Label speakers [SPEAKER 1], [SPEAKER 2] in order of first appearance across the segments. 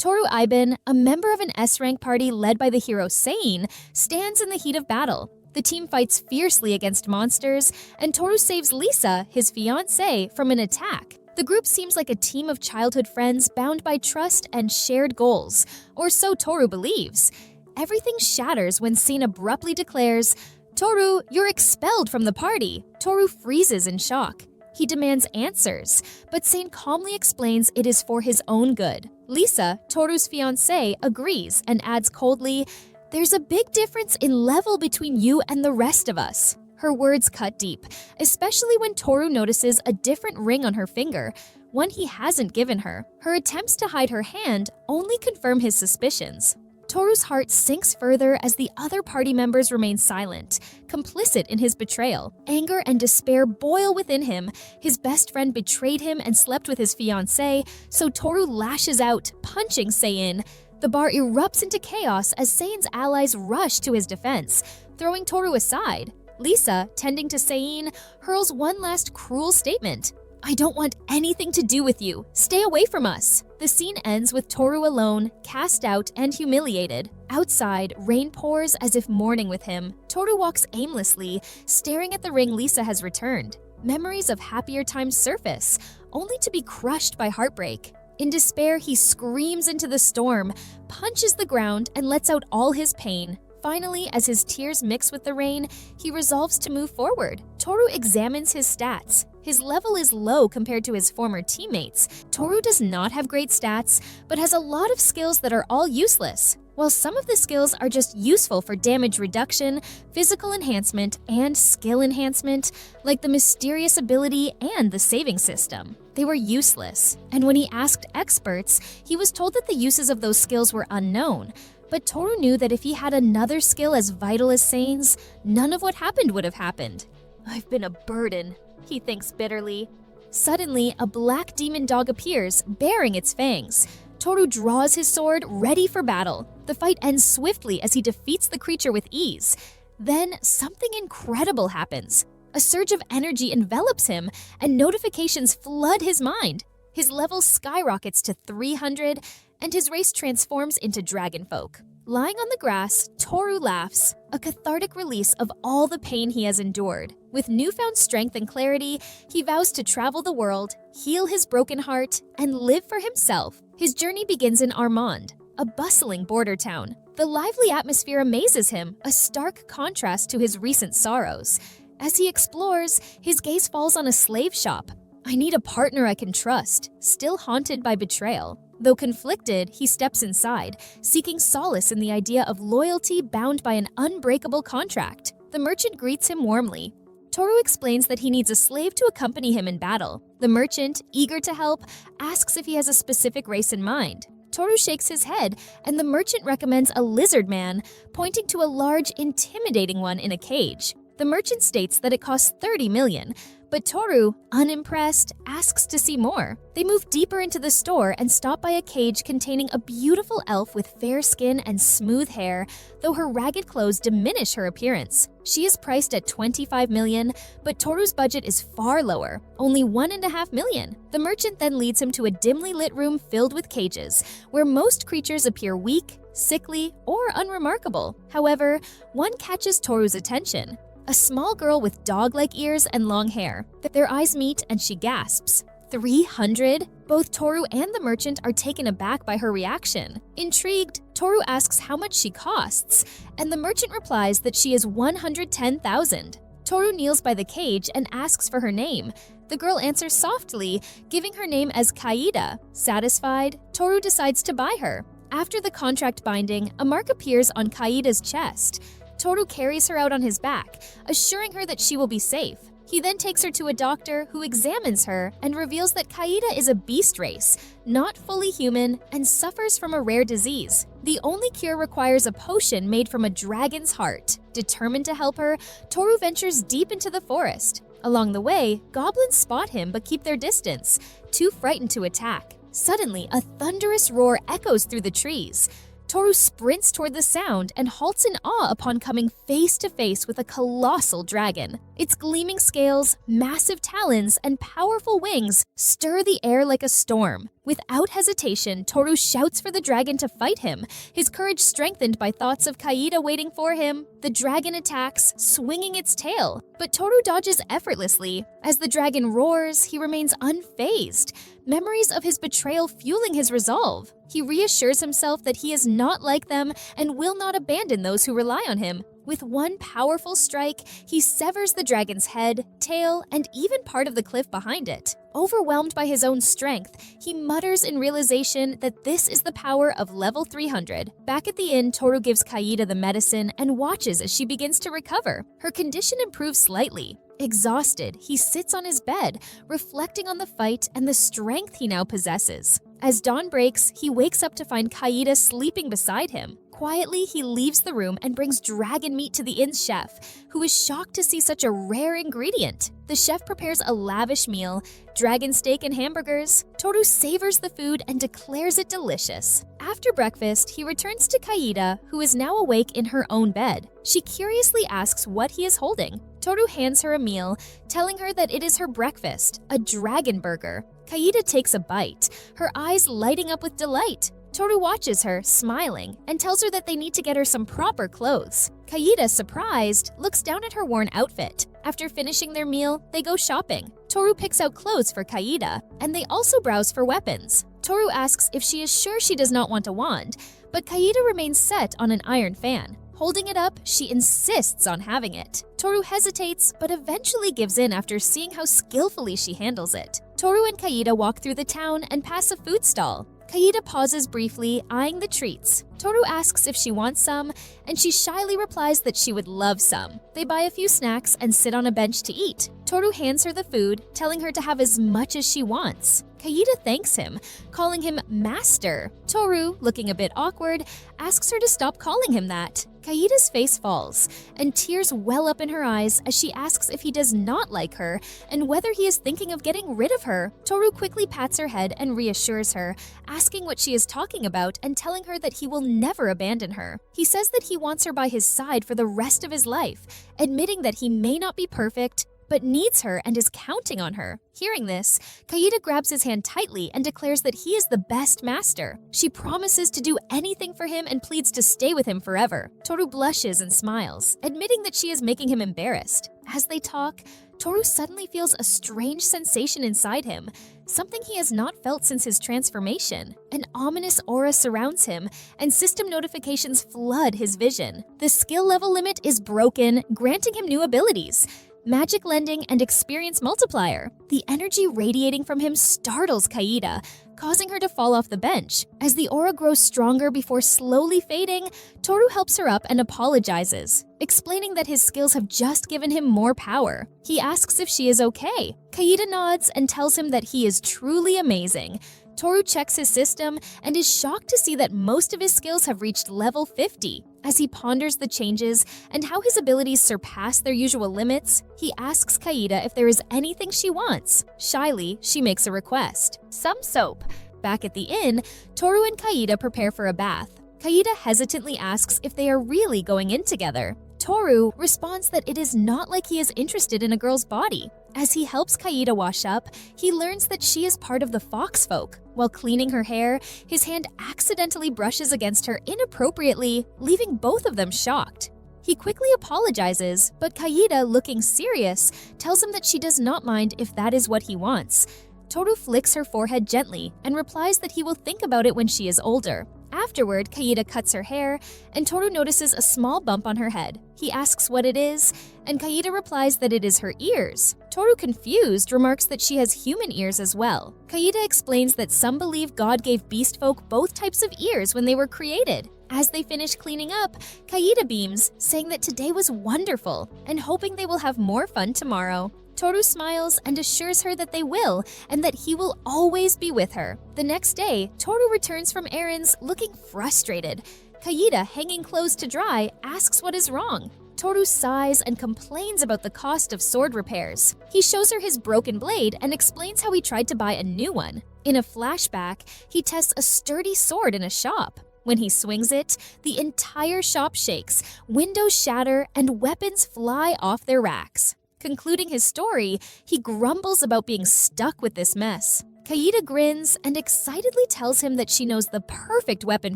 [SPEAKER 1] Toru Iben, a member of an S-rank party led by the hero Sein, stands in the heat of battle. The team fights fiercely against monsters, and Toru saves Lisa, his fiancée, from an attack. The group seems like a team of childhood friends bound by trust and shared goals, or so Toru believes. Everything shatters when Sein abruptly declares, "Toru, you're expelled from the party." Toru freezes in shock. He demands answers, but Sein calmly explains it is for his own good. Lisa, Toru's fiancée, agrees and adds coldly, "There's a big difference in level between you and the rest of us." Her words cut deep, especially when Toru notices a different ring on her finger, one he hasn't given her. Her attempts to hide her hand only confirm his suspicions. Toru's heart sinks further as the other party members remain silent, complicit in his betrayal. Anger and despair boil within him. His best friend betrayed him and slept with his fiancée, so Toru lashes out, punching Sein. The bar erupts into chaos as Sein's allies rush to his defense, throwing Toru aside. Lisa, tending to Sein, hurls one last cruel statement. "I don't want anything to do with you. Stay away from us." The scene ends with Toru alone, cast out and humiliated. Outside, rain pours as if mourning with him. Toru walks aimlessly, staring at the ring Lisa has returned. Memories of happier times surface, only to be crushed by heartbreak. In despair, he screams into the storm, punches the ground, and lets out all his pain. Finally, as his tears mix with the rain, he resolves to move forward. Toru examines his stats. His level is low compared to his former teammates. Toru does not have great stats, but has a lot of skills that are all useless. While some of the skills are just useful for damage reduction, physical enhancement, and skill enhancement, like the mysterious ability and the saving system, they were useless. And when he asked experts, he was told that the uses of those skills were unknown. But Toru knew that if he had another skill as vital as Sein's, none of what happened would have happened. "I've been a burden," he thinks bitterly. Suddenly, a black demon dog appears, baring its fangs. Toru draws his sword, ready for battle. The fight ends swiftly as he defeats the creature with ease. Then, something incredible happens. A surge of energy envelops him, and notifications flood his mind. His level skyrockets to 300, and his race transforms into dragonfolk. Lying on the grass, Toru laughs, a cathartic release of all the pain he has endured. With newfound strength and clarity, he vows to travel the world, heal his broken heart, and live for himself. His journey begins in Armand, a bustling border town. The lively atmosphere amazes him, a stark contrast to his recent sorrows. As he explores, his gaze falls on a slave shop. "I need a partner I can trust," still haunted by betrayal. Though conflicted, he steps inside, seeking solace in the idea of loyalty bound by an unbreakable contract. The merchant greets him warmly. Toru explains that he needs a slave to accompany him in battle. The merchant, eager to help, asks if he has a specific race in mind. Toru shakes his head, and the merchant recommends a lizard man, pointing to a large, intimidating one in a cage. The merchant states that it costs 30 million, but Toru, unimpressed, asks to see more. They move deeper into the store and stop by a cage containing a beautiful elf with fair skin and smooth hair, though her ragged clothes diminish her appearance. She is priced at 25 million, but Toru's budget is far lower, only 1.5 million. The merchant then leads him to a dimly lit room filled with cages, where most creatures appear weak, sickly, or unremarkable. However, one catches Toru's attention. A small girl with dog-like ears and long hair. Their eyes meet and she gasps. 300? Both Toru and the merchant are taken aback by her reaction. Intrigued, Toru asks how much she costs, and the merchant replies that she is 110,000. Toru kneels by the cage and asks for her name. The girl answers softly, giving her name as Kaida. Satisfied, Toru decides to buy her. After the contract binding, a mark appears on Kaida's chest. Toru carries her out on his back, assuring her that she will be safe. He then takes her to a doctor who examines her and reveals that Kaida is a beast race, not fully human, and suffers from a rare disease. The only cure requires a potion made from a dragon's heart. Determined to help her, Toru ventures deep into the forest. Along the way, goblins spot him but keep their distance, too frightened to attack. Suddenly, a thunderous roar echoes through the trees. Toru sprints toward the sound and halts in awe upon coming face to face with a colossal dragon. Its gleaming scales, massive talons, and powerful wings stir the air like a storm. Without hesitation, Toru shouts for the dragon to fight him, his courage strengthened by thoughts of Kaida waiting for him. The dragon attacks, swinging its tail, but Toru dodges effortlessly. As the dragon roars, he remains unfazed, memories of his betrayal fueling his resolve. He reassures himself that he is not like them and will not abandon those who rely on him. With one powerful strike, he severs the dragon's head, tail, and even part of the cliff behind it. Overwhelmed by his own strength, he mutters in realization that this is the power of level 300. Back at the inn, Toru gives Kaida the medicine and watches as she begins to recover. Her condition improves slightly. Exhausted, he sits on his bed, reflecting on the fight and the strength he now possesses. As dawn breaks, he wakes up to find Kaida sleeping beside him. Quietly, he leaves the room and brings dragon meat to the inn's chef, who is shocked to see such a rare ingredient. The chef prepares a lavish meal, dragon steak and hamburgers. Toru savors the food and declares it delicious. After breakfast, he returns to Kaida, who is now awake in her own bed. She curiously asks what he is holding. Toru hands her a meal, telling her that it is her breakfast, a dragon burger. Kaida takes a bite, her eyes lighting up with delight. Toru watches her, smiling, and tells her that they need to get her some proper clothes. Kaida, surprised, looks down at her worn outfit. After finishing their meal, they go shopping. Toru picks out clothes for Kaida, and they also browse for weapons. Toru asks if she is sure she does not want a wand, but Kaida remains set on an iron fan. Holding it up, she insists on having it. Toru hesitates, but eventually gives in after seeing how skillfully she handles it. Toru and Kaida walk through the town and pass a food stall. Kaida pauses briefly, eyeing the treats. Toru asks if she wants some, and she shyly replies that she would love some. They buy a few snacks and sit on a bench to eat. Toru hands her the food, telling her to have as much as she wants. Kaida thanks him, calling him Master. Toru, looking a bit awkward, asks her to stop calling him that. Kaida's face falls, and tears well up in her eyes as she asks if he does not like her and whether he is thinking of getting rid of her. Toru quickly pats her head and reassures her, asking what she is talking about and telling her that he will never abandon her. He says that he wants her by his side for the rest of his life, admitting that he may not be perfect, but needs her and is counting on her. Hearing this, Kaida grabs his hand tightly and declares that he is the best master. She promises to do anything for him and pleads to stay with him forever. Toru blushes and smiles, admitting that she is making him embarrassed. As they talk, Toru suddenly feels a strange sensation inside him, something he has not felt since his transformation. An ominous aura surrounds him, and system notifications flood his vision. The skill level limit is broken, granting him new abilities. Magic Lending and Experience Multiplier. The energy radiating from him startles Kaida, causing her to fall off the bench. As the aura grows stronger before slowly fading, Toru helps her up and apologizes, explaining that his skills have just given him more power. He asks if she is okay. Kaida nods and tells him that he is truly amazing. Toru checks his system and is shocked to see that most of his skills have reached level 50. As he ponders the changes and how his abilities surpass their usual limits, he asks Kaida if there is anything she wants. Shyly, she makes a request: some soap. Back at the inn, Toru and Kaida prepare for a bath. Kaida hesitantly asks if they are really going in together. Toru responds that it is not like he is interested in a girl's body. As he helps Kaida wash up, he learns that she is part of the fox folk. While cleaning her hair, his hand accidentally brushes against her inappropriately, leaving both of them shocked. He quickly apologizes, but Kaida, looking serious, tells him that she does not mind if that is what he wants. Toru flicks her forehead gently and replies that he will think about it when she is older. Afterward, Kaida cuts her hair, and Toru notices a small bump on her head. He asks what it is, and Kaida replies that it is her ears. Toru, confused, remarks that she has human ears as well. Kaida explains that some believe God gave beast folk both types of ears when they were created. As they finish cleaning up, Kaida beams, saying that today was wonderful, and hoping they will have more fun tomorrow. Toru smiles and assures her that they will, and that he will always be with her. The next day, Toru returns from errands looking frustrated. Kaida, hanging clothes to dry, asks what is wrong. Toru sighs and complains about the cost of sword repairs. He shows her his broken blade and explains how he tried to buy a new one. In a flashback, he tests a sturdy sword in a shop. When he swings it, the entire shop shakes, windows shatter, and weapons fly off their racks. Concluding his story, he grumbles about being stuck with this mess. Kaida grins and excitedly tells him that she knows the perfect weapon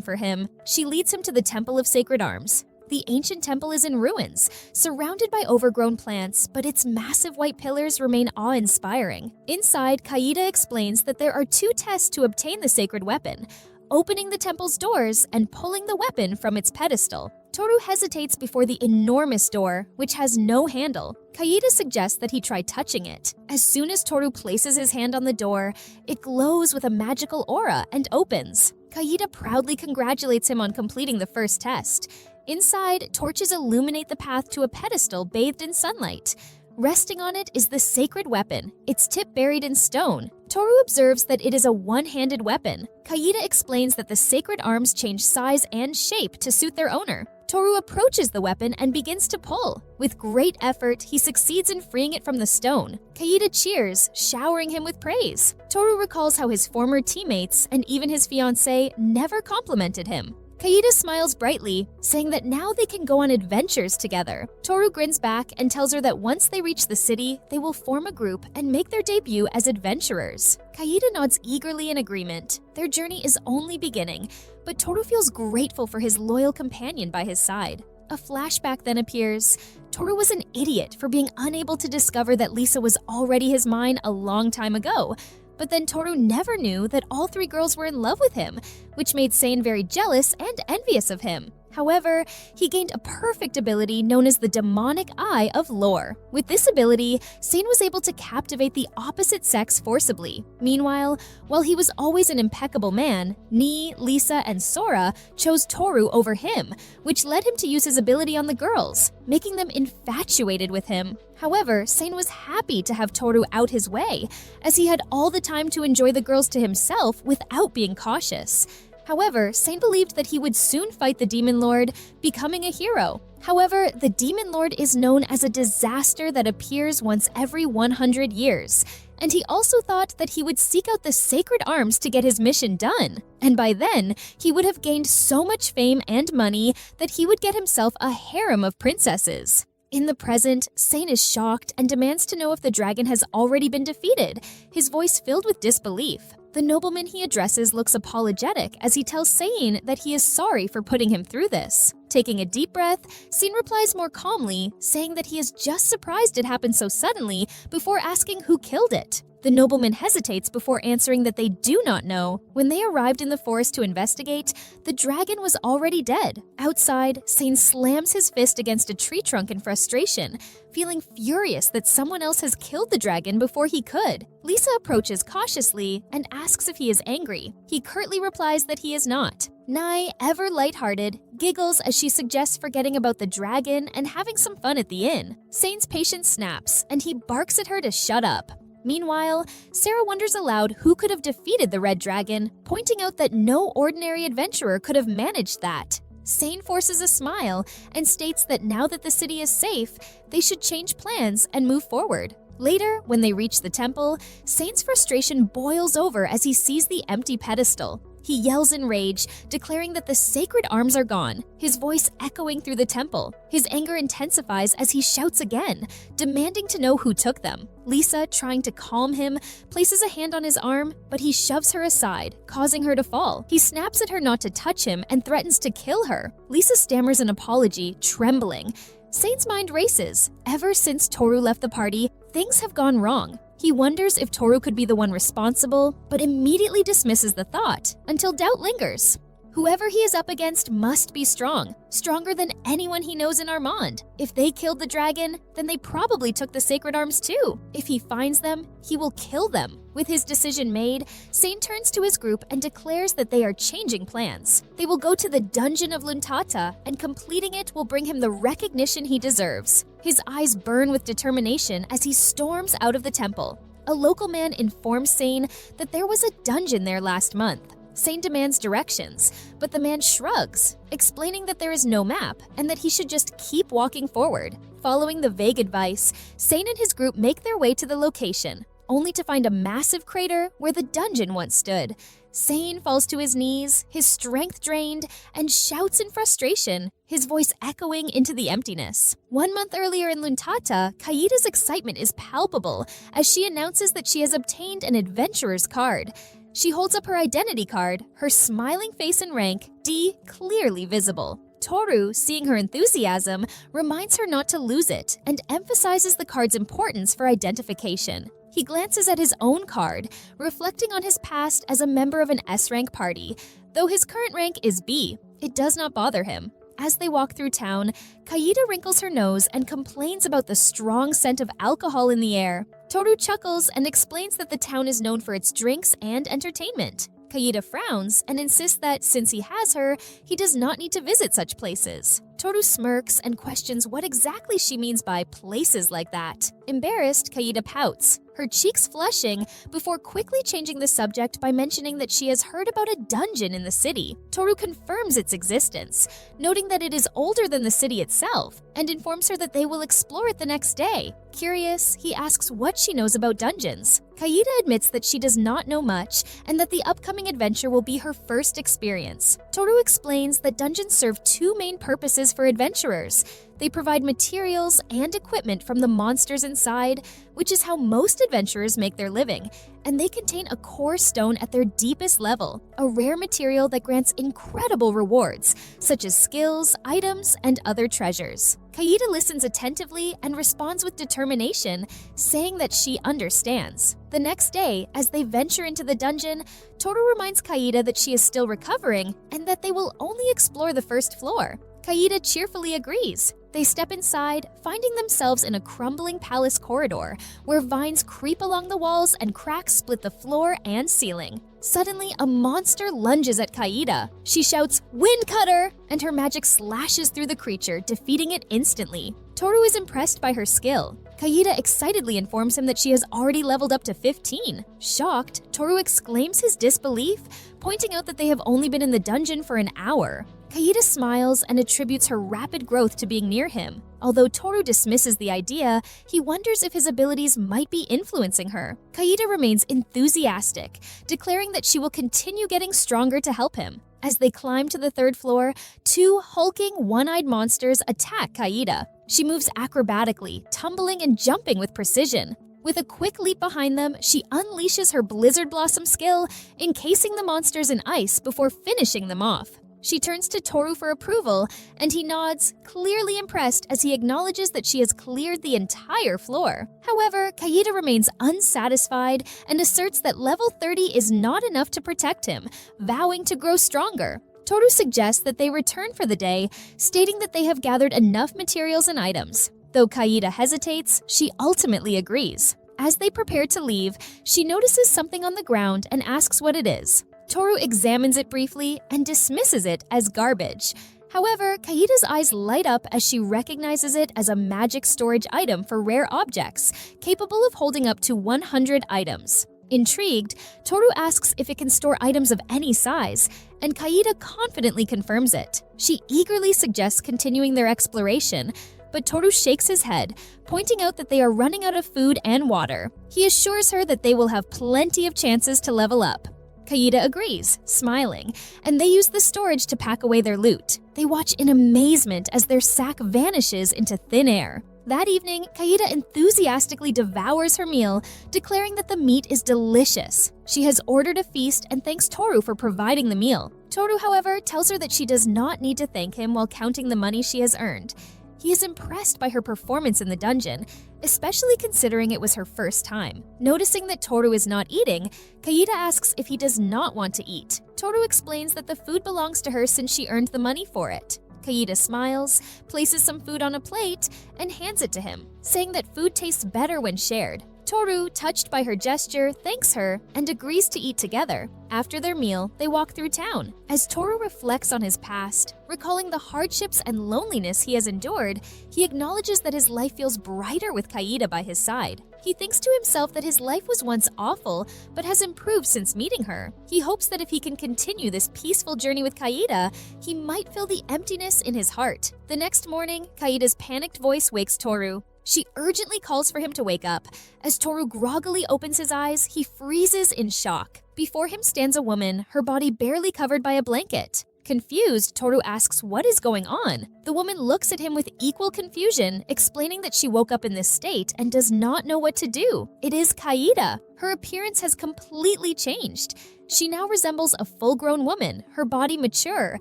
[SPEAKER 1] for him. She leads him to the Temple of Sacred Arms. The ancient temple is in ruins, surrounded by overgrown plants, but its massive white pillars remain awe-inspiring. Inside, Kaida explains that there are 2 tests to obtain the sacred weapon: opening the temple's doors and pulling the weapon from its pedestal. Toru hesitates before the enormous door, which has no handle. Kaida suggests that he try touching it. As soon as Toru places his hand on the door, it glows with a magical aura and opens. Kaida proudly congratulates him on completing the first test. Inside, torches illuminate the path to a pedestal bathed in sunlight. Resting on it is the sacred weapon, its tip buried in stone. Toru observes that it is a one-handed weapon. Kaida explains that the sacred arms change size and shape to suit their owner. Toru approaches the weapon and begins to pull. With great effort, he succeeds in freeing it from the stone. Kaida cheers, showering him with praise. Toru recalls how his former teammates, and even his fiancée, never complimented him. Kaida smiles brightly, saying that now they can go on adventures together. Toru grins back and tells her that once they reach the city, they will form a group and make their debut as adventurers. Kaida nods eagerly in agreement. Their journey is only beginning, but Toru feels grateful for his loyal companion by his side. A flashback then appears. Toru was an idiot for being unable to discover that Lisa was already his mine a long time ago. But then Toru never knew that all 3 girls were in love with him, which made Sane very jealous and envious of him. However, he gained a perfect ability known as the Demonic Eye of Lore. With this ability, Sane was able to captivate the opposite sex forcibly. Meanwhile, while he was always an impeccable man, Nii, Lisa, and Sora chose Toru over him, which led him to use his ability on the girls, making them infatuated with him. However, Sane was happy to have Toru out his way, as he had all the time to enjoy the girls to himself without being cautious. However, Sane believed that he would soon fight the Demon Lord, becoming a hero. However, the Demon Lord is known as a disaster that appears once every 100 years, and he also thought that he would seek out the sacred arms to get his mission done. And by then, he would have gained so much fame and money that he would get himself a harem of princesses. In the present, Sane is shocked and demands to know if the dragon has already been defeated, his voice filled with disbelief. The nobleman he addresses looks apologetic as he tells Sane that he is sorry for putting him through this. Taking a deep breath, Sane replies more calmly, saying that he is just surprised it happened so suddenly before asking who killed it. The nobleman hesitates before answering that they do not know. When they arrived in the forest to investigate, the dragon was already dead. Outside, Sane slams his fist against a tree trunk in frustration, feeling furious that someone else has killed the dragon before he could. Lisa approaches cautiously and asks if he is angry. He curtly replies that he is not. Nai, ever lighthearted, giggles as she suggests forgetting about the dragon and having some fun at the inn. Sane's patience snaps, and he barks at her to shut up. Meanwhile, Sarah wonders aloud who could have defeated the red dragon, pointing out that no ordinary adventurer could have managed that. Sane forces a smile and states that now that the city is safe, they should change plans and move forward. Later, when they reach the temple, Sane's frustration boils over as he sees the empty pedestal. He yells in rage, declaring that the sacred arms are gone, his voice echoing through the temple. His anger intensifies as he shouts again, demanding to know who took them. Lisa, trying to calm him, places a hand on his arm, but he shoves her aside, causing her to fall. He snaps at her not to touch him and threatens to kill her. Lisa stammers an apology, trembling. Sane's mind races. Ever since Toru left the party, things have gone wrong. He wonders if Toru could be the one responsible, but immediately dismisses the thought, until doubt lingers. Whoever he is up against must be strong, stronger than anyone he knows in Armand. If they killed the dragon, then they probably took the sacred arms too. If he finds them, he will kill them. With his decision made, Sane turns to his group and declares that they are changing plans. They will go to the dungeon of Luntata, and completing it will bring him the recognition he deserves. His eyes burn with determination as he storms out of the temple. A local man informs Sane that there was a dungeon there last month. Sane demands directions, but the man shrugs, explaining that there is no map and that he should just keep walking forward. Following the vague advice, Sane and his group make their way to the location, only to find a massive crater where the dungeon once stood. Sane falls to his knees, his strength drained, and shouts in frustration, his voice echoing into the emptiness. 1 month earlier in Luntata, Kaida's excitement is palpable as she announces that she has obtained an adventurer's card. She holds up her identity card, her smiling face and rank, D, clearly visible. Toru, seeing her enthusiasm, reminds her not to lose it and emphasizes the card's importance for identification. He glances at his own card, reflecting on his past as a member of an S-rank party. Though his current rank is B, it does not bother him. As they walk through town, Kaida wrinkles her nose and complains about the strong scent of alcohol in the air. Toru chuckles and explains that the town is known for its drinks and entertainment. Kaida frowns and insists that since he has her, he does not need to visit such places. Toru smirks and questions what exactly she means by places like that. Embarrassed, Kaida pouts, her cheeks flushing, before quickly changing the subject by mentioning that she has heard about a dungeon in the city. Toru confirms its existence, noting that it is older than the city itself, and informs her that they will explore it the next day. Curious, he asks what she knows about dungeons. Kaida admits that she does not know much and that the upcoming adventure will be her first experience. Toru explains that dungeons serve two main purposes for adventurers. They provide materials and equipment from the monsters inside, which is how most adventurers make their living, and they contain a core stone at their deepest level, a rare material that grants incredible rewards, such as skills, items, and other treasures. Kaida listens attentively and responds with determination, saying that she understands. The next day, as they venture into the dungeon, Toru reminds Kaida that she is still recovering and that they will only explore the first floor. Kaida cheerfully agrees. They step inside, finding themselves in a crumbling palace corridor where vines creep along the walls and cracks split the floor and ceiling. Suddenly, a monster lunges at Kaida. She shouts, "Wind Cutter!" and her magic slashes through the creature, defeating it instantly. Toru is impressed by her skill. Kaida excitedly informs him that she has already leveled up to 15. Shocked, Toru exclaims his disbelief, pointing out that they have only been in the dungeon for an hour. Kaida smiles and attributes her rapid growth to being near him. Although Toru dismisses the idea, he wonders if his abilities might be influencing her. Kaida remains enthusiastic, declaring that she will continue getting stronger to help him. As they climb to the third floor, two hulking, one-eyed monsters attack Kaida. She moves acrobatically, tumbling and jumping with precision. With a quick leap behind them, she unleashes her Blizzard Blossom skill, encasing the monsters in ice before finishing them off. She turns to Toru for approval, and he nods, clearly impressed as he acknowledges that she has cleared the entire floor. However, Kaida remains unsatisfied and asserts that level 30 is not enough to protect him, vowing to grow stronger. Toru suggests that they return for the day, stating that they have gathered enough materials and items. Though Kaida hesitates, she ultimately agrees. As they prepare to leave, she notices something on the ground and asks what it is. Toru examines it briefly and dismisses it as garbage. However, Kaida's eyes light up as she recognizes it as a magic storage item for rare objects, capable of holding up to 100 items. Intrigued, Toru asks if it can store items of any size, and Kaida confidently confirms it. She eagerly suggests continuing their exploration, but Toru shakes his head, pointing out that they are running out of food and water. He assures her that they will have plenty of chances to level up. Kaida agrees, smiling, and they use the storage to pack away their loot. They watch in amazement as their sack vanishes into thin air. That evening, Kaida enthusiastically devours her meal, declaring that the meat is delicious. She has ordered a feast and thanks Toru for providing the meal. Toru, however, tells her that she does not need to thank him while counting the money she has earned. He is impressed by her performance in the dungeon, especially considering it was her first time. Noticing that Toru is not eating, Kaida asks if he does not want to eat. Toru explains that the food belongs to her since she earned the money for it. Kaida smiles, places some food on a plate, and hands it to him, saying that food tastes better when shared. Toru, touched by her gesture, thanks her and agrees to eat together. After their meal, they walk through town. As Toru reflects on his past, recalling the hardships and loneliness he has endured, he acknowledges that his life feels brighter with Kaida by his side. He thinks to himself that his life was once awful, but has improved since meeting her. He hopes that if he can continue this peaceful journey with Kaida, he might fill the emptiness in his heart. The next morning, Kaida's panicked voice wakes Toru. She urgently calls for him to wake up. As Toru groggily opens his eyes, he freezes in shock. Before him stands a woman, her body barely covered by a blanket. Confused, Toru asks what is going on. The woman looks at him with equal confusion, explaining that she woke up in this state and does not know what to do. It is Kaida. Her appearance has completely changed. She now resembles a full-grown woman, her body mature,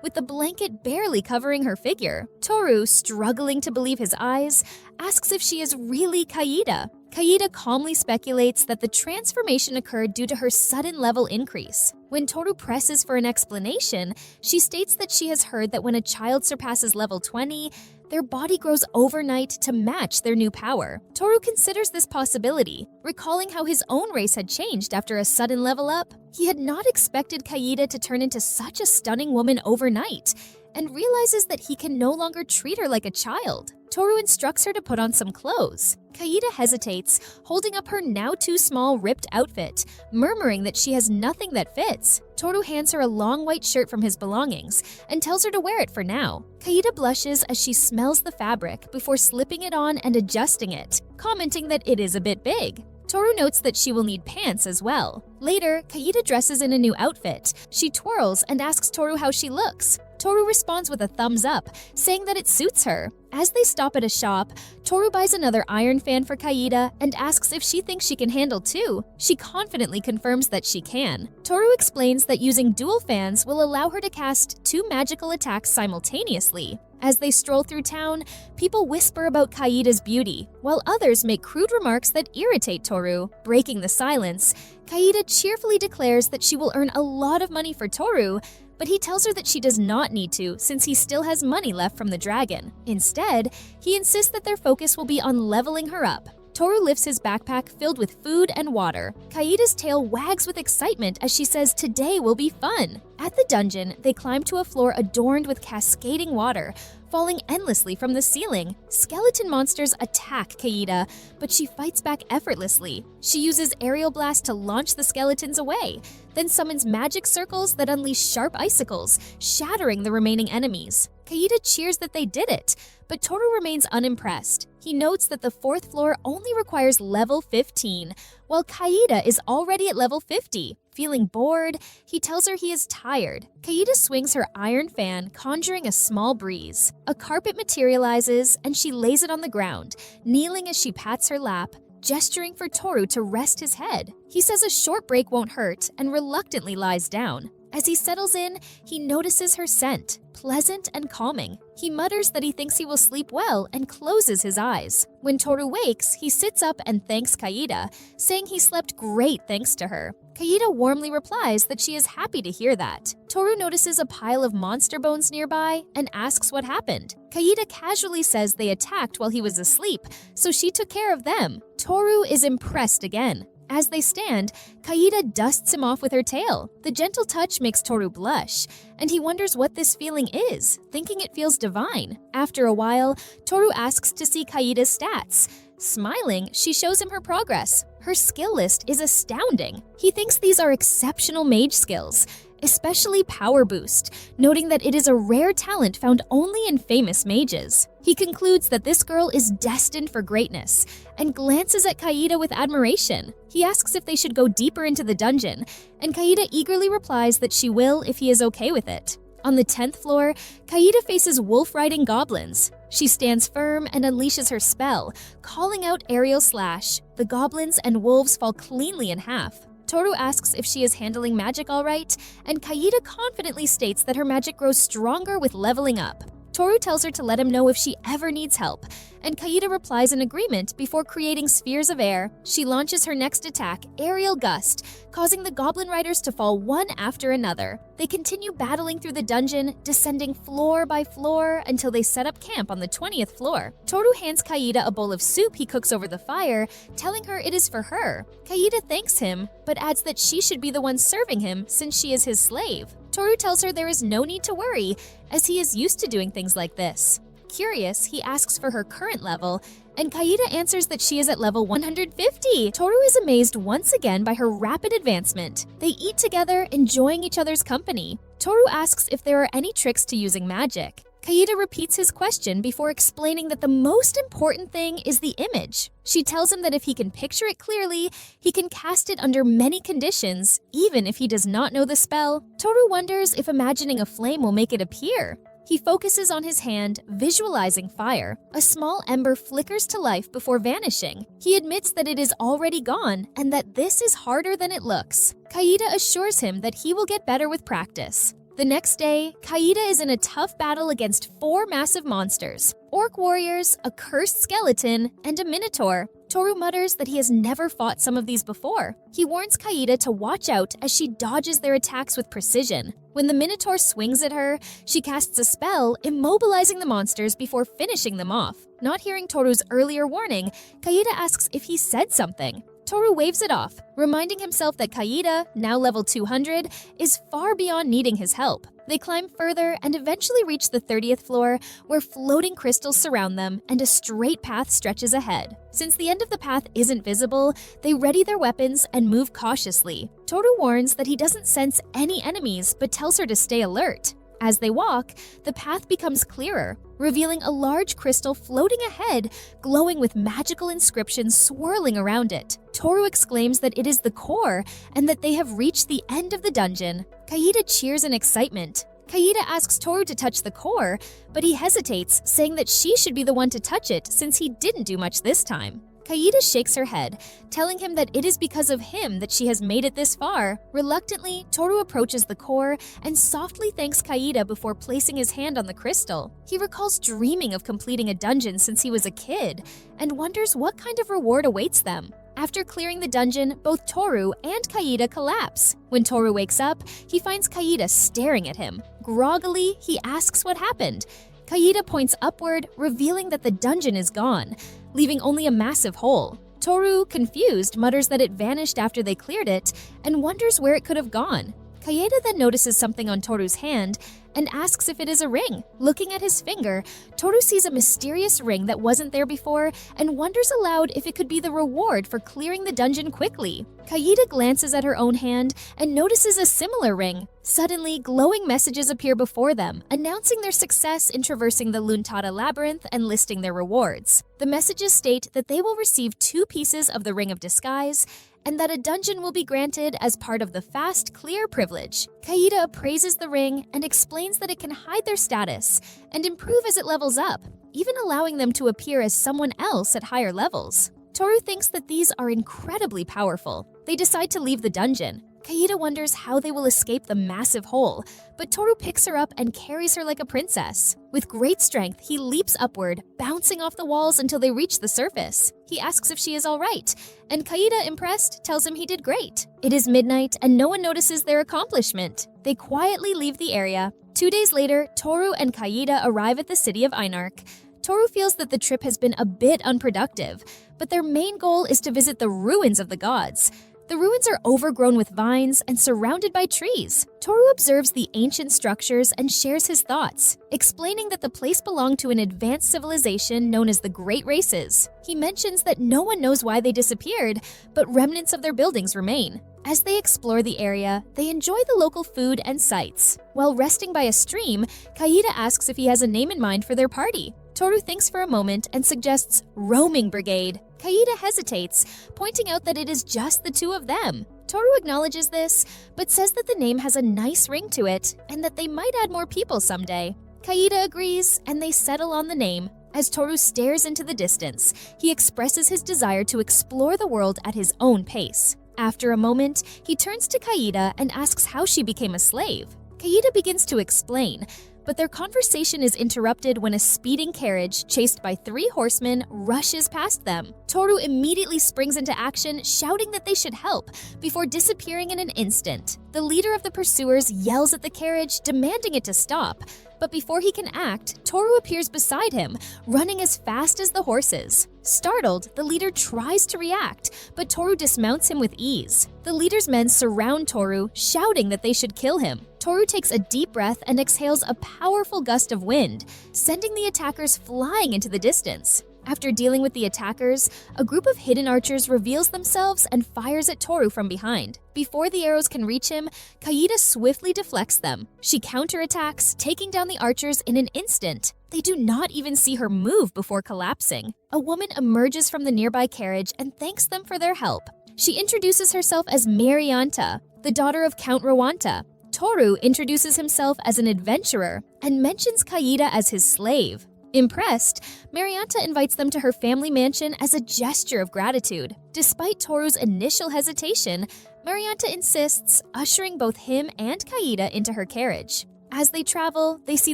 [SPEAKER 1] with the blanket barely covering her figure. Toru, struggling to believe his eyes, asks if she is really Kaida. Kaida calmly speculates that the transformation occurred due to her sudden level increase. When Toru presses for an explanation, she states that she has heard that when a child surpasses level 20, their body grows overnight to match their new power. Toru considers this possibility, recalling how his own race had changed after a sudden level up. He had not expected Kaida to turn into such a stunning woman overnight, and realizes that he can no longer treat her like a child. Toru instructs her to put on some clothes. Kaida hesitates, holding up her now too small ripped outfit, murmuring that she has nothing that fits. Toru hands her a long white shirt from his belongings and tells her to wear it for now. Kaida blushes as she smells the fabric before slipping it on and adjusting it, commenting that it is a bit big. Toru notes that she will need pants as well. Later, Kaida dresses in a new outfit. She twirls and asks Toru how she looks. Toru responds with a thumbs up, saying that it suits her. As they stop at a shop, Toru buys another iron fan for Kaida and asks if she thinks she can handle two. She confidently confirms that she can. Toru explains that using dual fans will allow her to cast 2 magical attacks simultaneously. As they stroll through town, people whisper about Kaida's beauty, while others make crude remarks that irritate Toru. Breaking the silence, Kaida cheerfully declares that she will earn a lot of money for Toru, but he tells her that she does not need to since he still has money left from the dragon. Instead, he insists that their focus will be on leveling her up. Toru lifts his backpack filled with food and water. Kaida's tail wags with excitement as she says today will be fun. At the dungeon, they climb to a floor adorned with cascading water, falling endlessly from the ceiling. Skeleton monsters attack Kaida, but she fights back effortlessly. She uses aerial blast to launch the skeletons away, then summons magic circles that unleash sharp icicles, shattering the remaining enemies. Kaida cheers that they did it, but Toru remains unimpressed. He notes that the 4th floor only requires level 15, while Kaida is already at level 50. Feeling bored, he tells her he is tired. Kaida swings her iron fan, conjuring a small breeze. A carpet materializes, and she lays it on the ground, kneeling as she pats her lap, gesturing for Toru to rest his head. He says a short break won't hurt and reluctantly lies down. As he settles in, he notices her scent, pleasant and calming. He mutters that he thinks he will sleep well and closes his eyes. When Toru wakes, he sits up and thanks Kaida, saying he slept great thanks to her. Kaida warmly replies that she is happy to hear that. Toru notices a pile of monster bones nearby and asks what happened. Kaida casually says they attacked while he was asleep, so she took care of them. Toru is impressed again. As they stand, Kaida dusts him off with her tail. The gentle touch makes Toru blush, and he wonders what this feeling is, thinking it feels divine. After a while, Toru asks to see Kaida's stats. Smiling, she shows him her progress. Her skill list is astounding. He thinks these are exceptional mage skills, especially Power Boost, noting that it is a rare talent found only in famous mages. He concludes that this girl is destined for greatness and glances at Kaida with admiration. He asks if they should go deeper into the dungeon, and Kaida eagerly replies that she will if he is okay with it. On the 10th floor, Kaida faces wolf-riding goblins. She stands firm and unleashes her spell, calling out aerial slash. The goblins and wolves fall cleanly in half. Toru asks if she is handling magic all right, and Kaida confidently states that her magic grows stronger with leveling up. Toru tells her to let him know if she ever needs help, and Kaida replies in agreement before creating spheres of air. She launches her next attack, Aerial Gust, causing the goblin riders to fall one after another. They continue battling through the dungeon, descending floor by floor until they set up camp on the 20th floor. Toru hands Kaida a bowl of soup he cooks over the fire, telling her it is for her. Kaida thanks him, but adds that she should be the one serving him since she is his slave. Toru tells her there is no need to worry, as he is used to doing things like this. Curious, he asks for her current level, and Kaida answers that she is at level 150. Toru is amazed once again by her rapid advancement. They eat together, enjoying each other's company. Toru asks if there are any tricks to using magic. Kaida repeats his question before explaining that the most important thing is the image. She tells him that if he can picture it clearly, he can cast it under many conditions, even if he does not know the spell. Toru wonders if imagining a flame will make it appear. He focuses on his hand, visualizing fire. A small ember flickers to life before vanishing. He admits that it is already gone and that this is harder than it looks. Kaida assures him that he will get better with practice. The next day, Kaida is in a tough battle against 4 massive monsters: orc warriors, a cursed skeleton, and a minotaur. Toru mutters that he has never fought some of these before. He warns Kaida to watch out as she dodges their attacks with precision. When the minotaur swings at her, she casts a spell, immobilizing the monsters before finishing them off. Not hearing Toru's earlier warning, Kaida asks if he said something. Toru waves it off, reminding himself that Kaida, now level 200, is far beyond needing his help. They climb further and eventually reach the 30th floor, where floating crystals surround them and a straight path stretches ahead. Since the end of the path isn't visible, they ready their weapons and move cautiously. Toru warns that he doesn't sense any enemies but tells her to stay alert. As they walk, the path becomes clearer, revealing a large crystal floating ahead, glowing with magical inscriptions swirling around it. Toru exclaims that it is the core and that they have reached the end of the dungeon. Kaida cheers in excitement. Kaida asks Toru to touch the core, but he hesitates, saying that she should be the one to touch it since he didn't do much this time. Kaida shakes her head, telling him that it is because of him that she has made it this far. Reluctantly, Toru approaches the core and softly thanks Kaida before placing his hand on the crystal. He recalls dreaming of completing a dungeon since he was a kid and wonders what kind of reward awaits them. After clearing the dungeon, both Toru and Kaida collapse. When Toru wakes up, he finds Kaida staring at him. Groggily, he asks what happened. Kaida points upward, revealing that the dungeon is gone, leaving only a massive hole. Toru, confused, mutters that it vanished after they cleared it and wonders where it could have gone. Kaida then notices something on Toru's hand and asks if it is a ring. Looking at his finger, Toru sees a mysterious ring that wasn't there before and wonders aloud if it could be the reward for clearing the dungeon quickly. Kaida glances at her own hand and notices a similar ring. Suddenly, glowing messages appear before them, announcing their success in traversing the Luntada labyrinth and listing their rewards. The messages state that they will receive 2 pieces of the Ring of Disguise and that a dungeon will be granted as part of the Fast Clear privilege. Kaida appraises the ring and explains that it can hide their status and improve as it levels up, even allowing them to appear as someone else at higher levels. Toru thinks that these are incredibly powerful. They decide to leave the dungeon. Kaida wonders how they will escape the massive hole, but Toru picks her up and carries her like a princess. With great strength, he leaps upward, bouncing off the walls until they reach the surface. He asks if she is all right, and Kaida, impressed, tells him he did great. It is midnight, and no one notices their accomplishment. They quietly leave the area. 2 days later, Toru and Kaida arrive at the city of Einark. Toru feels that the trip has been a bit unproductive, but their main goal is to visit the ruins of the gods. The ruins are overgrown with vines and surrounded by trees. Toru observes the ancient structures and shares his thoughts, explaining that the place belonged to an advanced civilization known as the Great Races. He mentions that no one knows why they disappeared, but remnants of their buildings remain. As they explore the area, they enjoy the local food and sights. While resting by a stream, Kaida asks if he has a name in mind for their party. Toru thinks for a moment and suggests Roaming Brigade. Kaida hesitates, pointing out that it is just the 2 of them. Toru acknowledges this, but says that the name has a nice ring to it and that they might add more people someday. Kaida agrees, and they settle on the name. As Toru stares into the distance, he expresses his desire to explore the world at his own pace. After a moment, he turns to Kaida and asks how she became a slave. Kaida begins to explain, but their conversation is interrupted when a speeding carriage, chased by 3 horsemen, rushes past them. Toru immediately springs into action, shouting that they should help, before disappearing in an instant. The leader of the pursuers yells at the carriage, demanding it to stop. But before he can act, Toru appears beside him, running as fast as the horses. Startled, the leader tries to react, but Toru dismounts him with ease. The leader's men surround Toru, shouting that they should kill him. Toru takes a deep breath and exhales a powerful gust of wind, sending the attackers flying into the distance. After dealing with the attackers, a group of hidden archers reveals themselves and fires at Toru from behind. Before the arrows can reach him, Kaida swiftly deflects them. She counterattacks, taking down the archers in an instant. They do not even see her move before collapsing. A woman emerges from the nearby carriage and thanks them for their help. She introduces herself as Marianta, the daughter of Count Rwanta. Toru introduces himself as an adventurer and mentions Kaida as his slave. Impressed, Marianta invites them to her family mansion as a gesture of gratitude. Despite Toru's initial hesitation, Marianta insists, ushering both him and Kaida into her carriage. As they travel, they see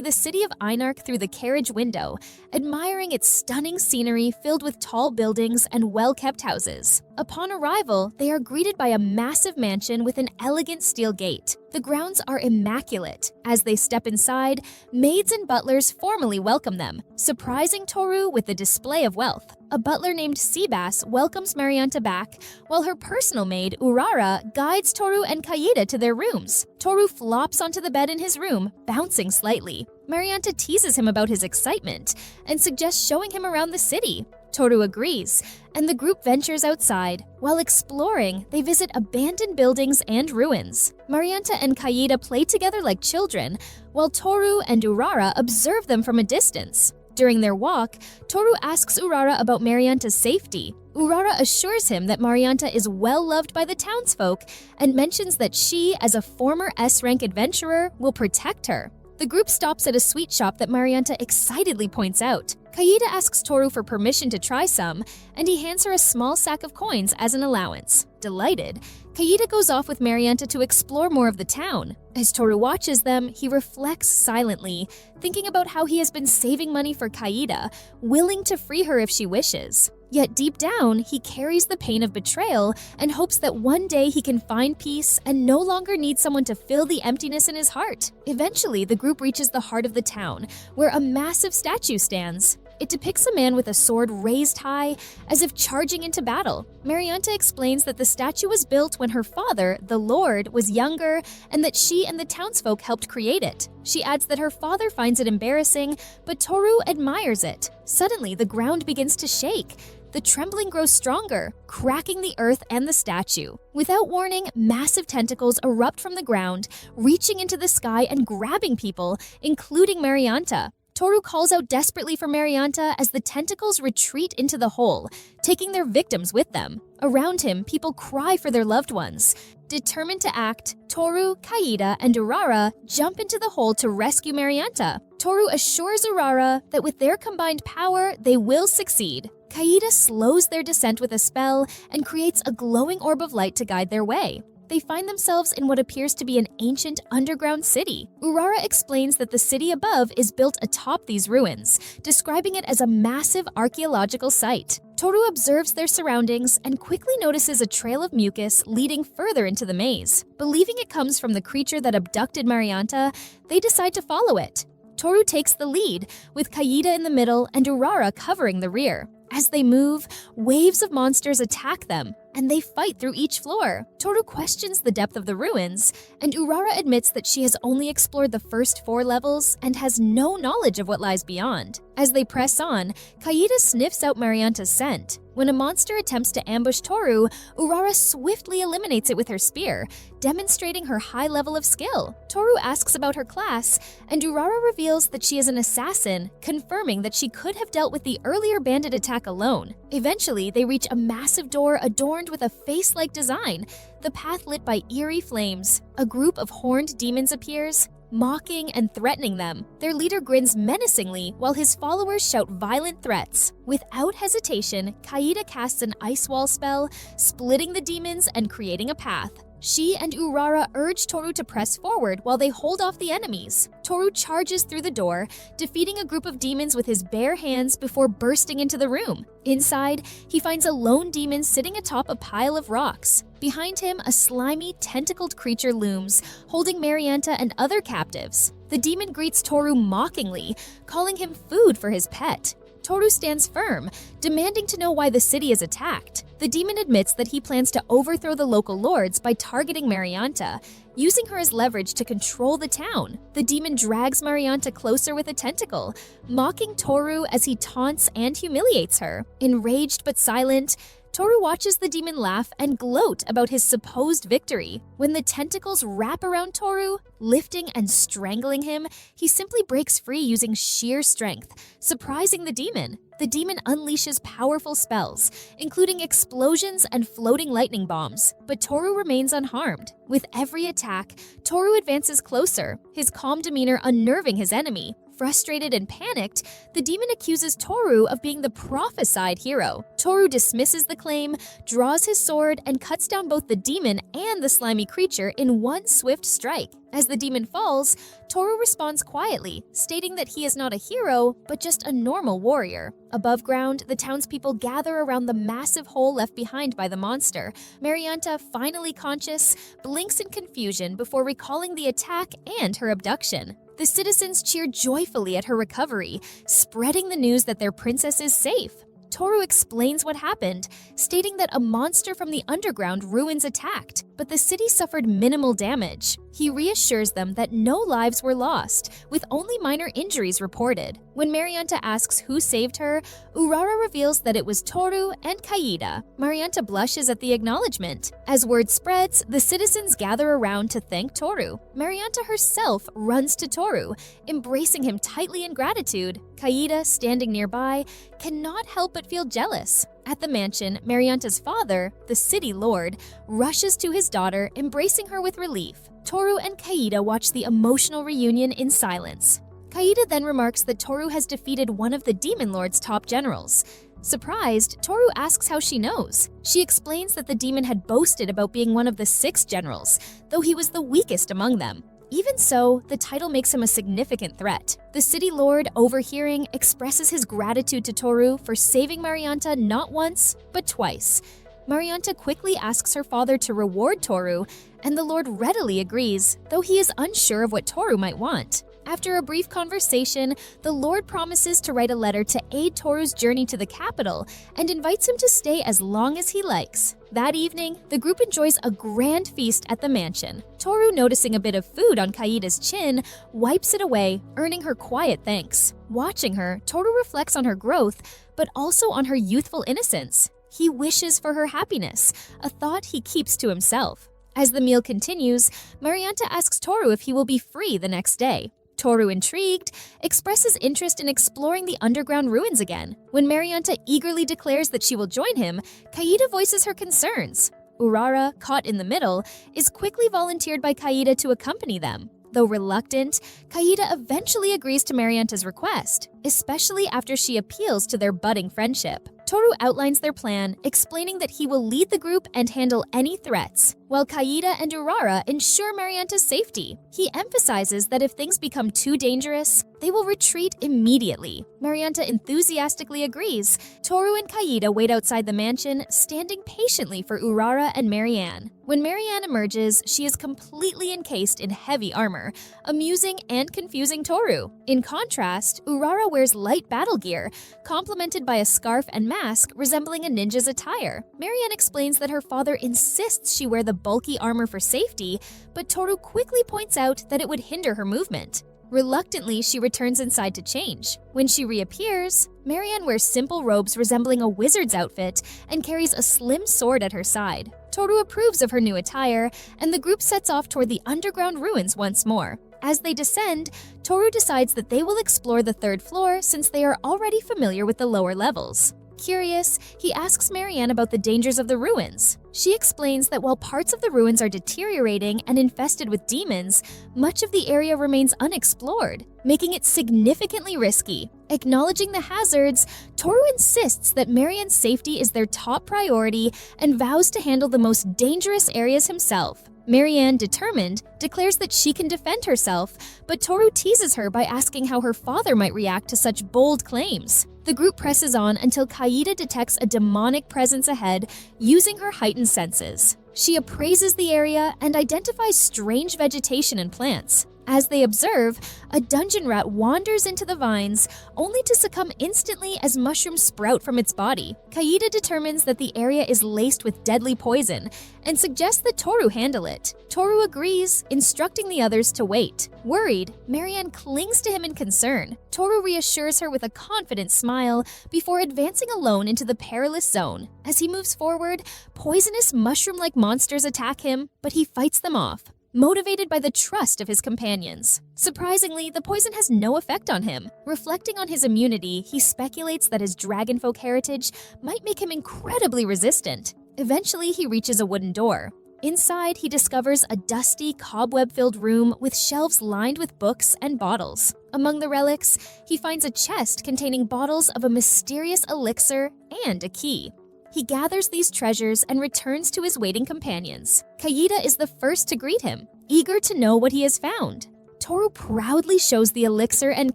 [SPEAKER 1] the city of Einarch through the carriage window, admiring its stunning scenery filled with tall buildings and well-kept houses. Upon arrival, they are greeted by a massive mansion with an elegant steel gate. The grounds are immaculate. As they step inside, maids and butlers formally welcome them, surprising Toru with the display of wealth. A butler named Seabass welcomes Marianta back, while her personal maid, Urara, guides Toru and Kaida to their rooms. Toru flops onto the bed in his room, bouncing slightly. Marianta teases him about his excitement and suggests showing him around the city. Toru agrees, and the group ventures outside. While exploring, they visit abandoned buildings and ruins. Marianta and Kaida play together like children, while Toru and Urara observe them from a distance. During their walk, Toru asks Urara about Marianta's safety. Urara assures him that Marianta is well loved by the townsfolk and mentions that she, as a former S-rank adventurer, will protect her. The group stops at a sweet shop that Marianta excitedly points out. Kaida asks Toru for permission to try some, and he hands her a small sack of coins as an allowance. Delighted, Kaida goes off with Marianta to explore more of the town. As Toru watches them, he reflects silently, thinking about how he has been saving money for Kaida, willing to free her if she wishes. Yet deep down, he carries the pain of betrayal and hopes that one day he can find peace and no longer need someone to fill the emptiness in his heart. Eventually, the group reaches the heart of the town, where a massive statue stands. It depicts a man with a sword raised high, as if charging into battle. Marianta explains that the statue was built when her father, the Lord, was younger, and that she and the townsfolk helped create it. She adds that her father finds it embarrassing, but Toru admires it. Suddenly, the ground begins to shake. The trembling grows stronger, cracking the earth and the statue. Without warning, massive tentacles erupt from the ground, reaching into the sky and grabbing people, including Marianta. Toru calls out desperately for Marianta as the tentacles retreat into the hole, taking their victims with them. Around him, people cry for their loved ones. Determined to act, Toru, Kaida, and Urara jump into the hole to rescue Marianta. Toru assures Urara that with their combined power, they will succeed. Kaida slows their descent with a spell and creates a glowing orb of light to guide their way. They find themselves in what appears to be an ancient underground city. Urara explains that the city above is built atop these ruins, describing it as a massive archaeological site. Toru observes their surroundings and quickly notices a trail of mucus leading further into the maze. Believing it comes from the creature that abducted Marianta, they decide to follow it. Toru takes the lead, with Kaida in the middle and Urara covering the rear. As they move, waves of monsters attack them, and they fight through each floor. Toru questions the depth of the ruins, and Urara admits that she has only explored the first 4 levels and has no knowledge of what lies beyond. As they press on, Kaida sniffs out Marianta's scent. When a monster attempts to ambush Toru, Urara swiftly eliminates it with her spear, demonstrating her high level of skill. Toru asks about her class, and Urara reveals that she is an assassin, confirming that she could have dealt with the earlier bandit attack alone. Eventually, they reach a massive door adorned with a face-like design, the path lit by eerie flames. A group of horned demons appears, mocking and threatening them. Their leader grins menacingly while his followers shout violent threats. Without hesitation, Kaida casts an ice wall spell, splitting the demons and creating a path. She and Urara urge Toru to press forward while they hold off the enemies. Toru charges through the door, defeating a group of demons with his bare hands before bursting into the room. Inside, he finds a lone demon sitting atop a pile of rocks. Behind him, a slimy, tentacled creature looms, holding Marianta and other captives. The demon greets Toru mockingly, calling him food for his pet. Toru stands firm, demanding to know why the city is attacked. The demon admits that he plans to overthrow the local lords by targeting Marianta, Using her as leverage to control the town, the demon drags Marianta closer with a tentacle, mocking Toru as he taunts and humiliates her. Enraged but silent, Toru watches the demon laugh and gloat about his supposed victory. When the tentacles wrap around Toru, lifting and strangling him, he simply breaks free using sheer strength, surprising the demon. The demon unleashes powerful spells, including explosions and floating lightning bombs, but Toru remains unharmed. With every attack, Toru advances closer, his calm demeanor unnerving his enemy. Frustrated and panicked, the demon accuses Toru of being the prophesied hero. Toru dismisses the claim, draws his sword, and cuts down both the demon and the slimy creature in one swift strike. As the demon falls, Toru responds quietly, stating that he is not a hero, but just a normal warrior. Above ground, the townspeople gather around the massive hole left behind by the monster. Marianta, finally conscious, blinks in confusion before recalling the attack and her abduction. The citizens cheer joyfully at her recovery, spreading the news that their princess is safe. Toru explains what happened, stating that a monster from the underground ruins attacked, but the city suffered minimal damage. He reassures them that no lives were lost, with only minor injuries reported. When Marianta asks who saved her, Urara reveals that it was Toru and Kaida. Marianta blushes at the acknowledgement. As word spreads, the citizens gather around to thank Toru. Marianta herself runs to Toru, embracing him tightly in gratitude. Kaida, standing nearby, cannot help but feel jealous. At the mansion, Marianta's father, the city lord, rushes to his daughter, embracing her with relief. Toru and Kaida watch the emotional reunion in silence. Kaida then remarks that Toru has defeated one of the Demon Lord's top generals. Surprised, Toru asks how she knows. She explains that the demon had boasted about being one of the 6 generals, though he was the weakest among them. Even so, the title makes him a significant threat. The city lord, overhearing, expresses his gratitude to Toru for saving Marianta not once, but twice. Marianta quickly asks her father to reward Toru, and the lord readily agrees, though he is unsure of what Toru might want. After a brief conversation, the lord promises to write a letter to aid Toru's journey to the capital and invites him to stay as long as he likes. That evening, the group enjoys a grand feast at the mansion. Toru, noticing a bit of food on Kaida's chin, wipes it away, earning her quiet thanks. Watching her, Toru reflects on her growth, but also on her youthful innocence. He wishes for her happiness, a thought he keeps to himself. As the meal continues, Marianta asks Toru if he will be free the next day. Toru, intrigued, expresses interest in exploring the underground ruins again. When Marianta eagerly declares that she will join him, Kaida voices her concerns. Urara, caught in the middle, is quickly volunteered by Kaida to accompany them. Though reluctant, Kaida eventually agrees to Marianta's request, especially after she appeals to their budding friendship. Toru outlines their plan, explaining that he will lead the group and handle any threats, while Kaida and Urara ensure Marianta's safety. He emphasizes that if things become too dangerous, they will retreat immediately. Marianta enthusiastically agrees. Toru and Kaida wait outside the mansion, standing patiently for Urara and Marianne. When Marianne emerges, she is completely encased in heavy armor, amusing and confusing Toru. In contrast, Urara wears light battle gear, complemented by a scarf and mask resembling a ninja's attire. Marianne explains that her father insists she wear the bulky armor for safety, but Toru quickly points out that it would hinder her movement. Reluctantly, she returns inside to change. When she reappears, Marianne wears simple robes resembling a wizard's outfit and carries a slim sword at her side. Toru approves of her new attire, and the group sets off toward the underground ruins once more. As they descend, Toru decides that they will explore the 3rd floor since they are already familiar with the lower levels. Curious, he asks Marianne about the dangers of the ruins. She explains that while parts of the ruins are deteriorating and infested with demons, much of the area remains unexplored, making it significantly risky. Acknowledging the hazards, Toru insists that Marianne's safety is their top priority and vows to handle the most dangerous areas himself. Marianne, determined, declares that she can defend herself, but Toru teases her by asking how her father might react to such bold claims. The group presses on until Kaida detects a demonic presence ahead, using her heightened senses. She appraises the area and identifies strange vegetation and plants. As they observe, a dungeon rat wanders into the vines, only to succumb instantly as mushrooms sprout from its body. Kaida determines that the area is laced with deadly poison and suggests that Toru handle it. Toru agrees, instructing the others to wait. Worried, Marianne clings to him in concern. Toru reassures her with a confident smile before advancing alone into the perilous zone. As he moves forward, poisonous mushroom-like monsters attack him, but he fights them off, motivated by the trust of his companions. Surprisingly, the poison has no effect on him. Reflecting on his immunity, he speculates that his dragonfolk heritage might make him incredibly resistant. Eventually, he reaches a wooden door. Inside, he discovers a dusty, cobweb-filled room with shelves lined with books and bottles. Among the relics, he finds a chest containing bottles of a mysterious elixir and a key. He gathers these treasures and returns to his waiting companions. Kaida is the first to greet him, eager to know what he has found. Toru proudly shows the elixir and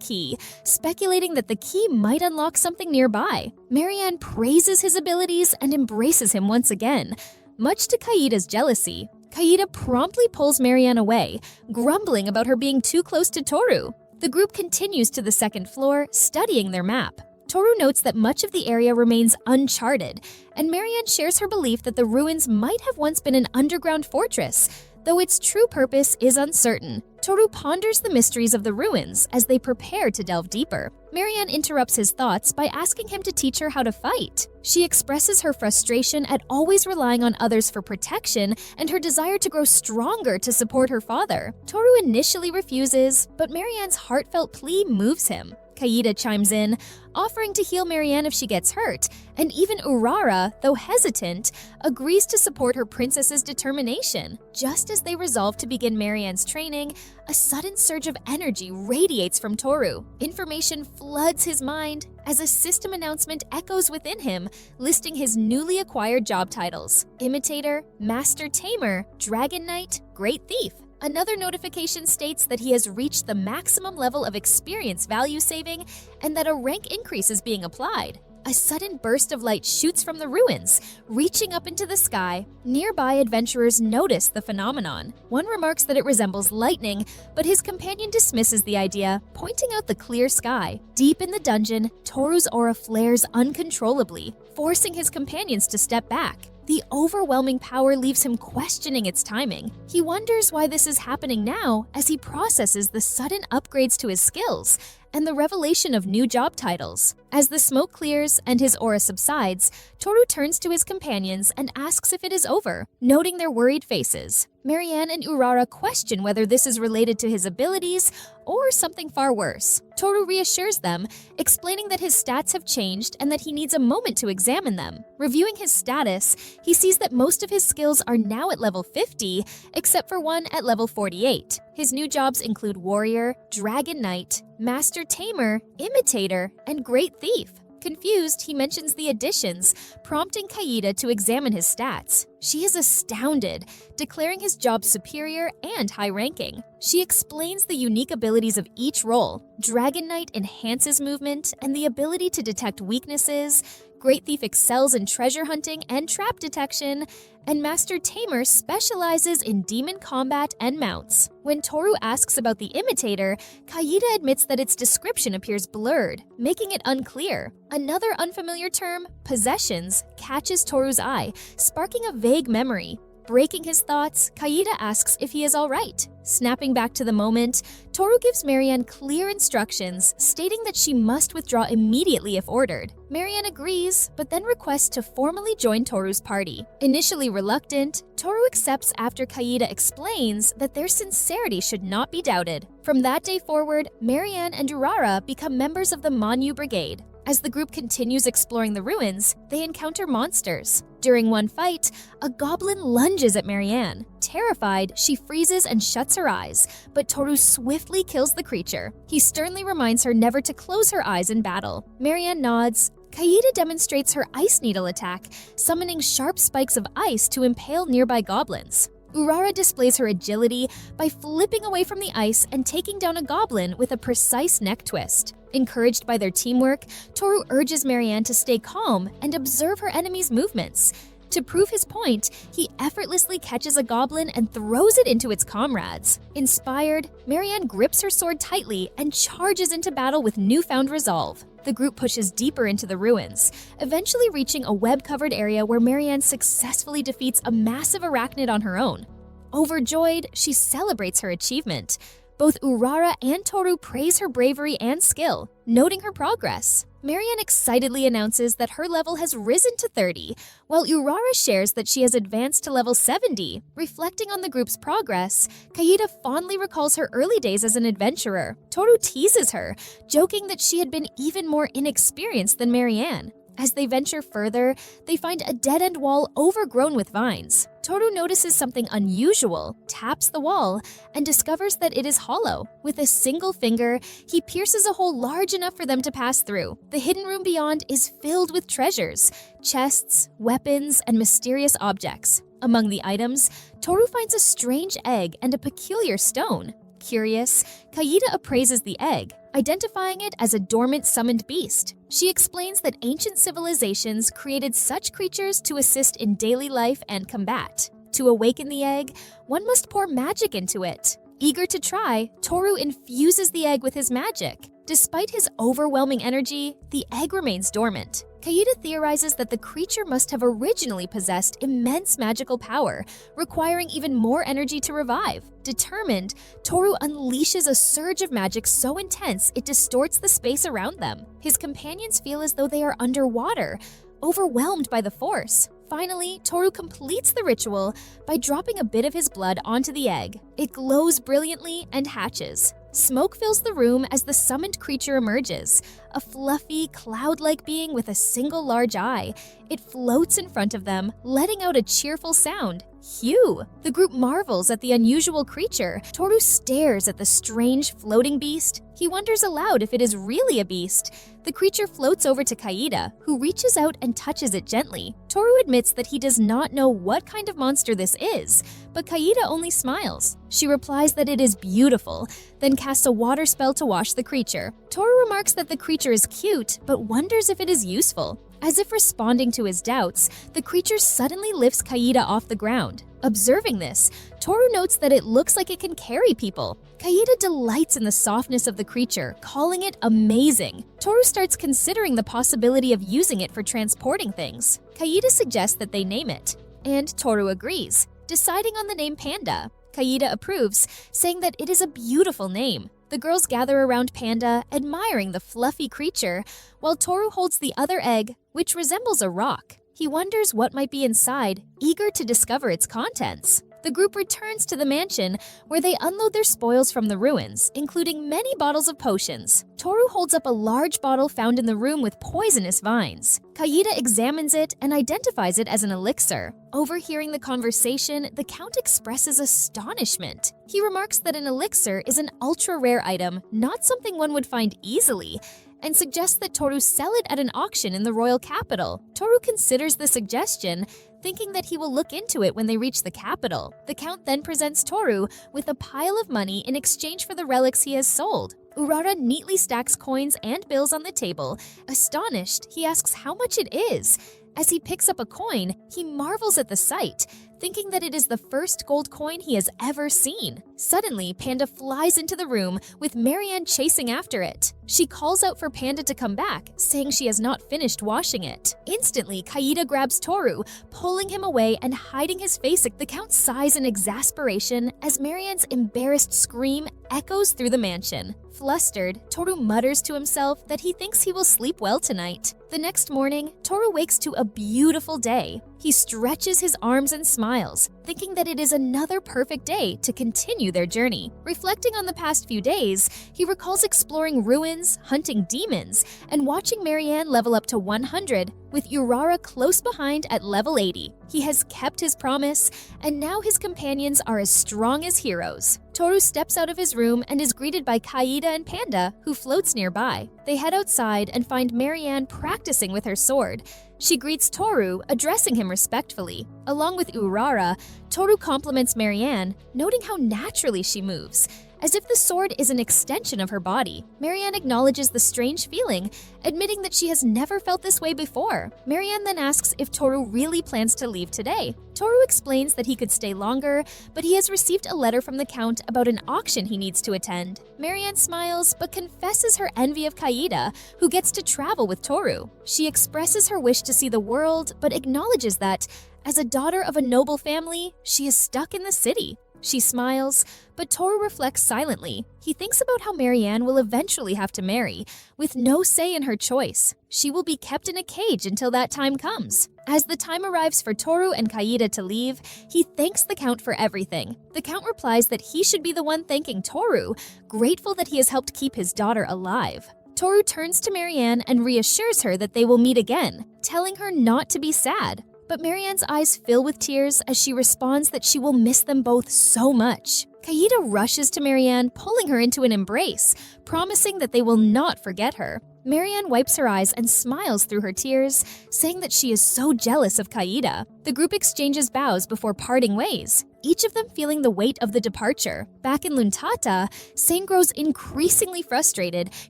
[SPEAKER 1] key, speculating that the key might unlock something nearby. Marianne praises his abilities and embraces him once again. Much to Kaida's jealousy, Kaida promptly pulls Marianne away, grumbling about her being too close to Toru. The group continues to the second floor, studying their map. Toru notes that much of the area remains uncharted, and Marianne shares her belief that the ruins might have once been an underground fortress, though its true purpose is uncertain. Toru ponders the mysteries of the ruins as they prepare to delve deeper. Marianne interrupts his thoughts by asking him to teach her how to fight. She expresses her frustration at always relying on others for protection and her desire to grow stronger to support her father. Toru initially refuses, but Marianne's heartfelt plea moves him. Kaida chimes in, offering to heal Marianne if she gets hurt, and even Urara, though hesitant, agrees to support her princess's determination. Just as they resolve to begin Marianne's training, a sudden surge of energy radiates from Toru. Information floods his mind as a system announcement echoes within him, listing his newly acquired job titles: Imitator, Master Tamer, Dragon Knight, Great Thief. Another notification states that he has reached the maximum level of experience value saving and that a rank increase is being applied. A sudden burst of light shoots from the ruins, reaching up into the sky. Nearby adventurers notice the phenomenon. One remarks that it resembles lightning, but his companion dismisses the idea, pointing out the clear sky. Deep in the dungeon, Toru's aura flares uncontrollably, forcing his companions to step back. The overwhelming power leaves him questioning its timing. He wonders why this is happening now as he processes the sudden upgrades to his skills and the revelation of new job titles. As the smoke clears and his aura subsides, Toru turns to his companions and asks if it is over, noting their worried faces. Marianne and Urara question whether this is related to his abilities or something far worse. Toru reassures them, explaining that his stats have changed and that he needs a moment to examine them. Reviewing his status, he sees that most of his skills are now at level 50, except for one at level 48. His new jobs include Warrior, Dragon Knight, Master Tamer, Imitator, and Great Thief. Confused, he mentions the additions, prompting Kaida to examine his stats. She is astounded, declaring his job superior and high-ranking. She explains the unique abilities of each role. Dragon Knight enhances movement and the ability to detect weaknesses, Great Thief excels in treasure hunting and trap detection, and Master Tamer specializes in demon combat and mounts. When Toru asks about the Imitator, Kaida admits that its description appears blurred, making it unclear. Another unfamiliar term, possessions, catches Toru's eye, sparking a vague memory. Breaking his thoughts, Kaida asks if he is all right. Snapping back to the moment, Toru gives Marianne clear instructions, stating that she must withdraw immediately if ordered. Marianne agrees, but then requests to formally join Toru's party. Initially reluctant, Toru accepts after Kaida explains that their sincerity should not be doubted. From that day forward, Marianne and Urara become members of the Manhwa Brigade. As the group continues exploring the ruins, they encounter monsters. During one fight, a goblin lunges at Marianne. Terrified, she freezes and shuts her eyes, but Toru swiftly kills the creature. He sternly reminds her never to close her eyes in battle. Marianne nods. Kaida demonstrates her ice needle attack, summoning sharp spikes of ice to impale nearby goblins. Urara displays her agility by flipping away from the ice and taking down a goblin with a precise neck twist. Encouraged by their teamwork, Toru urges Marianne to stay calm and observe her enemy's movements. To prove his point, he effortlessly catches a goblin and throws it into its comrades. Inspired, Marianne grips her sword tightly and charges into battle with newfound resolve. The group pushes deeper into the ruins, eventually reaching a web-covered area where Marianne successfully defeats a massive arachnid on her own. Overjoyed, she celebrates her achievement. Both Urara and Toru praise her bravery and skill, noting her progress. Marianne excitedly announces that her level has risen to 30, while Urara shares that she has advanced to level 70. Reflecting on the group's progress, Kaida fondly recalls her early days as an adventurer. Toru teases her, joking that she had been even more inexperienced than Marianne. As they venture further, they find a dead-end wall overgrown with vines. Toru notices something unusual, taps the wall, and discovers that it is hollow. With a single finger, he pierces a hole large enough for them to pass through. The hidden room beyond is filled with treasures, chests, weapons, and mysterious objects. Among the items, Toru finds a strange egg and a peculiar stone. Curious, Kaida appraises the egg, identifying it as a dormant summoned beast. She explains that ancient civilizations created such creatures to assist in daily life and combat. To awaken the egg, one must pour magic into it. Eager to try, Toru infuses the egg with his magic. Despite his overwhelming energy, the egg remains dormant. Kaida theorizes that the creature must have originally possessed immense magical power, requiring even more energy to revive. Determined, Toru unleashes a surge of magic so intense it distorts the space around them. His companions feel as though they are underwater, overwhelmed by the force. Finally, Toru completes the ritual by dropping a bit of his blood onto the egg. It glows brilliantly and hatches. Smoke fills the room as the summoned creature emerges, a fluffy, cloud-like being with a single large eye. It floats in front of them, letting out a cheerful sound. Hugh! The group marvels at the unusual creature. Toru stares at the strange floating beast. He wonders aloud if it is really a beast. The creature floats over to Kaida, who reaches out and touches it gently. Toru admits that he does not know what kind of monster this is, but Kaida only smiles. She replies that it is beautiful, then casts a water spell to wash the creature. Toru remarks that the creature is cute, but wonders if it is useful. As if responding to his doubts, the creature suddenly lifts Kaida off the ground. Observing this, Toru notes that it looks like it can carry people. Kaida delights in the softness of the creature, calling it amazing. Toru starts considering the possibility of using it for transporting things. Kaida suggests that they name it, and Toru agrees, deciding on the name Panda. Kaida approves, saying that it is a beautiful name. The girls gather around Panda, admiring the fluffy creature, while Toru holds the other egg, which resembles a rock. He wonders what might be inside, eager to discover its contents. The group returns to the mansion, where they unload their spoils from the ruins, including many bottles of potions. Toru holds up a large bottle found in the room with poisonous vines. Kaida examines it and identifies it as an elixir. Overhearing the conversation, the Count expresses astonishment. He remarks that an elixir is an ultra-rare item, not something one would find easily, and suggests that Toru sell it at an auction in the royal capital. Toru considers the suggestion, thinking that he will look into it when they reach the capital. The Count then presents Toru with a pile of money in exchange for the relics he has sold. Urara neatly stacks coins and bills on the table. Astonished, he asks how much it is. As he picks up a coin, he marvels at the sight, thinking that it is the first gold coin he has ever seen. Suddenly, Panda flies into the room, with Marianne chasing after it. She calls out for Panda to come back, saying she has not finished washing it. Instantly, Kaida grabs Toru, pulling him away and hiding his face. The Count sighs in exasperation as Marianne's embarrassed scream echoes through the mansion. Flustered, Toru mutters to himself that he thinks he will sleep well tonight. The next morning, Toru wakes to a beautiful day. He stretches his arms and smiles, thinking that it is another perfect day to continue their journey. Reflecting on the past few days, he recalls exploring ruins, hunting demons, and watching Marianne level up to 100, with Urara close behind at level 80. He has kept his promise, and now his companions are as strong as heroes. Toru steps out of his room and is greeted by Kaida and Panda, who floats nearby. They head outside and find Marianne practicing with her sword. She greets Toru, addressing him respectfully. Along with Urara, Toru compliments Marianne, noting how naturally she moves. As if the sword is an extension of her body, Marianne acknowledges the strange feeling, admitting that she has never felt this way before. Marianne then asks if Toru really plans to leave today. Toru explains that he could stay longer, but he has received a letter from the Count about an auction he needs to attend. Marianne smiles, but confesses her envy of Kaida, who gets to travel with Toru. She expresses her wish to see the world, but acknowledges that, as a daughter of a noble family, she is stuck in the city. She smiles, but Toru reflects silently. He thinks about how Marianne will eventually have to marry, with no say in her choice. She will be kept in a cage until that time comes. As the time arrives for Toru and Kaida to leave, he thanks the Count for everything. The Count replies that he should be the one thanking Toru, grateful that he has helped keep his daughter alive. Toru turns to Marianne and reassures her that they will meet again, telling her not to be sad. But Marianne's eyes fill with tears as she responds that she will miss them both so much. Kaida rushes to Marianne, pulling her into an embrace, promising that they will not forget her. Marianne wipes her eyes and smiles through her tears, saying that she is so jealous of Kaida. The group exchanges bows before parting ways, each of them feeling the weight of the departure. Back in Luntata, Sane grows increasingly frustrated,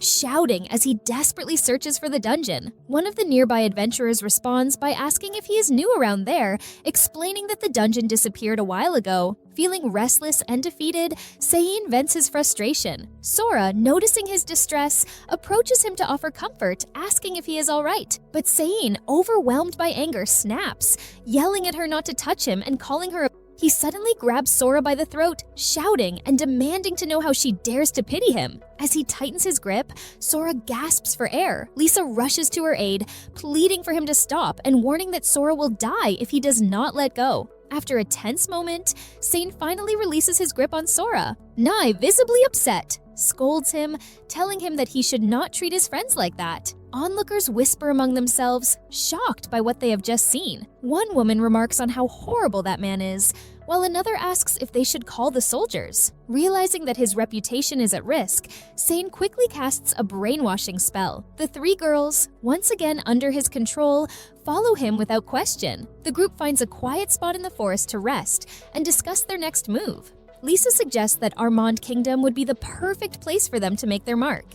[SPEAKER 1] shouting as he desperately searches for the dungeon. One of the nearby adventurers responds by asking if he is new around there, explaining that the dungeon disappeared a while ago. Feeling restless and defeated, Sane vents his frustration. Sora, noticing his distress, approaches him to offer comfort, asking if he is alright. But Sane, overwhelmed by anger, snaps, yelling at her not to touch him and calling her a... He suddenly grabs Sora by the throat, shouting and demanding to know how she dares to pity him. As he tightens his grip, Sora gasps for air. Lisa rushes to her aid, pleading for him to stop and warning that Sora will die if he does not let go. After a tense moment, Sane finally releases his grip on Sora. Nai, visibly upset, scolds him, telling him that he should not treat his friends like that. Onlookers whisper among themselves, shocked by what they have just seen. One woman remarks on how horrible that man is, while another asks if they should call the soldiers. Realizing that his reputation is at risk, Sane quickly casts a brainwashing spell. The three girls, once again under his control, follow him without question. The group finds a quiet spot in the forest to rest and discuss their next move. Lisa suggests that Armand Kingdom would be the perfect place for them to make their mark.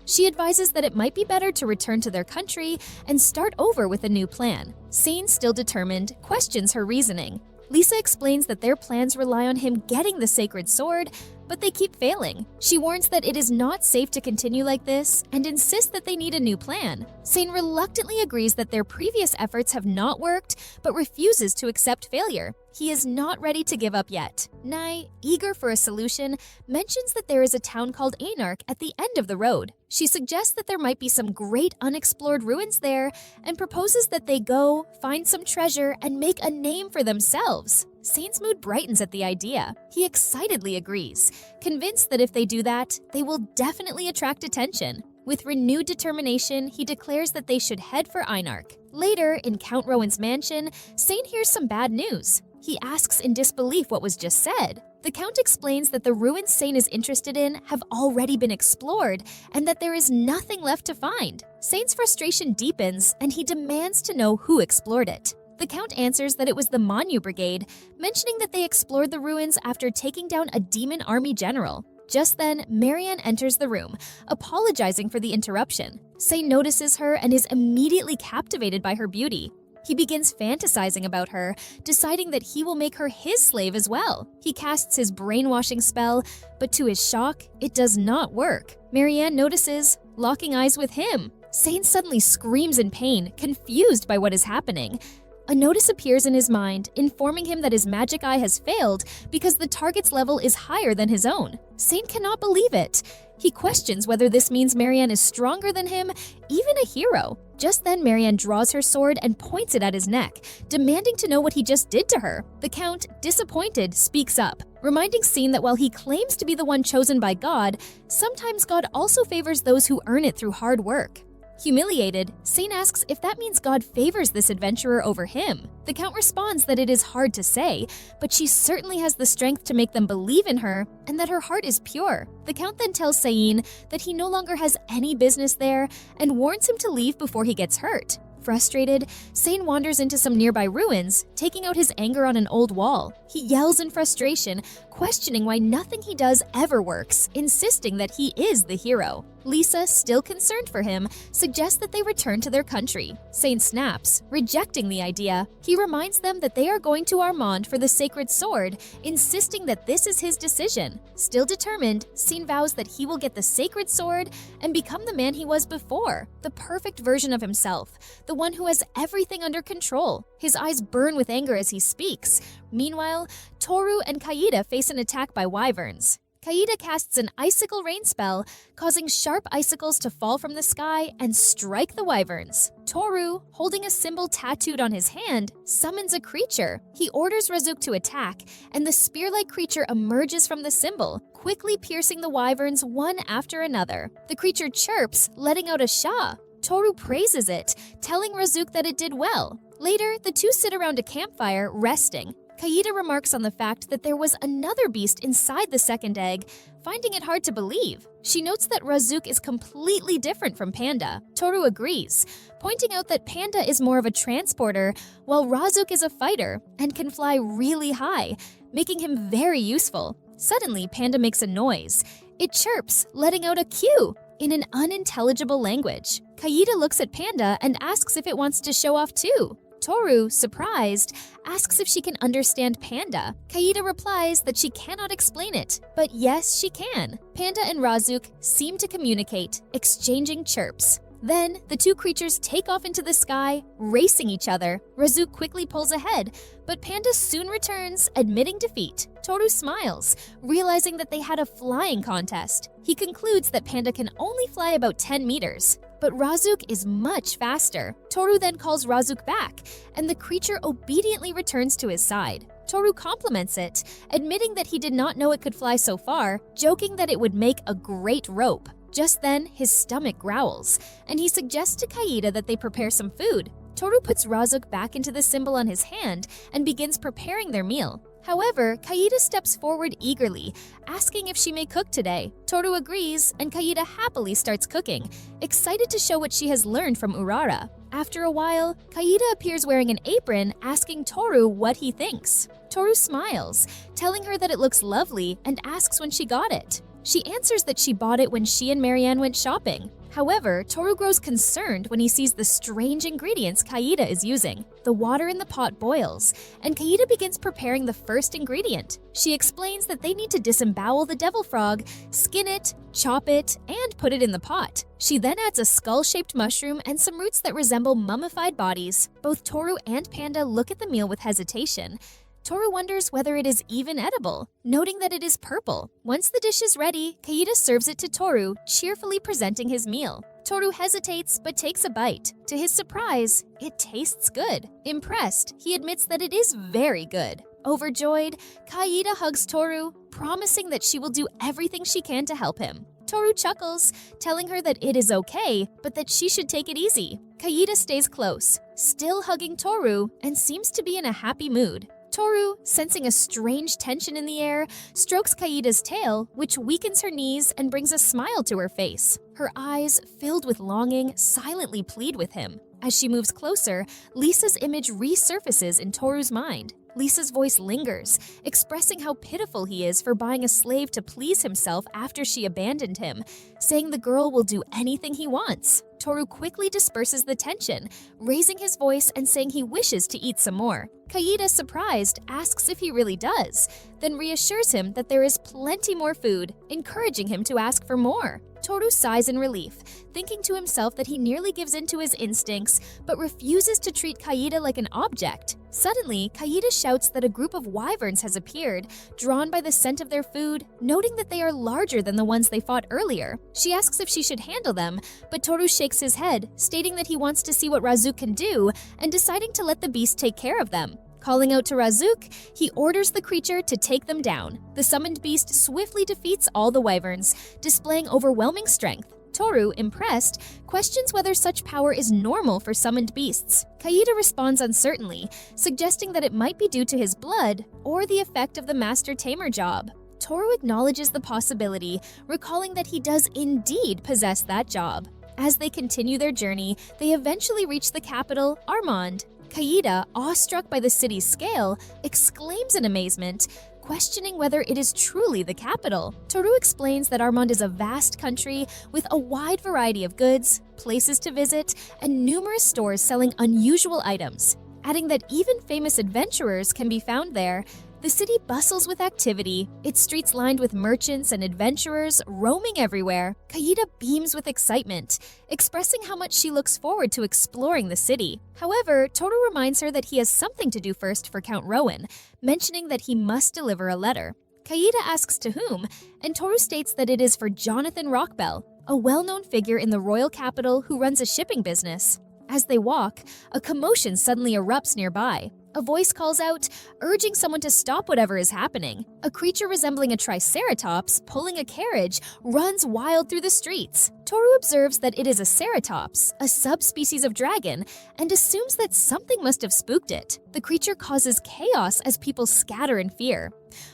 [SPEAKER 1] She advises that it might be better to return to their country and start over with a new plan. Sane, still determined, questions her reasoning. Lisa explains that their plans rely on him getting the sacred sword, but they keep failing. She warns that it is not safe to continue like this and insists that they need a new plan. Sane reluctantly agrees that their previous efforts have not worked, but refuses to accept failure. He is not ready to give up yet. Nai, eager for a solution, mentions that there is a town called Anarch at the end of the road. She suggests that there might be some great unexplored ruins there and proposes that they go, find some treasure, and make a name for themselves. Sane's mood brightens at the idea. He excitedly agrees, convinced that if they do that, they will definitely attract attention. With renewed determination, he declares that they should head for Einarch. Later, in Count Rowan's mansion, Sane hears some bad news. He asks in disbelief what was just said. The Count explains that the ruins Sane is interested in have already been explored and that there is nothing left to find. Sane's frustration deepens and he demands to know who explored it. The Count answers that it was the Manhwa Brigade, mentioning that they explored the ruins after taking down a demon army general. Just then, Marianne enters the room, apologizing for the interruption. Sane notices her and is immediately captivated by her beauty. He begins fantasizing about her, deciding that he will make her his slave as well. He casts his brainwashing spell, but to his shock, it does not work. Marianne notices, locking eyes with him. Sane suddenly screams in pain, confused by what is happening. A notice appears in his mind, informing him that his magic eye has failed because the target's level is higher than his own. Sane cannot believe it. He questions whether this means Marianne is stronger than him, even a hero. Just then, Marianne draws her sword and points it at his neck, demanding to know what he just did to her. The Count, disappointed, speaks up, reminding Sane that while he claims to be the one chosen by God, sometimes God also favors those who earn it through hard work. Humiliated, Sane asks if that means God favors this adventurer over him. The Count responds that it is hard to say, but she certainly has the strength to make them believe in her and that her heart is pure. The Count then tells Sane that he no longer has any business there and warns him to leave before he gets hurt. Frustrated, Sane wanders into some nearby ruins, taking out his anger on an old wall. He yells in frustration, questioning why nothing he does ever works, insisting that he is the hero. Lisa, still concerned for him, suggests that they return to their country. Sane snaps, rejecting the idea. He reminds them that they are going to Armand for the sacred sword, insisting that this is his decision. Still determined, Sane vows that he will get the sacred sword and become the man he was before, the perfect version of himself, the one who has everything under control. His eyes burn with anger as he speaks. Meanwhile, Toru and Kaida face an attack by wyverns. Kaida casts an icicle rain spell, causing sharp icicles to fall from the sky and strike the wyverns. Toru, holding a symbol tattooed on his hand, summons a creature. He orders Razuk to attack, and the spear-like creature emerges from the symbol, quickly piercing the wyverns one after another. The creature chirps, letting out a sha. Toru praises it, telling Razuk that it did well. Later, the two sit around a campfire, resting. Kaida remarks on the fact that there was another beast inside the second egg, finding it hard to believe. She notes that Razuk is completely different from Panda. Toru agrees, pointing out that Panda is more of a transporter, while Razuk is a fighter and can fly really high, making him very useful. Suddenly, Panda makes a noise. It chirps, letting out a cue in an unintelligible language. Kaida looks at Panda and asks if it wants to show off too. Toru, surprised, asks if she can understand Panda. Kaida replies that she cannot explain it, but yes, she can. Panda and Razuk seem to communicate, exchanging chirps. Then, the two creatures take off into the sky, racing each other. Razuk quickly pulls ahead, but Panda soon returns, admitting defeat. Toru smiles, realizing that they had a flying contest. He concludes that Panda can only fly about 10 meters. But Razuk is much faster. Toru then calls Razuk back, and the creature obediently returns to his side. Toru compliments it, admitting that he did not know it could fly so far, joking that it would make a great rope. Just then, his stomach growls, and he suggests to Kaida that they prepare some food. Toru puts Razuk back into the symbol on his hand and begins preparing their meal. However, Kaida steps forward eagerly, asking if she may cook today. Toru agrees, and Kaida happily starts cooking, excited to show what she has learned from Urara. After a while, Kaida appears wearing an apron, asking Toru what he thinks. Toru smiles, telling her that it looks lovely, and asks when she got it. She answers that she bought it when she and Marianne went shopping. However, Toru grows concerned when he sees the strange ingredients Kaida is using. The water in the pot boils, and Kaida begins preparing the first ingredient. She explains that they need to disembowel the devil frog, skin it, chop it, and put it in the pot. She then adds a skull-shaped mushroom and some roots that resemble mummified bodies. Both Toru and Panda look at the meal with hesitation. Toru wonders whether it is even edible, noting that it is purple. Once the dish is ready, Kaida serves it to Toru, cheerfully presenting his meal. Toru hesitates but takes a bite. To his surprise, it tastes good. Impressed, he admits that it is very good. Overjoyed, Kaida hugs Toru, promising that she will do everything she can to help him. Toru chuckles, telling her that it is okay, but that she should take it easy. Kaida stays close, still hugging Toru, and seems to be in a happy mood. Toru, sensing a strange tension in the air, strokes Kaida's tail, which weakens her knees and brings a smile to her face. Her eyes, filled with longing, silently plead with him. As she moves closer, Lisa's image resurfaces in Toru's mind. Lisa's voice lingers, expressing how pitiful he is for buying a slave to please himself after she abandoned him, saying the girl will do anything he wants. Toru quickly disperses the tension, raising his voice and saying he wishes to eat some more. Kaida, surprised, asks if he really does, then reassures him that there is plenty more food, encouraging him to ask for more. Toru sighs in relief, thinking to himself that he nearly gives in to his instincts, but refuses to treat Kaida like an object. Suddenly, Kaida shouts that a group of wyverns has appeared, drawn by the scent of their food, noting that they are larger than the ones they fought earlier. She asks if she should handle them, but Toru shakes his head, stating that he wants to see what Razuk can do, and deciding to let the beast take care of them. Calling out to Razuk, he orders the creature to take them down. The summoned beast swiftly defeats all the wyverns, displaying overwhelming strength. Toru, impressed, questions whether such power is normal for summoned beasts. Kaida responds uncertainly, suggesting that it might be due to his blood or the effect of the Master Tamer job. Toru acknowledges the possibility, recalling that he does indeed possess that job. As they continue their journey, they eventually reach the capital, Armand. Kaida, awestruck by the city's scale, exclaims in amazement, questioning whether it is truly the capital. Toru explains that Armand is a vast country with a wide variety of goods, places to visit, and numerous stores selling unusual items. Adding that even famous adventurers can be found there, the city bustles with activity, its streets lined with merchants and adventurers roaming everywhere. Kaida beams with excitement, expressing how much she looks forward to exploring the city. However, Toru reminds her that he has something to do first for Count Rowan, mentioning that he must deliver a letter. Kaida asks to whom, and Toru states that it is for Jonathan Rockbell, a well-known figure in the royal capital who runs a shipping business. As they walk, a commotion suddenly erupts nearby. A voice calls out, urging someone to stop whatever is happening. A creature resembling a triceratops, pulling a carriage, runs wild through the streets. Toru observes that it is a ceratops, a subspecies of dragon, and assumes that something must have spooked it. The creature causes chaos as people scatter in fear.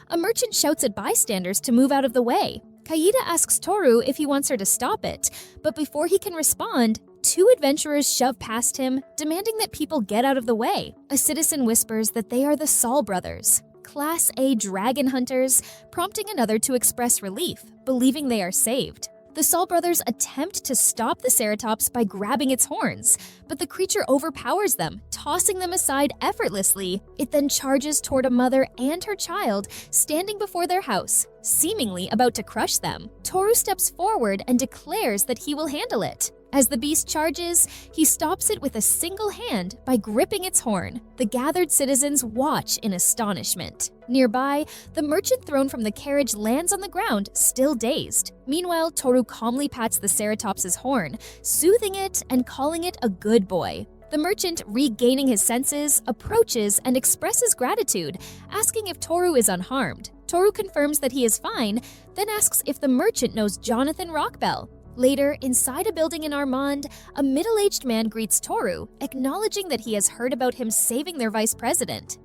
[SPEAKER 1] A merchant shouts at bystanders to move out of the way. Kaida asks Toru if he wants her to stop it, but before he can respond, two adventurers shove past him, demanding that people get out of the way. A citizen whispers that they are the Saul brothers, Class A dragon hunters, prompting another to express relief, believing they are saved. The Saul brothers attempt to stop the ceratops by grabbing its horns, but the creature overpowers them, tossing them aside effortlessly. It then charges toward a mother and her child standing before their house, seemingly about to crush them. Toru steps forward and declares that he will handle it. As the beast charges, he stops it with a single hand by gripping its horn. The gathered citizens watch in astonishment. Nearby, the merchant thrown from the carriage lands on the ground, still dazed. Meanwhile, Toru calmly pats the ceratops's horn, soothing it and calling it a good boy. The merchant, regaining his senses, approaches and expresses gratitude, asking if Toru is unharmed. Toru confirms that he is fine, then asks if the merchant knows Jonathan Rockbell. Later, inside a building in Armand, a middle-aged man greets Toru, acknowledging that he has heard about him saving their vice president.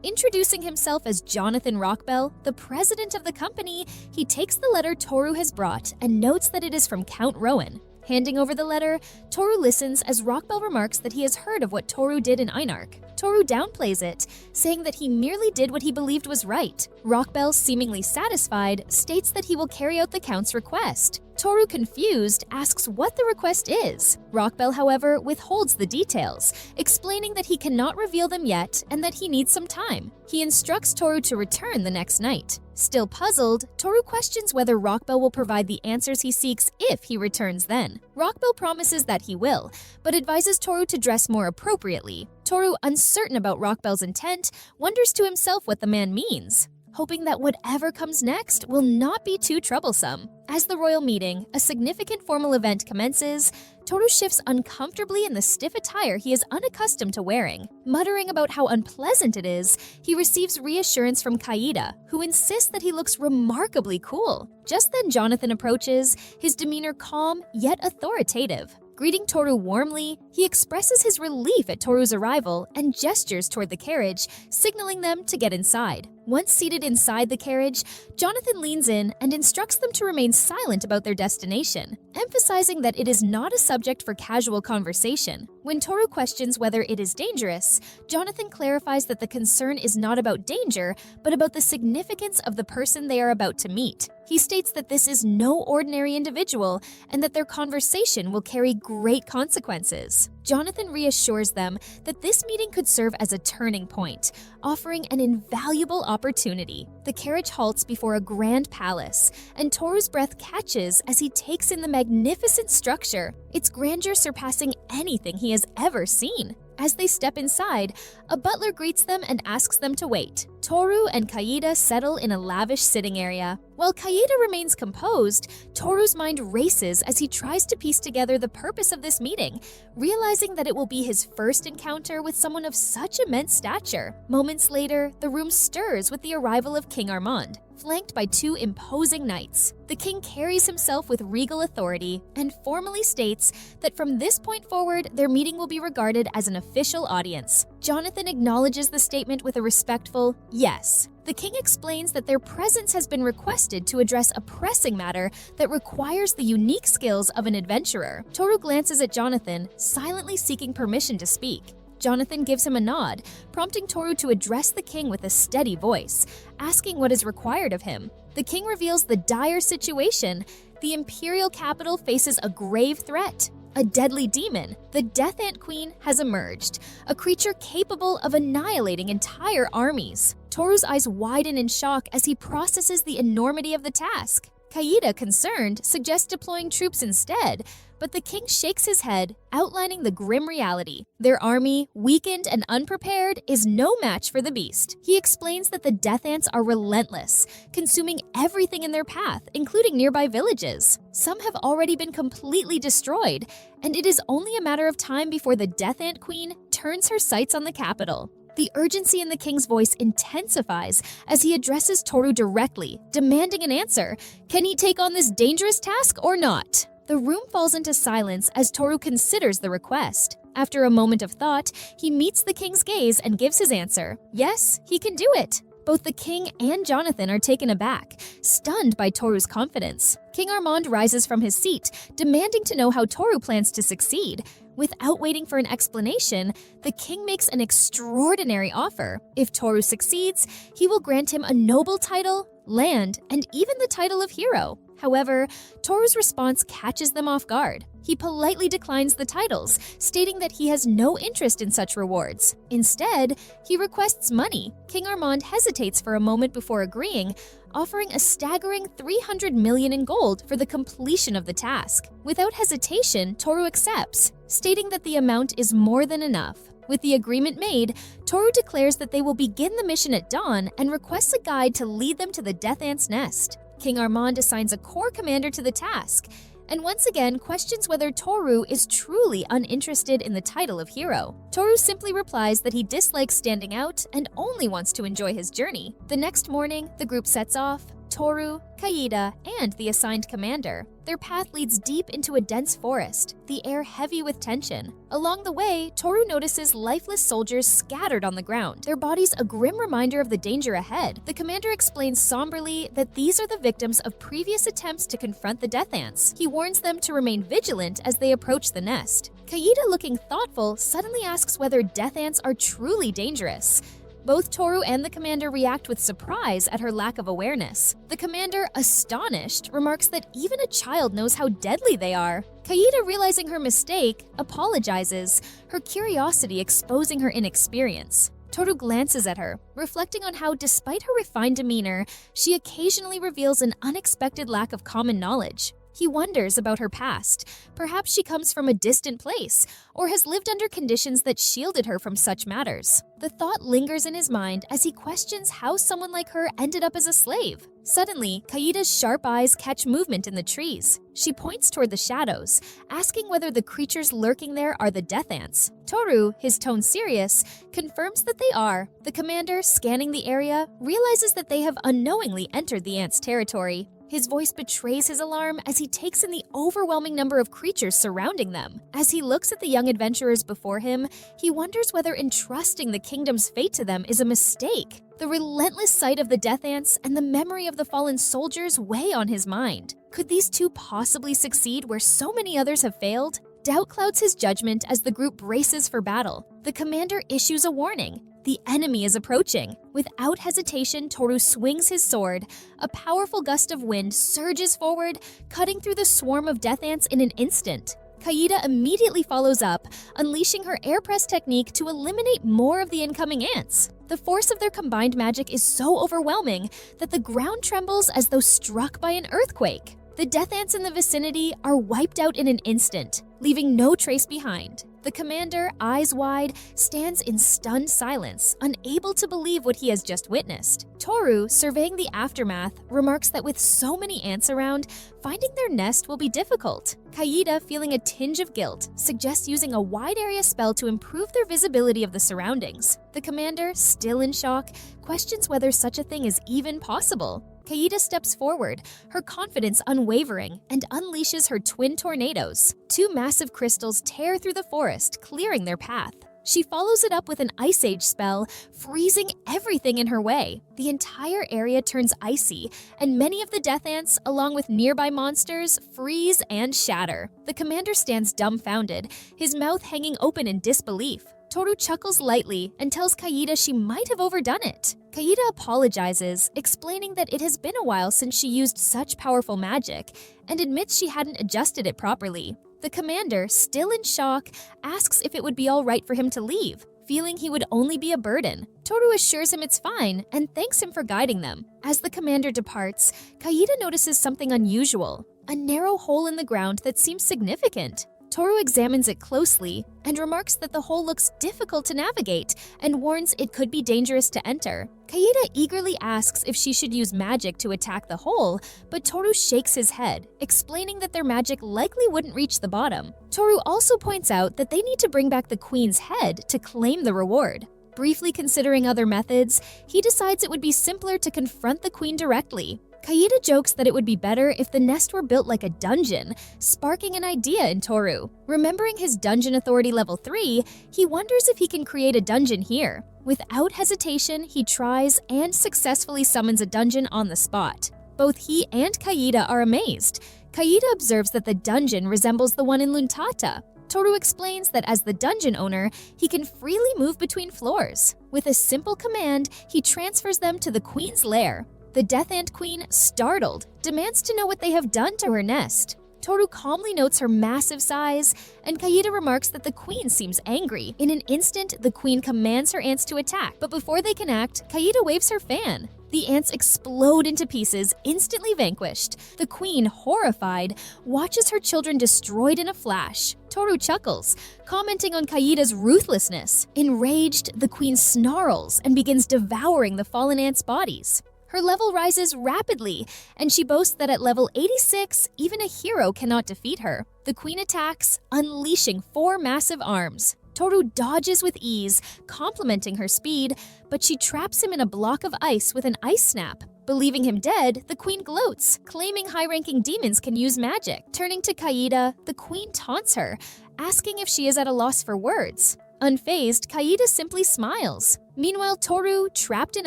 [SPEAKER 1] Introducing himself as Jonathan Rockbell, the president of the company, he takes the letter Toru has brought and notes that it is from Count Rowan. Handing over the letter, Toru listens as Rockbell remarks that he has heard of what Toru did in Einark. Toru downplays it, saying that he merely did what he believed was right. Rockbell, seemingly satisfied, states that he will carry out the Count's request. Toru, confused, asks what the request is. Rockbell, however, withholds the details, explaining that he cannot reveal them yet and that he needs some time. He instructs Toru to return the next night. Still puzzled, Toru questions whether Rockbell will provide the answers he seeks if he returns then. Rockbell promises that he will, but advises Toru to dress more appropriately. Toru, uncertain about Rockbell's intent, wonders to himself what the man means, hoping that whatever comes next will not be too troublesome. As the royal meeting, a significant formal event commences, Toru shifts uncomfortably in the stiff attire he is unaccustomed to wearing. Muttering about how unpleasant it is, he receives reassurance from Kaida, who insists that he looks remarkably cool. Just then Jonathan approaches, his demeanor calm yet authoritative. Greeting Toru warmly, he expresses his relief at Toru's arrival and gestures toward the carriage, signaling them to get inside. Once seated inside the carriage, Jonathan leans in and instructs them to remain silent about their destination, emphasizing that it is not a subject for casual conversation. When Toru questions whether it is dangerous, Jonathan clarifies that the concern is not about danger, but about the significance of the person they are about to meet. He states that this is no ordinary individual and that their conversation will carry great consequences. Jonathan reassures them that this meeting could serve as a turning point, offering an invaluable opportunity. The carriage halts before a grand palace, and Toru's breath catches as he takes in the magnificent structure, its grandeur surpassing anything he has ever seen. As they step inside, a butler greets them and asks them to wait. Toru and Kaida settle in a lavish sitting area. While Kaida remains composed, Toru's mind races as he tries to piece together the purpose of this meeting, realizing that it will be his first encounter with someone of such immense stature. Moments later, the room stirs with the arrival of King Armand, flanked by two imposing knights. The king carries himself with regal authority and formally states that from this point forward, their meeting will be regarded as an official audience. Jonathan acknowledges the statement with a respectful yes. The king explains that their presence has been requested requested to address a pressing matter that requires the unique skills of an adventurer. Toru glances at Jonathan, silently seeking permission to speak. Jonathan gives him a nod, prompting Toru to address the king with a steady voice, asking what is required of him. The king reveals the dire situation. The imperial capital faces a grave threat. A deadly demon, the Death Ant Queen, has emerged, a creature capable of annihilating entire armies. Toru's eyes widen in shock as he processes the enormity of the task. Kaida, concerned, suggests deploying troops instead, but the king shakes his head, outlining the grim reality. Their army, weakened and unprepared, is no match for the beast. He explains that the Death Ants are relentless, consuming everything in their path, including nearby villages. Some have already been completely destroyed, and it is only a matter of time before the Death Ant Queen turns her sights on the capital. The urgency in the king's voice intensifies as he addresses Toru directly, demanding an answer. Can he take on this dangerous task or not? The room falls into silence as Toru considers the request. After a moment of thought, he meets the king's gaze and gives his answer. Yes, he can do it. Both the king and Jonathan are taken aback, stunned by Toru's confidence. King Armand rises from his seat, demanding to know how Toru plans to succeed. Without waiting for an explanation, the king makes an extraordinary offer. If Toru succeeds, he will grant him a noble title, land, and even the title of hero. However, Toru's response catches them off guard. He politely declines the titles, stating that he has no interest in such rewards. Instead, he requests money. King Armand hesitates for a moment before agreeing, offering a staggering 300 million in gold for the completion of the task. Without hesitation, Toru accepts, stating that the amount is more than enough. With the agreement made, Toru declares that they will begin the mission at dawn and requests a guide to lead them to the Death Ant's nest. King Armand assigns a corps commander to the task, and once again questions whether Toru is truly uninterested in the title of hero. Toru simply replies that he dislikes standing out and only wants to enjoy his journey. The next morning, the group sets off. Toru, Kaida, and the assigned commander. Their path leads deep into a dense forest, the air heavy with tension. Along the way, Toru notices lifeless soldiers scattered on the ground, their bodies a grim reminder of the danger ahead. The commander explains somberly that these are the victims of previous attempts to confront the Death Ants. He warns them to remain vigilant as they approach the nest. Kaida, looking thoughtful, suddenly asks whether Death Ants are truly dangerous. Both Toru and the commander react with surprise at her lack of awareness. The commander, astonished, remarks that even a child knows how deadly they are. Kaida, realizing her mistake, apologizes, her curiosity exposing her inexperience. Toru glances at her, reflecting on how, despite her refined demeanor, she occasionally reveals an unexpected lack of common knowledge. He wonders about her past. Perhaps she comes from a distant place, or has lived under conditions that shielded her from such matters. The thought lingers in his mind as he questions how someone like her ended up as a slave. Suddenly, Kaida's sharp eyes catch movement in the trees. She points toward the shadows, asking whether the creatures lurking there are the Death Ants. Toru, his tone serious, confirms that they are. The commander, scanning the area, realizes that they have unknowingly entered the ants' territory. His voice betrays his alarm as he takes in the overwhelming number of creatures surrounding them. As he looks at the young adventurers before him, he wonders whether entrusting the kingdom's fate to them is a mistake. The relentless sight of the Death Ants and the memory of the fallen soldiers weigh on his mind. Could these two possibly succeed where so many others have failed? Doubt clouds his judgment as the group braces for battle. The commander issues a warning. The enemy is approaching. Without hesitation, Toru swings his sword. A powerful gust of wind surges forward, cutting through the swarm of Death Ants in an instant. Kaida immediately follows up, unleashing her air press technique to eliminate more of the incoming ants. The force of their combined magic is so overwhelming that the ground trembles as though struck by an earthquake. The Death Ants in the vicinity are wiped out in an instant, leaving no trace behind. The commander, eyes wide, stands in stunned silence, unable to believe what he has just witnessed. Toru, surveying the aftermath, remarks that with so many ants around, finding their nest will be difficult. Kaida, feeling a tinge of guilt, suggests using a wide area spell to improve their visibility of the surroundings. The commander, still in shock, questions whether such a thing is even possible. Kaida steps forward, her confidence unwavering, and unleashes her twin tornadoes. Two massive crystals tear through the forest, clearing their path. She follows it up with an Ice Age spell, freezing everything in her way. The entire area turns icy, and many of the death ants, along with nearby monsters, freeze and shatter. The commander stands dumbfounded, his mouth hanging open in disbelief. Toru chuckles lightly and tells Kaida she might have overdone it. Kaida apologizes, explaining that it has been a while since she used such powerful magic, and admits she hadn't adjusted it properly. The commander, still in shock, asks if it would be all right for him to leave, feeling he would only be a burden. Toru assures him it's fine and thanks him for guiding them. As the commander departs, Kaida notices something unusual, a narrow hole in the ground that seems significant. Toru examines it closely and remarks that the hole looks difficult to navigate and warns it could be dangerous to enter. Kaida eagerly asks if she should use magic to attack the hole, but Toru shakes his head, explaining that their magic likely wouldn't reach the bottom. Toru also points out that they need to bring back the queen's head to claim the reward. Briefly considering other methods, he decides it would be simpler to confront the queen directly. Kaida jokes that it would be better if the nest were built like a dungeon, sparking an idea in Toru. Remembering his dungeon authority level 3, he wonders if he can create a dungeon here. Without hesitation, he tries and successfully summons a dungeon on the spot. Both he and Kaida are amazed. Kaida observes that the dungeon resembles the one in Luntata. Toru explains that as the dungeon owner, he can freely move between floors. With a simple command, he transfers them to the queen's lair. The Death Ant Queen, startled, demands to know what they have done to her nest. Toru calmly notes her massive size, and Kaida remarks that the queen seems angry. In an instant, the queen commands her ants to attack, but before they can act, Kaida waves her fan. The ants explode into pieces, instantly vanquished. The queen, horrified, watches her children destroyed in a flash. Toru chuckles, commenting on Kaida's ruthlessness. Enraged, the queen snarls and begins devouring the fallen ants' bodies. Her level rises rapidly, and she boasts that at level 86, even a hero cannot defeat her. The queen attacks, unleashing 4 massive arms. Toru dodges with ease, complimenting her speed, but she traps him in a block of ice with an ice snap. Believing him dead, the queen gloats, claiming high-ranking demons can use magic. Turning to Kaida, the queen taunts her, asking if she is at a loss for words. Unfazed, Kaida simply smiles. Meanwhile, Toru, trapped in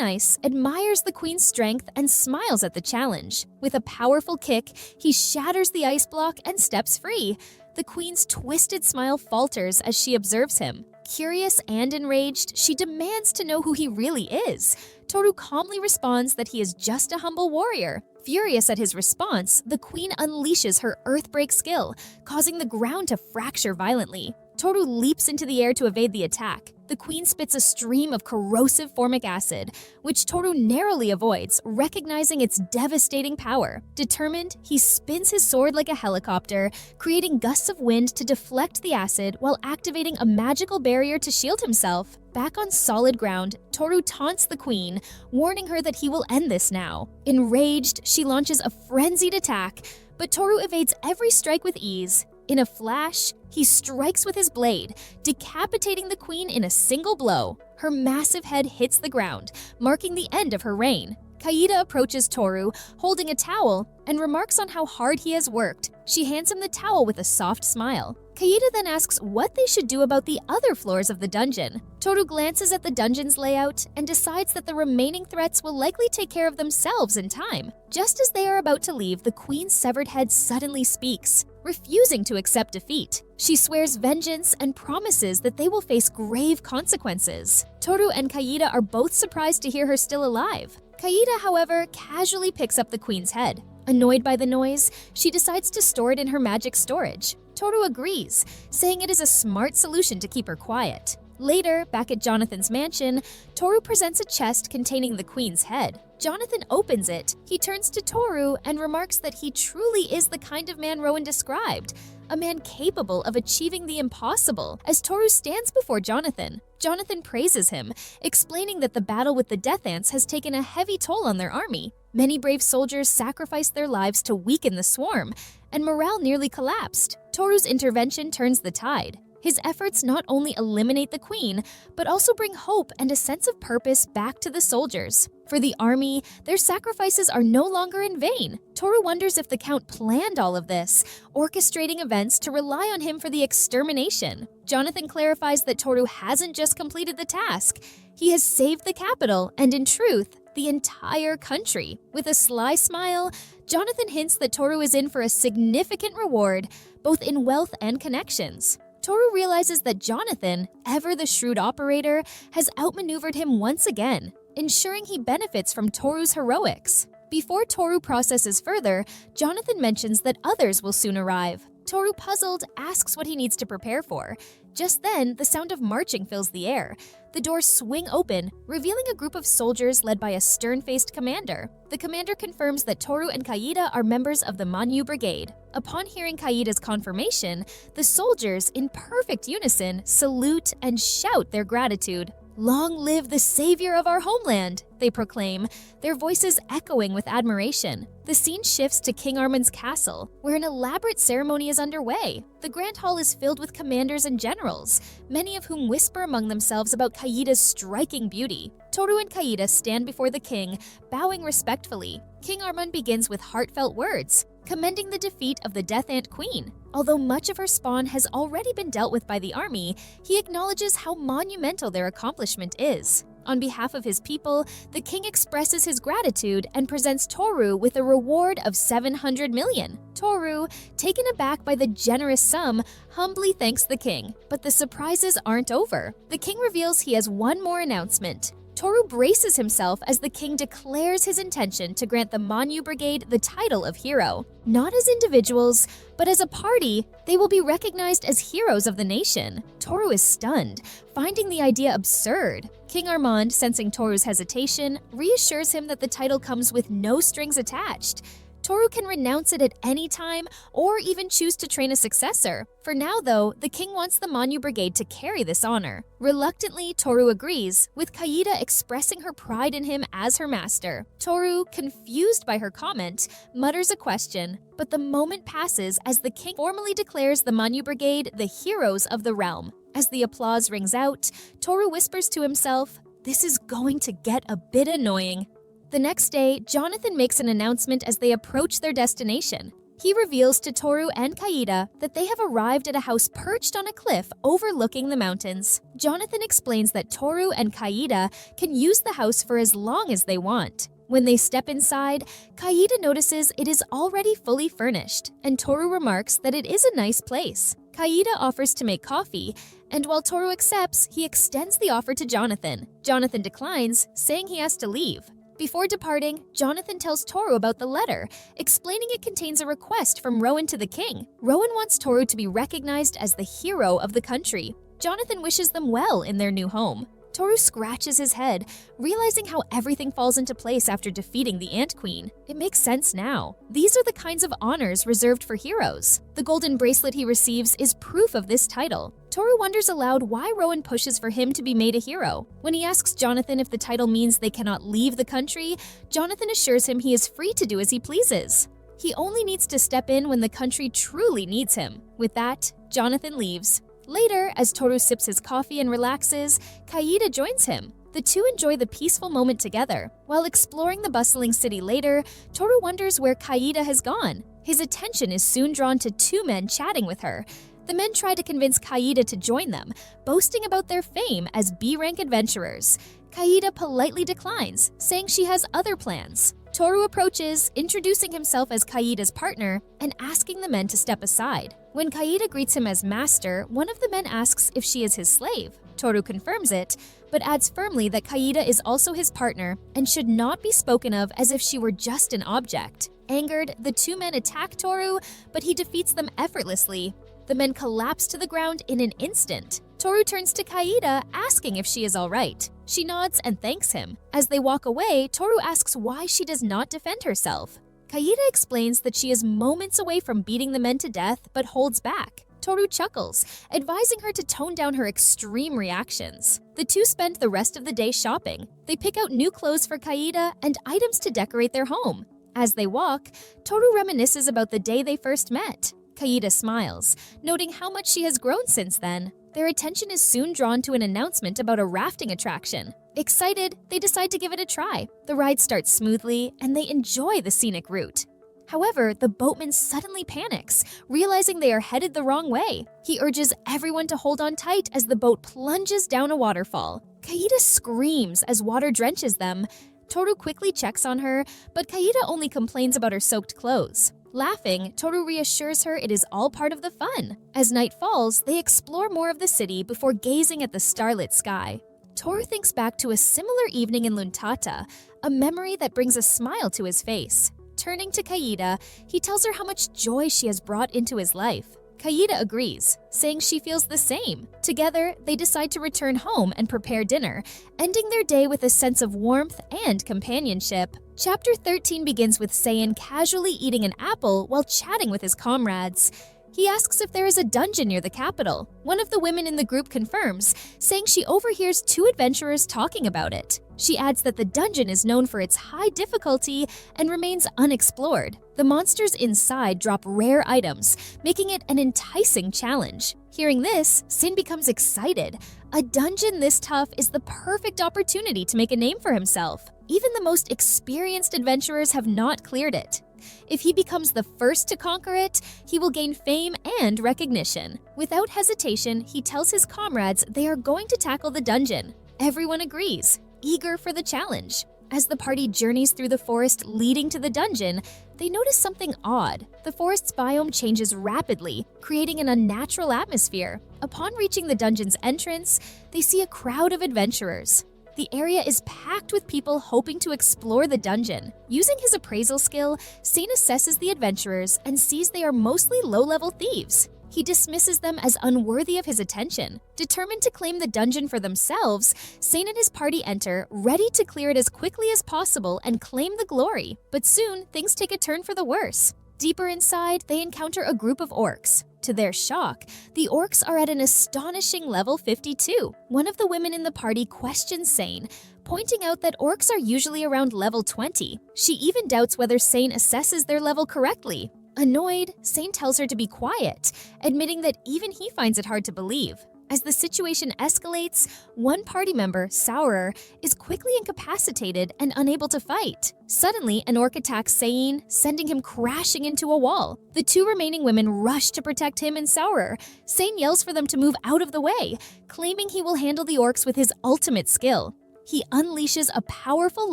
[SPEAKER 1] ice, admires the queen's strength and smiles at the challenge. With a powerful kick, he shatters the ice block and steps free. The queen's twisted smile falters as she observes him. Curious and enraged, she demands to know who he really is. Toru calmly responds that he is just a humble warrior. Furious at his response, the queen unleashes her Earthbreak skill, causing the ground to fracture violently. Toru leaps into the air to evade the attack. The queen spits a stream of corrosive formic acid, which Toru narrowly avoids, recognizing its devastating power. Determined, he spins his sword like a helicopter, creating gusts of wind to deflect the acid while activating a magical barrier to shield himself. Back on solid ground, Toru taunts the queen, warning her that he will end this now. Enraged, she launches a frenzied attack, but Toru evades every strike with ease. In a flash, he strikes with his blade, decapitating the queen in a single blow. Her massive head hits the ground, marking the end of her reign. Kaida approaches Toru, holding a towel, and remarks on how hard he has worked. She hands him the towel with a soft smile. Kaida then asks what they should do about the other floors of the dungeon. Toru glances at the dungeon's layout and decides that the remaining threats will likely take care of themselves in time. Just as they are about to leave, the queen's severed head suddenly speaks, refusing to accept defeat. She swears vengeance and promises that they will face grave consequences. Toru and Kaida are both surprised to hear her still alive. Kaida, however, casually picks up the queen's head. Annoyed by the noise, she decides to store it in her magic storage. Toru agrees, saying it is a smart solution to keep her quiet. Later, back at Jonathan's mansion, Toru presents a chest containing the queen's head. Jonathan opens it. He turns to Toru and remarks that he truly is the kind of man Rowan described, a man capable of achieving the impossible. As Toru stands before Jonathan, Jonathan praises him, explaining that the battle with the Death Ants has taken a heavy toll on their army. Many brave soldiers sacrificed their lives to weaken the swarm, and morale nearly collapsed. Toru's intervention turns the tide. His efforts not only eliminate the queen, but also bring hope and a sense of purpose back to the soldiers. For the army, their sacrifices are no longer in vain. Toru wonders if the Count planned all of this, orchestrating events to rely on him for the extermination. Jonathan clarifies that Toru hasn't just completed the task. He has saved the capital, and in truth, the entire country. With a sly smile, Jonathan hints that Toru is in for a significant reward, both in wealth and connections. Toru realizes that Jonathan, ever the shrewd operator, has outmaneuvered him once again, ensuring he benefits from Toru's heroics. Before Toru processes further, Jonathan mentions that others will soon arrive. Toru, puzzled, asks what he needs to prepare for. Just then, the sound of marching fills the air. The doors swing open, revealing a group of soldiers led by a stern-faced commander. The commander confirms that Toru and Kaida are members of the Manhwa Brigade. Upon hearing Kaida's confirmation, the soldiers, in perfect unison, salute and shout their gratitude. "Long live the savior of our homeland," they proclaim, their voices echoing with admiration. The scene shifts to King Armin's castle, where an elaborate ceremony is underway. The grand hall is filled with commanders and generals, many of whom whisper among themselves about Kaida's striking beauty. Toru and Kaida stand before the king, bowing respectfully. King Armin begins with heartfelt words, commending the defeat of the Death Ant Queen. Although much of her spawn has already been dealt with by the army, he acknowledges how monumental their accomplishment is. On behalf of his people, the king expresses his gratitude and presents Toru with a reward of 700 million. Toru, taken aback by the generous sum, humbly thanks the king. But the surprises aren't over. The king reveals he has one more announcement. Toru braces himself as the king declares his intention to grant the Manhwa Brigade the title of hero. Not as individuals, but as a party, they will be recognized as heroes of the nation. Toru is stunned, finding the idea absurd. King Armand, sensing Toru's hesitation, reassures him that the title comes with no strings attached. Toru can renounce it at any time or even choose to train a successor. For now, though, the king wants the Manhwa Brigade to carry this honor. Reluctantly, Toru agrees, with Kaida expressing her pride in him as her master. Toru, confused by her comment, mutters a question, but the moment passes as the king formally declares the Manhwa Brigade the heroes of the realm. As the applause rings out, Toru whispers to himself, "This is going to get a bit annoying." The next day, Jonathan makes an announcement as they approach their destination. He reveals to Toru and Kaida that they have arrived at a house perched on a cliff overlooking the mountains. Jonathan explains that Toru and Kaida can use the house for as long as they want. When they step inside, Kaida notices it is already fully furnished, and Toru remarks that it is a nice place. Kaida offers to make coffee, and while Toru accepts, he extends the offer to Jonathan. Jonathan declines, saying he has to leave. Before departing, Jonathan tells Toru about the letter, explaining it contains a request from Rowan to the king. Rowan wants Toru to be recognized as the hero of the country. Jonathan wishes them well in their new home. Toru scratches his head, realizing how everything falls into place after defeating the Ant Queen. It makes sense now. These are the kinds of honors reserved for heroes. The golden bracelet he receives is proof of this title. Toru wonders aloud why Rowan pushes for him to be made a hero. When he asks Jonathan if the title means they cannot leave the country, Jonathan assures him he is free to do as he pleases. He only needs to step in when the country truly needs him. With that, Jonathan leaves. Later, as Toru sips his coffee and relaxes, Kaida joins him. The two enjoy the peaceful moment together. While exploring the bustling city later, Toru wonders where Kaida has gone. His attention is soon drawn to two men chatting with her. The men try to convince Kaida to join them, boasting about their fame as B-rank adventurers. Kaida politely declines, saying she has other plans. Toru approaches, introducing himself as Kaida's partner and asking the men to step aside. When Kaida greets him as master, one of the men asks if she is his slave. Toru confirms it, but adds firmly that Kaida is also his partner and should not be spoken of as if she were just an object. Angered, the two men attack Toru, but he defeats them effortlessly. The men collapse to the ground in an instant. Toru turns to Kaida, asking if she is all right. She nods and thanks him. As they walk away, Toru asks why she does not defend herself. Kaida explains that she is moments away from beating the men to death, but holds back. Toru chuckles, advising her to tone down her extreme reactions. The two spend the rest of the day shopping. They pick out new clothes for Kaida and items to decorate their home. As they walk, Toru reminisces about the day they first met. Kaida smiles, noting how much she has grown since then. Their attention is soon drawn to an announcement about a rafting attraction. Excited, they decide to give it a try. The ride starts smoothly, and they enjoy the scenic route. However, the boatman suddenly panics, realizing they are headed the wrong way. He urges everyone to hold on tight as the boat plunges down a waterfall. Kaida screams as water drenches them. Toru quickly checks on her, but Kaida only complains about her soaked clothes. Laughing, Toru reassures her it is all part of the fun. As night falls, they explore more of the city before gazing at the starlit sky. Toru thinks back to a similar evening in Luntata, a memory that brings a smile to his face. Turning to Kaida, he tells her how much joy she has brought into his life. Kaida agrees, saying she feels the same. Together, they decide to return home and prepare dinner, ending their day with a sense of warmth and companionship. Chapter 13 begins with Seiin casually eating an apple while chatting with his comrades. He asks if there is a dungeon near the capital. One of the women in the group confirms, saying she overhears two adventurers talking about it. She adds that the dungeon is known for its high difficulty and remains unexplored. The monsters inside drop rare items, making it an enticing challenge. Hearing this, Sin becomes excited. A dungeon this tough is the perfect opportunity to make a name for himself. Even the most experienced adventurers have not cleared it. If he becomes the first to conquer it, he will gain fame and recognition. Without hesitation, he tells his comrades they are going to tackle the dungeon. Everyone agrees, eager for the challenge. As the party journeys through the forest leading to the dungeon, they notice something odd. The forest's biome changes rapidly, creating an unnatural atmosphere. Upon reaching the dungeon's entrance, they see a crowd of adventurers. The area is packed with people hoping to explore the dungeon. Using his appraisal skill, Sane assesses the adventurers and sees they are mostly low-level thieves. He dismisses them as unworthy of his attention. Determined to claim the dungeon for themselves, Sane and his party enter, ready to clear it as quickly as possible and claim the glory. But soon, things take a turn for the worse. Deeper inside, they encounter a group of orcs. To their shock, the orcs are at an astonishing level 52. One of the women in the party questions Sane, pointing out that orcs are usually around level 20. She even doubts whether Sane assesses their level correctly. Annoyed, Sane tells her to be quiet, admitting that even he finds it hard to believe. As the situation escalates, one party member, Saurer, is quickly incapacitated and unable to fight. Suddenly, an orc attacks Sane, sending him crashing into a wall. The two remaining women rush to protect him and Saurer. Sane yells for them to move out of the way, claiming he will handle the orcs with his ultimate skill. He unleashes a powerful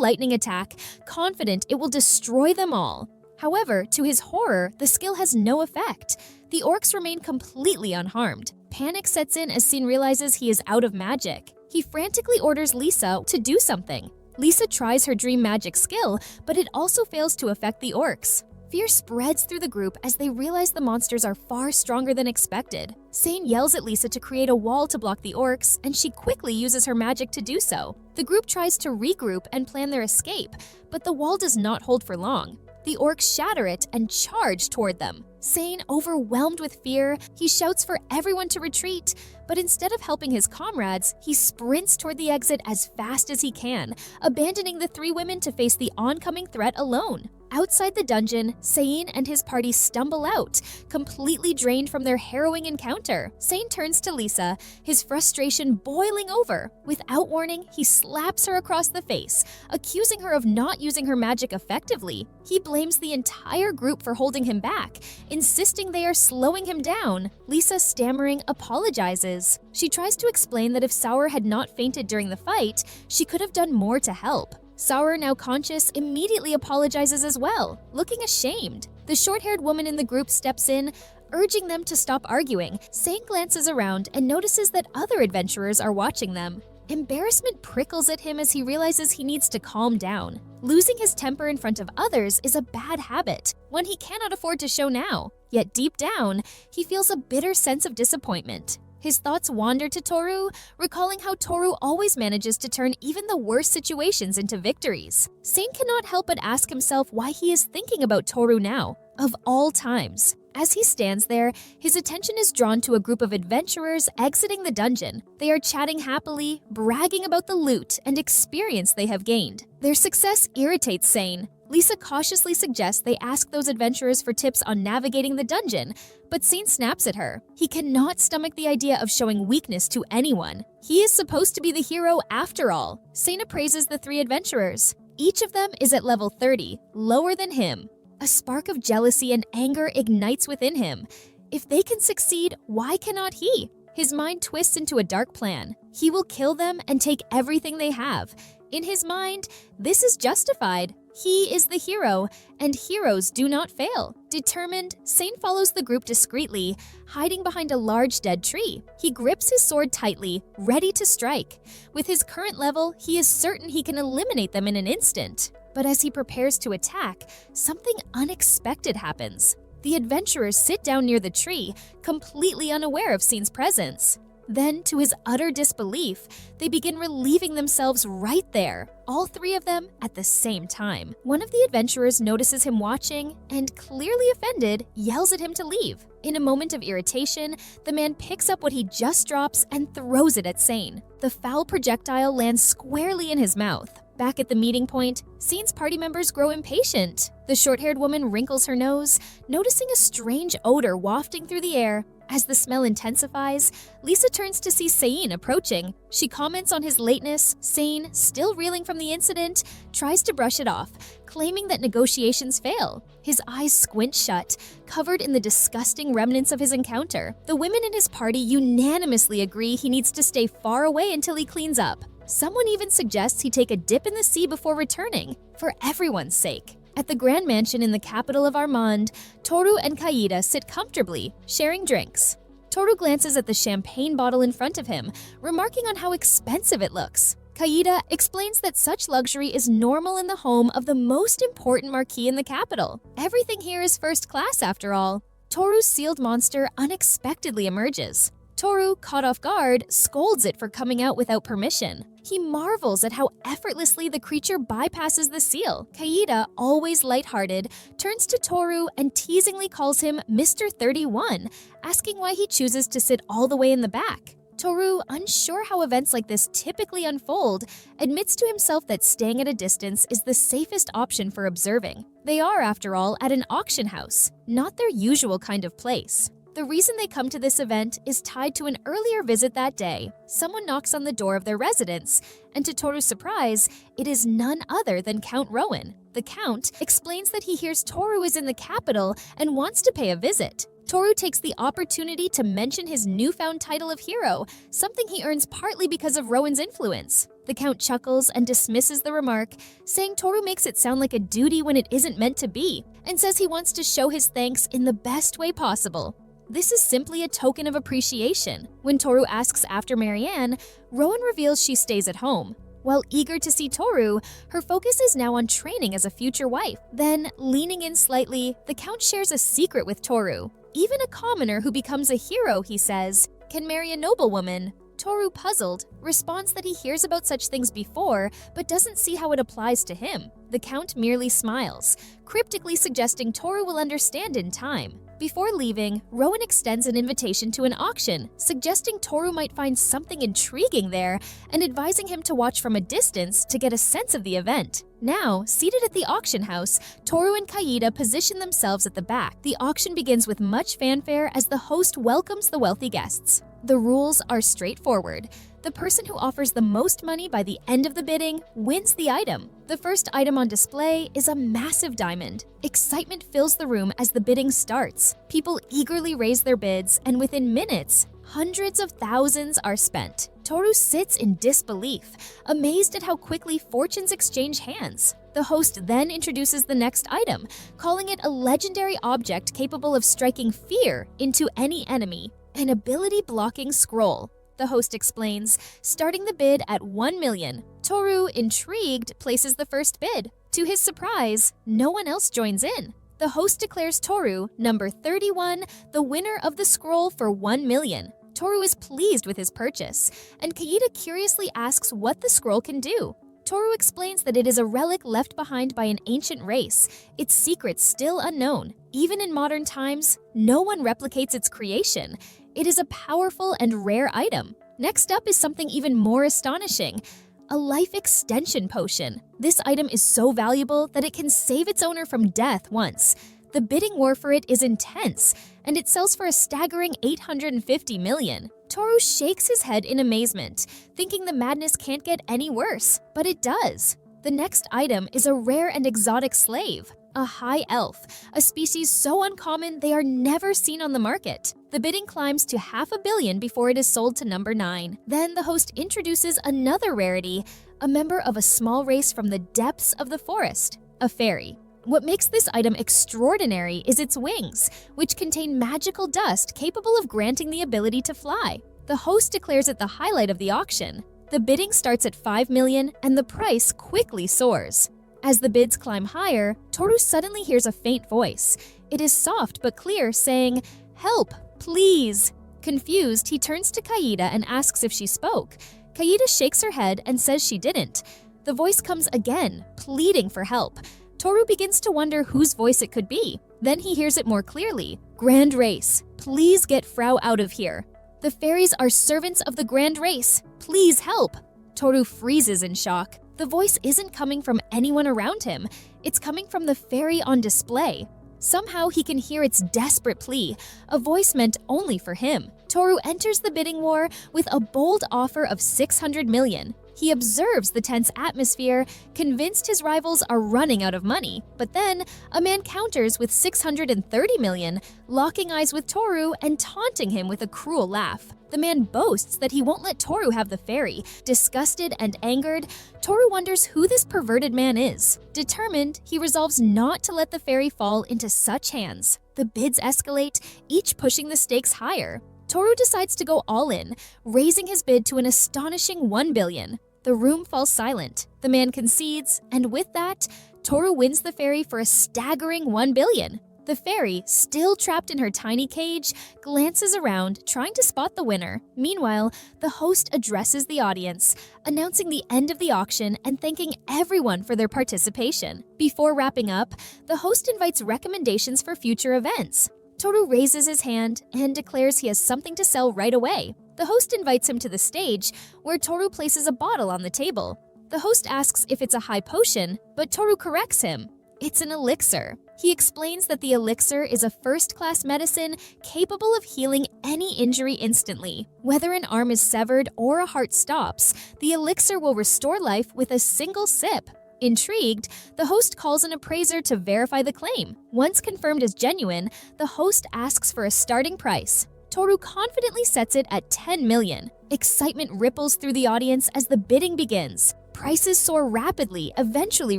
[SPEAKER 1] lightning attack, confident it will destroy them all. However, to his horror, the skill has no effect. The orcs remain completely unharmed. Panic sets in as Sin realizes he is out of magic. He frantically orders Lisa to do something. Lisa tries her dream magic skill, but it also fails to affect the orcs. Fear spreads through the group as they realize the monsters are far stronger than expected. Sane yells at Lisa to create a wall to block the orcs, and she quickly uses her magic to do so. The group tries to regroup and plan their escape, but the wall does not hold for long. The orcs shatter it and charge toward them. Sane, overwhelmed with fear, he shouts for everyone to retreat, but instead of helping his comrades, he sprints toward the exit as fast as he can, abandoning the three women to face the oncoming threat alone. Outside the dungeon, Sane and his party stumble out, completely drained from their harrowing encounter. Sane turns to Lisa, his frustration boiling over. Without warning, he slaps her across the face, accusing her of not using her magic effectively. He blames the entire group for holding him back, insisting they are slowing him down. Lisa, stammering, apologizes. She tries to explain that if Sauer had not fainted during the fight, she could have done more to help. Sauer, now conscious, immediately apologizes as well, looking ashamed. The short-haired woman in the group steps in, urging them to stop arguing. Sane glances around and notices that other adventurers are watching them. Embarrassment prickles at him as he realizes he needs to calm down. Losing his temper in front of others is a bad habit, one he cannot afford to show now. Yet deep down, he feels a bitter sense of disappointment. His thoughts wander to Toru, recalling how Toru always manages to turn even the worst situations into victories. Sane cannot help but ask himself why he is thinking about Toru now, of all times. As he stands there, his attention is drawn to a group of adventurers exiting the dungeon. They are chatting happily, bragging about the loot and experience they have gained. Their success irritates Sane. Lisa cautiously suggests they ask those adventurers for tips on navigating the dungeon, but Sein snaps at her. He cannot stomach the idea of showing weakness to anyone. He is supposed to be the hero after all. Sein appraises the 3 adventurers. Each of them is at level 30, lower than him. A spark of jealousy and anger ignites within him. If they can succeed, why cannot he? His mind twists into a dark plan. He will kill them and take everything they have. In his mind, this is justified. He is the hero, and heroes do not fail. Determined, Sein follows the group discreetly, hiding behind a large dead tree. He grips his sword tightly, ready to strike. With his current level, he is certain he can eliminate them in an instant. But as he prepares to attack, something unexpected happens. The adventurers sit down near the tree, completely unaware of Sein's presence. Then, to his utter disbelief, they begin relieving themselves right there, all 3 of them at the same time. One of the adventurers notices him watching and, clearly offended, yells at him to leave. In a moment of irritation, the man picks up what he just drops and throws it at Sein. The foul projectile lands squarely in his mouth. Back at the meeting point, Sein's party members grow impatient. The short-haired woman wrinkles her nose, noticing a strange odor wafting through the air. As the smell intensifies, Lisa turns to see Sein approaching. She comments on his lateness. Sein, still reeling from the incident, tries to brush it off, claiming that negotiations fail. His eyes squint shut, covered in the disgusting remnants of his encounter. The women in his party unanimously agree he needs to stay far away until he cleans up. Someone even suggests he take a dip in the sea before returning, for everyone's sake. At the Grand Mansion in the capital of Armand, Toru and Kaida sit comfortably, sharing drinks. Toru glances at the champagne bottle in front of him, remarking on how expensive it looks. Kaida explains that such luxury is normal in the home of the most important marquis in the capital. Everything here is first class after all. Toru's sealed monster unexpectedly emerges. Toru, caught off guard, scolds it for coming out without permission. He marvels at how effortlessly the creature bypasses the seal. Kaida, always lighthearted, turns to Toru and teasingly calls him Mr. 31, asking why he chooses to sit all the way in the back. Toru, unsure how events like this typically unfold, admits to himself that staying at a distance is the safest option for observing. They are, after all, at an auction house, not their usual kind of place. The reason they come to this event is tied to an earlier visit that day. Someone knocks on the door of their residence, and to Toru's surprise, it is none other than Count Rowan. The Count explains that he hears Toru is in the capital and wants to pay a visit. Toru takes the opportunity to mention his newfound title of hero, something he earns partly because of Rowan's influence. The Count chuckles and dismisses the remark, saying Toru makes it sound like a duty when it isn't meant to be, and says he wants to show his thanks in the best way possible. This is simply a token of appreciation. When Toru asks after Marianne, Rowan reveals she stays at home. While eager to see Toru, her focus is now on training as a future wife. Then, leaning in slightly, the Count shares a secret with Toru. Even a commoner who becomes a hero, he says, can marry a noblewoman. Toru, puzzled, responds that he hears about such things before, but doesn't see how it applies to him. The Count merely smiles, cryptically suggesting Toru will understand in time. Before leaving, Rowan extends an invitation to an auction, suggesting Toru might find something intriguing there and advising him to watch from a distance to get a sense of the event. Now, seated at the auction house, Toru and Kaida position themselves at the back. The auction begins with much fanfare as the host welcomes the wealthy guests. The rules are straightforward. The person who offers the most money by the end of the bidding wins the item. The first item on display is a massive diamond. Excitement fills the room as the bidding starts. People eagerly raise their bids, and within minutes, hundreds of thousands are spent. Toru sits in disbelief, amazed at how quickly fortunes exchange hands. The host then introduces the next item, calling it a legendary object capable of striking fear into any enemy, an ability-blocking scroll. The host explains, starting the bid at 1 million. Toru, intrigued, places the first bid. To his surprise, no one else joins in. The host declares Toru, number 31, the winner of the scroll for 1 million. Toru is pleased with his purchase, and Kaida curiously asks what the scroll can do. Toru explains that it is a relic left behind by an ancient race, its secrets still unknown. Even in modern times, no one replicates its creation. It is a powerful and rare item. Next up is something even more astonishing, a life extension potion. This item is so valuable that it can save its owner from death once. The bidding war for it is intense, and it sells for a staggering 850 million. Toru shakes his head in amazement, thinking the madness can't get any worse, but it does. The next item is a rare and exotic slave, a high elf, a species so uncommon they are never seen on the market. The bidding climbs to $500 million before it is sold to number 9. Then the host introduces another rarity, a member of a small race from the depths of the forest, a fairy. What makes this item extraordinary is its wings, which contain magical dust capable of granting the ability to fly. The host declares it the highlight of the auction. The bidding starts at $5 million, and the price quickly soars. As the bids climb higher, Toru suddenly hears a faint voice. It is soft but clear, saying, "Help, please." Confused, he turns to Kaida and asks if she spoke. Kaida shakes her head and says she didn't. The voice comes again, pleading for help. Toru begins to wonder whose voice it could be. Then he hears it more clearly. "Grand Race, please get Frau out of here. The fairies are servants of the Grand Race. Please help." Toru freezes in shock. The voice isn't coming from anyone around him. It's coming from the fairy on display. Somehow he can hear its desperate plea, a voice meant only for him. Toru enters the bidding war with a bold offer of 600 million. He observes the tense atmosphere, convinced his rivals are running out of money. But then, a man counters with 630 million, locking eyes with Toru and taunting him with a cruel laugh. The man boasts that he won't let Toru have the fairy. Disgusted and angered, Toru wonders who this perverted man is. Determined, he resolves not to let the fairy fall into such hands. The bids escalate, each pushing the stakes higher. Toru decides to go all in, raising his bid to an astonishing 1 billion. The room falls silent. The man concedes, and with that, Toru wins the fairy for a staggering 1 billion. The fairy, still trapped in her tiny cage, glances around, trying to spot the winner. Meanwhile, the host addresses the audience, announcing the end of the auction and thanking everyone for their participation. Before wrapping up, the host invites recommendations for future events. Toru raises his hand and declares he has something to sell right away. The host invites him to the stage, where Toru places a bottle on the table. The host asks if it's a high potion, but Toru corrects him. It's an elixir. He explains that the elixir is a first-class medicine capable of healing any injury instantly. Whether an arm is severed or a heart stops, the elixir will restore life with a single sip. Intrigued, the host calls an appraiser to verify the claim. Once confirmed as genuine, the host asks for a starting price. Toru confidently sets it at 10 million. Excitement ripples through the audience as the bidding begins. Prices soar rapidly, eventually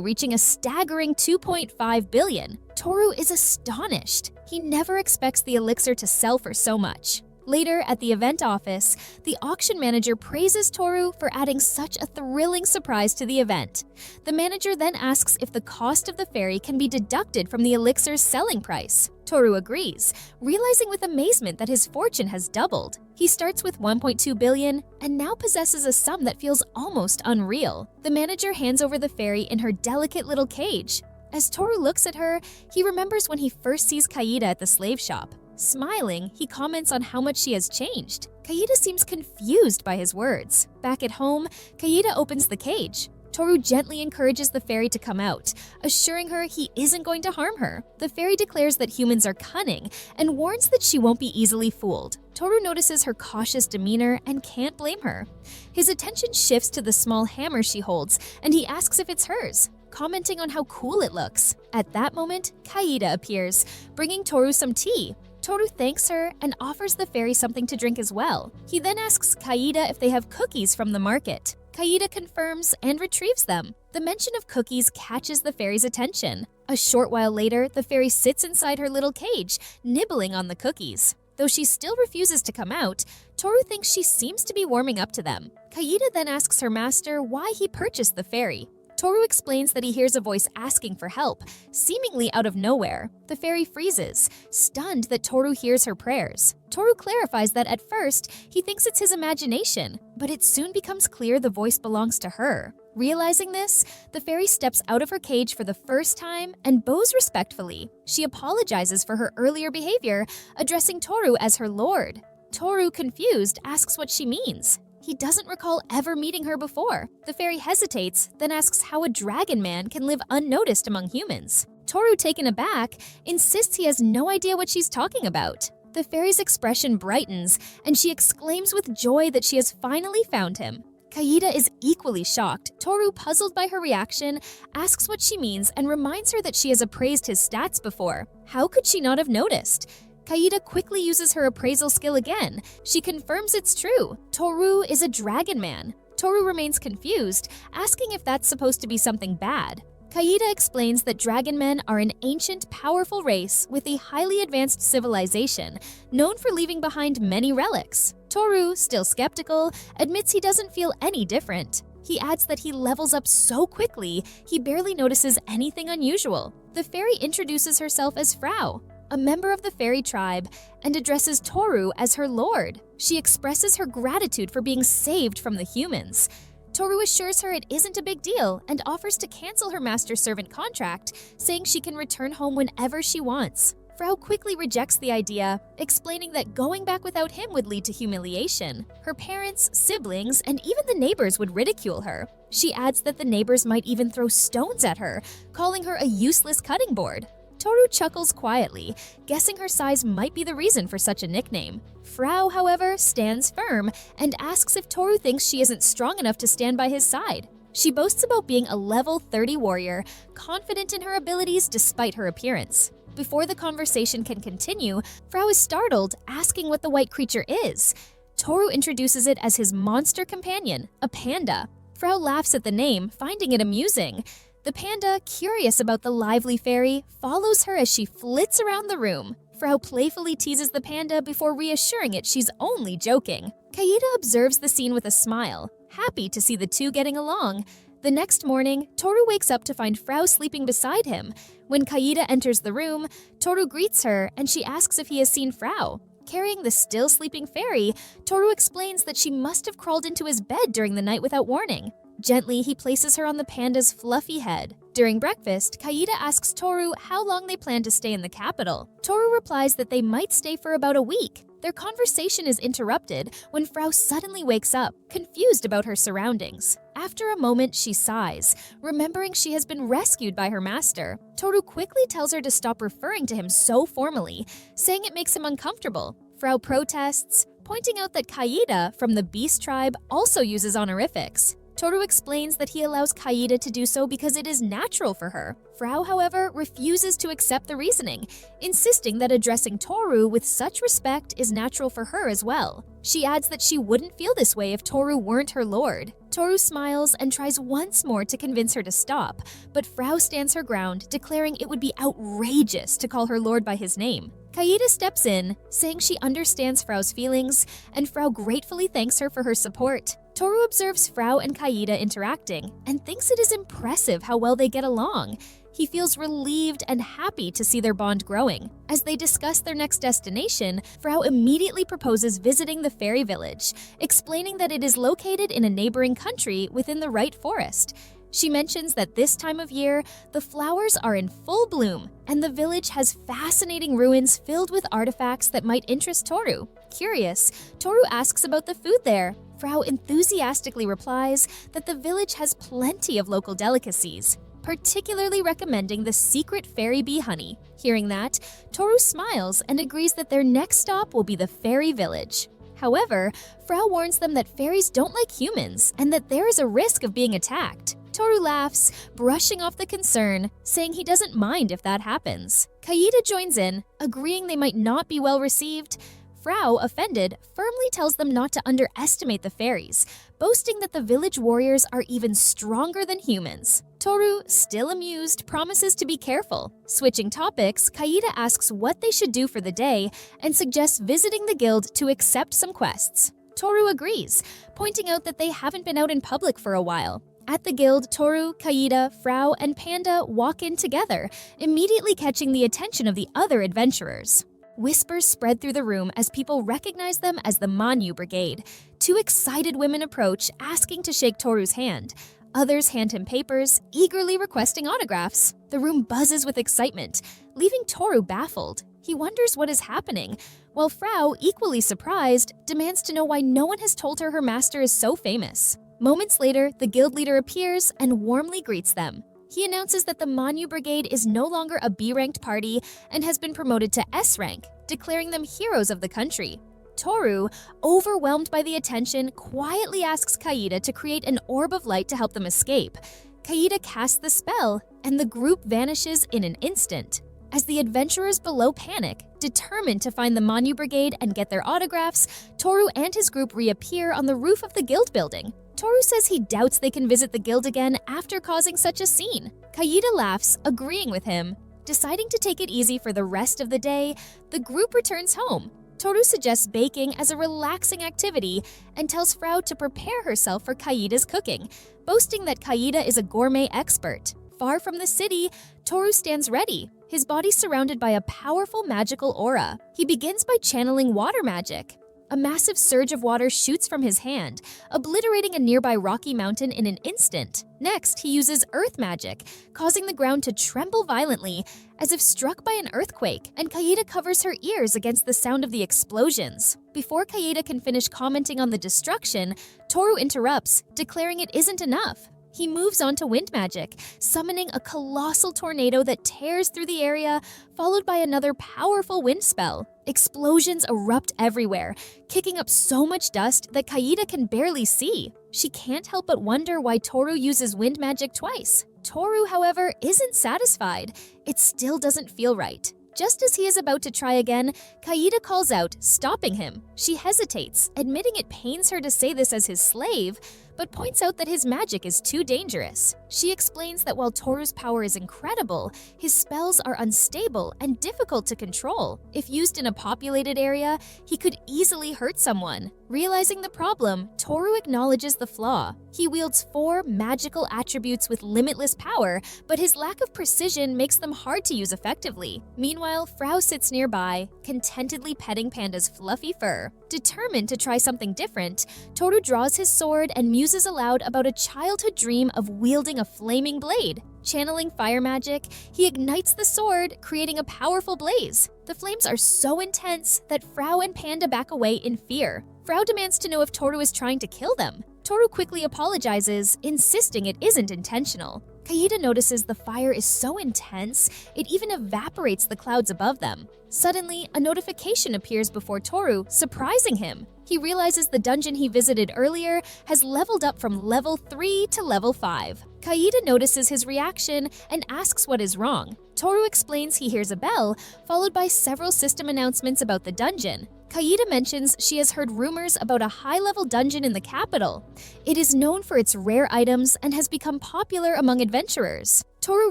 [SPEAKER 1] reaching a staggering 2.5 billion. Toru is astonished. He never expects the elixir to sell for so much. Later, at the event office, the auction manager praises Toru for adding such a thrilling surprise to the event. The manager then asks if the cost of the fairy can be deducted from the elixir's selling price. Toru agrees, realizing with amazement that his fortune has doubled. He starts with 1.2 billion and now possesses a sum that feels almost unreal. The manager hands over the fairy in her delicate little cage. As Toru looks at her, he remembers when he first sees Kaida at the slave shop. Smiling, he comments on how much she has changed. Kaida seems confused by his words. Back at home, Kaida opens the cage. Toru gently encourages the fairy to come out, assuring her he isn't going to harm her. The fairy declares that humans are cunning and warns that she won't be easily fooled. Toru notices her cautious demeanor and can't blame her. His attention shifts to the small hammer she holds, and he asks if it's hers, commenting on how cool it looks. At that moment, Kaida appears, bringing Toru some tea. Toru thanks her and offers the fairy something to drink as well. He then asks Kaida if they have cookies from the market. Kaida confirms and retrieves them. The mention of cookies catches the fairy's attention. A short while later, the fairy sits inside her little cage, nibbling on the cookies. Though she still refuses to come out, Toru thinks she seems to be warming up to them. Kaida then asks her master why he purchased the fairy. Toru explains that he hears a voice asking for help, seemingly out of nowhere. The fairy freezes, stunned that Toru hears her prayers. Toru clarifies that at first, he thinks it's his imagination, but it soon becomes clear the voice belongs to her. Realizing this, the fairy steps out of her cage for the first time and bows respectfully. She apologizes for her earlier behavior, addressing Toru as her lord. Toru, confused, asks what she means. he doesn't recall ever meeting her before. The fairy hesitates, then asks how a dragon man can live unnoticed among humans. Toru, taken aback, insists he has no idea what she's talking about. The fairy's expression brightens, and she exclaims with joy that she has finally found him. Kaida is equally shocked. Toru, puzzled by her reaction, asks what she means and reminds her that she has appraised his stats before. How could she not have noticed? Kaida quickly uses her appraisal skill again. She confirms it's true. Toru is a dragon man. Toru remains confused, asking if that's supposed to be something bad. Kaida explains that dragon men are an ancient, powerful race with a highly advanced civilization, known for leaving behind many relics. Toru, still skeptical, admits he doesn't feel any different. He adds that he levels up so quickly, he barely notices anything unusual. The fairy introduces herself as Frau, a member of the fairy tribe, and addresses Toru as her lord. She expresses her gratitude for being saved from the humans. Toru assures her it isn't a big deal and offers to cancel her master-servant contract, saying she can return home whenever she wants. Frau quickly rejects the idea, explaining that going back without him would lead to humiliation. Her parents, siblings, and even the neighbors would ridicule her. She adds that the neighbors might even throw stones at her, calling her a useless cutting board. Toru chuckles quietly, guessing her size might be the reason for such a nickname. Frau, however, stands firm and asks if Toru thinks she isn't strong enough to stand by his side. She boasts about being a level 30 warrior, confident in her abilities despite her appearance. Before the conversation can continue, Frau is startled, asking what the white creature is. Toru introduces it as his monster companion, a panda. Frau laughs at the name, finding it amusing. The panda, curious about the lively fairy, follows her as she flits around the room. Frau playfully teases the panda before reassuring it she's only joking. Kaida observes the scene with a smile, happy to see the two getting along. The next morning, Toru wakes up to find Frau sleeping beside him. When Kaida enters the room, Toru greets her and she asks if he has seen Frau. Carrying the still sleeping fairy, Toru explains that she must have crawled into his bed during the night without warning. Gently, he places her on the panda's fluffy head. During breakfast, Kaida asks Toru how long they plan to stay in the capital. Toru replies that they might stay for about a week. Their conversation is interrupted when Frau suddenly wakes up, confused about her surroundings. After a moment, she sighs, remembering she has been rescued by her master. Toru quickly tells her to stop referring to him so formally, saying it makes him uncomfortable. Frau protests, pointing out that Kaida from the Beast tribe also uses honorifics. Toru explains that he allows Kaida to do so because it is natural for her. Frau, however, refuses to accept the reasoning, insisting that addressing Toru with such respect is natural for her as well. She adds that she wouldn't feel this way if Toru weren't her lord. Toru smiles and tries once more to convince her to stop, but Frau stands her ground, declaring it would be outrageous to call her lord by his name. Kaida steps in, saying she understands Frau's feelings, and Frau gratefully thanks her for her support. Toru observes Frau and Kaida interacting and thinks it is impressive how well they get along. He feels relieved and happy to see their bond growing. As they discuss their next destination, Frau immediately proposes visiting the fairy village, explaining that it is located in a neighboring country within the right forest. She mentions that this time of year, the flowers are in full bloom, and the village has fascinating ruins filled with artifacts that might interest Toru. Curious, Toru asks about the food there. Frau enthusiastically replies that the village has plenty of local delicacies, particularly recommending the secret fairy bee honey. Hearing that, Toru smiles and agrees that their next stop will be the fairy village. However, Frau warns them that fairies don't like humans and that there is a risk of being attacked. Toru laughs, brushing off the concern, saying he doesn't mind if that happens. Kaida joins in, agreeing they might not be well received. Frau, offended, firmly tells them not to underestimate the fairies, boasting that the village warriors are even stronger than humans. Toru, still amused, promises to be careful. Switching topics, Kaida asks what they should do for the day and suggests visiting the guild to accept some quests. Toru agrees, pointing out that they haven't been out in public for a while. At the guild, Toru, Kaida, Frau, and Panda walk in together, immediately catching the attention of the other adventurers. Whispers spread through the room as people recognize them as the Manhwa Brigade. Two excited women approach, asking to shake Toru's hand. Others hand him papers, eagerly requesting autographs. The room buzzes with excitement, leaving Toru baffled. He wonders what is happening, while Frau, equally surprised, demands to know why no one has told her master is so famous. Moments later, the guild leader appears and warmly greets them. He announces that the Manhwa Brigade is no longer a B-ranked party and has been promoted to S rank, declaring them heroes of the country. Toru, overwhelmed by the attention, quietly asks Kaida to create an orb of light to help them escape. Kaida casts the spell, and the group vanishes in an instant. As the adventurers below panic, determined to find the Manhwa Brigade and get their autographs, Toru and his group reappear on the roof of the guild building. Toru says he doubts they can visit the guild again after causing such a scene. Kaida laughs, agreeing with him. Deciding to take it easy for the rest of the day, the group returns home. Toru suggests baking as a relaxing activity and tells Frau to prepare herself for Kaida's cooking, boasting that Kaida is a gourmet expert. Far from the city, Toru stands ready, his body surrounded by a powerful magical aura. He begins by channeling water magic. A massive surge of water shoots from his hand, obliterating a nearby rocky mountain in an instant. Next, he uses earth magic, causing the ground to tremble violently, as if struck by an earthquake, and Kaida covers her ears against the sound of the explosions. Before Kaida can finish commenting on the destruction, Toru interrupts, declaring it isn't enough. He moves on to wind magic, summoning a colossal tornado that tears through the area, followed by another powerful wind spell. Explosions erupt everywhere, kicking up so much dust that Kaida can barely see. She can't help but wonder why Toru uses wind magic twice. Toru, however, isn't satisfied. It still doesn't feel right. Just as he is about to try again, Kaida calls out, stopping him. She hesitates, admitting it pains her to say this as his slave, but points out that his magic is too dangerous. She explains that while Toru's power is incredible, his spells are unstable and difficult to control. If used in a populated area, he could easily hurt someone. Realizing the problem, Toru acknowledges the flaw. He wields 4 magical attributes with limitless power, but his lack of precision makes them hard to use effectively. Meanwhile, Frau sits nearby, contentedly petting Panda's fluffy fur. Determined to try something different, Toru draws his sword and muses aloud about a childhood dream of wielding a flaming blade. Channeling fire magic, he ignites the sword, creating a powerful blaze. The flames are so intense that Frau and Panda back away in fear. Frau demands to know if Toru is trying to kill them. Toru quickly apologizes, insisting it isn't intentional. Kaida notices the fire is so intense, it even evaporates the clouds above them. Suddenly, a notification appears before Toru, surprising him. He realizes the dungeon he visited earlier has leveled up from level 3 to level 5. Kaida notices his reaction and asks what is wrong. Toru explains he hears a bell, followed by several system announcements about the dungeon. Kaida mentions she has heard rumors about a high-level dungeon in the capital. It is known for its rare items and has become popular among adventurers. Toru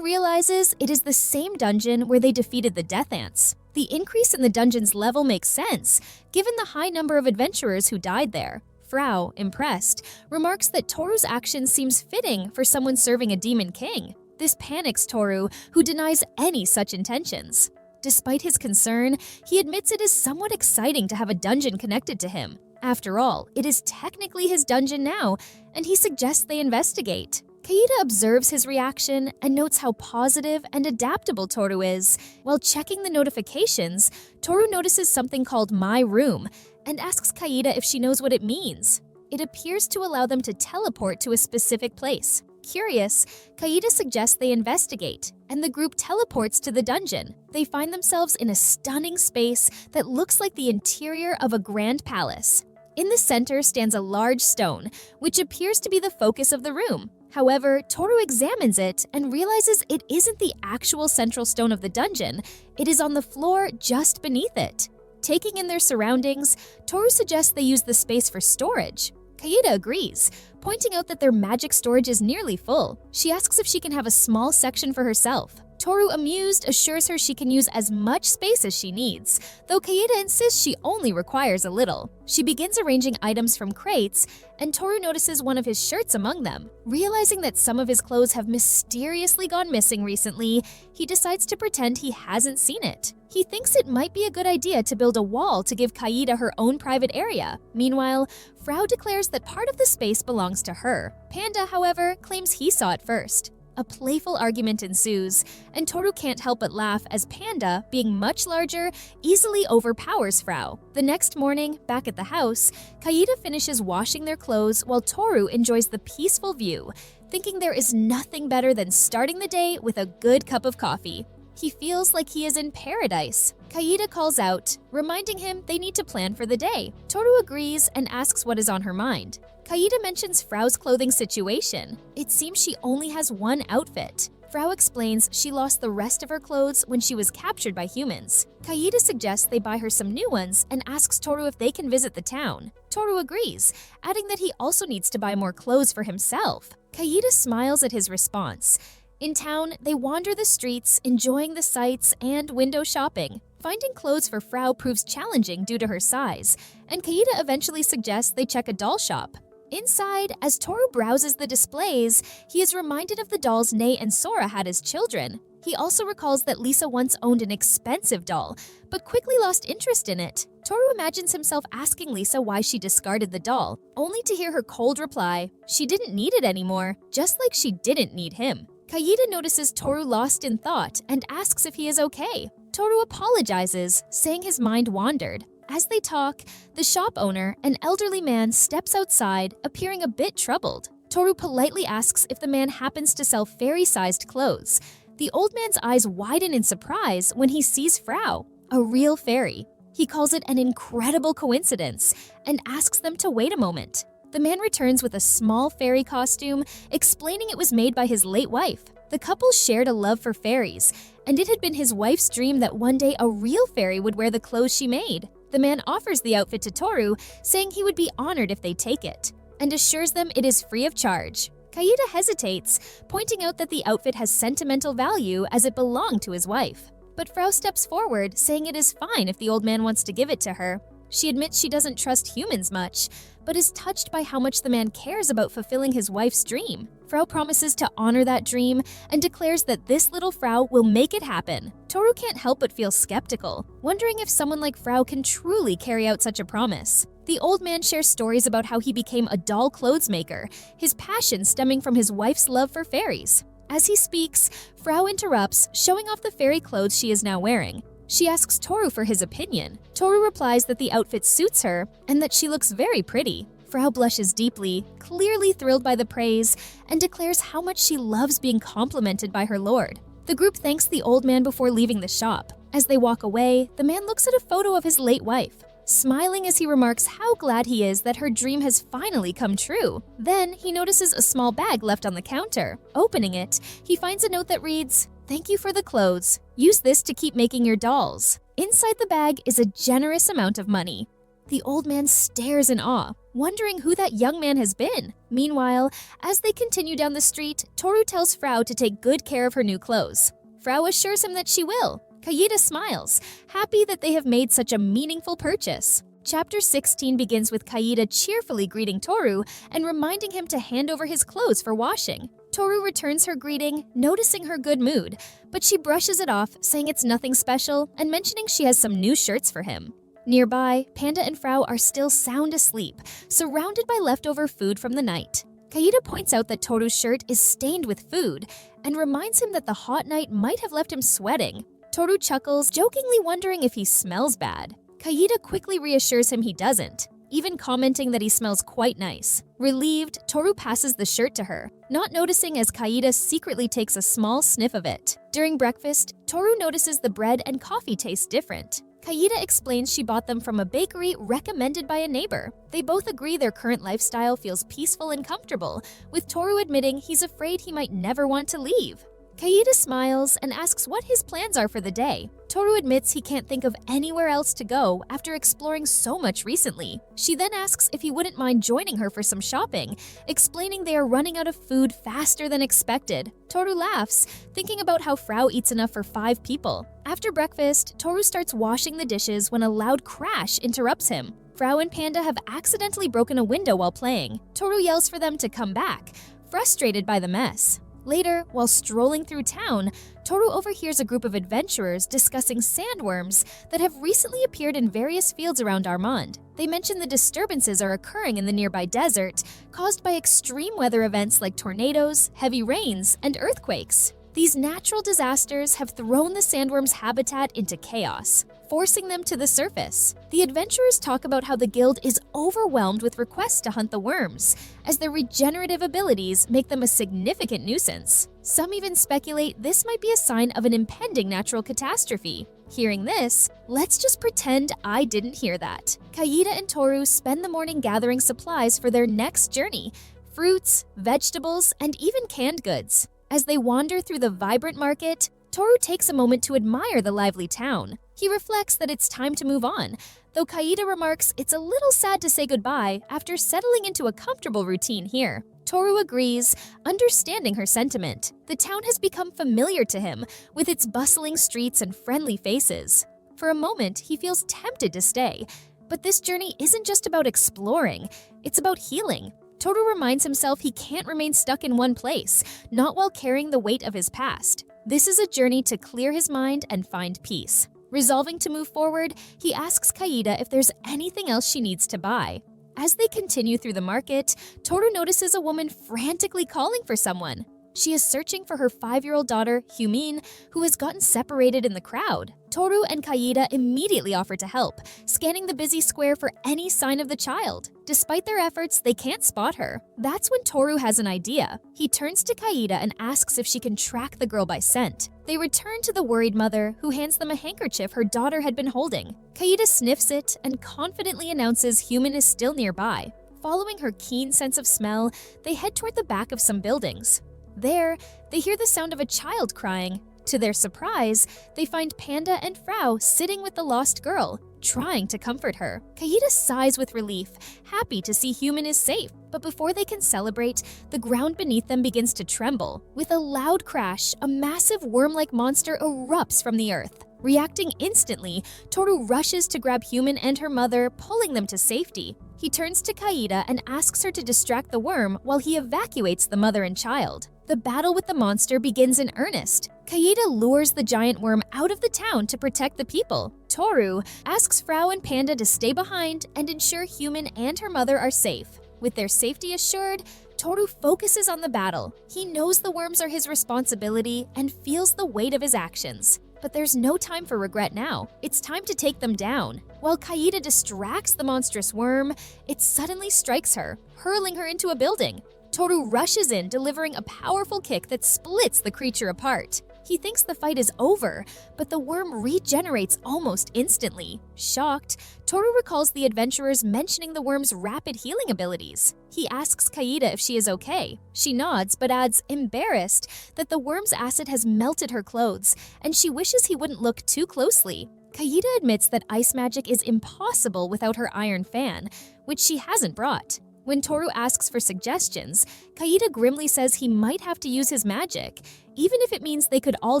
[SPEAKER 1] realizes it is the same dungeon where they defeated the Death Ants. The increase in the dungeon's level makes sense, given the high number of adventurers who died there. Frau, impressed, remarks that Toru's action seems fitting for someone serving a demon king. This panics Toru, who denies any such intentions. Despite his concern, he admits it is somewhat exciting to have a dungeon connected to him. After all, it is technically his dungeon now, and he suggests they investigate. Kaida observes his reaction and notes how positive and adaptable Toru is. While checking the notifications, Toru notices something called My Room and asks Kaida if she knows what it means. It appears to allow them to teleport to a specific place. Curious, Kaida suggests they investigate, and the group teleports to the dungeon. They find themselves in a stunning space that looks like the interior of a grand palace. In the center stands a large stone, which appears to be the focus of the room. However, Toru examines it and realizes it isn't the actual central stone of the dungeon. It is on the floor just beneath it. Taking in their surroundings, Toru suggests they use the space for storage. Kaida agrees, pointing out that their magic storage is nearly full. She asks if she can have a small section for herself. Toru, amused, assures her she can use as much space as she needs, though Kaida insists she only requires a little. She begins arranging items from crates, and Toru notices one of his shirts among them. Realizing that some of his clothes have mysteriously gone missing recently, he decides to pretend he hasn't seen it. He thinks it might be a good idea to build a wall to give Kaida her own private area. Meanwhile, Frau declares that part of the space belongs to her. Panda, however, claims he saw it first. A playful argument ensues, and Toru can't help but laugh as Panda, being much larger, easily overpowers Frau. The next morning, back at the house, Kaida finishes washing their clothes while Toru enjoys the peaceful view, thinking there is nothing better than starting the day with a good cup of coffee. He feels like he is in paradise. Kaida calls out, reminding him they need to plan for the day. Toru agrees and asks what is on her mind. Kaida mentions Frau's clothing situation. It seems she only has one outfit. Frau explains she lost the rest of her clothes when she was captured by humans. Kaida suggests they buy her some new ones and asks Toru if they can visit the town. Toru agrees, adding that he also needs to buy more clothes for himself. Kaida smiles at his response. In town, they wander the streets, enjoying the sights and window shopping. Finding clothes for Frau proves challenging due to her size, and Kaida eventually suggests they check a doll shop. Inside, as Toru browses the displays, he is reminded of the dolls Nei and Sora had as children. He also recalls that Lisa once owned an expensive doll, but quickly lost interest in it. Toru imagines himself asking Lisa why she discarded the doll, only to hear her cold reply, she didn't need it anymore, just like she didn't need him. Kaida notices Toru lost in thought and asks if he is okay. Toru apologizes, saying his mind wandered. As they talk, the shop owner, an elderly man, steps outside, appearing a bit troubled. Toru politely asks if the man happens to sell fairy-sized clothes. The old man's eyes widen in surprise when he sees Frau, a real fairy. He calls it an incredible coincidence and asks them to wait a moment. The man returns with a small fairy costume, explaining it was made by his late wife. The couple shared a love for fairies, and it had been his wife's dream that one day a real fairy would wear the clothes she made. The man offers the outfit to Toru, saying he would be honored if they take it, and assures them it is free of charge. Kaida hesitates, pointing out that the outfit has sentimental value as it belonged to his wife. But Frau steps forward, saying it is fine if the old man wants to give it to her. She admits she doesn't trust humans much, but is touched by how much the man cares about fulfilling his wife's dream. Frau promises to honor that dream and declares that this little Frau will make it happen. Toru can't help but feel skeptical, wondering if someone like Frau can truly carry out such a promise. The old man shares stories about how he became a doll clothes maker, his passion stemming from his wife's love for fairies. As he speaks, Frau interrupts, showing off the fairy clothes she is now wearing. She asks Toru for his opinion. Toru replies that the outfit suits her and that she looks very pretty. Frau blushes deeply, clearly thrilled by the praise, and declares how much she loves being complimented by her lord. The group thanks the old man before leaving the shop. As they walk away, the man looks at a photo of his late wife, smiling as he remarks how glad he is that her dream has finally come true. Then he notices a small bag left on the counter. Opening it, he finds a note that reads, "Thank you for the clothes. Use this to keep making your dolls." Inside the bag is a generous amount of money. The old man stares in awe, wondering who that young man has been. Meanwhile, as they continue down the street, Toru tells Frau to take good care of her new clothes. Frau assures him that she will. Kaida smiles, happy that they have made such a meaningful purchase. Chapter 16 begins with Kaida cheerfully greeting Toru and reminding him to hand over his clothes for washing. Toru returns her greeting, noticing her good mood, but she brushes it off, saying it's nothing special and mentioning she has some new shirts for him. Nearby, Panda and Frau are still sound asleep, surrounded by leftover food from the night. Kaida points out that Toru's shirt is stained with food and reminds him that the hot night might have left him sweating. Toru chuckles, jokingly wondering if he smells bad. Kaida quickly reassures him he doesn't, even commenting that he smells quite nice. Relieved, Toru passes the shirt to her, not noticing as Kaida secretly takes a small sniff of it. During breakfast, Toru notices the bread and coffee taste different. Kaida explains she bought them from a bakery recommended by a neighbor. They both agree their current lifestyle feels peaceful and comfortable, with Toru admitting he's afraid he might never want to leave. Kaida smiles and asks what his plans are for the day. Toru admits he can't think of anywhere else to go after exploring so much recently. She then asks if he wouldn't mind joining her for some shopping, explaining they are running out of food faster than expected. Toru laughs, thinking about how Frau eats enough for 5 people. After breakfast, Toru starts washing the dishes when a loud crash interrupts him. Frau and Panda have accidentally broken a window while playing. Toru yells for them to come back, frustrated by the mess. Later, while strolling through town, Toru overhears a group of adventurers discussing sandworms that have recently appeared in various fields around Armand. They mention the disturbances are occurring in the nearby desert, caused by extreme weather events like tornadoes, heavy rains, and earthquakes. These natural disasters have thrown the sandworms' habitat into chaos, forcing them to the surface. The adventurers talk about how the guild is overwhelmed with requests to hunt the worms, as their regenerative abilities make them a significant nuisance. Some even speculate this might be a sign of an impending natural catastrophe. Hearing this, let's just pretend I didn't hear that. Kaida and Toru spend the morning gathering supplies for their next journey: fruits, vegetables, and even canned goods. As they wander through the vibrant market, Toru takes a moment to admire the lively town. He reflects that it's time to move on, though Kaida remarks it's a little sad to say goodbye after settling into a comfortable routine here. Toru agrees, understanding her sentiment. The town has become familiar to him, with its bustling streets and friendly faces. For a moment, he feels tempted to stay, but this journey isn't just about exploring, it's about healing. Toru reminds himself he can't remain stuck in one place, not while carrying the weight of his past. This is a journey to clear his mind and find peace. Resolving to move forward, he asks Kaida if there's anything else she needs to buy. As they continue through the market, Toru notices a woman frantically calling for someone. She is searching for her 5-year-old daughter, Hyumin, who has gotten separated in the crowd. Toru and Kaida immediately offer to help, scanning the busy square for any sign of the child. Despite their efforts, they can't spot her. That's when Toru has an idea. He turns to Kaida and asks if she can track the girl by scent. They return to the worried mother, who hands them a handkerchief her daughter had been holding. Kaida sniffs it and confidently announces Hyumin is still nearby. Following her keen sense of smell, they head toward the back of some buildings. There, they hear the sound of a child crying. To their surprise, they find Panda and Frau sitting with the lost girl, trying to comfort her. Kaida sighs with relief, happy to see Hyumin is safe. But before they can celebrate, the ground beneath them begins to tremble. With a loud crash, a massive worm-like monster erupts from the earth. Reacting instantly, Toru rushes to grab Hyumin and her mother, pulling them to safety. He turns to Kaida and asks her to distract the worm while he evacuates the mother and child. The battle with the monster begins in earnest. Kaida lures the giant worm out of the town to protect the people. Toru asks Frau and Panda to stay behind and ensure Hyumin and her mother are safe. With their safety assured, Toru focuses on the battle. He knows the worms are his responsibility and feels the weight of his actions. But there's no time for regret now. It's time to take them down. While Kaida distracts the monstrous worm, it suddenly strikes her, hurling her into a building. Toru rushes in, delivering a powerful kick that splits the creature apart. He thinks the fight is over, but the worm regenerates almost instantly. Shocked, Toru recalls the adventurers mentioning the worm's rapid healing abilities. He asks Kaida if she is okay. She nods, but adds, embarrassed, that the worm's acid has melted her clothes, and she wishes he wouldn't look too closely. Kaida admits that ice magic is impossible without her iron fan, which she hasn't brought. When Toru asks for suggestions, Kaida grimly says he might have to use his magic, even if it means they could all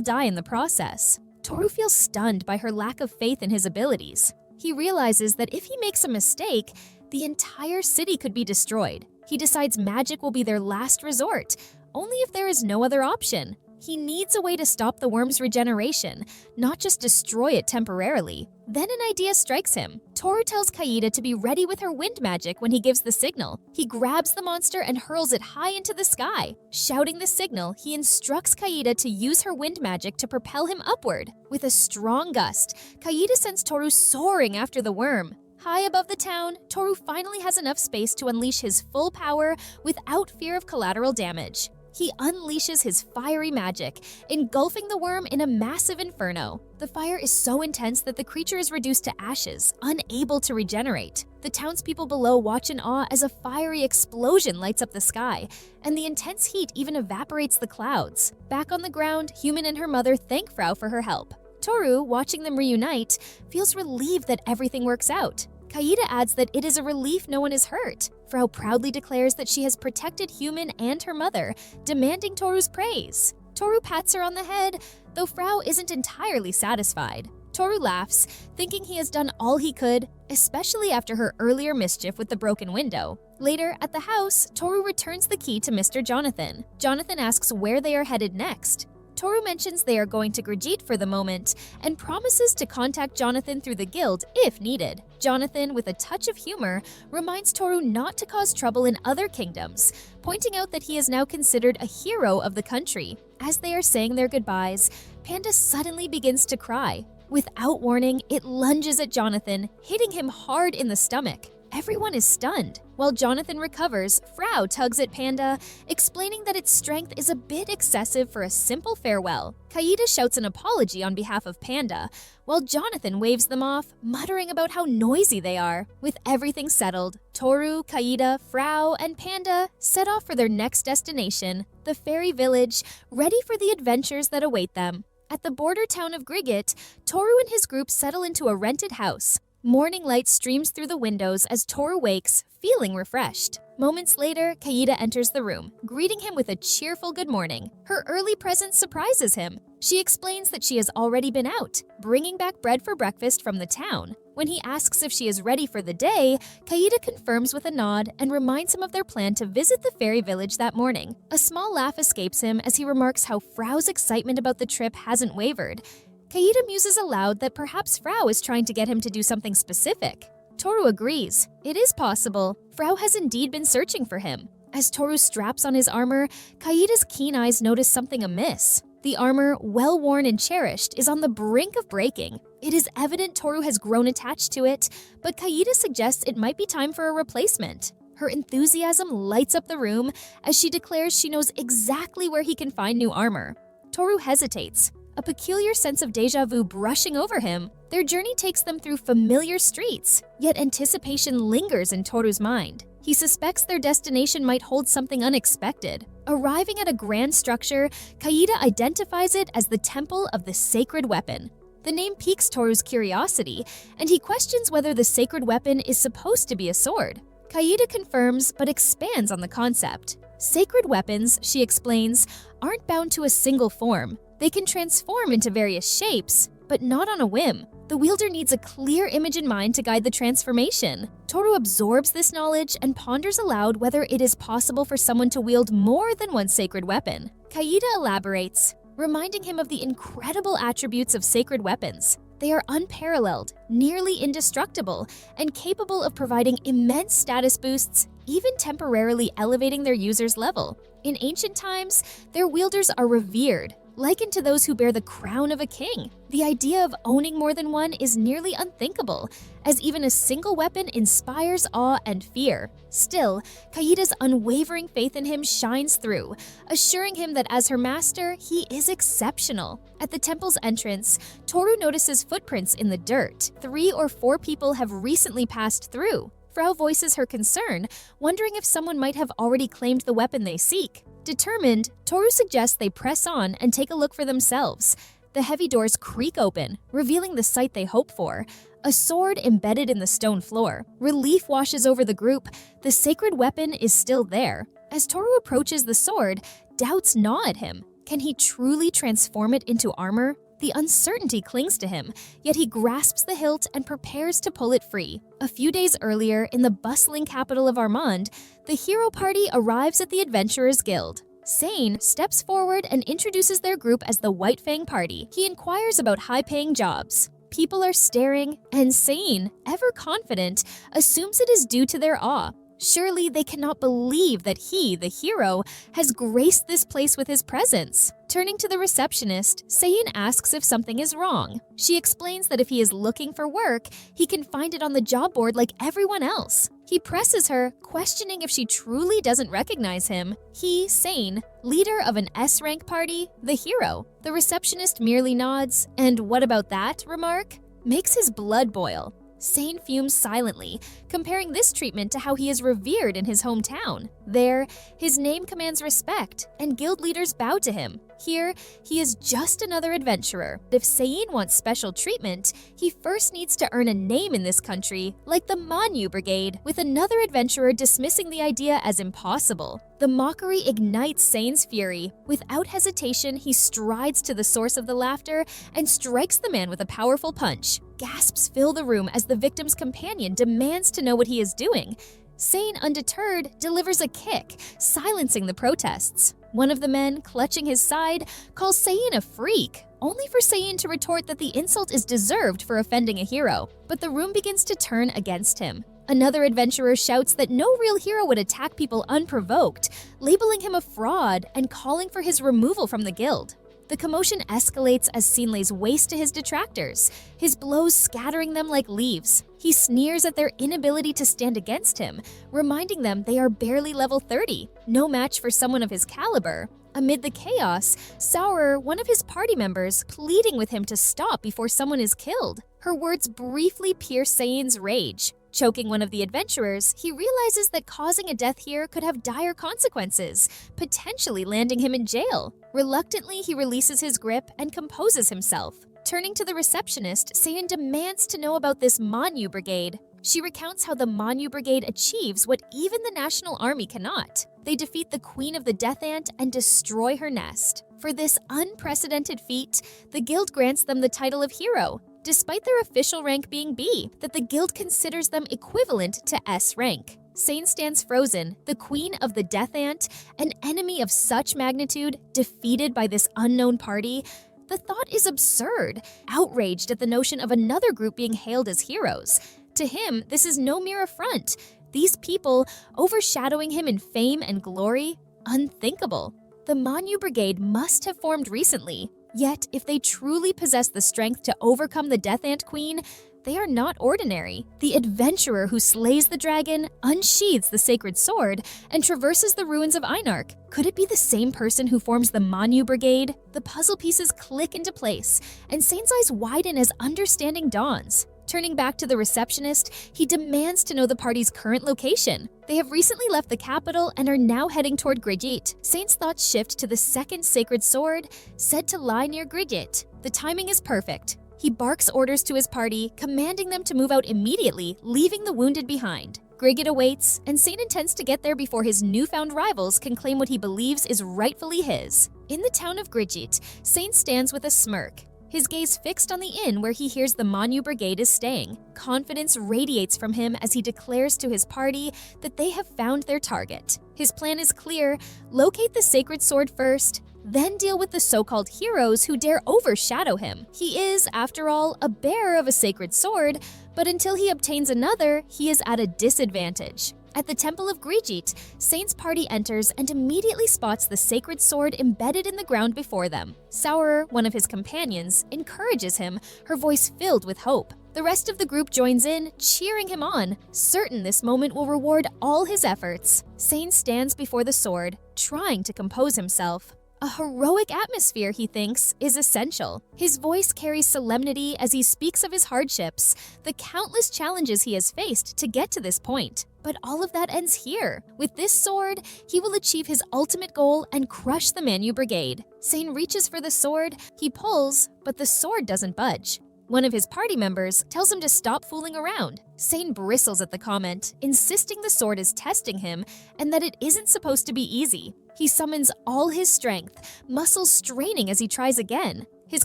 [SPEAKER 1] die in the process. Toru feels stunned by her lack of faith in his abilities. He realizes that if he makes a mistake, the entire city could be destroyed. He decides magic will be their last resort, only if there is no other option. He needs a way to stop the worm's regeneration, not just destroy it temporarily. Then an idea strikes him. Toru tells Kaida to be ready with her wind magic when he gives the signal. He grabs the monster and hurls it high into the sky. Shouting the signal, he instructs Kaida to use her wind magic to propel him upward. With a strong gust, Kaida sends Toru soaring after the worm. High above the town, Toru finally has enough space to unleash his full power without fear of collateral damage. He unleashes his fiery magic, engulfing the worm in a massive inferno. The fire is so intense that the creature is reduced to ashes, unable to regenerate. The townspeople below watch in awe as a fiery explosion lights up the sky, and the intense heat even evaporates the clouds. Back on the ground, Hyumin and her mother thank Frau for her help. Toru, watching them reunite, feels relieved that everything works out. Kaida adds that it is a relief no one is hurt. Frau proudly declares that she has protected Hyumin and her mother, demanding Toru's praise. Toru pats her on the head, though Frau isn't entirely satisfied. Toru laughs, thinking he has done all he could, especially after her earlier mischief with the broken window. Later, at the house, Toru returns the key to Mr. Jonathan. Jonathan asks where they are headed next. Toru mentions they are going to Grijit for the moment and promises to contact Jonathan through the guild if needed. Jonathan, with a touch of humor, reminds Toru not to cause trouble in other kingdoms, pointing out that he is now considered a hero of the country. As they are saying their goodbyes, Panda suddenly begins to cry. Without warning, it lunges at Jonathan, hitting him hard in the stomach. Everyone is stunned. While Jonathan recovers, Frau tugs at Panda, explaining that its strength is a bit excessive for a simple farewell. Kaida shouts an apology on behalf of Panda, while Jonathan waves them off, muttering about how noisy they are. With everything settled, Toru, Kaida, Frau, and Panda set off for their next destination, the fairy village, ready for the adventures that await them. At the border town of Grijit, Toru and his group settle into a rented house. Morning light streams through the windows as Toru wakes, feeling refreshed. Moments later, Kaida enters the room, greeting him with a cheerful good morning. Her early presence surprises him. She explains that she has already been out, bringing back bread for breakfast from the town. When he asks if she is ready for the day, Kaida confirms with a nod and reminds him of their plan to visit the fairy village that morning. A small laugh escapes him as he remarks how Frau's excitement about the trip hasn't wavered. Kaida muses aloud that perhaps Frau is trying to get him to do something specific. Toru agrees. It is possible. Frau has indeed been searching for him. As Toru straps on his armor, Kaida's keen eyes notice something amiss. The armor, well worn and cherished, is on the brink of breaking. It is evident Toru has grown attached to it, but Kaida suggests it might be time for a replacement. Her enthusiasm lights up the room as she declares she knows exactly where he can find new armor. Toru hesitates, a peculiar sense of déjà vu brushing over him. Their journey takes them through familiar streets, yet anticipation lingers in Toru's mind. He suspects their destination might hold something unexpected. Arriving at a grand structure, Kaida identifies it as the Temple of the Sacred Weapon. The name piques Toru's curiosity, and he questions whether the sacred weapon is supposed to be a sword. Kaida confirms but expands on the concept. Sacred weapons, she explains, aren't bound to a single form. They can transform into various shapes, but not on a whim. The wielder needs a clear image in mind to guide the transformation. Toru absorbs this knowledge and ponders aloud whether it is possible for someone to wield more than one sacred weapon. Kaida elaborates, reminding him of the incredible attributes of sacred weapons. They are unparalleled, nearly indestructible, and capable of providing immense status boosts, even temporarily elevating their user's level. In ancient times, their wielders are revered, likened to those who bear the crown of a king. The idea of owning more than one is nearly unthinkable, as even a single weapon inspires awe and fear. Still, Kaida's unwavering faith in him shines through, assuring him that as her master, he is exceptional. At the temple's entrance, Toru notices footprints in the dirt. 3 or 4 people have recently passed through. Frau voices her concern, wondering if someone might have already claimed the weapon they seek. Determined, Toru suggests they press on and take a look for themselves. The heavy doors creak open, revealing the sight they hope for, a sword embedded in the stone floor. Relief washes over the group. The sacred weapon is still there. As Toru approaches the sword, doubts gnaw at him. Can he truly transform it into armor? The uncertainty clings to him, yet he grasps the hilt and prepares to pull it free. A few days earlier, in the bustling capital of Armand, the hero party arrives at the Adventurers Guild. Sane steps forward and introduces their group as the White Fang Party. He inquires about high-paying jobs. People are staring, and Sane, ever confident, assumes it is due to their awe. Surely they cannot believe that he, the hero, has graced this place with his presence. Turning to the receptionist, Seiyin asks if something is wrong. She explains that if he is looking for work, he can find it on the job board like everyone else. He presses her, questioning if she truly doesn't recognize him. He, Sane, leader of an S-rank party, the hero. The receptionist merely nods, and "what about that?" remark makes his blood boil. Sane fumes silently, comparing this treatment to how he is revered in his hometown. There, his name commands respect, and guild leaders bow to him. Here, he is just another adventurer. If Seiyin wants special treatment, he first needs to earn a name in this country, like the Manhwa Brigade, with another adventurer dismissing the idea as impossible. The mockery ignites Seiin's fury. Without hesitation, he strides to the source of the laughter and strikes the man with a powerful punch. Gasps fill the room as the victim's companion demands to know what he is doing. Sein, undeterred, delivers a kick, silencing the protests. One of the men, clutching his side, calls Sein a freak, only for Sein to retort that the insult is deserved for offending a hero. But the room begins to turn against him. Another adventurer shouts that no real hero would attack people unprovoked, labeling him a fraud and calling for his removal from the guild. The commotion escalates as Sein lays waste to his detractors, his blows scattering them like leaves. He sneers at their inability to stand against him, reminding them they are barely level 30, no match for someone of his caliber. Amid the chaos, Sauer, one of his party members, pleading with him to stop before someone is killed. Her words briefly pierce Sein's rage. Choking one of the adventurers, he realizes that causing a death here could have dire consequences, potentially landing him in jail. Reluctantly, he releases his grip and composes himself. Turning to the receptionist, Sein demands to know about this manhwa brigade. She recounts how the manhwa brigade achieves what even the National Army cannot. They defeat the Queen of the Death Ant and destroy her nest. For this unprecedented feat, the guild grants them the title of hero, despite their official rank being B, that the guild considers them equivalent to S rank. Sein stands frozen, the Queen of the Death Ant, an enemy of such magnitude, defeated by this unknown party. The thought is absurd, outraged at the notion of another group being hailed as heroes. To him, this is no mere affront. These people, overshadowing him in fame and glory, unthinkable. The manhwa brigade must have formed recently. Yet, if they truly possess the strength to overcome the Death Ant Queen, they are not ordinary. The adventurer who slays the dragon, unsheathes the sacred sword, and traverses the ruins of Einarch. Could it be the same person who forms the manhwa brigade? The puzzle pieces click into place, and Sein's eyes widen as understanding dawns. Turning back to the receptionist, he demands to know the party's current location. They have recently left the capital and are now heading toward Grigit. Sein's thoughts shift to the second sacred sword, said to lie near Grigit. The timing is perfect. He barks orders to his party, commanding them to move out immediately, leaving the wounded behind. Grigit awaits, and Sein intends to get there before his newfound rivals can claim what he believes is rightfully his. In the town of Grigit, Sein stands with a smirk, his gaze fixed on the inn where he hears the manhwa brigade is staying. Confidence radiates from him as he declares to his party that they have found their target. His plan is clear: locate the sacred sword first, then deal with the so-called heroes who dare overshadow him. He is, after all, a bearer of a sacred sword, but until he obtains another, he is at a disadvantage. At the Temple of Grigit, Sein's party enters and immediately spots the sacred sword embedded in the ground before them. Sauer, one of his companions, encourages him, her voice filled with hope. The rest of the group joins in, cheering him on, certain this moment will reward all his efforts. Sein stands before the sword, trying to compose himself. A heroic atmosphere, he thinks, is essential. His voice carries solemnity as he speaks of his hardships, the countless challenges he has faced to get to this point. But all of that ends here. With this sword, he will achieve his ultimate goal and crush the manhwa brigade. Sein reaches for the sword, he pulls, but the sword doesn't budge. One of his party members tells him to stop fooling around. Sein bristles at the comment, insisting the sword is testing him and that it isn't supposed to be easy. He summons all his strength, muscles straining as he tries again. His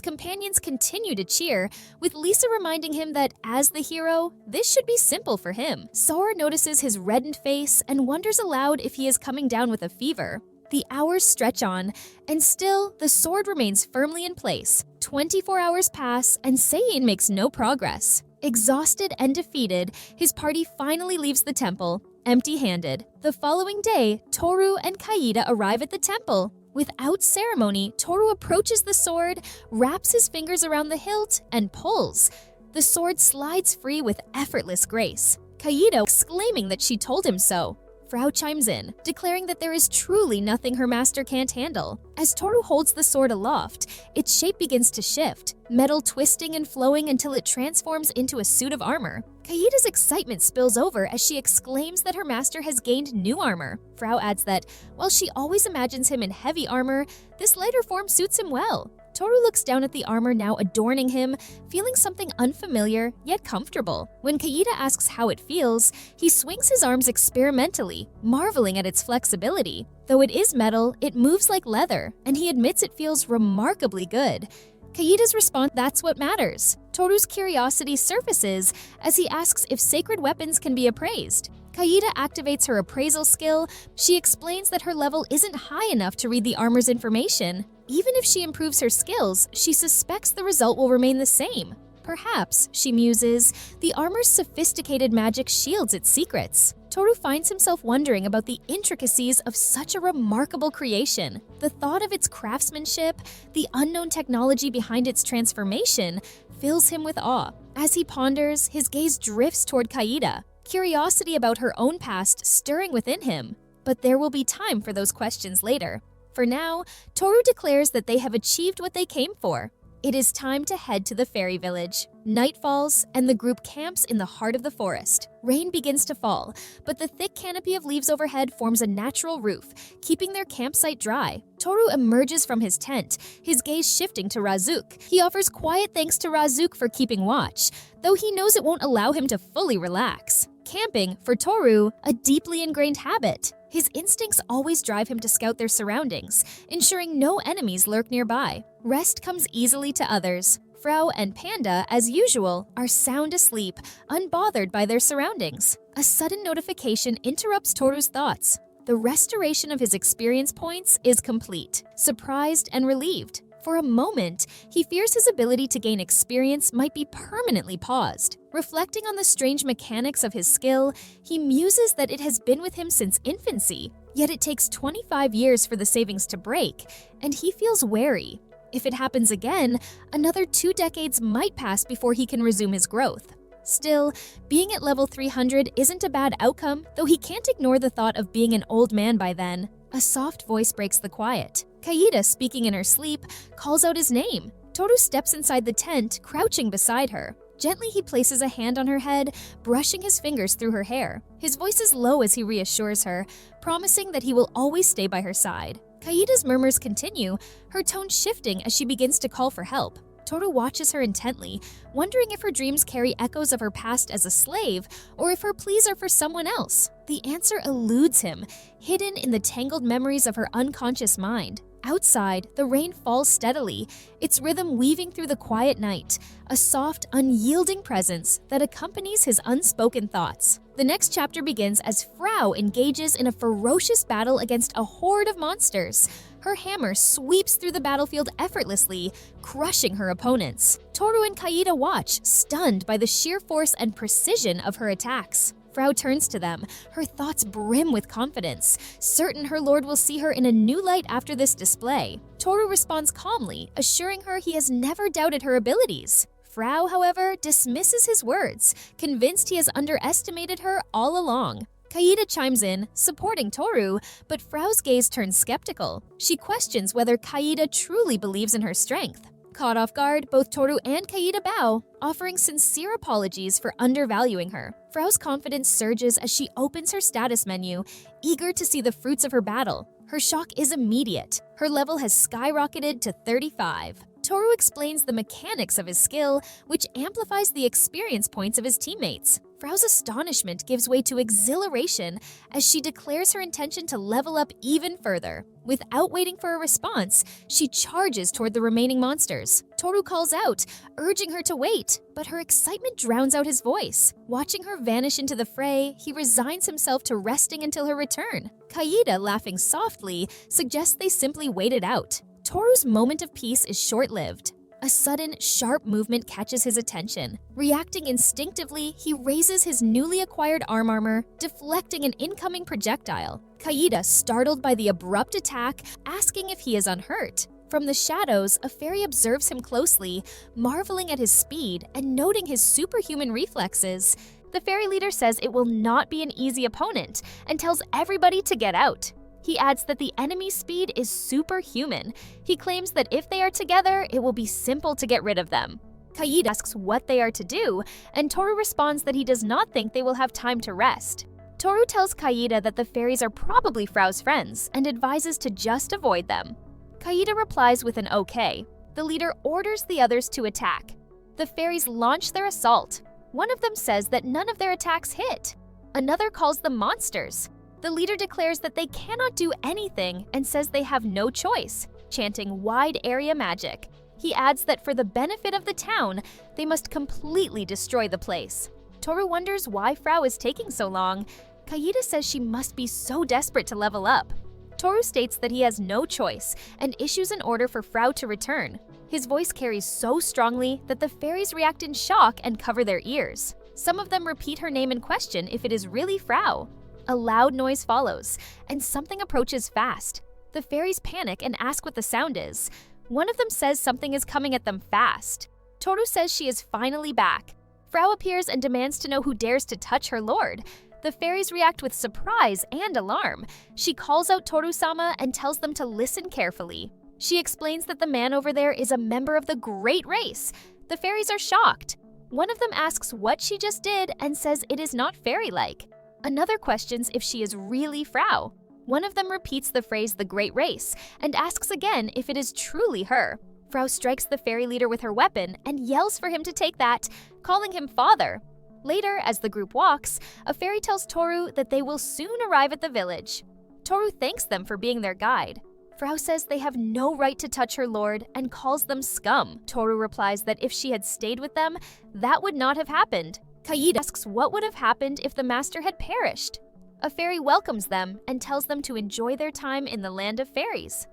[SPEAKER 1] companions continue to cheer, with Lisa reminding him that, as the hero, this should be simple for him. Sora notices his reddened face and wonders aloud if he is coming down with a fever. The hours stretch on, and still, the sword remains firmly in place. 24 hours pass, and Sein makes no progress. Exhausted and defeated, his party finally leaves the temple, empty-handed. The following day, Toru and Kaida arrive at the temple. Without ceremony, Toru approaches the sword, wraps his fingers around the hilt, and pulls. The sword slides free with effortless grace, Kaida exclaiming that she told him so. Frau chimes in, declaring that there is truly nothing her master can't handle. As Toru holds the sword aloft, its shape begins to shift, metal twisting and flowing until it transforms into a suit of armor. Kaida's excitement spills over as she exclaims that her master has gained new armor. Frau adds that, while she always imagines him in heavy armor, this lighter form suits him well. Toru looks down at the armor now adorning him, feeling something unfamiliar yet comfortable. When Kaida asks how it feels, he swings his arms experimentally, marveling at its flexibility. Though it is metal, it moves like leather, and he admits it feels remarkably good. Kaida's response, that's what matters. Toru's curiosity surfaces as he asks if sacred weapons can be appraised. Kaida activates her appraisal skill. She explains that her level isn't high enough to read the armor's information. Even if she improves her skills, she suspects the result will remain the same. Perhaps, she muses, the armor's sophisticated magic shields its secrets. Toru finds himself wondering about the intricacies of such a remarkable creation. The thought of its craftsmanship, the unknown technology behind its transformation, fills him with awe. As he ponders, his gaze drifts toward Kaida, curiosity about her own past stirring within him. But there will be time for those questions later. For now, Toru declares that they have achieved what they came for. It is time to head to the fairy village. Night falls, and the group camps in the heart of the forest. Rain begins to fall, but the thick canopy of leaves overhead forms a natural roof, keeping their campsite dry. Toru emerges from his tent, his gaze shifting to Razuk. He offers quiet thanks to Razuk for keeping watch, though he knows it won't allow him to fully relax. Camping, for Toru, a deeply ingrained habit. His instincts always drive him to scout their surroundings, ensuring no enemies lurk nearby. Rest comes easily to others. Frau and Panda, as usual, are sound asleep, unbothered by their surroundings. A sudden notification interrupts Toru's thoughts. The restoration of his experience points is complete. Surprised and relieved. For a moment, he fears his ability to gain experience might be permanently paused. Reflecting on the strange mechanics of his skill, he muses that it has been with him since infancy, yet it takes 25 years for the savings to break, and he feels wary. If it happens again, another 2 decades might pass before he can resume his growth. Still, being at level 300 isn't a bad outcome, though he can't ignore the thought of being an old man by then. A soft voice breaks the quiet. Kaida, speaking in her sleep, calls out his name. Toru steps inside the tent, crouching beside her. Gently, he places a hand on her head, brushing his fingers through her hair. His voice is low as he reassures her, promising that he will always stay by her side. Kaida's murmurs continue, her tone shifting as she begins to call for help. Toru watches her intently, wondering if her dreams carry echoes of her past as a slave, or if her pleas are for someone else. The answer eludes him, hidden in the tangled memories of her unconscious mind. Outside, the rain falls steadily, its rhythm weaving through the quiet night, a soft, unyielding presence that accompanies his unspoken thoughts. The next chapter begins as Frau engages in a ferocious battle against a horde of monsters. Her hammer sweeps through the battlefield effortlessly, crushing her opponents. Toru and Kaida watch, stunned by the sheer force and precision of her attacks. Frau turns to them, her thoughts brim with confidence, certain her lord will see her in a new light after this display. Toru responds calmly, assuring her he has never doubted her abilities. Frau, however, dismisses his words, convinced he has underestimated her all along. Kaida chimes in, supporting Toru, but Frau's gaze turns skeptical. She questions whether Kaida truly believes in her strength. Caught off guard, both Toru and Kaida bow, offering sincere apologies for undervaluing her. Frau's confidence surges as she opens her status menu, eager to see the fruits of her battle. Her shock is immediate. Her level has skyrocketed to 35. Toru explains the mechanics of his skill, which amplifies the experience points of his teammates. Frau's astonishment gives way to exhilaration as she declares her intention to level up even further. Without waiting for a response, she charges toward the remaining monsters. Toru calls out, urging her to wait, but her excitement drowns out his voice. Watching her vanish into the fray, he resigns himself to resting until her return. Kaida, laughing softly, suggests they simply wait it out. Toru's moment of peace is short-lived. A sudden, sharp movement catches his attention. Reacting instinctively, he raises his newly acquired armor, deflecting an incoming projectile. Kaida, startled by the abrupt attack, asking if he is unhurt. From the shadows, a fairy observes him closely, marveling at his speed and noting his superhuman reflexes. The fairy leader says it will not be an easy opponent and tells everybody to get out. He adds that the enemy's speed is superhuman. He claims that if they are together, it will be simple to get rid of them. Kaida asks what they are to do, and Toru responds that he does not think they will have time to rest. Toru tells Kaida that the fairies are probably Frau's friends and advises to just avoid them. Kaida replies with an okay. The leader orders the others to attack. The fairies launch their assault. One of them says that none of their attacks hit. Another calls them monsters. The leader declares that they cannot do anything and says they have no choice, chanting wide area magic. He adds that for the benefit of the town, they must completely destroy the place. Toru wonders why Frau is taking so long. Kaida says she must be so desperate to level up. Toru states that he has no choice and issues an order for Frau to return. His voice carries so strongly that the fairies react in shock and cover their ears. Some of them repeat her name and question if it is really Frau. A loud noise follows, and something approaches fast. The fairies panic and ask what the sound is. One of them says something is coming at them fast. Toru says she is finally back. Frau appears and demands to know who dares to touch her lord. The fairies react with surprise and alarm. She calls out Toru-sama and tells them to listen carefully. She explains that the man over there is a member of the Great Race. The fairies are shocked. One of them asks what she just did and says it is not fairy-like. Another questions if she is really Frau. One of them repeats the phrase the Great Race and asks again if it is truly her. Frau strikes the fairy leader with her weapon and yells for him to take that, calling him father. Later, as the group walks, a fairy tells Toru that they will soon arrive at the village. Toru thanks them for being their guide. Frau says they have no right to touch her lord and calls them scum. Toru replies that if she had stayed with them, that would not have happened. Kaida asks what would have happened if the master had perished. A fairy welcomes them and tells them to enjoy their time in the land of fairies.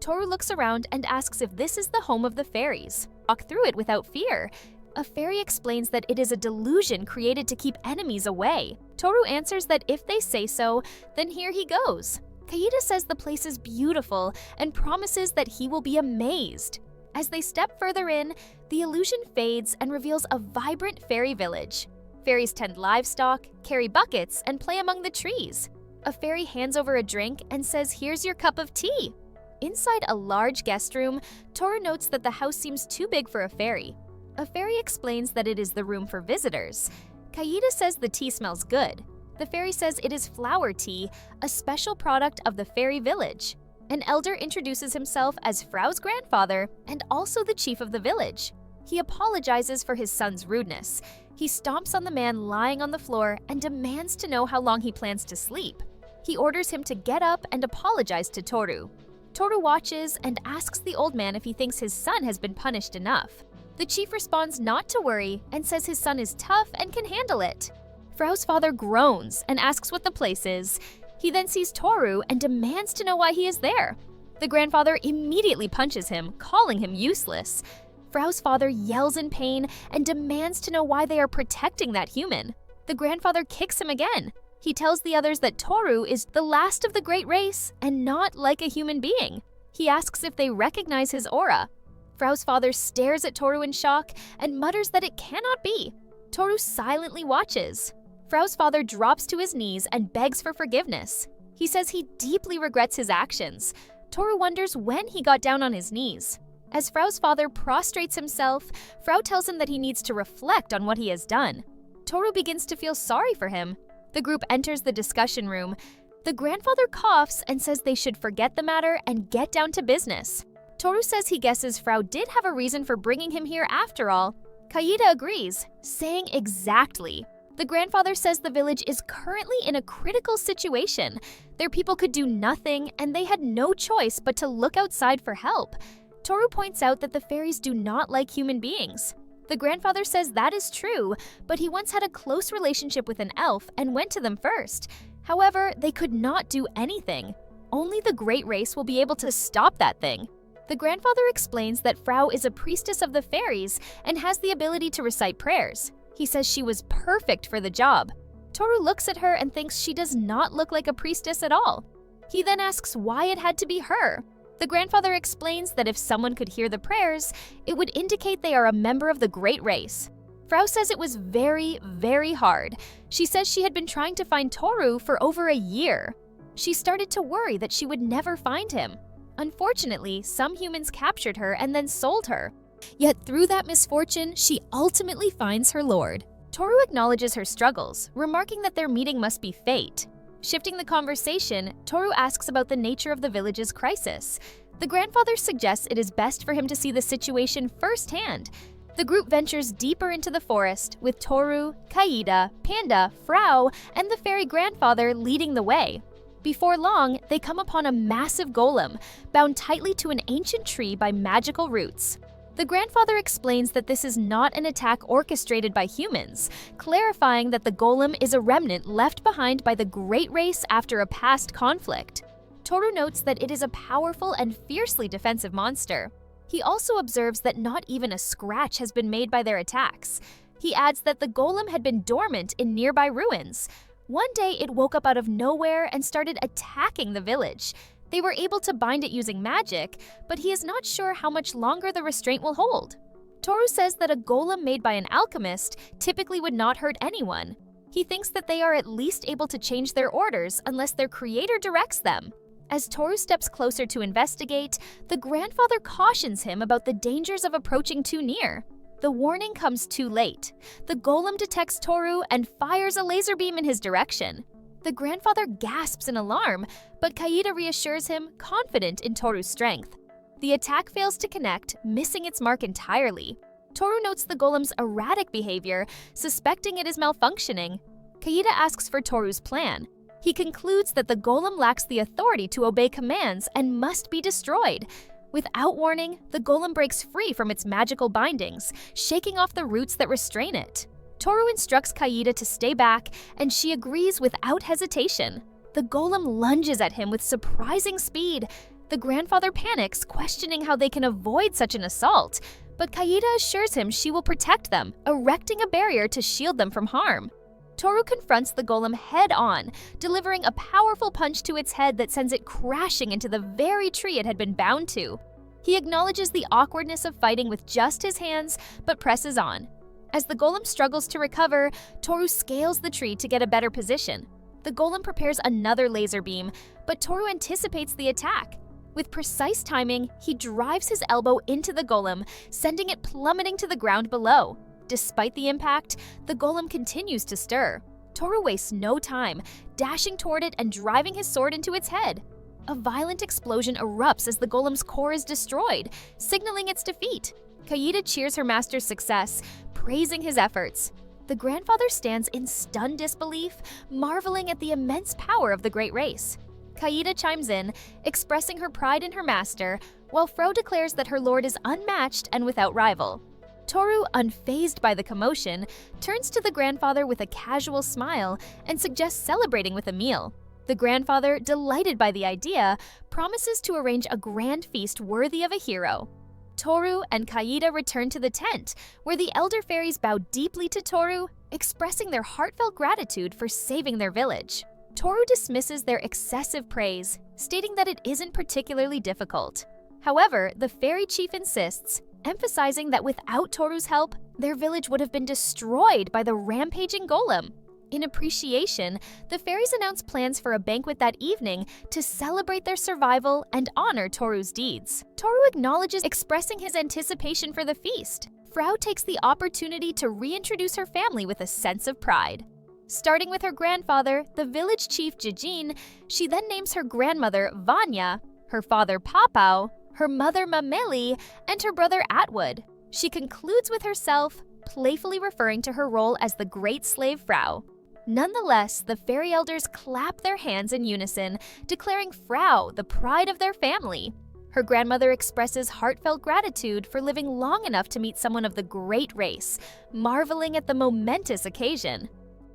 [SPEAKER 1] Toru looks around and asks if this is the home of the fairies. Walk through it without fear. A fairy explains that it is a delusion created to keep enemies away. Toru answers that if they say so, then here he goes. Kaida says the place is beautiful and promises that he will be amazed. As they step further in, the illusion fades and reveals a vibrant fairy village. Fairies tend livestock, carry buckets, and play among the trees. A fairy hands over a drink and says, "Here's your cup of tea." Inside a large guest room, Toru notes that the house seems too big for a fairy. A fairy explains that it is the room for visitors. Kaida says the tea smells good. The fairy says it is flower tea, a special product of the fairy village. An elder introduces himself as Frau's grandfather and also the chief of the village. He apologizes for his son's rudeness. He stomps on the man lying on the floor and demands to know how long he plans to sleep. He orders him to get up and apologize to Toru. Toru watches and asks the old man if he thinks his son has been punished enough. The chief responds not to worry and says his son is tough and can handle it. Frau's father groans and asks what the place is. He then sees Toru and demands to know why he is there. The grandfather immediately punches him, calling him useless. Frau's father yells in pain and demands to know why they are protecting that human. The grandfather kicks him again. He tells the others that Toru is the last of the great race and not like a human being. He asks if they recognize his aura. Frau's father stares at Toru in shock and mutters that it cannot be. Toru silently watches. Frau's father drops to his knees and begs for forgiveness. He says he deeply regrets his actions. Toru wonders when he got down on his knees. As Frau's father prostrates himself, Frau tells him that he needs to reflect on what he has done. Toru begins to feel sorry for him. The group enters the discussion room. The grandfather coughs and says they should forget the matter and get down to business. Toru says he guesses Frau did have a reason for bringing him here after all. Kaida agrees, saying exactly. The grandfather says the village is currently in a critical situation. Their people could do nothing and they had no choice but to look outside for help. Toru points out that the fairies do not like human beings. The grandfather says that is true, but he once had a close relationship with an elf and went to them first. However, they could not do anything. Only the great race will be able to stop that thing. The grandfather explains that Frau is a priestess of the fairies and has the ability to recite prayers. He says she was perfect for the job. Toru looks at her and thinks she does not look like a priestess at all. He then asks why it had to be her. The grandfather explains that if someone could hear the prayers, it would indicate they are a member of the great race. Frau says it was very, very hard. She says she had been trying to find Toru for over a year. She started to worry that she would never find him. Unfortunately, some humans captured her and then sold her. Yet through that misfortune, she ultimately finds her lord. Toru acknowledges her struggles, remarking that their meeting must be fate. Shifting the conversation, Toru asks about the nature of the village's crisis. The grandfather suggests it is best for him to see the situation firsthand. The group ventures deeper into the forest, with Toru, Kaida, Panda, Frau, and the fairy grandfather leading the way. Before long, they come upon a massive golem, bound tightly to an ancient tree by magical roots. The grandfather explains that this is not an attack orchestrated by humans, clarifying that the golem is a remnant left behind by the Great Race after a past conflict. Toru notes that it is a powerful and fiercely defensive monster. He also observes that not even a scratch has been made by their attacks. He adds that the golem had been dormant in nearby ruins. One day it woke up out of nowhere and started attacking the village. They were able to bind it using magic, but he is not sure how much longer the restraint will hold. Toru says that a golem made by an alchemist typically would not hurt anyone. He thinks that they are at least able to change their orders unless their creator directs them. As Toru steps closer to investigate, the grandfather cautions him about the dangers of approaching too near. The warning comes too late. The golem detects Toru and fires a laser beam in his direction. The grandfather gasps in alarm, but Kaida reassures him, confident in Toru's strength. The attack fails to connect, missing its mark entirely. Toru notes the golem's erratic behavior, suspecting it is malfunctioning. Kaida asks for Toru's plan. He concludes that the golem lacks the authority to obey commands and must be destroyed. Without warning, the golem breaks free from its magical bindings, shaking off the roots that restrain it. Toru instructs Kaida to stay back, and she agrees without hesitation. The golem lunges at him with surprising speed. The grandfather panics, questioning how they can avoid such an assault, but Kaida assures him she will protect them, erecting a barrier to shield them from harm. Toru confronts the golem head-on, delivering a powerful punch to its head that sends it crashing into the very tree it had been bound to. He acknowledges the awkwardness of fighting with just his hands, but presses on. As the golem struggles to recover, Toru scales the tree to get a better position. The golem prepares another laser beam, but Toru anticipates the attack. With precise timing, he drives his elbow into the golem, sending it plummeting to the ground below. Despite the impact, the golem continues to stir. Toru wastes no time, dashing toward it and driving his sword into its head. A violent explosion erupts as the golem's core is destroyed, signaling its defeat. Kaida cheers her master's success, praising his efforts. The grandfather stands in stunned disbelief, marveling at the immense power of the Great Race. Kaida chimes in, expressing her pride in her master, while Frau declares that her lord is unmatched and without rival. Toru, unfazed by the commotion, turns to the grandfather with a casual smile and suggests celebrating with a meal. The grandfather, delighted by the idea, promises to arrange a grand feast worthy of a hero. Toru and Kaida return to the tent, where the elder fairies bow deeply to Toru, expressing their heartfelt gratitude for saving their village. Toru dismisses their excessive praise, stating that it isn't particularly difficult. However, the fairy chief insists, emphasizing that without Toru's help, their village would have been destroyed by the rampaging golem. In appreciation, the fairies announce plans for a banquet that evening to celebrate their survival and honor Toru's deeds. Toru acknowledges, expressing his anticipation for the feast. Frau takes the opportunity to reintroduce her family with a sense of pride. Starting with her grandfather, the village chief Jijin, she then names her grandmother Vanya, her father Papao, her mother Mameli, and her brother Atwood. She concludes with herself, playfully referring to her role as the great slave Frau. Nonetheless, the fairy elders clap their hands in unison, declaring Frau the pride of their family. Her grandmother expresses heartfelt gratitude for living long enough to meet someone of the Great Race, marveling at the momentous occasion.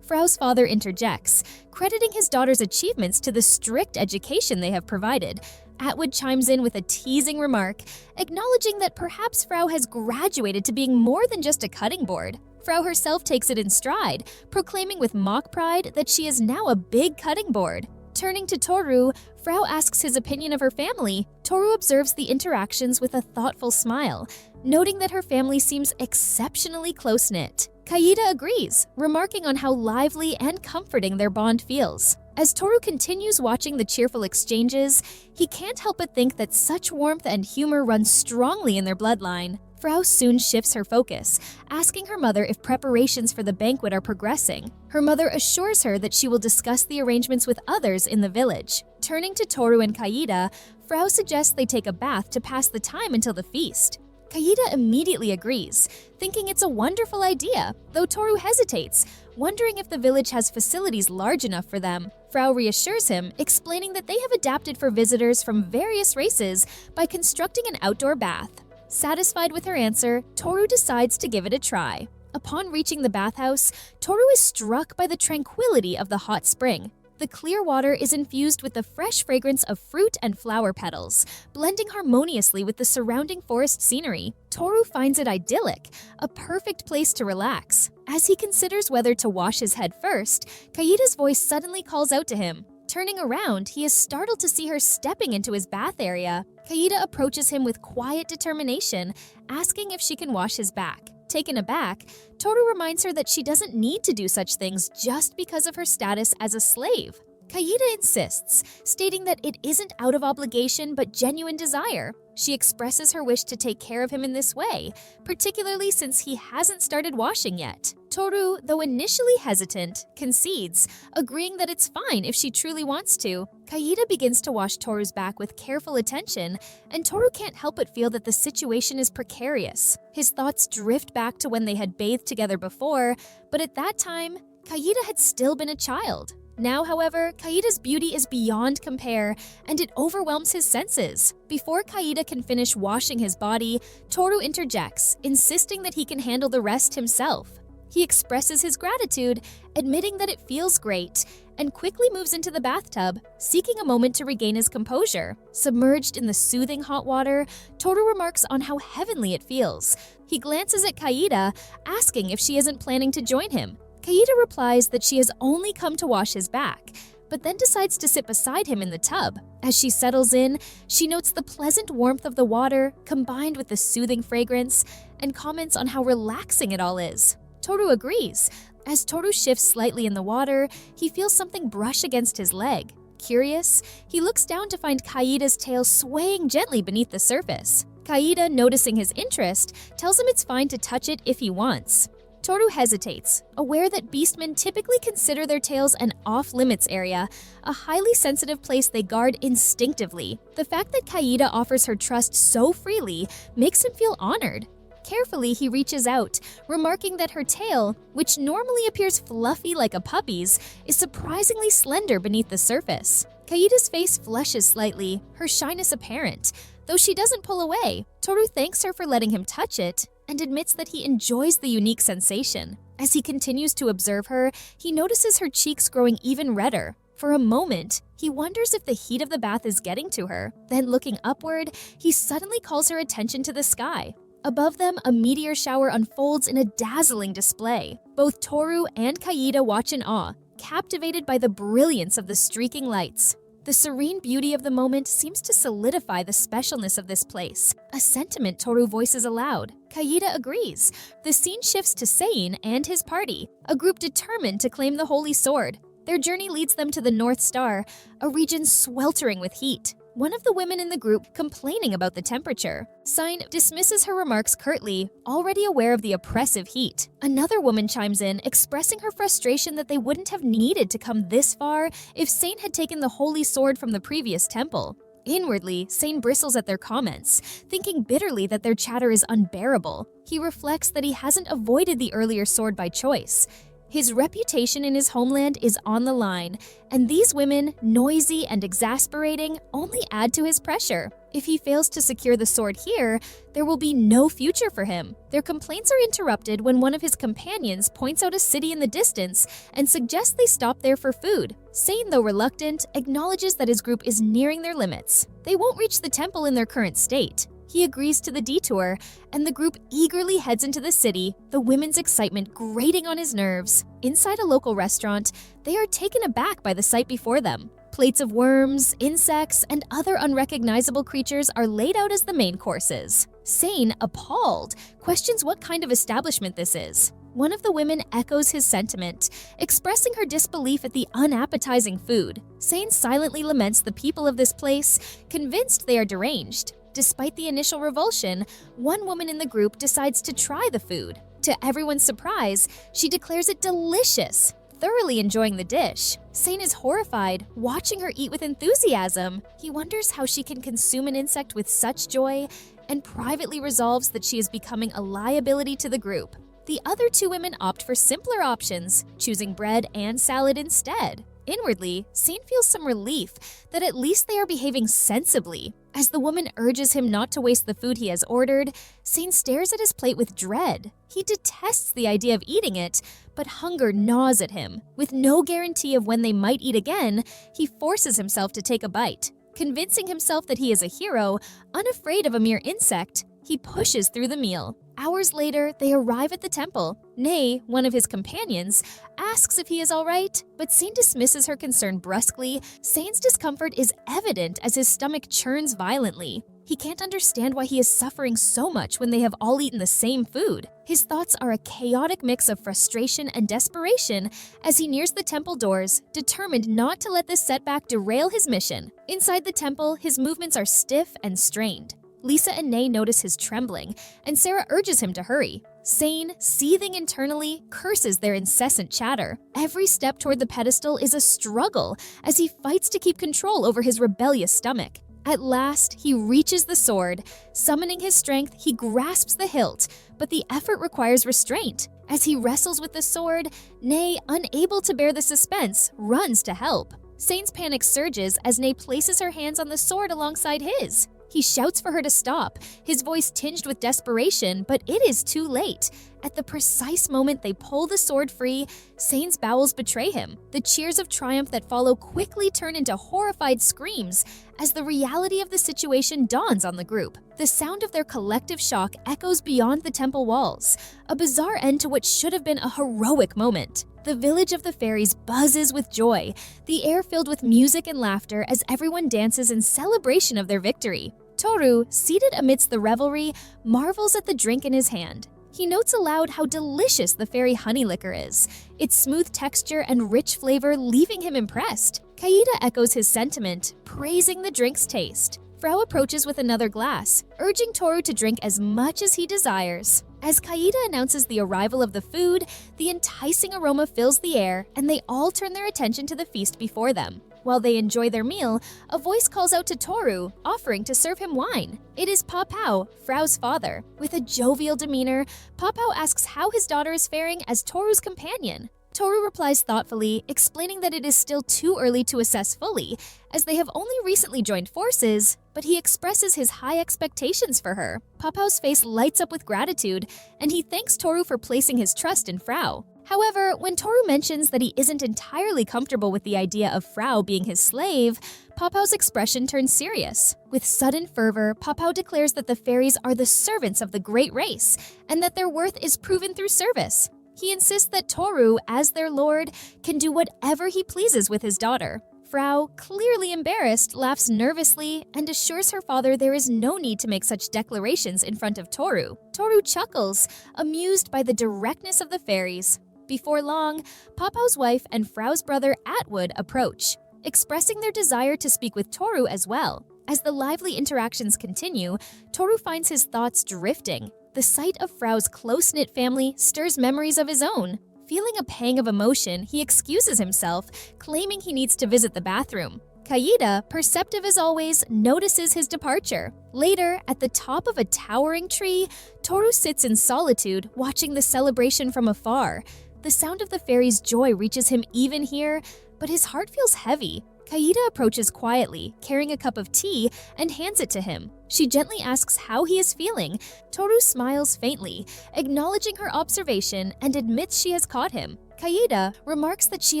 [SPEAKER 1] Frau's father interjects, crediting his daughter's achievements to the strict education they have provided. Atwood chimes in with a teasing remark, acknowledging that perhaps Frau has graduated to being more than just a cutting board. Frau herself takes it in stride, proclaiming with mock pride that she is now a big cutting board. Turning to Toru, Frau asks his opinion of her family. Toru observes the interactions with a thoughtful smile, noting that her family seems exceptionally close-knit. Kaida agrees, remarking on how lively and comforting their bond feels. As Toru continues watching the cheerful exchanges, he can't help but think that such warmth and humor run strongly in their bloodline. Frau soon shifts her focus, asking her mother if preparations for the banquet are progressing. Her mother assures her that she will discuss the arrangements with others in the village. Turning to Toru and Kaida, Frau suggests they take a bath to pass the time until the feast. Kaida immediately agrees, thinking it's a wonderful idea, though Toru hesitates, wondering if the village has facilities large enough for them. Frau reassures him, explaining that they have adapted for visitors from various races by constructing an outdoor bath. Satisfied with her answer, Toru decides to give it a try. Upon reaching the bathhouse, Toru is struck by the tranquility of the hot spring. The clear water is infused with the fresh fragrance of fruit and flower petals, blending harmoniously with the surrounding forest scenery. Toru finds it idyllic, a perfect place to relax. As he considers whether to wash his head first, Kaida's voice suddenly calls out to him. Turning around, he is startled to see her stepping into his bath area. Kaida approaches him with quiet determination, asking if she can wash his back. Taken aback, Toru reminds her that she doesn't need to do such things just because of her status as a slave. Kaida insists, stating that it isn't out of obligation but genuine desire. She expresses her wish to take care of him in this way, particularly since he hasn't started washing yet. Toru, though initially hesitant, concedes, agreeing that it's fine if she truly wants to. Kaida begins to wash Toru's back with careful attention, and Toru can't help but feel that the situation is precarious. His thoughts drift back to when they had bathed together before, but at that time, Kaida had still been a child. Now, however, Kaida's beauty is beyond compare, and it overwhelms his senses. Before Kaida can finish washing his body, Toru interjects, insisting that he can handle the rest himself. He expresses his gratitude, admitting that it feels great, and quickly moves into the bathtub, seeking a moment to regain his composure. Submerged in the soothing hot water, Toru remarks on how heavenly it feels. He glances at Kaida, asking if she isn't planning to join him. Kaida replies that she has only come to wash his back, but then decides to sit beside him in the tub. As she settles in, she notes the pleasant warmth of the water combined with the soothing fragrance and comments on how relaxing it all is. Toru agrees. As Toru shifts slightly in the water, he feels something brush against his leg. Curious, he looks down to find Kaida's tail swaying gently beneath the surface. Kaida, noticing his interest, tells him it's fine to touch it if he wants. Toru hesitates, aware that beastmen typically consider their tails an off-limits area, a highly sensitive place they guard instinctively. The fact that Kaida offers her trust so freely makes him feel honored. Carefully, he reaches out, remarking that her tail, which normally appears fluffy like a puppy's, is surprisingly slender beneath the surface. Kaida's face flushes slightly, her shyness apparent. Though she doesn't pull away, Toru thanks her for letting him touch it and admits that he enjoys the unique sensation. As he continues to observe her, he notices her cheeks growing even redder. For a moment, he wonders if the heat of the bath is getting to her. Then looking upward, he suddenly calls her attention to the sky. Above them, a meteor shower unfolds in a dazzling display. Both Toru and Kaida watch in awe, captivated by the brilliance of the streaking lights. The serene beauty of the moment seems to solidify the specialness of this place, a sentiment Toru voices aloud. Kaida agrees. The scene shifts to Sein and his party, a group determined to claim the Holy Sword. Their journey leads them to the North Star, a region sweltering with heat. One of the women in the group complaining about the temperature. Sein dismisses her remarks curtly, already aware of the oppressive heat. Another woman chimes in, expressing her frustration that they wouldn't have needed to come this far if Sein had taken the Holy Sword from the previous temple. Inwardly, Sein bristles at their comments, thinking bitterly that their chatter is unbearable. He reflects that he hasn't avoided the earlier sword by choice. His reputation in his homeland is on the line, and these women, noisy and exasperating, only add to his pressure. If he fails to secure the sword here, there will be no future for him. Their complaints are interrupted when one of his companions points out a city in the distance and suggests they stop there for food. Sein, though reluctant, acknowledges that his group is nearing their limits. They won't reach the temple in their current state. He agrees to the detour, and the group eagerly heads into the city, the women's excitement grating on his nerves. Inside a local restaurant, they are taken aback by the sight before them. Plates of worms, insects, and other unrecognizable creatures are laid out as the main courses. Sein, appalled, questions what kind of establishment this is. One of the women echoes his sentiment, expressing her disbelief at the unappetizing food. Sein silently laments the people of this place, convinced they are deranged. Despite the initial revulsion, one woman in the group decides to try the food. To everyone's surprise, she declares it delicious, thoroughly enjoying the dish. Sein is horrified, watching her eat with enthusiasm. He wonders how she can consume an insect with such joy, and privately resolves that she is becoming a liability to the group. The other two women opt for simpler options, choosing bread and salad instead. Inwardly, Sane feels some relief that at least they are behaving sensibly. As the woman urges him not to waste the food he has ordered, Sane stares at his plate with dread. He detests the idea of eating it, but hunger gnaws at him. With no guarantee of when they might eat again, he forces himself to take a bite. Convincing himself that he is a hero, unafraid of a mere insect, he pushes through the meal. Hours later, they arrive at the temple. Nay, one of his companions, asks if he is all right, but Sane dismisses her concern brusquely. Sane's discomfort is evident as his stomach churns violently. He can't understand why he is suffering so much when they have all eaten the same food. His thoughts are a chaotic mix of frustration and desperation as he nears the temple doors, determined not to let this setback derail his mission. Inside the temple, his movements are stiff and strained. Lisa and Nay notice his trembling, and Sarah urges him to hurry. Sane, seething internally, curses their incessant chatter. Every step toward the pedestal is a struggle as he fights to keep control over his rebellious stomach. At last, he reaches the sword. Summoning his strength, he grasps the hilt, but the effort requires restraint. As he wrestles with the sword, Nay, unable to bear the suspense, runs to help. Sane's panic surges as Nay places her hands on the sword alongside his. He shouts for her to stop, his voice tinged with desperation, but it is too late. At the precise moment they pull the sword free, Sane's bowels betray him. The cheers of triumph that follow quickly turn into horrified screams as the reality of the situation dawns on the group. The sound of their collective shock echoes beyond the temple walls, a bizarre end to what should have been a heroic moment. The village of the fairies buzzes with joy, the air filled with music and laughter as everyone dances in celebration of their victory. Toru, seated amidst the revelry, marvels at the drink in his hand. He notes aloud how delicious the fairy honey liquor is, its smooth texture and rich flavor leaving him impressed. Kaida echoes his sentiment, praising the drink's taste. Frau approaches with another glass, urging Toru to drink as much as he desires. As Kaida announces the arrival of the food, the enticing aroma fills the air, and they all turn their attention to the feast before them. While they enjoy their meal, a voice calls out to Toru, offering to serve him wine. It is Papao, Frau's father. With a jovial demeanor, Papao asks how his daughter is faring as Toru's companion. Toru replies thoughtfully, explaining that it is still too early to assess fully, as they have only recently joined forces, but he expresses his high expectations for her. Papao's face lights up with gratitude, and he thanks Toru for placing his trust in Frau. However, when Toru mentions that he isn't entirely comfortable with the idea of Frau being his slave, Papao's expression turns serious. With sudden fervor, Papao declares that the fairies are the servants of the great race, and that their worth is proven through service. He insists that Toru, as their lord, can do whatever he pleases with his daughter. Frau, clearly embarrassed, laughs nervously and assures her father there is no need to make such declarations in front of Toru. Toru chuckles, amused by the directness of the fairies. Before long, Papao's wife and Frau's brother Atwood approach, expressing their desire to speak with Toru as well. As the lively interactions continue, Toru finds his thoughts drifting. The sight of Frau's close-knit family stirs memories of his own. Feeling a pang of emotion, he excuses himself, claiming he needs to visit the bathroom. Kaida, perceptive as always, notices his departure. Later, at the top of a towering tree, Toru sits in solitude, watching the celebration from afar. The sound of the fairies' joy reaches him even here, but his heart feels heavy. Kaida approaches quietly, carrying a cup of tea, and hands it to him. She gently asks how he is feeling. Toru smiles faintly, acknowledging her observation and admits she has caught him. Kaida remarks that she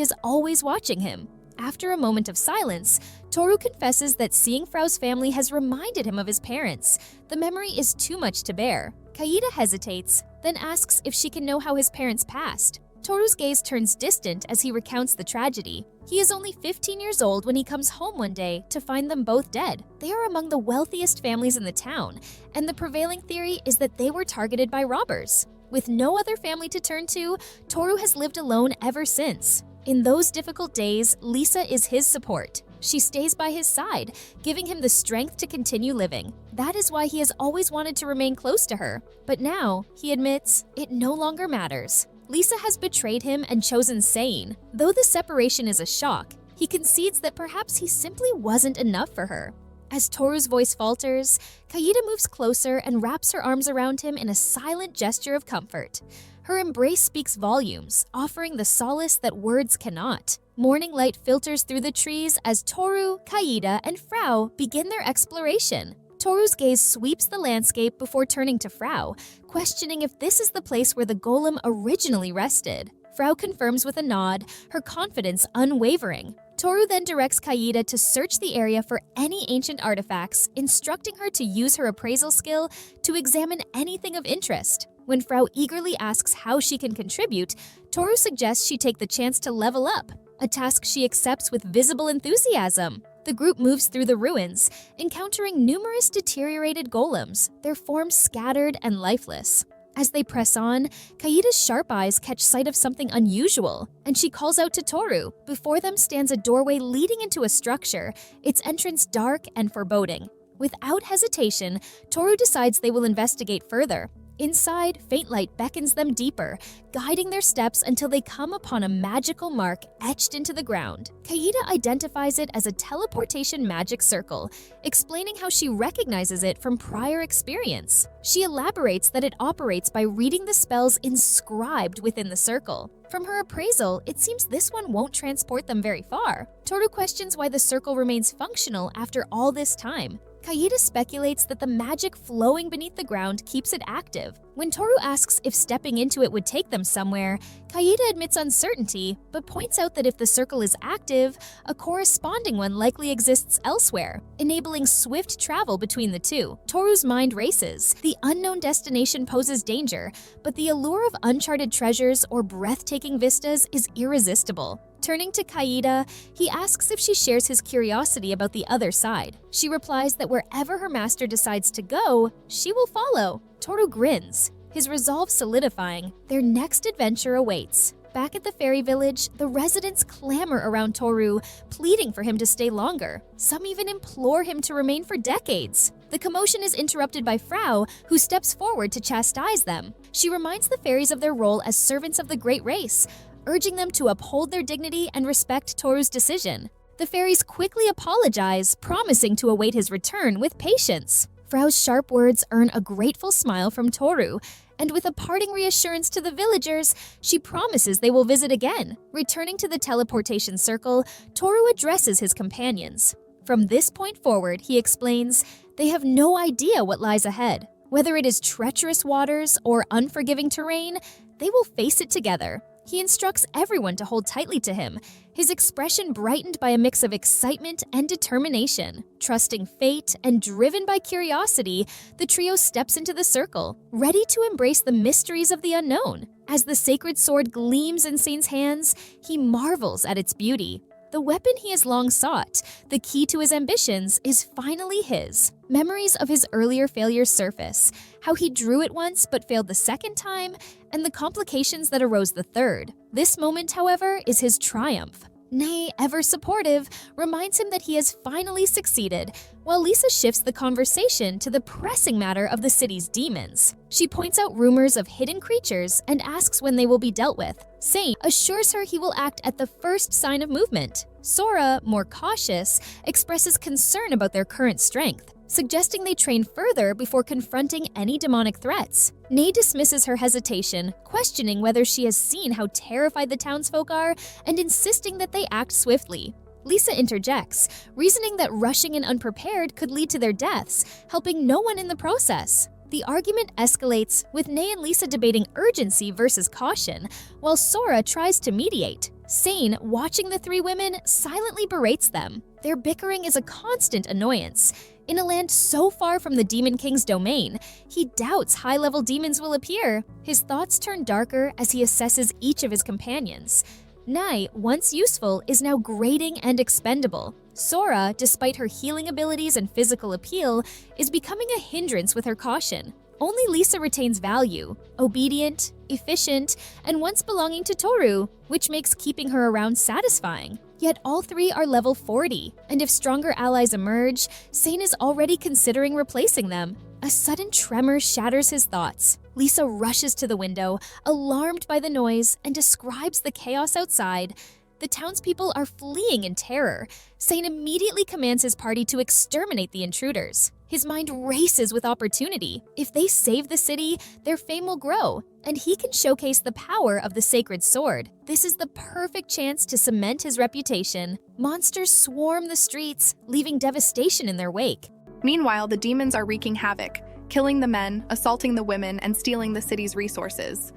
[SPEAKER 1] is always watching him. After a moment of silence, Toru confesses that seeing Frau's family has reminded him of his parents. The memory is too much to bear. Kaida hesitates, then asks if she can know how his parents passed. Toru's gaze turns distant as he recounts the tragedy. He is only 15 years old when he comes home one day to find them both dead. They are among the wealthiest families in the town, and the prevailing theory is that they were targeted by robbers. With no other family to turn to, Toru has lived alone ever since. In those difficult days, Lisa is his support. She stays by his side, giving him the strength to continue living. That is why he has always wanted to remain close to her. But now, he admits, it no longer matters. Lisa has betrayed him and chosen Sane. Though the separation is a shock, he concedes that perhaps he simply wasn't enough for her. As Toru's voice falters, Kaida moves closer and wraps her arms around him in a silent gesture of comfort. Her embrace speaks volumes, offering the solace that words cannot. Morning light filters through the trees as Toru, Kaida, and Frau begin their exploration. Toru's gaze sweeps the landscape before turning to Frau, questioning if this is the place where the golem originally rested. Frau confirms with a nod, her confidence unwavering. Toru then directs Kaida to search the area for any ancient artifacts, instructing her to use her appraisal skill to examine anything of interest. When Frau eagerly asks how she can contribute, Toru suggests she take the chance to level up, a task she accepts with visible enthusiasm. The group moves through the ruins, encountering numerous deteriorated golems, their forms scattered and lifeless. As they press on, Kaida's sharp eyes catch sight of something unusual, and she calls out to Toru. Before them stands a doorway leading into a structure, its entrance dark and foreboding. Without hesitation, Toru decides they will investigate further. Inside, faint light beckons them deeper, guiding their steps until they come upon a magical mark etched into the ground. Kaida identifies it as a teleportation magic circle, explaining how she recognizes it from prior experience. She elaborates that it operates by reading the spells inscribed within the circle. From her appraisal, it seems this one won't transport them very far. Toru questions why the circle remains functional after all this time. Kaida speculates that the magic flowing beneath the ground keeps it active. When Toru asks if stepping into it would take them somewhere, Kaida admits uncertainty, but points out that if the circle is active, a corresponding one likely exists elsewhere, enabling swift travel between the two. Toru's mind races. The unknown destination poses danger, but the allure of uncharted treasures or breathtaking vistas is irresistible. Turning to Kaida, he asks if she shares his curiosity about the other side. She replies that wherever her master decides to go, she will follow. Toru grins, his resolve solidifying. Their next adventure awaits. Back at the fairy village, the residents clamor around Toru, pleading for him to stay longer. Some even implore him to remain for decades. The commotion is interrupted by Frau, who steps forward to chastise them. She reminds the fairies of their role as servants of the great race, urging them to uphold their dignity and respect Toru's decision. The fairies quickly apologize, promising to await his return with patience. Frau's sharp words earn a grateful smile from Toru, and with a parting reassurance to the villagers, she promises they will visit again. Returning to the teleportation circle, Toru addresses his companions. From this point forward, he explains, they have no idea what lies ahead. Whether it is treacherous waters or unforgiving terrain, they will face it together. He instructs everyone to hold tightly to him, his expression brightened by a mix of excitement and determination. Trusting fate and driven by curiosity, the trio steps into the circle, ready to embrace the mysteries of the unknown. As the sacred sword gleams in Sane's hands, he marvels at its beauty. The weapon he has long sought, the key to his ambitions, is finally his. Memories of his earlier failures surface, how he drew it once but failed the second time, and the complications that arose the third. This moment, however, is his triumph. Nay, ever supportive, reminds him that he has finally succeeded, while Lisa shifts the conversation to the pressing matter of the city's demons. She points out rumors of hidden creatures and asks when they will be dealt with. Sane assures her he will act at the first sign of movement. Sora, more cautious, expresses concern about their current strength, suggesting they train further before confronting any demonic threats. Nay dismisses her hesitation, questioning whether she has seen how terrified the townsfolk are and insisting that they act swiftly. Lisa interjects, reasoning that rushing in unprepared could lead to their deaths, helping no one in the process. The argument escalates, with Nay and Lisa debating urgency versus caution, while Sora tries to mediate. Sane, watching the three women, silently berates them. Their bickering is a constant annoyance. In a land so far from the Demon King's domain, he doubts high-level demons will appear. His thoughts turn darker as he assesses each of his companions. Nai, once useful, is now grating and expendable. Sora, despite her healing abilities and physical appeal, is becoming a hindrance with her caution. Only Lisa retains value, obedient, efficient, and once belonging to Toru, which makes keeping her around satisfying. Yet all three are level 40, and if stronger allies emerge, Sane is already considering replacing them. A sudden tremor shatters his thoughts. Lisa rushes to the window, alarmed by the noise, and describes the chaos outside. The townspeople are fleeing in terror. Sane immediately commands his party to exterminate the intruders. His mind races with opportunity. If they save the city, their fame will grow, and he can showcase the power of the sacred sword. This is the perfect chance to cement his reputation. Monsters swarm the streets, leaving devastation in their wake.
[SPEAKER 2] Meanwhile, the demons are wreaking havoc, killing the men, assaulting the women, and stealing the city's resources.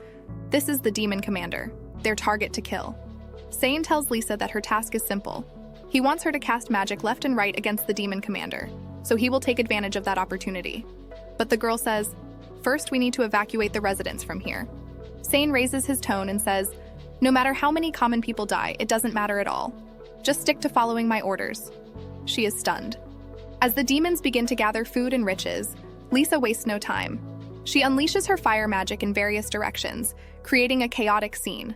[SPEAKER 2] This is the demon commander, their target to kill. Sane tells Lisa that her task is simple. He wants her to cast magic left and right against the demon commander, so he will take advantage of that opportunity. But the girl says, "First, we need to evacuate the residents from here." Sane raises his tone and says, "No matter how many common people die, it doesn't matter at all. Just stick to following my orders." She is stunned. As the demons begin to gather food and riches, Lisa wastes no time. She unleashes her fire magic in various directions, creating a chaotic scene.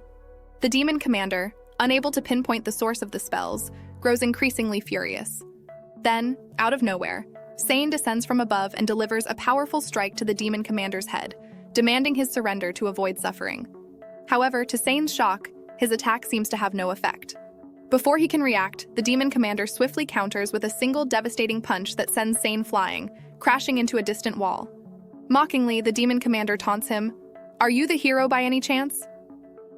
[SPEAKER 2] The demon commander, unable to pinpoint the source of the spells, grows increasingly furious. Then, out of nowhere, Sane descends from above and delivers a powerful strike to the demon commander's head, demanding his surrender to avoid suffering. However, to Sane's shock, his attack seems to have no effect. Before he can react, the demon commander swiftly counters with a single devastating punch that sends Sane flying, crashing into a distant wall. Mockingly, the demon commander taunts him, "Are you the hero by any chance?"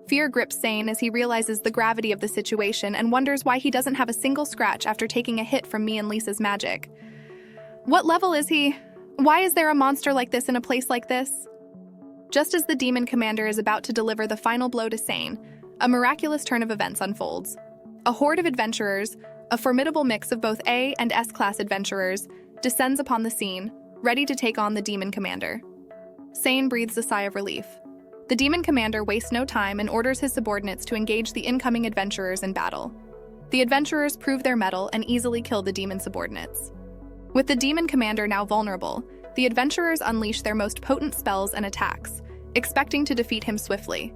[SPEAKER 2] Fear grips Sane as he realizes the gravity of the situation and wonders why he doesn't have a single scratch after taking a hit from me and Lisa's magic. What level is he? Why is there a monster like this in a place like this? Just as the demon commander is about to deliver the final blow to Sane, a miraculous turn of events unfolds. A horde of adventurers, a formidable mix of both A and S-class adventurers, descends upon the scene, ready to take on the demon commander. Sane breathes a sigh of relief. The demon commander wastes no time and orders his subordinates to engage the incoming adventurers in battle. The adventurers prove their mettle and easily kill the demon subordinates. With the demon commander now vulnerable, the adventurers unleash their most potent spells and attacks, expecting to defeat him swiftly.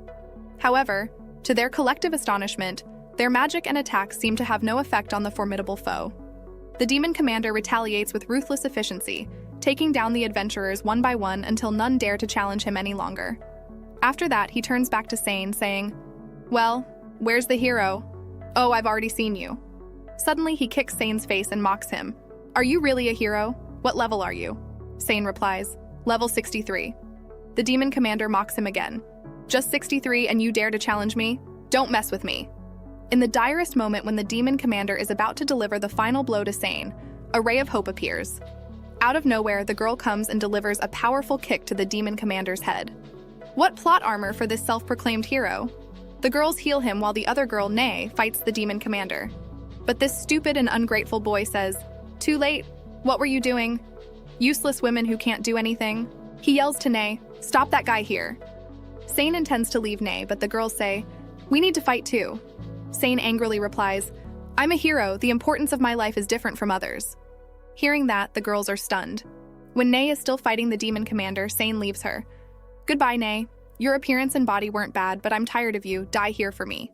[SPEAKER 2] However, to their collective astonishment, their magic and attacks seem to have no effect on the formidable foe. The demon commander retaliates with ruthless efficiency, taking down the adventurers one by one until none dare to challenge him any longer. After that, he turns back to Sane, saying, "Well, where's the hero? Oh, I've already seen you." Suddenly, he kicks Sane's face and mocks him. "Are you really a hero? What level are you?" Sane replies, "Level 63. The demon commander mocks him again. "Just 63 and you dare to challenge me? Don't mess with me." In the direst moment when the demon commander is about to deliver the final blow to Sane, a ray of hope appears. Out of nowhere, the girl comes and delivers a powerful kick to the demon commander's head. What plot armor for this self-proclaimed hero? The girls heal him while the other girl, Nay, fights the demon commander. But this stupid and ungrateful boy says, "Too late. What were you doing? Useless women who can't do anything." He yells to Nay, "Stop that guy here." Sane intends to leave Nay, but the girls say, "We need to fight too." Sane angrily replies, "I'm a hero. The importance of my life is different from others." Hearing that, the girls are stunned. When Nay is still fighting the demon commander, Sane leaves her. "Goodbye, Nay. Your appearance and body weren't bad, but I'm tired of you. Die here for me."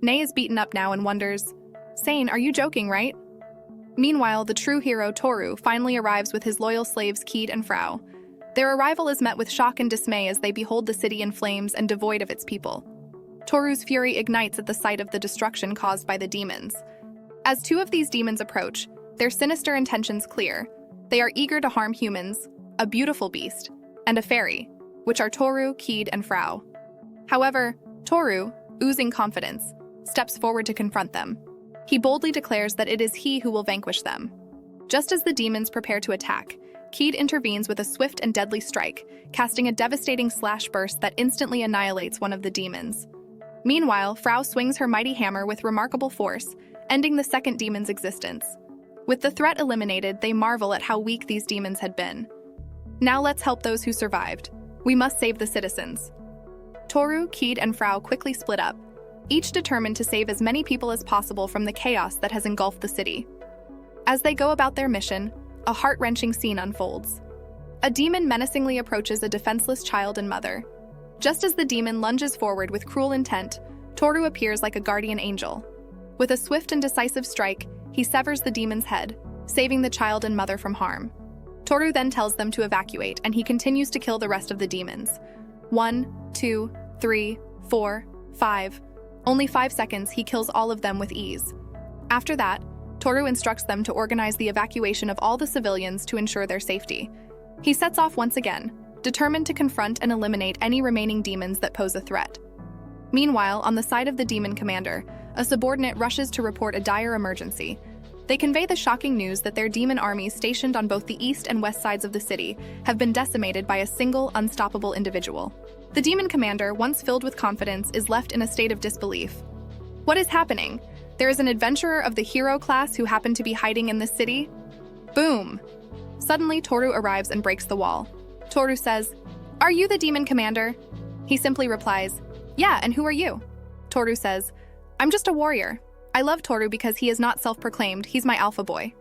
[SPEAKER 2] Nay is beaten up now and wonders, "Sane, are you joking, right?" Meanwhile, the true hero, Toru, finally arrives with his loyal slaves, Keed and Frau. Their arrival is met with shock and dismay as they behold the city in flames and devoid of its people. Toru's fury ignites at the sight of the destruction caused by the demons. As two of these demons approach, their sinister intentions clear. They are eager to harm humans, a beautiful beast, and a fairy, which are Toru, Keed, and Frau. However, Toru, oozing confidence, steps forward to confront them. He boldly declares that it is he who will vanquish them. Just as the demons prepare to attack, Keed intervenes with a swift and deadly strike, casting a devastating slash burst that instantly annihilates one of the demons. Meanwhile, Frau swings her mighty hammer with remarkable force, ending the second demon's existence. With the threat eliminated, they marvel at how weak these demons had been. Now let's help those who survived. We must save the citizens. Toru, Keed, and Frau quickly split up, each determined to save as many people as possible from the chaos that has engulfed the city. As they go about their mission, a heart-wrenching scene unfolds. A demon menacingly approaches a defenseless child and mother. Just as the demon lunges forward with cruel intent, Toru appears like a guardian angel. With a swift and decisive strike, he severs the demon's head, saving the child and mother from harm. Toru then tells them to evacuate, and he continues to kill the rest of the demons. 1, 2, 3, 4, 5. Only 5 seconds, he kills all of them with ease. After that, Toru instructs them to organize the evacuation of all the civilians to ensure their safety. He sets off once again, determined to confront and eliminate any remaining demons that pose a threat. Meanwhile, on the side of the demon commander, a subordinate rushes to report a dire emergency. They convey the shocking news that their demon armies stationed on both the east and west sides of the city have been decimated by a single, unstoppable individual. The demon commander, once filled with confidence, is left in a state of disbelief. What is happening? There is an adventurer of the hero class who happened to be hiding in this city? Boom! Suddenly, Toru arrives and breaks the wall. Toru says, "Are you the demon commander?" He simply replies, "Yeah, and who are you?" Toru says, "I'm just a warrior." I love Toru because he is not self-proclaimed, he's my alpha boy.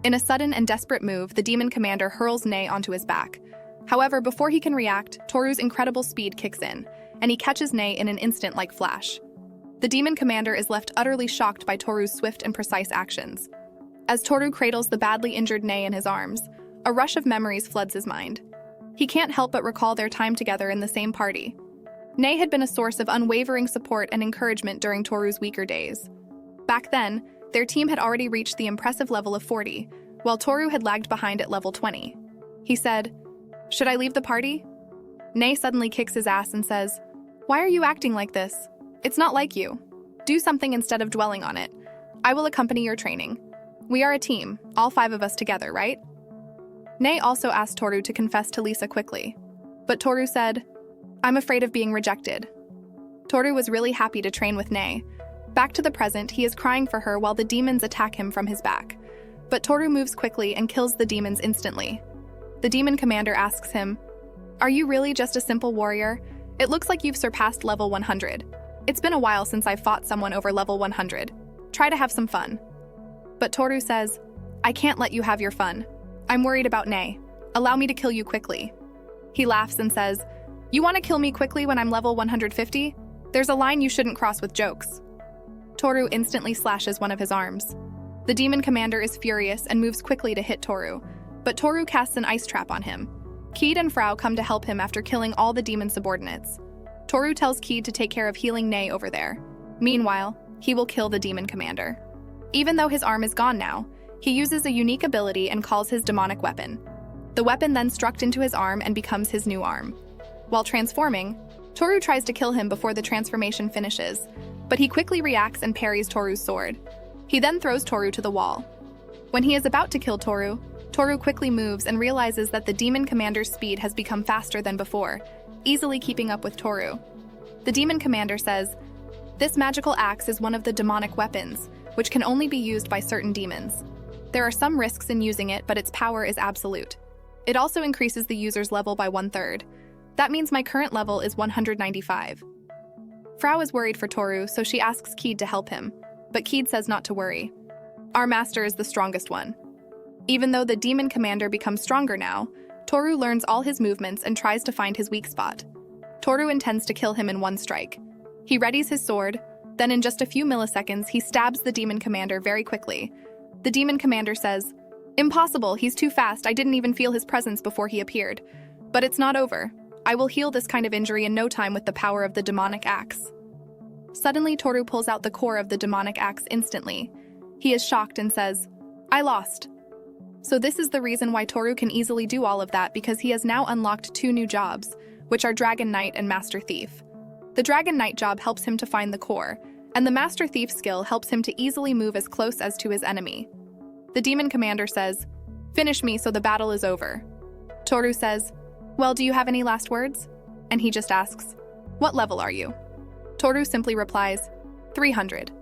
[SPEAKER 2] In a sudden and desperate move, the demon commander hurls Nei onto his back. However, before he can react, Toru's incredible speed kicks in, and he catches Nei in an instant like flash. The demon commander is left utterly shocked by Toru's swift and precise actions. As Toru cradles the badly injured Nei in his arms, a rush of memories floods his mind. He can't help but recall their time together in the same party. Nei had been a source of unwavering support and encouragement during Toru's weaker days. Back then, their team had already reached the impressive level of 40, while Toru had lagged behind at level 20. He said, "Should I leave the party?" Nei suddenly kicks his ass and says, "Why are you acting like this? It's not like you. Do something instead of dwelling on it. I will accompany your training. We are a team, all 5 of us together, right?" Nei also asked Toru to confess to Lisa quickly. But Toru said, "I'm afraid of being rejected." Toru was really happy to train with Nei. Back to the present, he is crying for her while the demons attack him from his back. But Toru moves quickly and kills the demons instantly. The demon commander asks him, "Are you really just a simple warrior? It looks like you've surpassed level 100. It's been a while since I've fought someone over level 100. Try to have some fun." But Toru says, "I can't let you have your fun. I'm worried about Nei. Allow me to kill you quickly." He laughs and says, "You want to kill me quickly when I'm level 150? There's a line you shouldn't cross with jokes." Toru instantly slashes one of his arms. The demon commander is furious and moves quickly to hit Toru, but Toru casts an ice trap on him. Keed and Frau come to help him after killing all the demon subordinates. Toru tells Keed to take care of healing Nei over there. Meanwhile, he will kill the demon commander. Even though his arm is gone now, he uses a unique ability and calls his demonic weapon. The weapon then struck into his arm and becomes his new arm. While transforming, Toru tries to kill him before the transformation finishes, but he quickly reacts and parries Toru's sword. He then throws Toru to the wall. When he is about to kill Toru, Toru quickly moves and realizes that the demon commander's speed has become faster than before, easily keeping up with Toru. The demon commander says, "This magical axe is one of the demonic weapons, which can only be used by certain demons. There are some risks in using it, but its power is absolute. It also increases the user's level by 1/3. That means my current level is 195. Frau is worried for Toru, so she asks Keed to help him, but Keed says not to worry. Our master is the strongest one. Even though the demon commander becomes stronger now, Toru learns all his movements and tries to find his weak spot. Toru intends to kill him in one strike. He readies his sword, then in just a few milliseconds, he stabs the demon commander very quickly. The demon commander says, "Impossible, he's too fast, I didn't even feel his presence before he appeared. But it's not over. I will heal this kind of injury in no time with the power of the demonic axe." Suddenly, Toru pulls out the core of the demonic axe instantly. He is shocked and says, "I lost." So this is the reason why Toru can easily do all of that, because he has now unlocked 2 new jobs, which are Dragon Knight and Master Thief. The Dragon Knight job helps him to find the core, and the Master Thief skill helps him to easily move as close as to his enemy. The demon commander says, "Finish me so the battle is over." Toru says, "Well, do you have any last words?" And he just asks, "What level are you?" Toru simply replies, 300.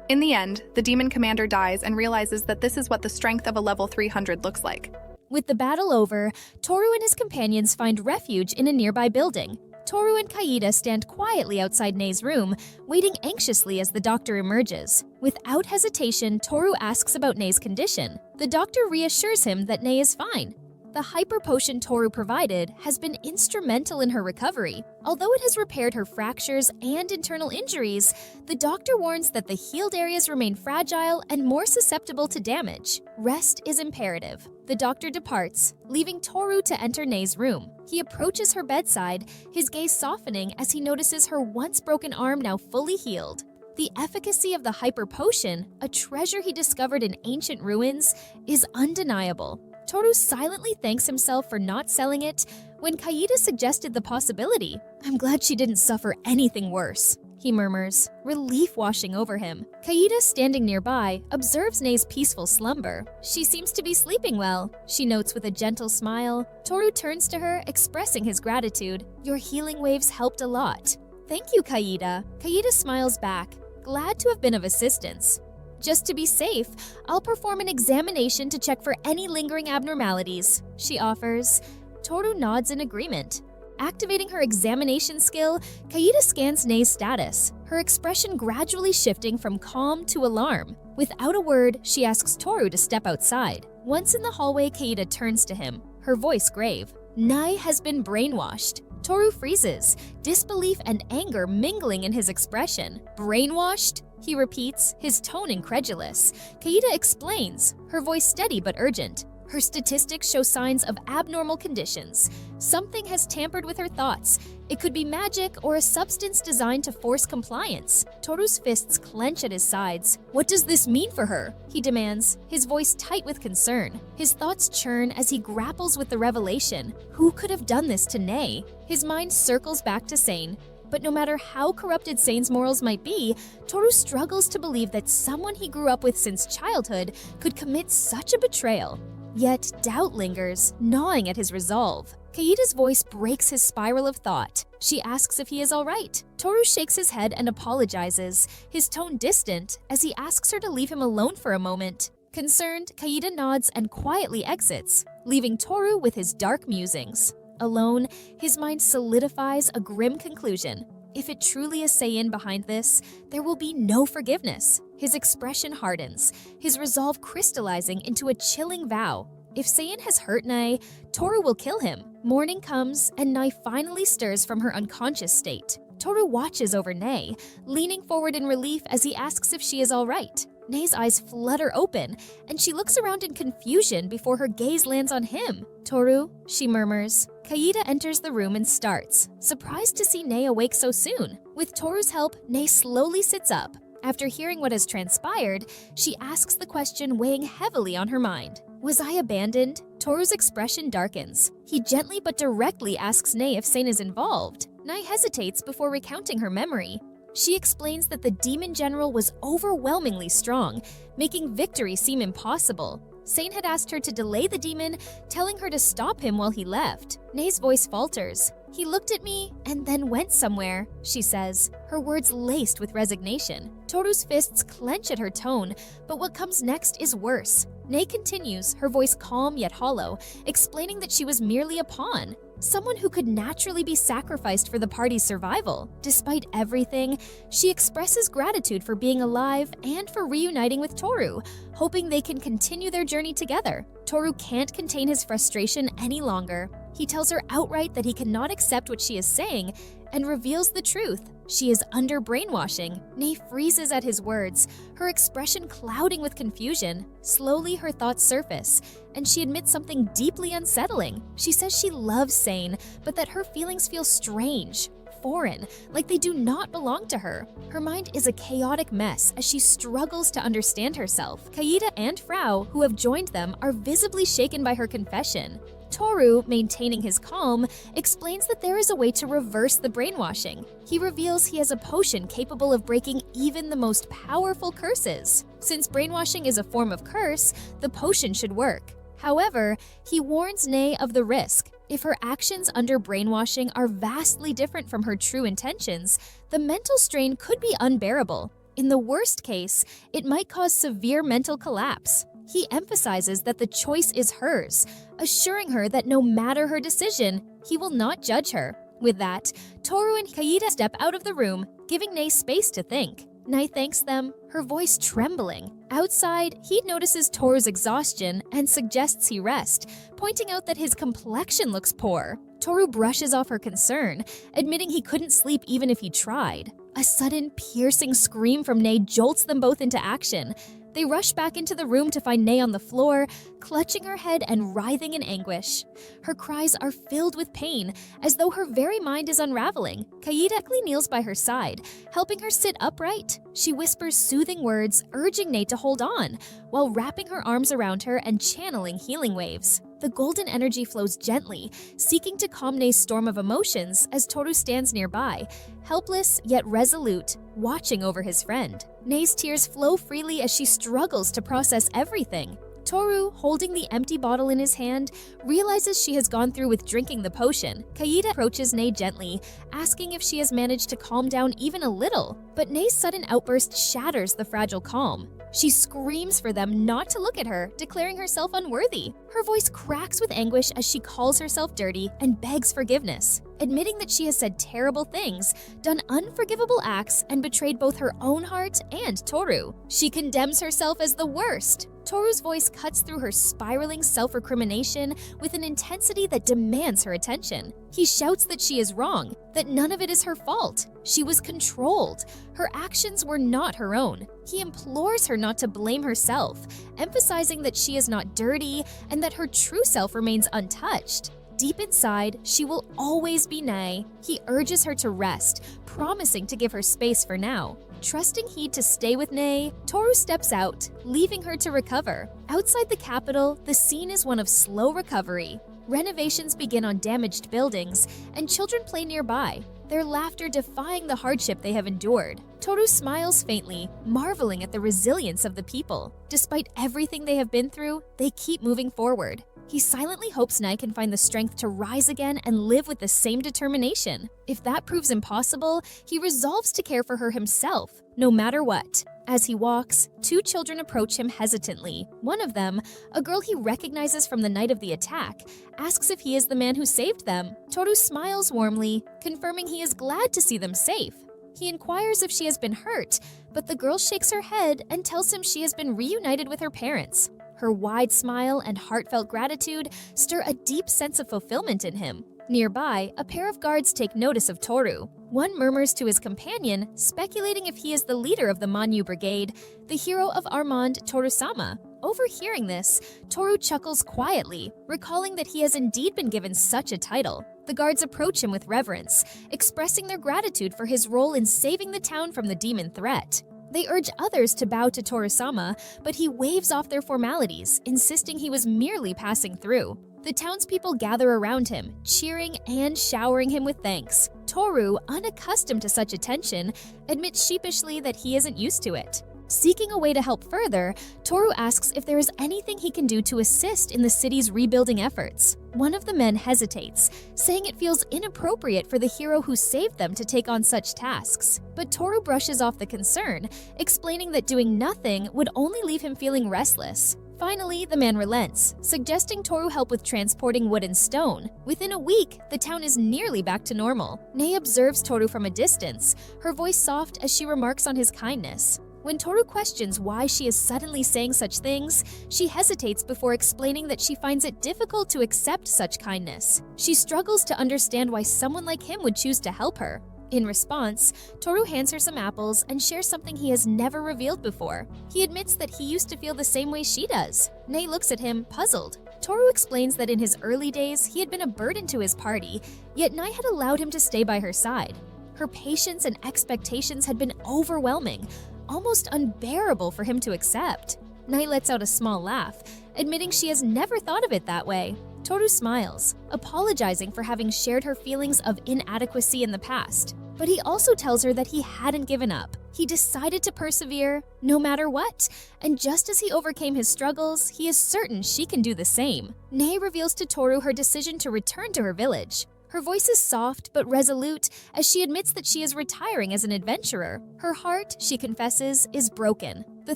[SPEAKER 2] In the end, the demon commander dies and realizes that this is what the strength of a level 300 looks like.
[SPEAKER 1] With the battle over, Toru and his companions find refuge in a nearby building. Toru and Kaida stand quietly outside Nei's room, waiting anxiously as the doctor emerges. Without hesitation, Toru asks about Nei's condition. The doctor reassures him that Nei is fine. The hyper potion Toru provided has been instrumental in her recovery. Although it has repaired her fractures and internal injuries, the doctor warns that the healed areas remain fragile and more susceptible to damage. Rest is imperative. The doctor departs, leaving Toru to enter Nei's room. He approaches her bedside, his gaze softening as he notices her once broken arm now fully healed. The efficacy of the hyper potion, a treasure he discovered in ancient ruins, is undeniable. Toru silently thanks himself for not selling it when Kaida suggested the possibility. "I'm glad she didn't suffer anything worse," he murmurs, relief washing over him. Kaida, standing nearby, observes Nei's peaceful slumber. She seems to be sleeping well, she notes with a gentle smile. Toru turns to her, expressing his gratitude. "Your healing waves helped a lot." "Thank you, Kaida." Kaida smiles back, glad to have been of assistance. "Just to be safe, I'll perform an examination to check for any lingering abnormalities," she offers. Toru nods in agreement. Activating her examination skill, Kaida scans Nei's status, her expression gradually shifting from calm to alarm. Without a word, she asks Toru to step outside. Once in the hallway, Kaida turns to him, her voice grave. "Nei has been brainwashed." Toru freezes, disbelief and anger mingling in his expression. "Brainwashed?" he repeats, his tone incredulous. Kaida explains, her voice steady but urgent. "Her statistics show signs of abnormal conditions. Something has tampered with her thoughts. It could be magic or a substance designed to force compliance." Toru's fists clench at his sides. "What does this mean for her?" he demands, his voice tight with concern. His thoughts churn as he grapples with the revelation. Who could have done this to Nei? His mind circles back to Sane. But no matter how corrupted Sane's morals might be, Toru struggles to believe that someone he grew up with since childhood could commit such a betrayal. Yet doubt lingers, gnawing at his resolve. Kaida's voice breaks his spiral of thought. She asks if he is all right. Toru shakes his head and apologizes, his tone distant as he asks her to leave him alone for a moment. Concerned, Kaida nods and quietly exits, leaving Toru with his dark musings. Alone, his mind solidifies a grim conclusion. If it truly is Seiin behind this, there will be no forgiveness. His expression hardens, his resolve crystallizing into a chilling vow. If Seiin has hurt Nei, Toru will kill him. Morning comes, and Nei finally stirs from her unconscious state. Toru watches over Nei, leaning forward in relief as he asks if she is all right. Nei's eyes flutter open, and she looks around in confusion before her gaze lands on him. "Toru," she murmurs. Kaida enters the room and starts, surprised to see Nei awake so soon. With Toru's help, Nei slowly sits up. After hearing what has transpired, she asks the question weighing heavily on her mind. "Was I abandoned?" Toru's expression darkens. He gently but directly asks Nei if Sane is involved. Nei hesitates before recounting her memory. She explains that the demon general was overwhelmingly strong, making victory seem impossible. Sane had asked her to delay the demon, telling her to stop him while he left. Nei's voice falters. "He looked at me and then went somewhere," she says, her words laced with resignation. Toru's fists clench at her tone, but what comes next is worse. Nei continues, her voice calm yet hollow, explaining that she was merely a pawn, someone who could naturally be sacrificed for the party's survival. Despite everything, she expresses gratitude for being alive and for reuniting with Toru, hoping they can continue their journey together. Toru can't contain his frustration any longer. He tells her outright that he cannot accept what she is saying and reveals the truth. She is under brainwashing. Nei freezes at his words, her expression clouding with confusion. Slowly, her thoughts surface, and she admits something deeply unsettling. She says she loves Sane, but that her feelings feel strange, foreign, like they do not belong to her. Her mind is a chaotic mess as she struggles to understand herself. Kaida and Frau, who have joined them, are visibly shaken by her confession. Toru, maintaining his calm, explains that there is a way to reverse the brainwashing. He reveals he has a potion capable of breaking even the most powerful curses. Since brainwashing is a form of curse, the potion should work. However, he warns Nei of the risk. If her actions under brainwashing are vastly different from her true intentions, the mental strain could be unbearable. In the worst case, it might cause severe mental collapse. He emphasizes that the choice is hers, assuring her that no matter her decision, he will not judge her. With that, Toru and Kaida step out of the room, giving Nei space to think. Nei thanks them, her voice trembling. Outside, he notices Toru's exhaustion and suggests he rest, pointing out that his complexion looks poor. Toru brushes off her concern, admitting he couldn't sleep even if he tried. A sudden, piercing scream from Nei jolts them both into action. They rush back into the room to find Nae on the floor, clutching her head and writhing in anguish. Her cries are filled with pain, as though her very mind is unraveling. Kaida quickly kneels by her side, helping her sit upright. She whispers soothing words, urging Nae to hold on, while wrapping her arms around her and channeling healing waves. The golden energy flows gently, seeking to calm Nae's storm of emotions as Toru stands nearby, helpless yet resolute, watching over his friend. Nae's tears flow freely as she struggles to process everything. Toru, holding the empty bottle in his hand, realizes she has gone through with drinking the potion. Kaida approaches Nae gently, asking if she has managed to calm down even a little, but Nae's sudden outburst shatters the fragile calm. She screams for them not to look at her, declaring herself unworthy. Her voice cracks with anguish as she calls herself dirty and begs forgiveness, admitting that she has said terrible things, done unforgivable acts, and betrayed both her own heart and Toru. She condemns herself as the worst. Toru's voice cuts through her spiraling self-recrimination with an intensity that demands her attention. He shouts that she is wrong, that none of it is her fault. She was controlled. Her actions were not her own. He implores her not to blame herself, emphasizing that she is not dirty and that her true self remains untouched. Deep inside, she will always be Nae. He urges her to rest, promising to give her space for now. Trusting Heed to stay with Nae, Toru steps out, leaving her to recover. Outside the capital, the scene is one of slow recovery. Renovations begin on damaged buildings, and children play nearby, their laughter defying the hardship they have endured. Toru smiles faintly, marveling at the resilience of the people. Despite everything they have been through, they keep moving forward. He silently hopes Nae can find the strength to rise again and live with the same determination. If that proves impossible, he resolves to care for her himself, no matter what. As he walks, two children approach him hesitantly. One of them, a girl he recognizes from the night of the attack, asks if he is the man who saved them. Toru smiles warmly, confirming he is glad to see them safe. He inquires if she has been hurt, but the girl shakes her head and tells him she has been reunited with her parents. Her wide smile and heartfelt gratitude stir a deep sense of fulfillment in him. Nearby, a pair of guards take notice of Toru. One murmurs to his companion, speculating if he is the leader of the Manhwa Brigade, the hero of Armand Toru-sama. Overhearing this, Toru chuckles quietly, recalling that he has indeed been given such a title. The guards approach him with reverence, expressing their gratitude for his role in saving the town from the demon threat. They urge others to bow to Toru-sama, but he waves off their formalities, insisting he was merely passing through. The townspeople gather around him, cheering and showering him with thanks. Toru, unaccustomed to such attention, admits sheepishly that he isn't used to it. Seeking a way to help further, Toru asks if there is anything he can do to assist in the city's rebuilding efforts. One of the men hesitates, saying it feels inappropriate for the hero who saved them to take on such tasks. But Toru brushes off the concern, explaining that doing nothing would only leave him feeling restless. Finally, the man relents, suggesting Toru help with transporting wood and stone. Within a week, the town is nearly back to normal. Nae observes Toru from a distance, her voice soft as she remarks on his kindness. When Toru questions why she is suddenly saying such things, she hesitates before explaining that she finds it difficult to accept such kindness. She struggles to understand why someone like him would choose to help her. In response, Toru hands her some apples and shares something he has never revealed before. He admits that he used to feel the same way she does. Nae looks at him, puzzled. Toru explains that in his early days, he had been a burden to his party, yet Nae had allowed him to stay by her side. Her patience and expectations had been overwhelming, almost unbearable for him to accept. Nae lets out a small laugh, admitting she has never thought of it that way. Toru smiles, apologizing for having shared her feelings of inadequacy in the past. But he also tells her that he hadn't given up. He decided to persevere, no matter what, and just as he overcame his struggles, he is certain she can do the same. Nae reveals to Toru her decision to return to her village. Her voice is soft but resolute as she admits that she is retiring as an adventurer. Her heart, she confesses, is broken. The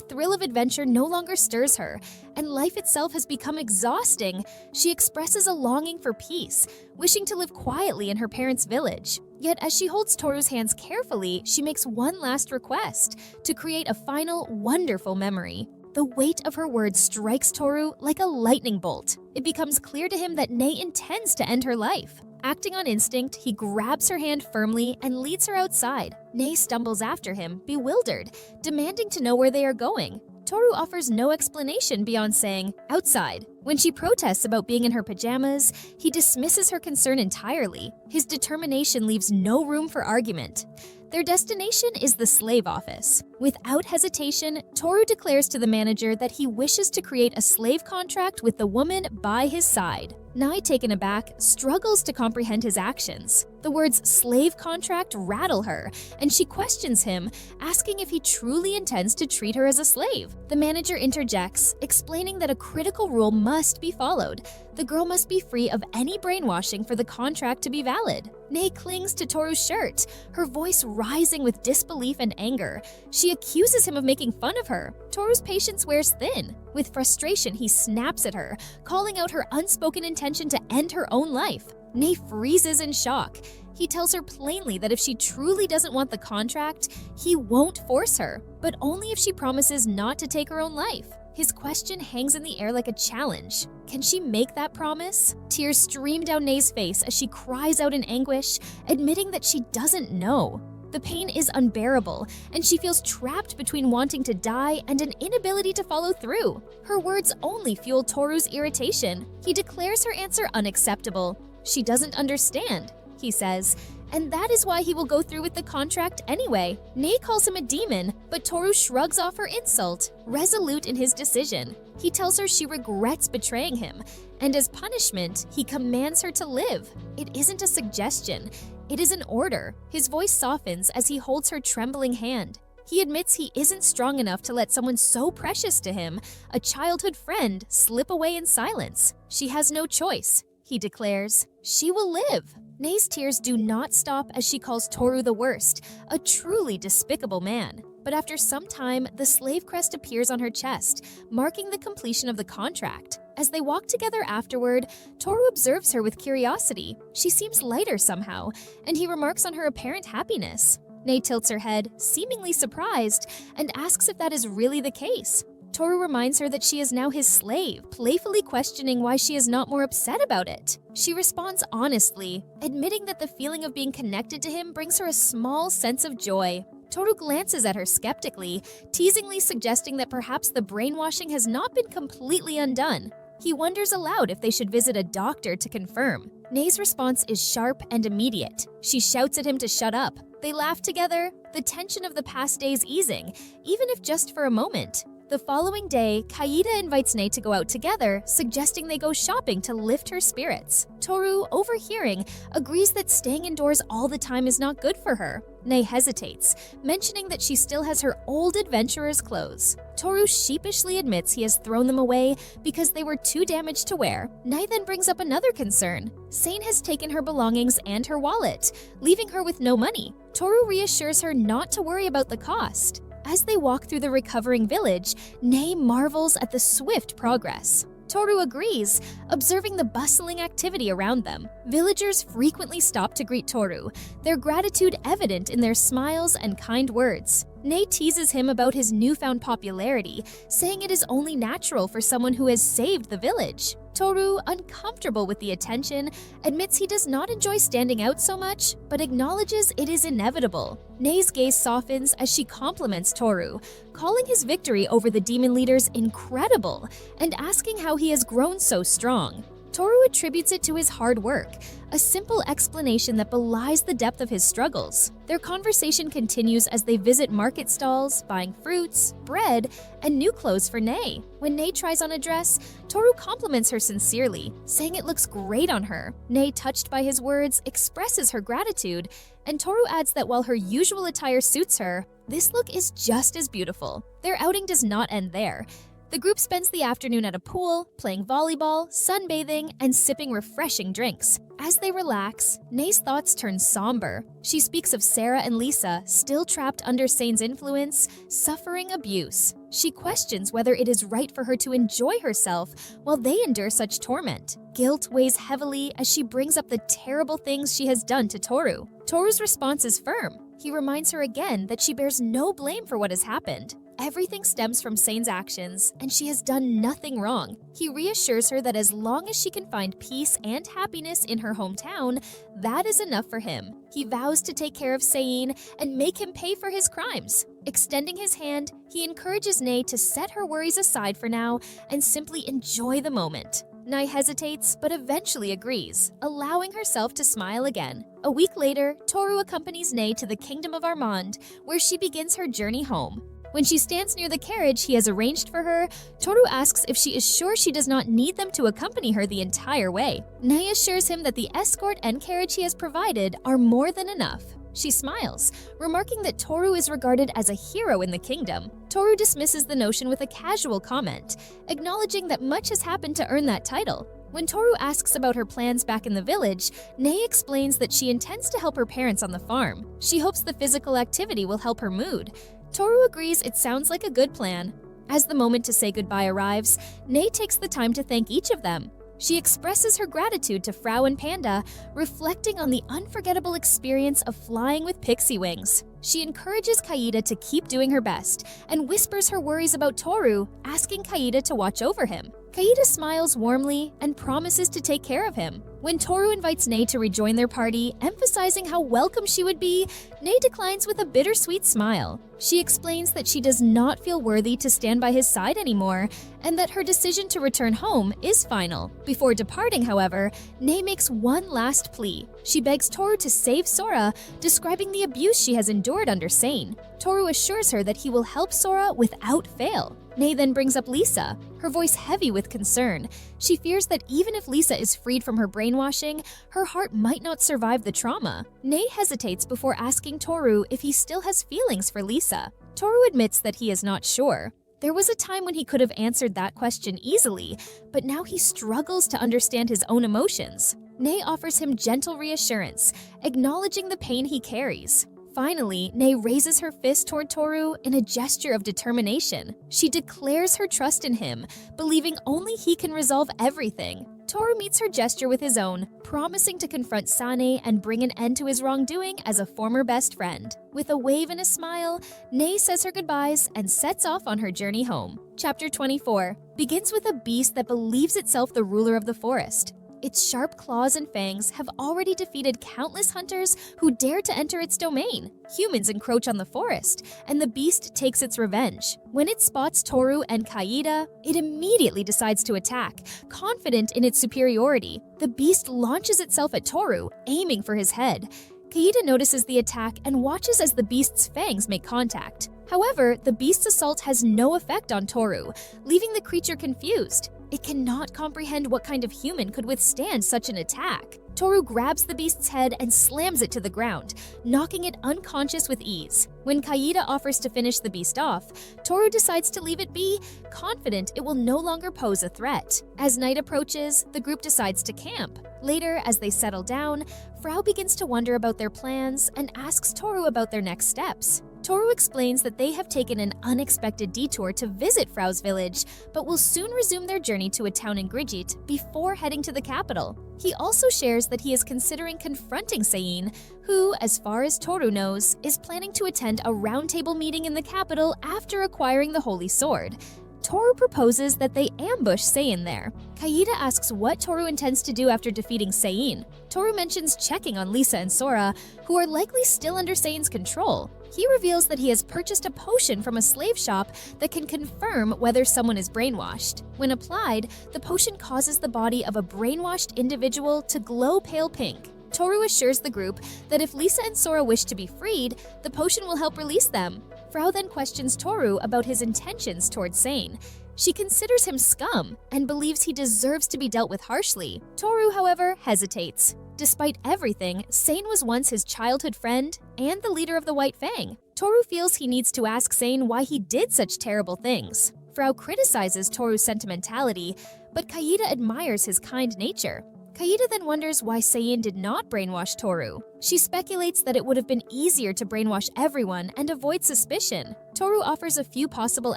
[SPEAKER 1] thrill of adventure no longer stirs her, and life itself has become exhausting. She expresses a longing for peace, wishing to live quietly in her parents' village. Yet as she holds Toru's hands carefully, she makes one last request, to create a final, wonderful memory. The weight of her words strikes Toru like a lightning bolt. It becomes clear to him that Nae intends to end her life. Acting on instinct, he grabs her hand firmly and leads her outside. Nae stumbles after him, bewildered, demanding to know where they are going. Toru offers no explanation beyond saying, "outside." When she protests about being in her pajamas, he dismisses her concern entirely. His determination leaves no room for argument. Their destination is the slave office. Without hesitation, Toru declares to the manager that he wishes to create a slave contract with the woman by his side. Nai, taken aback, struggles to comprehend his actions. The words slave contract rattle her, and she questions him, asking if he truly intends to treat her as a slave. The manager interjects, explaining that a critical rule must be followed. The girl must be free of any brainwashing for the contract to be valid. Nei clings to Toru's shirt, her voice rising with disbelief and anger. She accuses him of making fun of her. Toru's patience wears thin. With frustration, he snaps at her, calling out her unspoken intention to end her own life. Nei freezes in shock. He tells her plainly that if she truly doesn't want the contract, he won't force her, but only if she promises not to take her own life. His question hangs in the air like a challenge. Can she make that promise? Tears stream down Nei's face as she cries out in anguish, admitting that she doesn't know. The pain is unbearable, and she feels trapped between wanting to die and an inability to follow through. Her words only fuel Toru's irritation. He declares her answer unacceptable. She doesn't understand, he says, and that is why he will go through with the contract anyway. Nei calls him a demon, but Toru shrugs off her insult, resolute in his decision. He tells her she regrets betraying him, and as punishment, he commands her to live. It isn't a suggestion, it is an order. His voice softens as he holds her trembling hand. He admits he isn't strong enough to let someone so precious to him, a childhood friend, slip away in silence. She has no choice, he declares. She will live. Nei's tears do not stop as she calls Toru the worst, a truly despicable man. But after some time, the slave crest appears on her chest, marking the completion of the contract. As they walk together afterward, Toru observes her with curiosity. She seems lighter somehow, and he remarks on her apparent happiness. Nei tilts her head, seemingly surprised, and asks if that is really the case. Toru reminds her that she is now his slave, playfully questioning why she is not more upset about it. She responds honestly, admitting that the feeling of being connected to him brings her a small sense of joy. Toru glances at her skeptically, teasingly suggesting that perhaps the brainwashing has not been completely undone. He wonders aloud if they should visit a doctor to confirm. Nei's response is sharp and immediate. She shouts at him to shut up. They laugh together, the tension of the past days easing, even if just for a moment. The following day, Kaida invites Nei to go out together, suggesting they go shopping to lift her spirits. Toru, overhearing, agrees that staying indoors all the time is not good for her. Nei hesitates, mentioning that she still has her old adventurer's clothes. Toru sheepishly admits he has thrown them away because they were too damaged to wear. Nei then brings up another concern. Sane has taken her belongings and her wallet, leaving her with no money. Toru reassures her not to worry about the cost. As they walk through the recovering village, Nei marvels at the swift progress. Toru agrees, observing the bustling activity around them. Villagers frequently stop to greet Toru, their gratitude evident in their smiles and kind words. Nei teases him about his newfound popularity, saying it is only natural for someone who has saved the village. Toru, uncomfortable with the attention, admits he does not enjoy standing out so much, but acknowledges it is inevitable. Nei's gaze softens as she compliments Toru, calling his victory over the demon leaders incredible and asking how he has grown so strong. Toru attributes it to his hard work, a simple explanation that belies the depth of his struggles. Their conversation continues as they visit market stalls, buying fruits, bread, and new clothes for Nei. When Nei tries on a dress, Toru compliments her sincerely, saying it looks great on her. Nei, touched by his words, expresses her gratitude, and Toru adds that while her usual attire suits her, this look is just as beautiful. Their outing does not end there. The group spends the afternoon at a pool, playing volleyball, sunbathing, and sipping refreshing drinks. As they relax, Nei's thoughts turn somber. She speaks of Sarah and Lisa, still trapped under Sane's influence, suffering abuse. She questions whether it is right for her to enjoy herself while they endure such torment. Guilt weighs heavily as she brings up the terrible things she has done to Toru. Toru's response is firm. He reminds her again that she bears no blame for what has happened. everything stems from Sane's actions, and she has done nothing wrong. He reassures her that as long as she can find peace and happiness in her hometown, that is enough for him. He vows to take care of Sane and make him pay for his crimes. Extending his hand, he encourages Nae to set her worries aside for now and simply enjoy the moment. Nae hesitates, but eventually agrees, allowing herself to smile again. A week later, Toru accompanies Nae to the Kingdom of Armand, where she begins her journey home. When she stands near the carriage he has arranged for her, Toru asks if she is sure she does not need them to accompany her the entire way. Nae assures him that the escort and carriage he has provided are more than enough. She smiles, remarking that Toru is regarded as a hero in the kingdom. Toru dismisses the notion with a casual comment, acknowledging that much has happened to earn that title. When Toru asks about her plans back in the village, Nae explains that she intends to help her parents on the farm. She hopes the physical activity will help her mood. Toru agrees it sounds like a good plan. As the moment to say goodbye arrives, Nae takes the time to thank each of them. She expresses her gratitude to Frau and Panda, reflecting on the unforgettable experience of flying with pixie wings. She encourages Kaida to keep doing her best and whispers her worries about Toru, asking Kaida to watch over him. Kaida smiles warmly and promises to take care of him. When Toru invites Nae to rejoin their party, emphasizing how welcome she would be, Nae declines with a bittersweet smile. She explains that she does not feel worthy to stand by his side anymore, and that her decision to return home is final. Before departing, however, Nae makes one last plea. She begs Toru to save Sora, describing the abuse she has endured under Sane. Toru assures her that he will help Sora without fail. Nae then brings up Lisa, her voice heavy with concern. She fears that even if Lisa is freed from her brainwashing, her heart might not survive the trauma. Nae hesitates before asking Toru if he still has feelings for Lisa. Toru admits that he is not sure. There was a time when he could have answered that question easily, but now he struggles to understand his own emotions. Nae offers him gentle reassurance, acknowledging the pain he carries. Finally, Nae raises her fist toward Toru in a gesture of determination. She declares her trust in him, believing only he can resolve everything. Toru meets her gesture with his own, promising to confront Sane and bring an end to his wrongdoing as a former best friend. With a wave and a smile, Nae says her goodbyes and sets off on her journey home. Chapter 24 begins with a beast that believes itself the ruler of the forest. Its sharp claws and fangs have already defeated countless hunters who dare to enter its domain. Humans encroach on the forest, and the beast takes its revenge. When it spots Toru and Kaida, it immediately decides to attack, confident in its superiority. The beast launches itself at Toru, aiming for his head. Kaida notices the attack and watches as the beast's fangs make contact. However, the beast's assault has no effect on Toru, leaving the creature confused. It cannot comprehend what kind of human could withstand such an attack. Toru grabs the beast's head and slams it to the ground, knocking it unconscious with ease. When Kaida offers to finish the beast off, Toru decides to leave it be, confident it will no longer pose a threat. As night approaches, the group decides to camp. Later, as they settle down, Frau begins to wonder about their plans and asks Toru about their next steps. Toru explains that they have taken an unexpected detour to visit Frau's village, but will soon resume their journey to a town in Grigit before heading to the capital. He also shares that he is considering confronting Sein, who, as far as Toru knows, is planning to attend a roundtable meeting in the capital after acquiring the Holy Sword. Toru proposes that they ambush Sein there. Kaida asks what Toru intends to do after defeating Sein. Toru mentions checking on Lisa and Sora, who are likely still under Sein's control. He reveals that he has purchased a potion from a slave shop that can confirm whether someone is brainwashed. When applied, the potion causes the body of a brainwashed individual to glow pale pink. Toru assures the group that if Lisa and Sora wish to be freed, the potion will help release them. Frau then questions Toru about his intentions towards Sein. She considers him scum and believes he deserves to be dealt with harshly. Toru, however, hesitates. Despite everything, Sein was once his childhood friend and the leader of the White Fang. Toru feels he needs to ask Sein why he did such terrible things. Frau criticizes Toru's sentimentality, but Kaida admires his kind nature. Kaida then wonders why Sein did not brainwash Toru. She speculates that it would have been easier to brainwash everyone and avoid suspicion. Toru offers a few possible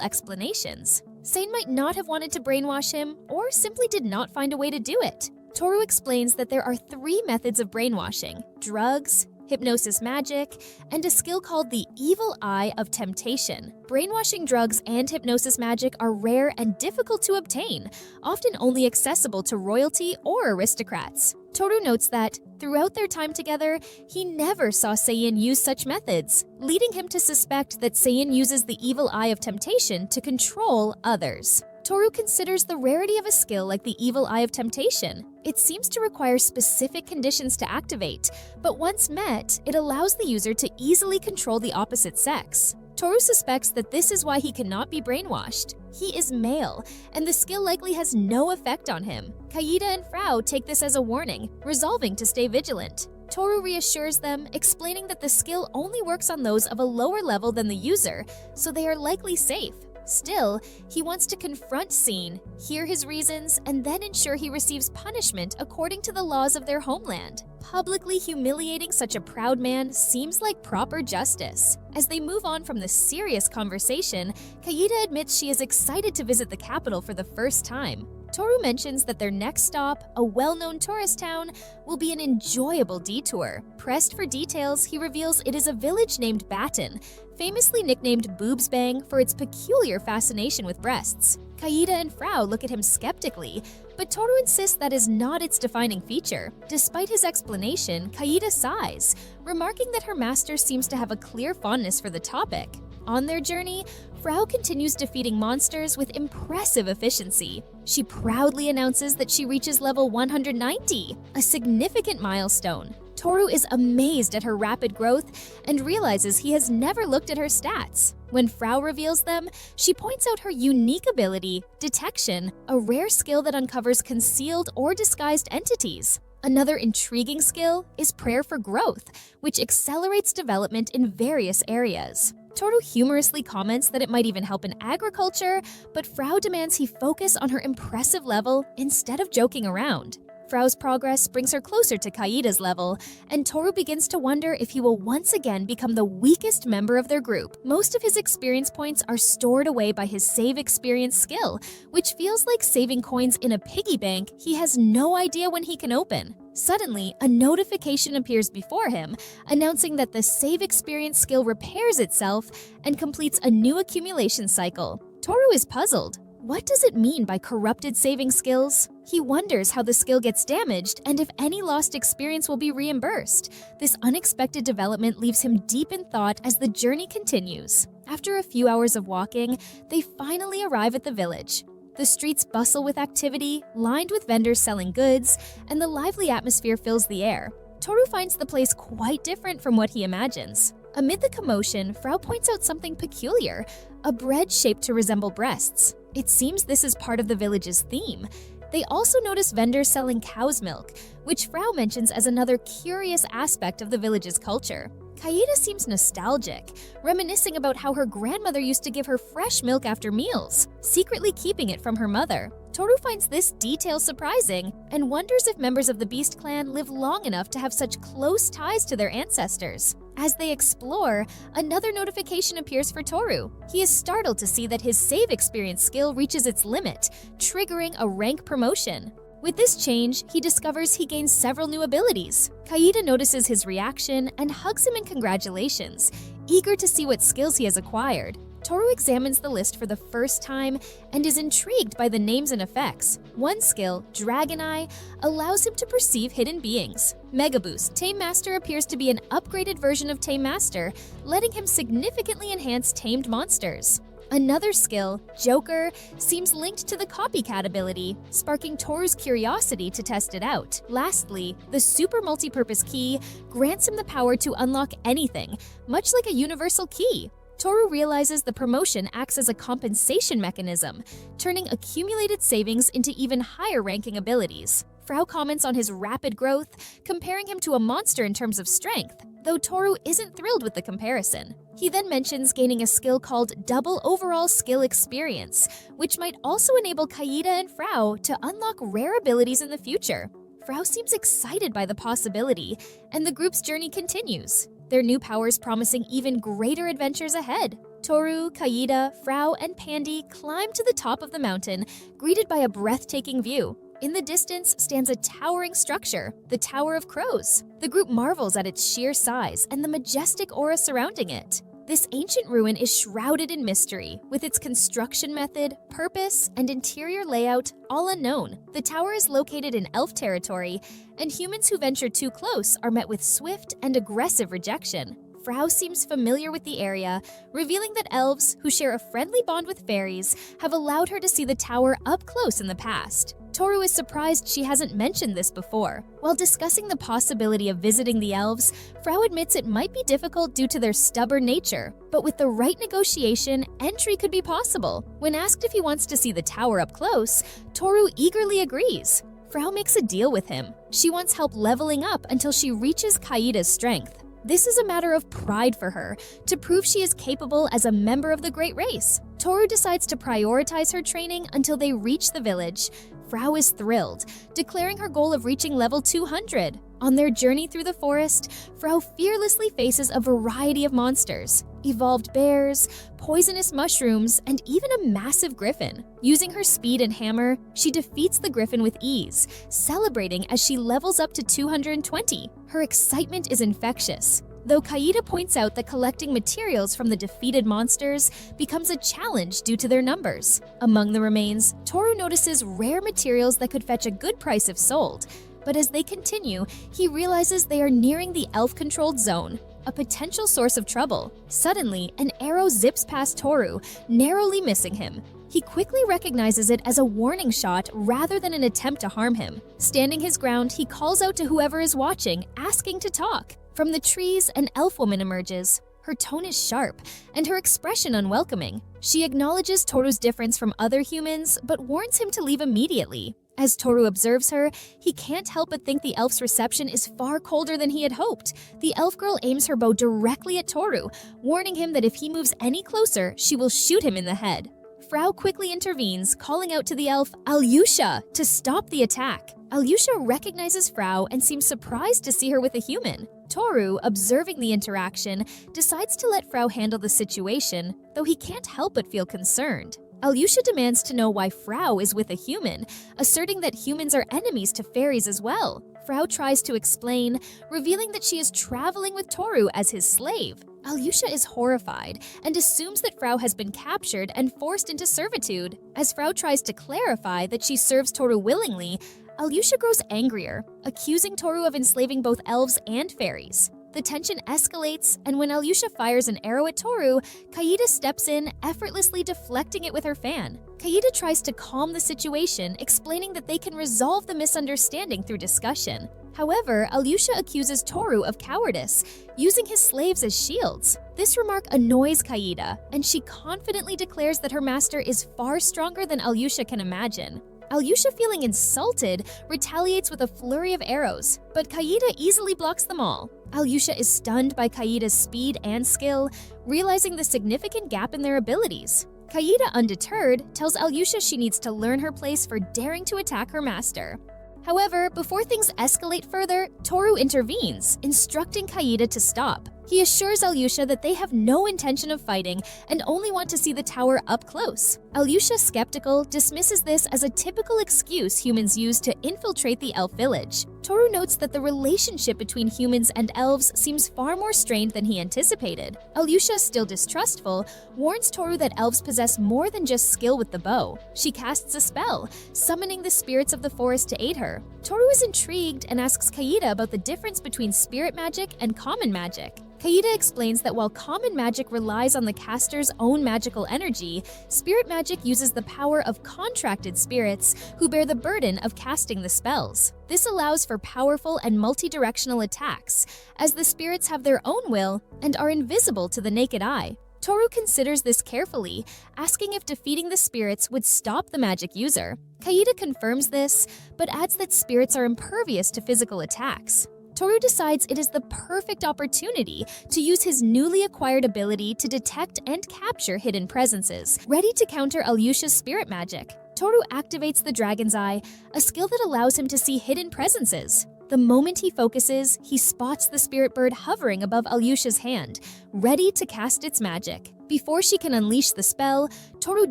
[SPEAKER 1] explanations. Sein might not have wanted to brainwash him, or simply did not find a way to do it. Toru explains that there are 3 methods of brainwashing: drugs, hypnosis magic, and a skill called the Evil Eye of Temptation. Brainwashing drugs and hypnosis magic are rare and difficult to obtain, often only accessible to royalty or aristocrats. Toru notes that, throughout their time together, he never saw Seiin use such methods, leading him to suspect that Seiin uses the Evil Eye of Temptation to control others. Toru considers the rarity of a skill like the Evil Eye of Temptation. It seems to require specific conditions to activate, but once met, it allows the user to easily control the opposite sex. Toru suspects that this is why he cannot be brainwashed. He is male, and the skill likely has no effect on him. Kaida and Frau take this as a warning, resolving to stay vigilant. Toru reassures them, explaining that the skill only works on those of a lower level than the user, so they are likely safe. Still, he wants to confront Seiin, hear his reasons, and then ensure he receives punishment according to the laws of their homeland. Publicly humiliating such a proud man seems like proper justice. As they move on from the serious conversation, Kaida admits she is excited to visit the capital for the first time. Toru mentions that their next stop, a well-known tourist town, will be an enjoyable detour. Pressed for details, he reveals it is a village named Baton, famously nicknamed Boobs Bang for its peculiar fascination with breasts. Kaida and Frau look at him skeptically, but Toru insists that is not its defining feature. Despite his explanation, Kaida sighs, remarking that her master seems to have a clear fondness for the topic. On their journey, Frau continues defeating monsters with impressive efficiency. She proudly announces that she reaches level 190, a significant milestone. Toru is amazed at her rapid growth and realizes he has never looked at her stats. When Frau reveals them, she points out her unique ability, Detection, a rare skill that uncovers concealed or disguised entities. Another intriguing skill is Prayer for Growth, which accelerates development in various areas. Toru humorously comments that it might even help in agriculture, but Frau demands he focus on her impressive level instead of joking around. Frau's progress brings her closer to Kaida's level, and Toru begins to wonder if he will once again become the weakest member of their group. Most of his experience points are stored away by his save experience skill, which feels like saving coins in a piggy bank he has no idea when he can open. Suddenly, a notification appears before him, announcing that the save experience skill repairs itself and completes a new accumulation cycle. Toru is puzzled. What does it mean by corrupted saving skills? He wonders how the skill gets damaged and if any lost experience will be reimbursed. This unexpected development leaves him deep in thought as the journey continues. After a few hours of walking, they finally arrive at the village. The streets bustle with activity, lined with vendors selling goods, and the lively atmosphere fills the air. Toru finds the place quite different from what he imagines. Amid the commotion, Frau points out something peculiar, a bread shaped to resemble breasts. It seems this is part of the village's theme. They also notice vendors selling cow's milk, which Frau mentions as another curious aspect of the village's culture. Kaida seems nostalgic, reminiscing about how her grandmother used to give her fresh milk after meals, secretly keeping it from her mother. Toru finds this detail surprising and wonders if members of the Beast clan live long enough to have such close ties to their ancestors. As they explore, another notification appears for Toru. He is startled to see that his save experience skill reaches its limit, triggering a rank promotion. With this change, he discovers he gains several new abilities. Kaida notices his reaction and hugs him in congratulations, eager to see what skills he has acquired. Toru examines the list for the first time and is intrigued by the names and effects. One skill, Dragon Eye, allows him to perceive hidden beings. Mega Boost, Tame Master appears to be an upgraded version of Tame Master, letting him significantly enhance tamed monsters. Another skill, Joker, seems linked to the Copycat ability, sparking Toru's curiosity to test it out. Lastly, the Super Multipurpose Key grants him the power to unlock anything, much like a universal key. Toru realizes the promotion acts as a compensation mechanism, turning accumulated savings into even higher-ranking abilities. Frau comments on his rapid growth, comparing him to a monster in terms of strength, though Toru isn't thrilled with the comparison. He then mentions gaining a skill called Double Overall Skill Experience, which might also enable Kaida and Frau to unlock rare abilities in the future. Frau seems excited by the possibility, and the group's journey continues, their new powers promising even greater adventures ahead. Toru, Kaida, Frau, and Pandy climb to the top of the mountain, greeted by a breathtaking view. In the distance stands a towering structure, the Tower of Crows. The group marvels at its sheer size and the majestic aura surrounding it. This ancient ruin is shrouded in mystery, with its construction method, purpose, and interior layout all unknown. The tower is located in elf territory, and humans who venture too close are met with swift and aggressive rejection. Frau seems familiar with the area, revealing that elves, who share a friendly bond with fairies, have allowed her to see the tower up close in the past. Toru is surprised she hasn't mentioned this before. While discussing the possibility of visiting the elves, Frau admits it might be difficult due to their stubborn nature, but with the right negotiation, entry could be possible. When asked if he wants to see the tower up close, Toru eagerly agrees. Frau makes a deal with him. She wants help leveling up until she reaches Kaida's strength. This is a matter of pride for her, to prove she is capable as a member of the great race. Toru decides to prioritize her training until they reach the village. Frau is thrilled, declaring her goal of reaching level 200. On their journey through the forest, Frau fearlessly faces a variety of monsters: evolved bears, poisonous mushrooms, and even a massive griffin. Using her speed and hammer, she defeats the griffin with ease, celebrating as she levels up to 220. Her excitement is infectious, though Kaida points out that collecting materials from the defeated monsters becomes a challenge due to their numbers. Among the remains, Toru notices rare materials that could fetch a good price if sold, but as they continue, he realizes they are nearing the elf-controlled zone, a potential source of trouble. Suddenly, an arrow zips past Toru, narrowly missing him. He quickly recognizes it as a warning shot rather than an attempt to harm him. Standing his ground, he calls out to whoever is watching, asking to talk. From the trees, an elf woman emerges. Her tone is sharp, and her expression unwelcoming. She acknowledges Toru's difference from other humans, but warns him to leave immediately. As Toru observes her, he can't help but think the elf's reception is far colder than he had hoped. The elf girl aims her bow directly at Toru, warning him that if he moves any closer, she will shoot him in the head. Frau quickly intervenes, calling out to the elf, Alyosha, to stop the attack. Alyosha recognizes Frau and seems surprised to see her with a human. Toru, observing the interaction, decides to let Frau handle the situation, though he can't help but feel concerned. Alyosha demands to know why Frau is with a human, asserting that humans are enemies to fairies as well. Frau tries to explain, revealing that she is traveling with Toru as his slave. Alyosha is horrified and assumes that Frau has been captured and forced into servitude. As Frau tries to clarify that she serves Toru willingly, Alyosha grows angrier, accusing Toru of enslaving both elves and fairies. The tension escalates, and when Alyosha fires an arrow at Toru, Kaida steps in, effortlessly deflecting it with her fan. Kaida tries to calm the situation, explaining that they can resolve the misunderstanding through discussion. However, Alyosha accuses Toru of cowardice, using his slaves as shields. This remark annoys Kaida, and she confidently declares that her master is far stronger than Alyosha can imagine. Alyosha, feeling insulted, retaliates with a flurry of arrows, but Kaida easily blocks them all. Alyosha is stunned by Kaida's speed and skill, realizing the significant gap in their abilities. Kaida, undeterred, tells Alyosha she needs to learn her place for daring to attack her master. However, before things escalate further, Toru intervenes, instructing Kaida to stop. He assures Alyosha that they have no intention of fighting and only want to see the tower up close. Alyosha, skeptical, dismisses this as a typical excuse humans use to infiltrate the elf village. Toru notes that the relationship between humans and elves seems far more strained than he anticipated. Alyosha, still distrustful, warns Toru that elves possess more than just skill with the bow. She casts a spell, summoning the spirits of the forest to aid her. Toru is intrigued and asks Kaida about the difference between spirit magic and common magic. Kaida explains that while common magic relies on the caster's own magical energy, spirit magic uses the power of contracted spirits who bear the burden of casting the spells. This allows for powerful and multi-directional attacks, as the spirits have their own will and are invisible to the naked eye. Toru considers this carefully, asking if defeating the spirits would stop the magic user. Kaida confirms this, but adds that spirits are impervious to physical attacks. Toru decides it is the perfect opportunity to use his newly acquired ability to detect and capture hidden presences, ready to counter Alyosha's spirit magic. Toru activates the Dragon's Eye, a skill that allows him to see hidden presences. The moment he focuses, he spots the spirit bird hovering above Alyosha's hand, ready to cast its magic. Before she can unleash the spell, Toru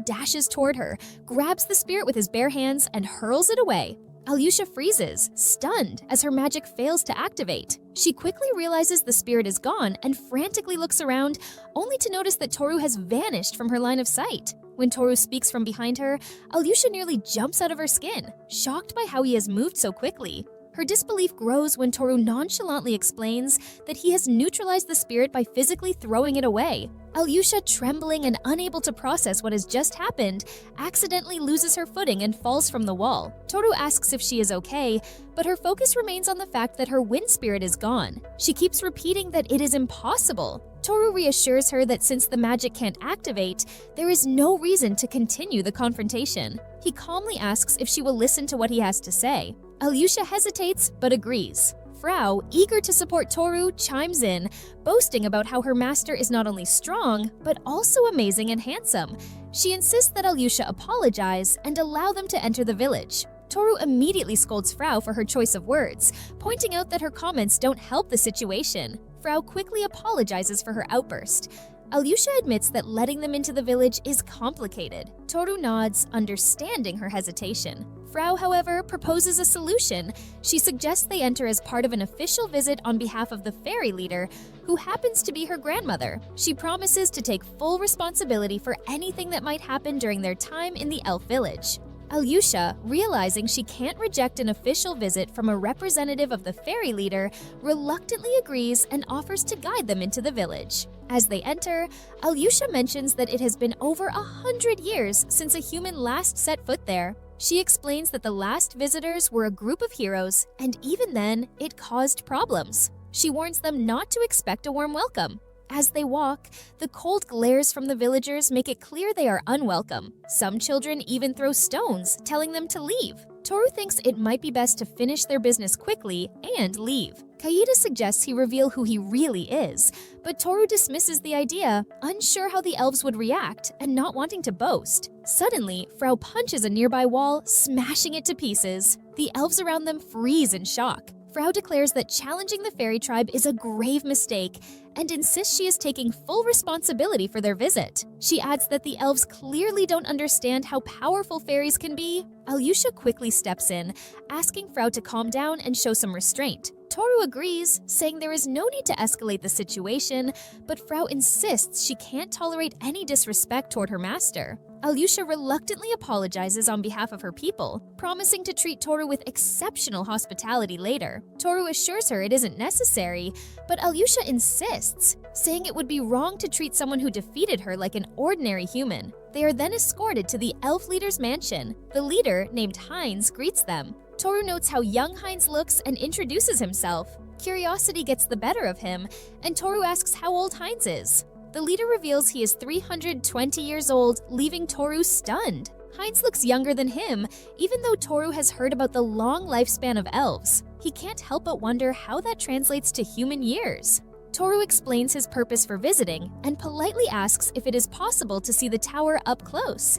[SPEAKER 1] dashes toward her, grabs the spirit with his bare hands, and hurls it away. Alyosha freezes, stunned, as her magic fails to activate. She quickly realizes the spirit is gone and frantically looks around, only to notice that Toru has vanished from her line of sight. When Toru speaks from behind her, Alyosha nearly jumps out of her skin, shocked by how he has moved so quickly. Her disbelief grows when Toru nonchalantly explains that he has neutralized the spirit by physically throwing it away. Alyosha, trembling and unable to process what has just happened, accidentally loses her footing and falls from the wall. Toru asks if she is okay, but her focus remains on the fact that her wind spirit is gone. She keeps repeating that it is impossible. Toru reassures her that since the magic can't activate, there is no reason to continue the confrontation. He calmly asks if she will listen to what he has to say. Alyosha hesitates but agrees. Frau, eager to support Toru, chimes in, boasting about how her master is not only strong, but also amazing and handsome. She insists that Alyosha apologize and allow them to enter the village. Toru immediately scolds Frau for her choice of words, pointing out that her comments don't help the situation. Frau quickly apologizes for her outburst. Alyosha admits that letting them into the village is complicated. Toru nods, understanding her hesitation. Frau, however, proposes a solution. She suggests they enter as part of an official visit on behalf of the fairy leader, who happens to be her grandmother. She promises to take full responsibility for anything that might happen during their time in the elf village. Alyosha, realizing she can't reject an official visit from a representative of the fairy leader, reluctantly agrees and offers to guide them into the village. As they enter, Alyosha mentions that it has been over 100 years since a human last set foot there. She explains that the last visitors were a group of heroes, and even then, it caused problems. She warns them not to expect a warm welcome. As they walk, the cold glares from the villagers make it clear they are unwelcome. Some children even throw stones, telling them to leave. Toru thinks it might be best to finish their business quickly and leave. Kaida suggests he reveal who he really is, but Toru dismisses the idea, unsure how the elves would react and not wanting to boast. Suddenly, Frau punches a nearby wall, smashing it to pieces. The elves around them freeze in shock. Frau declares that challenging the fairy tribe is a grave mistake and insists she is taking full responsibility for their visit. She adds that the elves clearly don't understand how powerful fairies can be. Alyosha quickly steps in, asking Frau to calm down and show some restraint. Toru agrees, saying there is no need to escalate the situation, but Frau insists she can't tolerate any disrespect toward her master. Alyosha reluctantly apologizes on behalf of her people, promising to treat Toru with exceptional hospitality later. Toru assures her it isn't necessary, but Alyosha insists, saying it would be wrong to treat someone who defeated her like an ordinary human. They are then escorted to the elf leader's mansion. The leader, named Heinz, greets them. Toru notes how young Heinz looks and introduces himself. Curiosity gets the better of him, and Toru asks how old Heinz is. The leader reveals he is 320 years old, leaving Toru stunned. Heinz looks younger than him, even though Toru has heard about the long lifespan of elves. He can't help but wonder how that translates to human years. Toru explains his purpose for visiting and politely asks if it is possible to see the tower up close.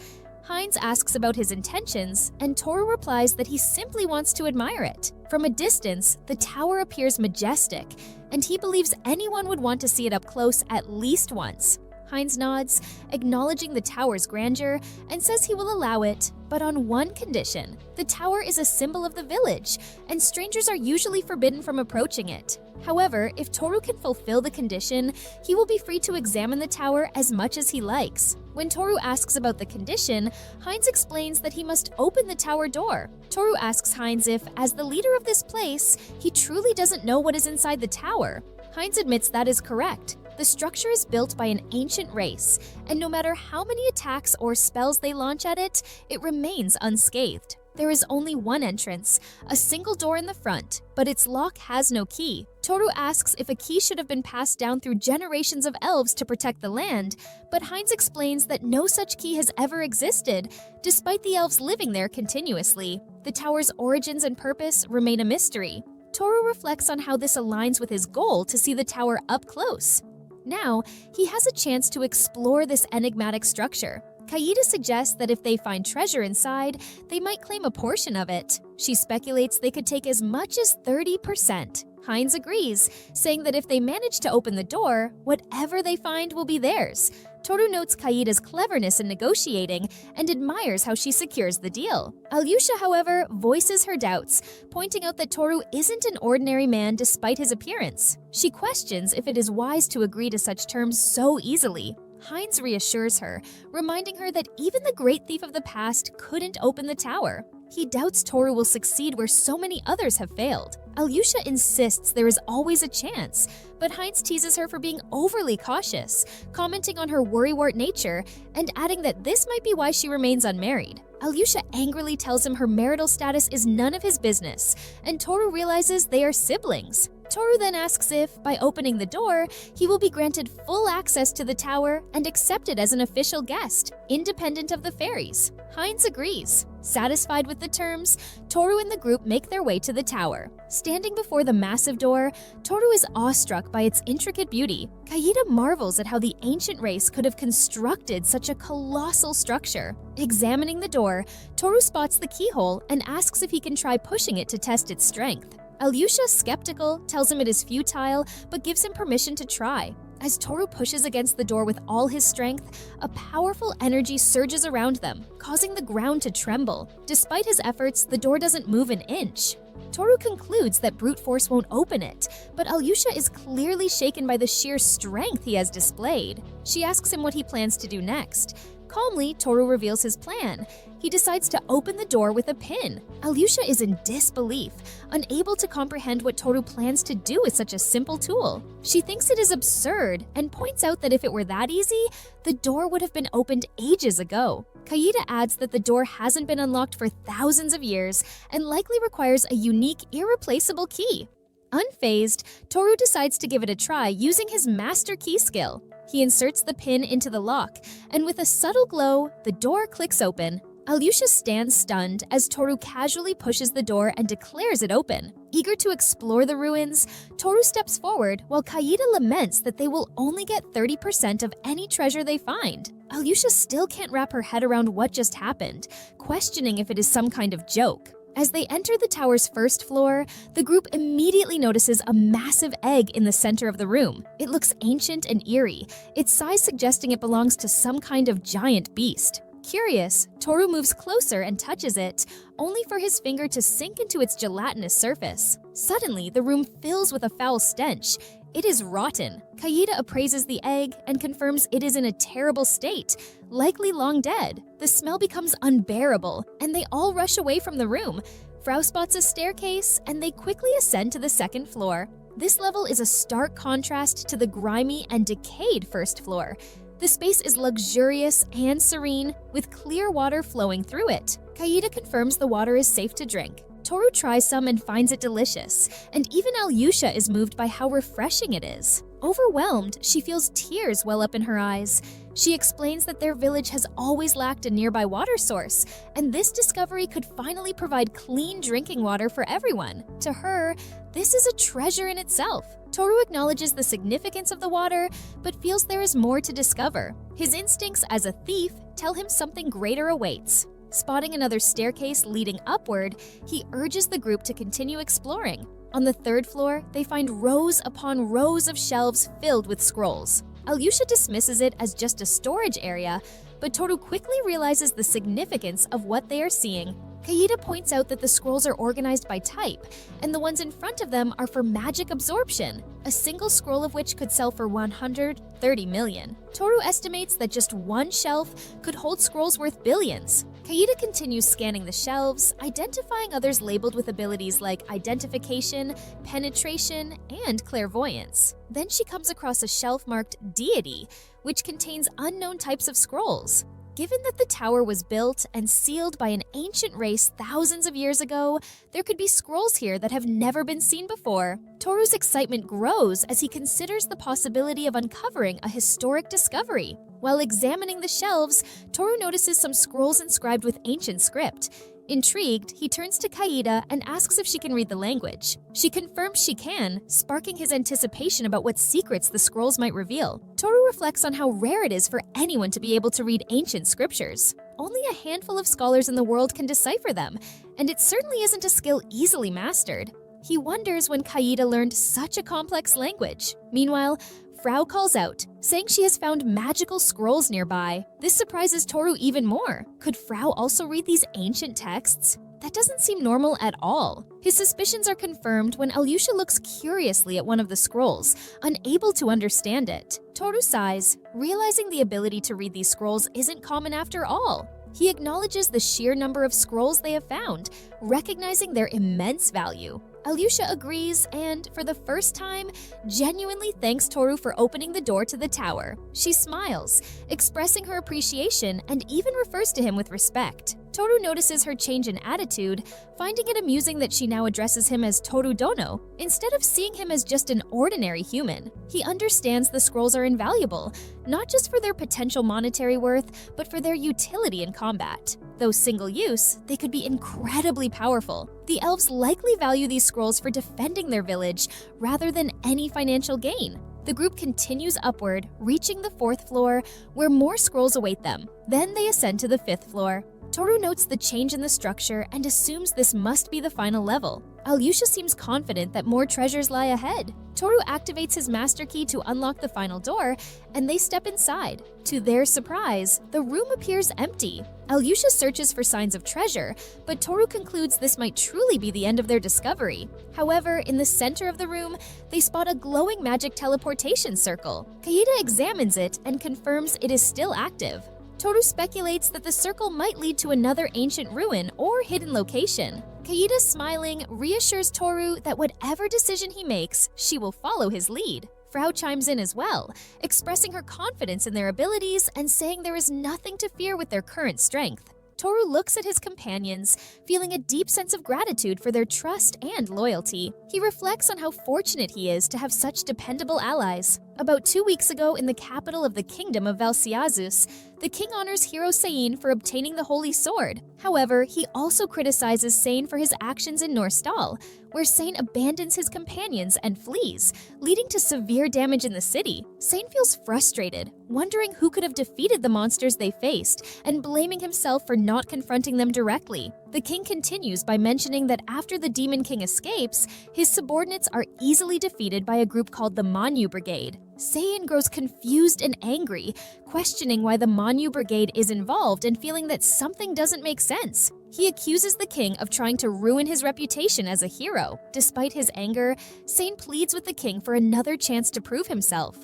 [SPEAKER 1] Heinz asks about his intentions, and Toru replies that he simply wants to admire it. From a distance, the tower appears majestic, and he believes anyone would want to see it up close at least once. Heinz nods, acknowledging the tower's grandeur, and says he will allow it, but on one condition. The tower is a symbol of the village, and strangers are usually forbidden from approaching it. However, if Toru can fulfill the condition, he will be free to examine the tower as much as he likes. When Toru asks about the condition, Heinz explains that he must open the tower door. Toru asks Heinz if, as the leader of this place, he truly doesn't know what is inside the tower. Heinz admits that is correct. The structure is built by an ancient race, and no matter how many attacks or spells they launch at it, it remains unscathed. There is only one entrance, a single door in the front, but its lock has no key. Toru asks if a key should have been passed down through generations of elves to protect the land, but Heinz explains that no such key has ever existed, despite the elves living there continuously. The tower's origins and purpose remain a mystery. Toru reflects on how this aligns with his goal to see the tower up close. Now, he has a chance to explore this enigmatic structure. Kaida suggests that if they find treasure inside, they might claim a portion of it. She speculates they could take as much as 30%. Heinz agrees, saying that if they manage to open the door, whatever they find will be theirs. Toru notes Kaida's cleverness in negotiating and admires how she secures the deal. Alyosha, however, voices her doubts, pointing out that Toru isn't an ordinary man despite his appearance. She questions if it is wise to agree to such terms so easily. Heinz reassures her, reminding her that even the great thief of the past couldn't open the tower. He doubts Toru will succeed where so many others have failed. Alyosha insists there is always a chance, but Heinz teases her for being overly cautious, commenting on her worrywart nature and adding that this might be why she remains unmarried. Alyosha angrily tells him her marital status is none of his business, and Toru realizes they are siblings. Toru then asks if, by opening the door, he will be granted full access to the tower and accepted as an official guest, independent of the fairies. Heinz agrees. Satisfied with the terms, Toru and the group make their way to the tower. Standing before the massive door, Toru is awestruck by its intricate beauty. Kaida marvels at how the ancient race could have constructed such a colossal structure. Examining the door, Toru spots the keyhole and asks if he can try pushing it to test its strength. Alyosha, skeptical, tells him it is futile, but gives him permission to try. As Toru pushes against the door with all his strength, a powerful energy surges around them, causing the ground to tremble. Despite his efforts, the door doesn't move an inch. Toru concludes that brute force won't open it, but Alyosha is clearly shaken by the sheer strength he has displayed. She asks him what he plans to do next. Calmly, Toru reveals his plan. He decides to open the door with a pin. Alyosha is in disbelief, unable to comprehend what Toru plans to do with such a simple tool. She thinks it is absurd and points out that if it were that easy, the door would have been opened ages ago. Kaida adds that the door hasn't been unlocked for thousands of years and likely requires a unique, irreplaceable key. Unfazed, Toru decides to give it a try using his master key skill. He inserts the pin into the lock, and with a subtle glow, the door clicks open. Alyosha stands stunned as Toru casually pushes the door and declares it open. Eager to explore the ruins, Toru steps forward while Kaida laments that they will only get 30% of any treasure they find. Alyosha still can't wrap her head around what just happened, questioning if it is some kind of joke. As they enter the tower's first floor, the group immediately notices a massive egg in the center of the room. It looks ancient and eerie, its size suggesting it belongs to some kind of giant beast. Curious, Toru moves closer and touches it, only for his finger to sink into its gelatinous surface. Suddenly, the room fills with a foul stench. It is rotten. Kaida appraises the egg and confirms it is in a terrible state, likely long dead. The smell becomes unbearable, and they all rush away from the room. Frau spots a staircase, and they quickly ascend to the second floor. This level is a stark contrast to the grimy and decayed first floor. The space is luxurious and serene, with clear water flowing through it. Kaida confirms the water is safe to drink. Toru tries some and finds it delicious, and even Alyosha is moved by how refreshing it is. Overwhelmed, she feels tears well up in her eyes. She explains that their village has always lacked a nearby water source, and this discovery could finally provide clean drinking water for everyone. To her, this is a treasure in itself. Toru acknowledges the significance of the water, but feels there is more to discover. His instincts as a thief tell him something greater awaits. Spotting another staircase leading upward, he urges the group to continue exploring. On the third floor, they find rows upon rows of shelves filled with scrolls. Alyosha dismisses it as just a storage area, but Toru quickly realizes the significance of what they are seeing. Kaida points out that the scrolls are organized by type, and the ones in front of them are for magic absorption, a single scroll of which could sell for 130 million. Toru estimates that just one shelf could hold scrolls worth billions. Kaida continues scanning the shelves, identifying others labeled with abilities like identification, penetration, and clairvoyance. Then she comes across a shelf marked Deity, which contains unknown types of scrolls. Given that the tower was built and sealed by an ancient race thousands of years ago, there could be scrolls here that have never been seen before. Toru's excitement grows as he considers the possibility of uncovering a historic discovery. While examining the shelves, Toru notices some scrolls inscribed with ancient script. Intrigued, he turns to Kaida and asks if she can read the language. She confirms she can, sparking his anticipation about what secrets the scrolls might reveal. Toru reflects on how rare it is for anyone to be able to read ancient scriptures. Only a handful of scholars in the world can decipher them, and it certainly isn't a skill easily mastered. He wonders when Kaida learned such a complex language. Meanwhile, Frau calls out, saying she has found magical scrolls nearby. This surprises Toru even more. Could Frau also read these ancient texts? That doesn't seem normal at all. His suspicions are confirmed when Alyosha looks curiously at one of the scrolls, unable to understand it. Toru sighs, realizing the ability to read these scrolls isn't common after all. He acknowledges the sheer number of scrolls they have found, recognizing their immense value. Alyosha agrees and, for the first time, genuinely thanks Toru for opening the door to the tower. She smiles, expressing her appreciation and even refers to him with respect. Toru notices her change in attitude, finding it amusing that she now addresses him as Toru Dono, instead of seeing him as just an ordinary human. He understands the scrolls are invaluable, not just for their potential monetary worth, but for their utility in combat. Though single-use, they could be incredibly powerful. The elves likely value these scrolls for defending their village, rather than any financial gain. The group continues upward, reaching the 4th floor, where more scrolls await them. Then they ascend to the 5th floor. Toru notes the change in the structure and assumes this must be the final level. Alyosha seems confident that more treasures lie ahead. Toru activates his master key to unlock the final door, and they step inside. To their surprise, the room appears empty. Alyosha searches for signs of treasure, but Toru concludes this might truly be the end of their discovery. However, in the center of the room, they spot a glowing magic teleportation circle. Kaida examines it and confirms it is still active. Toru speculates that the circle might lead to another ancient ruin or hidden location. Kaida, smiling, reassures Toru that whatever decision he makes, she will follow his lead. Frau chimes in as well, expressing her confidence in their abilities and saying there is nothing to fear with their current strength. Toru looks at his companions, feeling a deep sense of gratitude for their trust and loyalty. He reflects on how fortunate he is to have such dependable allies. About 2 weeks ago, in the capital of the kingdom of Valsiazus, the king honors hero Sein for obtaining the Holy Sword. However, he also criticizes Sein for his actions in Norstall, where Sein abandons his companions and flees, leading to severe damage in the city. Sein feels frustrated, wondering who could have defeated the monsters they faced, and blaming himself for not confronting them directly. The king continues by mentioning that after the Demon King escapes, his subordinates are easily defeated by a group called the Manhwa Brigade. Sein grows confused and angry, questioning why the Manhwa Brigade is involved and feeling that something doesn't make sense. He accuses the king of trying to ruin his reputation as a hero. Despite his anger, Sein pleads with the king for another chance to prove himself.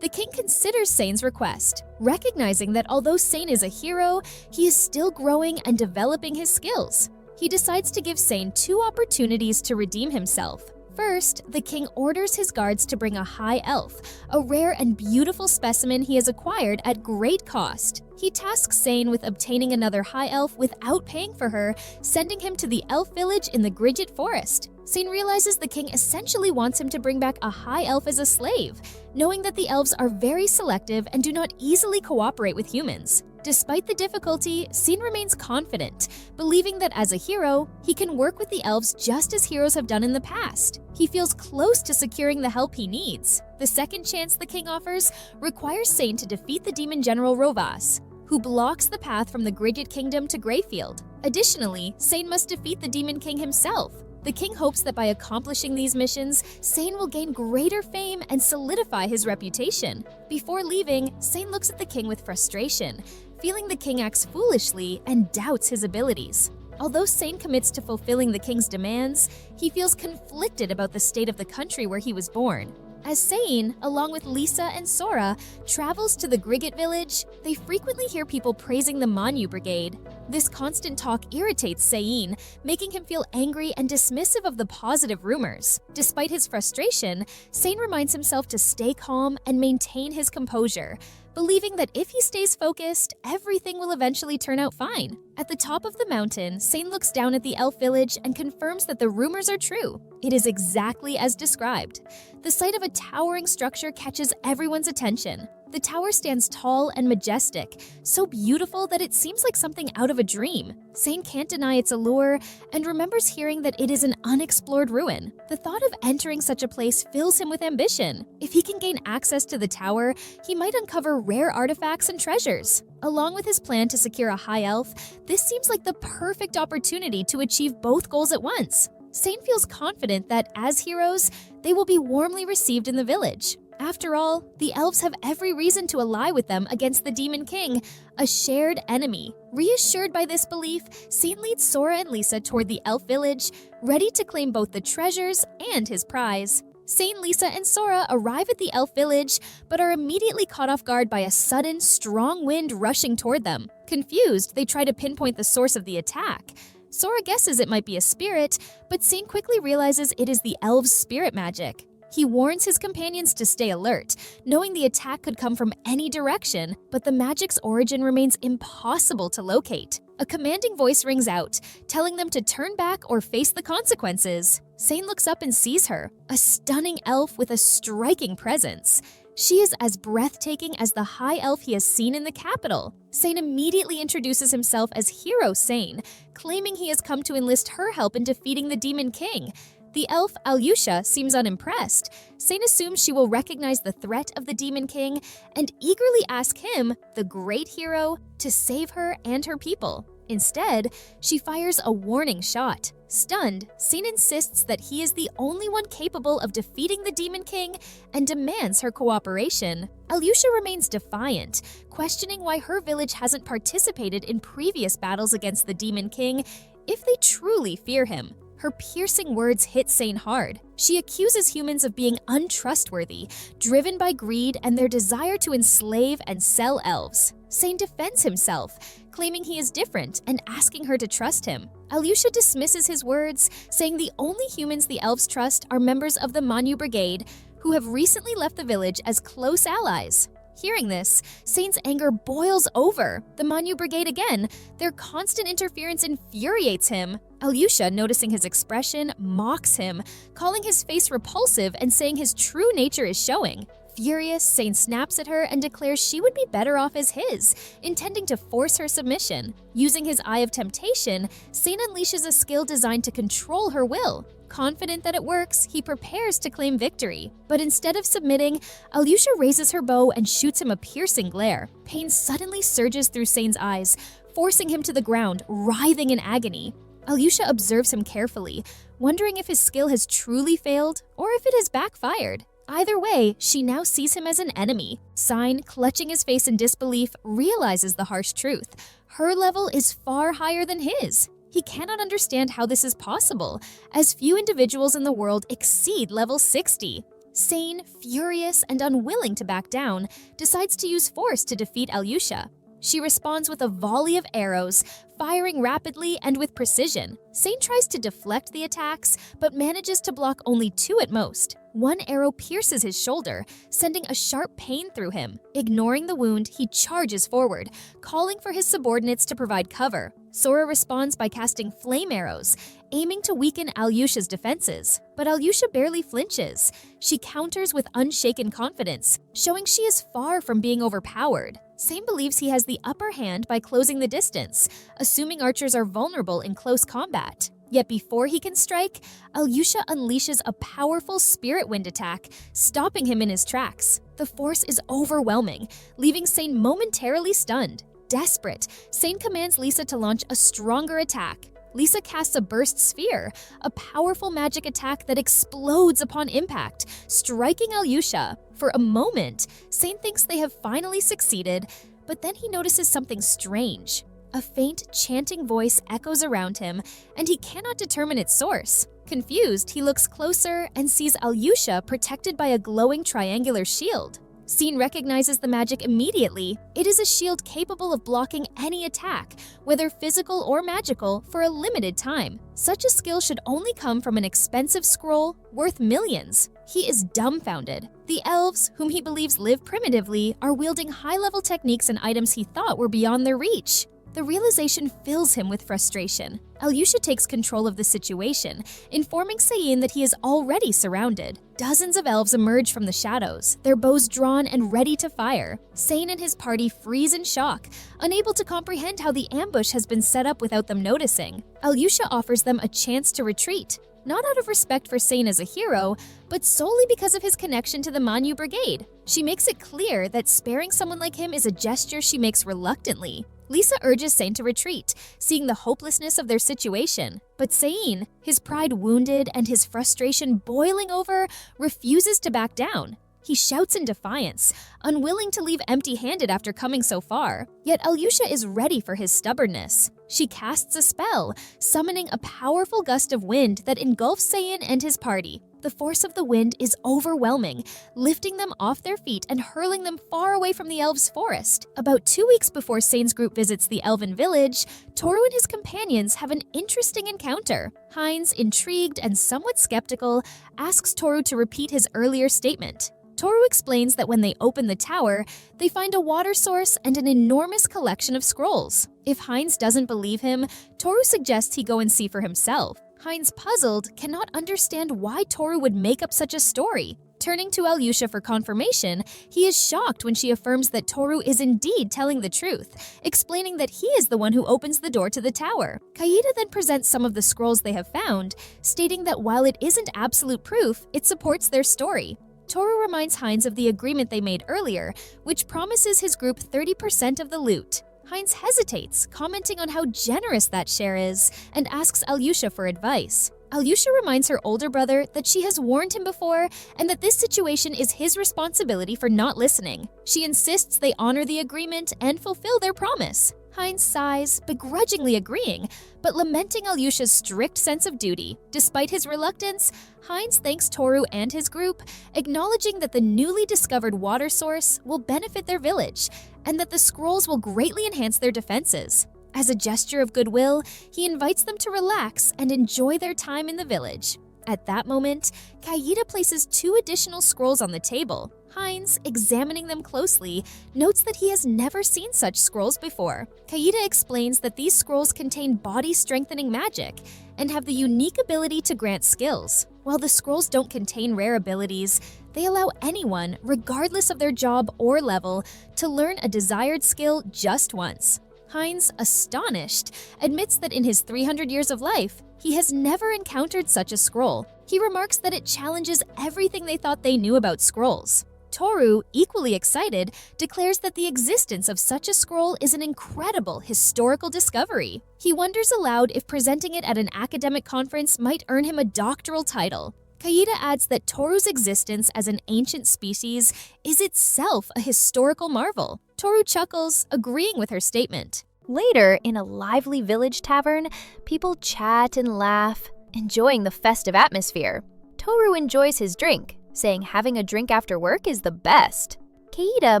[SPEAKER 1] The king considers Sein's request, recognizing that although Sein is a hero, he is still growing and developing his skills. He decides to give Sein 2 opportunities to redeem himself. First, the king orders his guards to bring a high elf, a rare and beautiful specimen he has acquired at great cost. He tasks Sein with obtaining another high elf without paying for her, sending him to the elf village in the Grigit Forest. Sein realizes the king essentially wants him to bring back a high elf as a slave, knowing that the elves are very selective and do not easily cooperate with humans. Despite the difficulty, Sein remains confident, believing that as a hero, he can work with the elves just as heroes have done in the past. He feels close to securing the help he needs. The second chance the king offers requires Sein to defeat the demon general Rovas, who blocks the path from the Grigit Kingdom to Greyfield. Additionally, Sein must defeat the Demon King himself. The king hopes that by accomplishing these missions, Sein will gain greater fame and solidify his reputation. Before leaving, Sein looks at the king with frustration, feeling the king acts foolishly and doubts his abilities. Although Sein commits to fulfilling the king's demands, he feels conflicted about the state of the country where he was born. As Sein, along with Lisa and Sora, travels to the Grigit village, they frequently hear people praising the Manhwa Brigade. This constant talk irritates Sein, making him feel angry and dismissive of the positive rumors. Despite his frustration, Sein reminds himself to stay calm and maintain his composure, believing that if he stays focused, everything will eventually turn out fine. At the top of the mountain, Sein looks down at the elf village and confirms that the rumors are true. It is exactly as described. The sight of a towering structure catches everyone's attention. The tower stands tall and majestic, so beautiful that it seems like something out of a dream. Sein can't deny its allure and remembers hearing that it is an unexplored ruin. The thought of entering such a place fills him with ambition. If he can gain access to the tower, he might uncover rare artifacts and treasures. Along with his plan to secure a high elf, this seems like the perfect opportunity to achieve both goals at once. Sein feels confident that, as heroes, they will be warmly received in the village. After all, the elves have every reason to ally with them against the Demon King, a shared enemy. Reassured by this belief, Sane leads Sora and Lisa toward the elf village, ready to claim both the treasures and his prize. Sane, Lisa, and Sora arrive at the elf village, but are immediately caught off guard by a sudden, strong wind rushing toward them. Confused, they try to pinpoint the source of the attack. Sora guesses it might be a spirit, but Sane quickly realizes it is the elves' spirit magic. He warns his companions to stay alert, knowing the attack could come from any direction, but the magic's origin remains impossible to locate. A commanding voice rings out, telling them to turn back or face the consequences. Sane looks up and sees her, a stunning elf with a striking presence. She is as breathtaking as the high elf he has seen in the capital. Sane immediately introduces himself as Hero Sane, claiming he has come to enlist her help in defeating the Demon King. The elf, Alyosha, seems unimpressed. Sane assumes she will recognize the threat of the Demon King and eagerly ask him, the great hero, to save her and her people. Instead, she fires a warning shot. Stunned, Sane insists that he is the only one capable of defeating the Demon King and demands her cooperation. Alyosha remains defiant, questioning why her village hasn't participated in previous battles against the Demon King if they truly fear him. Her piercing words hit Sane hard. She accuses humans of being untrustworthy, driven by greed and their desire to enslave and sell elves. Sane defends himself, claiming he is different and asking her to trust him. Alyosha dismisses his words, saying the only humans the elves trust are members of the Manhwa Brigade, who have recently left the village as close allies. Hearing this, Sane's anger boils over. The Manhwa Brigade again. Their constant interference infuriates him. Alyosha, noticing his expression, mocks him, calling his face repulsive and saying his true nature is showing. Furious, Sane snaps at her and declares she would be better off as his, intending to force her submission. Using his Eye of Temptation, Sane unleashes a skill designed to control her will. Confident that it works, he prepares to claim victory. But instead of submitting, Alyosha raises her bow and shoots him a piercing glare. Pain suddenly surges through Sane's eyes, forcing him to the ground, writhing in agony. Alyosha observes him carefully, wondering if his skill has truly failed or if it has backfired. Either way, she now sees him as an enemy. Sane, clutching his face in disbelief, realizes the harsh truth. Her level is far higher than his. He cannot understand how this is possible, as few individuals in the world exceed level 60. Sane, furious and unwilling to back down, decides to use force to defeat Alyosha. She responds with a volley of arrows, firing rapidly and with precision. Sane tries to deflect the attacks, but manages to block only 2 at most. One arrow pierces his shoulder, sending a sharp pain through him. Ignoring the wound, he charges forward, calling for his subordinates to provide cover. Sora responds by casting flame arrows, aiming to weaken Alyosha's defenses. But Alyosha barely flinches. She counters with unshaken confidence, showing she is far from being overpowered. Sane believes he has the upper hand by closing the distance, assuming archers are vulnerable in close combat. Yet before he can strike, Alyosha unleashes a powerful spirit wind attack, stopping him in his tracks. The force is overwhelming, leaving Sane momentarily stunned. Desperate, Sane commands Lisa to launch a stronger attack. Lisa casts a burst sphere, a powerful magic attack that explodes upon impact, striking Alyosha. For a moment, Sane thinks they have finally succeeded, but then he notices something strange. A faint, chanting voice echoes around him, and he cannot determine its source. Confused, he looks closer and sees Alyosha protected by a glowing triangular shield. Sane recognizes the magic immediately. It is a shield capable of blocking any attack, whether physical or magical, for a limited time. Such a skill should only come from an expensive scroll worth millions. He is dumbfounded. The elves, whom he believes live primitively, are wielding high-level techniques and items he thought were beyond their reach. The realization fills him with frustration. Alyosha takes control of the situation, informing Sane that he is already surrounded. Dozens of elves emerge from the shadows, their bows drawn and ready to fire. Sane and his party freeze in shock, unable to comprehend how the ambush has been set up without them noticing. Alyosha offers them a chance to retreat, not out of respect for Sane as a hero, but solely because of his connection to the Manhwa Brigade. She makes it clear that sparing someone like him is a gesture she makes reluctantly. Lisa urges Sane to retreat, seeing the hopelessness of their situation. But Sane, his pride wounded and his frustration boiling over, refuses to back down. He shouts in defiance, unwilling to leave empty-handed after coming so far. Yet Alyosha is ready for his stubbornness. She casts a spell, summoning a powerful gust of wind that engulfs Seiin and his party. The force of the wind is overwhelming, lifting them off their feet and hurling them far away from the elves' forest. About 2 weeks before Sein's group visits the elven village, Toru and his companions have an interesting encounter. Heinz, intrigued and somewhat skeptical, asks Toru to repeat his earlier statement. Toru explains that when they open the tower, they find a water source and an enormous collection of scrolls. If Heinz doesn't believe him, Toru suggests he go and see for himself. Heinz, puzzled, cannot understand why Toru would make up such a story. Turning to Alyosha for confirmation, he is shocked when she affirms that Toru is indeed telling the truth, explaining that he is the one who opens the door to the tower. Kaida then presents some of the scrolls they have found, stating that while it isn't absolute proof, it supports their story. Toru reminds Heinz of the agreement they made earlier, which promises his group 30% of the loot. Heinz hesitates, commenting on how generous that share is, and asks Alyosha for advice. Alyosha reminds her older brother that she has warned him before and that this situation is his responsibility for not listening. She insists they honor the agreement and fulfill their promise. Heinz sighs, begrudgingly agreeing, but lamenting Alyosha's strict sense of duty. Despite his reluctance, Heinz thanks Toru and his group, acknowledging that the newly discovered water source will benefit their village, and that the scrolls will greatly enhance their defenses. As a gesture of goodwill, he invites them to relax and enjoy their time in the village. At that moment, Kaida places 2 additional scrolls on the table. Heinz, examining them closely, notes that he has never seen such scrolls before. Kaida explains that these scrolls contain body-strengthening magic and have the unique ability to grant skills. While the scrolls don't contain rare abilities, they allow anyone, regardless of their job or level, to learn a desired skill just once. Heinz, astonished, admits that in his 300 years of life, he has never encountered such a scroll. He remarks that it challenges everything they thought they knew about scrolls. Toru, equally excited, declares that the existence of such a scroll is an incredible historical discovery. He wonders aloud if presenting it at an academic conference might earn him a doctoral title. Kaida adds that Toru's existence as an ancient species is itself a historical marvel. Toru chuckles, agreeing with her statement.
[SPEAKER 3] Later, in a lively village tavern, people chat and laugh, enjoying the festive atmosphere. Toru enjoys his drink, saying having a drink after work is the best. Kaida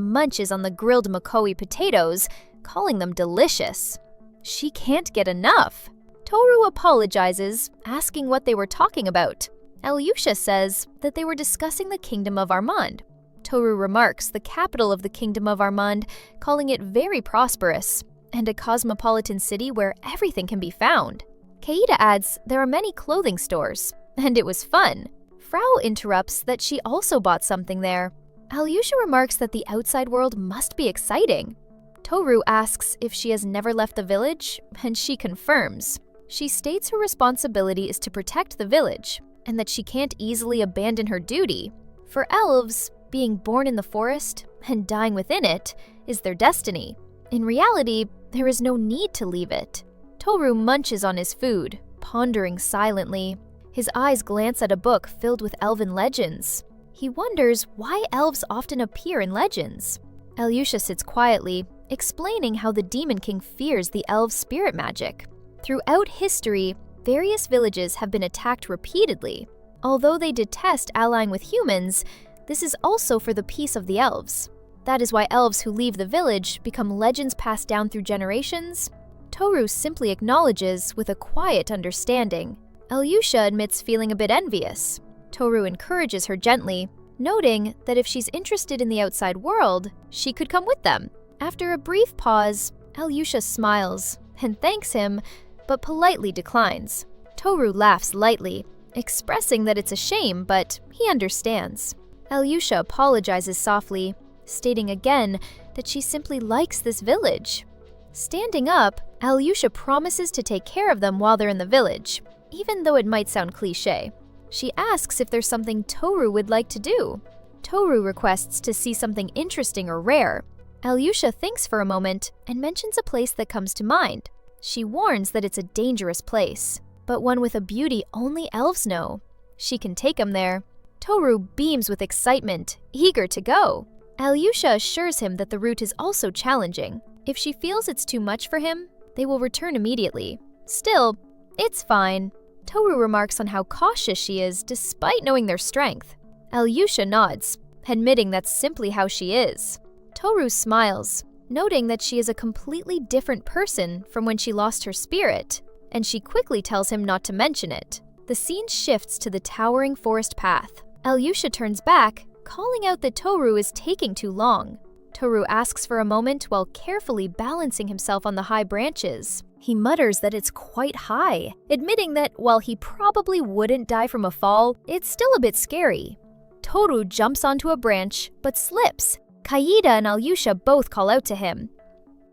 [SPEAKER 3] munches on the grilled makoi potatoes, calling them delicious. She can't get enough. Toru apologizes, asking what they were talking about. Alyosha says that they were discussing the kingdom of Armand. Toru remarks the capital of the kingdom of Armand, calling it very prosperous, and a cosmopolitan city where everything can be found. Kaida adds there are many clothing stores, and it was fun. Frau interrupts that she also bought something there. Alyosha remarks that the outside world must be exciting. Toru asks if she has never left the village, and she confirms. She states her responsibility is to protect the village, and that she can't easily abandon her duty. For elves, being born in the forest and dying within it is their destiny. In reality, there is no need to leave it. Toru munches on his food, pondering silently. His eyes glance at a book filled with elven legends. He wonders why elves often appear in legends. Alyosha sits quietly, explaining how the Demon King fears the elves' spirit magic. Throughout history, various villages have been attacked repeatedly. Although they detest allying with humans, this is also for the peace of the elves. That is why elves who leave the village become legends passed down through generations. Toru simply acknowledges with a quiet understanding. Alyosha admits feeling a bit envious. Toru encourages her gently, noting that if she's interested in the outside world, she could come with them. After a brief pause, Alyosha smiles and thanks him, but politely declines. Toru laughs lightly, expressing that it's a shame, but he understands. Alyosha apologizes softly, stating again that she simply likes this village. Standing up, Alyosha promises to take care of them while they're in the village, even though it might sound cliché. She asks if there's something Toru would like to do. Toru requests to see something interesting or rare. Alyosha thinks for a moment and mentions a place that comes to mind. She warns that it's a dangerous place, but one with a beauty only elves know. She can take him there. Toru beams with excitement, eager to go. Alyosha assures him that the route is also challenging. If she feels it's too much for him, they will return immediately. Still, it's fine. Toru remarks on how cautious she is despite knowing their strength. Alyosha nods, admitting that's simply how she is. Toru smiles, noting that she is a completely different person from when she lost her spirit, and she quickly tells him not to mention it. The scene shifts to the towering forest path. Alyosha turns back, calling out that Toru is taking too long. Toru asks for a moment while carefully balancing himself on the high branches. He mutters that it's quite high, admitting that while he probably wouldn't die from a fall, it's still a bit scary. Toru jumps onto a branch, but slips. Kaida and Alyosha both call out to him.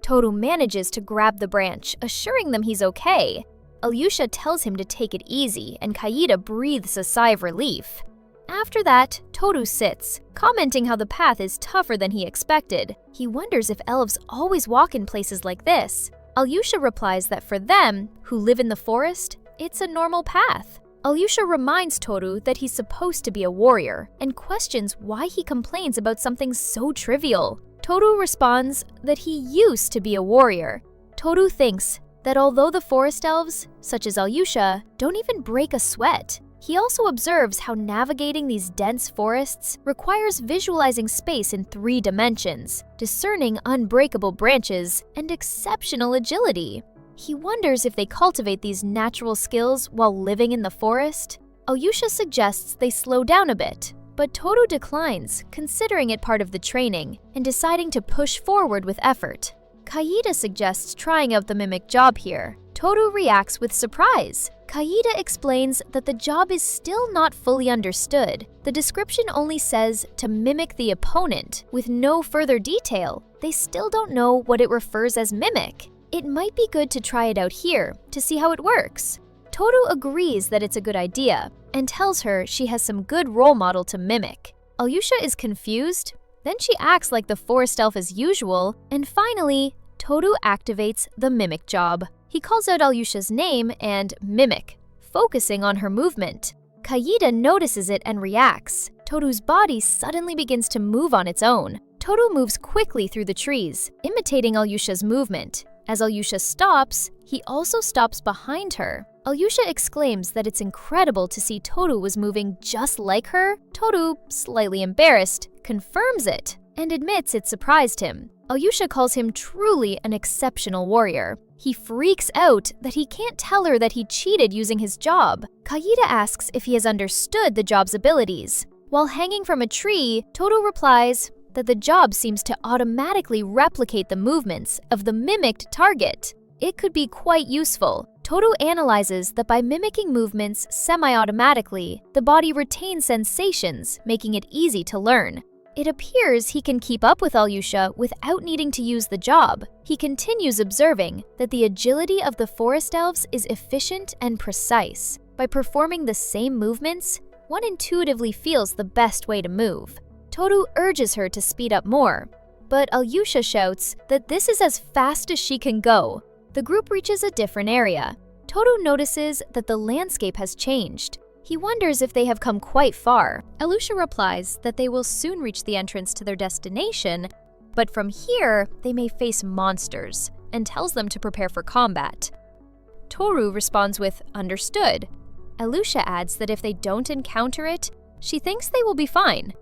[SPEAKER 3] Toru manages to grab the branch, assuring them he's okay. Alyosha tells him to take it easy, and Kaida breathes a sigh of relief. After that, Toru sits, commenting how the path is tougher than he expected. He wonders if elves always walk in places like this. Alyosha replies that for them, who live in the forest, it's a normal path. Alyosha reminds Toru that he's supposed to be a warrior, and questions why he complains about something so trivial. Toru responds that he used to be a warrior. Toru thinks that although the forest elves, such as Alyosha, don't even break a sweat, he also observes how navigating these dense forests requires visualizing space in 3 dimensions, discerning unbreakable branches, and exceptional agility. He wonders if they cultivate these natural skills while living in the forest. Alyosha suggests they slow down a bit, but Toru declines, considering it part of the training, and deciding to push forward with effort. Kaida suggests trying out the mimic job here. Toru reacts with surprise. Kaida explains that the job is still not fully understood. The description only says to mimic the opponent, with no further detail. They still don't know what it refers as mimic. It might be good to try it out here to see how it works. Toru agrees that it's a good idea and tells her she has some good role model to mimic. Alyosha is confused, then she acts like the forest elf as usual, and finally, Toru activates the mimic job. He calls out Alyosha's name and mimic, focusing on her movement. Kaida notices it and reacts. Toru's body suddenly begins to move on its own. Toru moves quickly through the trees, imitating Alyosha's movement. As Alyosha stops, he also stops behind her. Alyosha exclaims that it's incredible to see Toru was moving just like her. Toru, slightly embarrassed, confirms it and admits it surprised him. Alyosha calls him truly an exceptional warrior. He freaks out that he can't tell her that he cheated using his job. Kaida asks if he has understood the job's abilities. While hanging from a tree, Toru replies that the job seems to automatically replicate the movements of the mimicked target. It could be quite useful. Toru analyzes that by mimicking movements semi-automatically, the body retains sensations, making it easy to learn. It appears he can keep up with Alyosha without needing to use the job. He continues observing that the agility of the forest elves is efficient and precise. By performing the same movements, one intuitively feels the best way to move. Toru urges her to speed up more, but Alyosha shouts that this is as fast as she can go. The group reaches a different area. Toru notices that the landscape has changed. He wonders if they have come quite far. Alyosha replies that they will soon reach the entrance to their destination, but from here, they may face monsters, and tells them to prepare for combat. Toru responds with, "Understood." Alyosha adds that if they don't encounter it, she thinks they will be fine.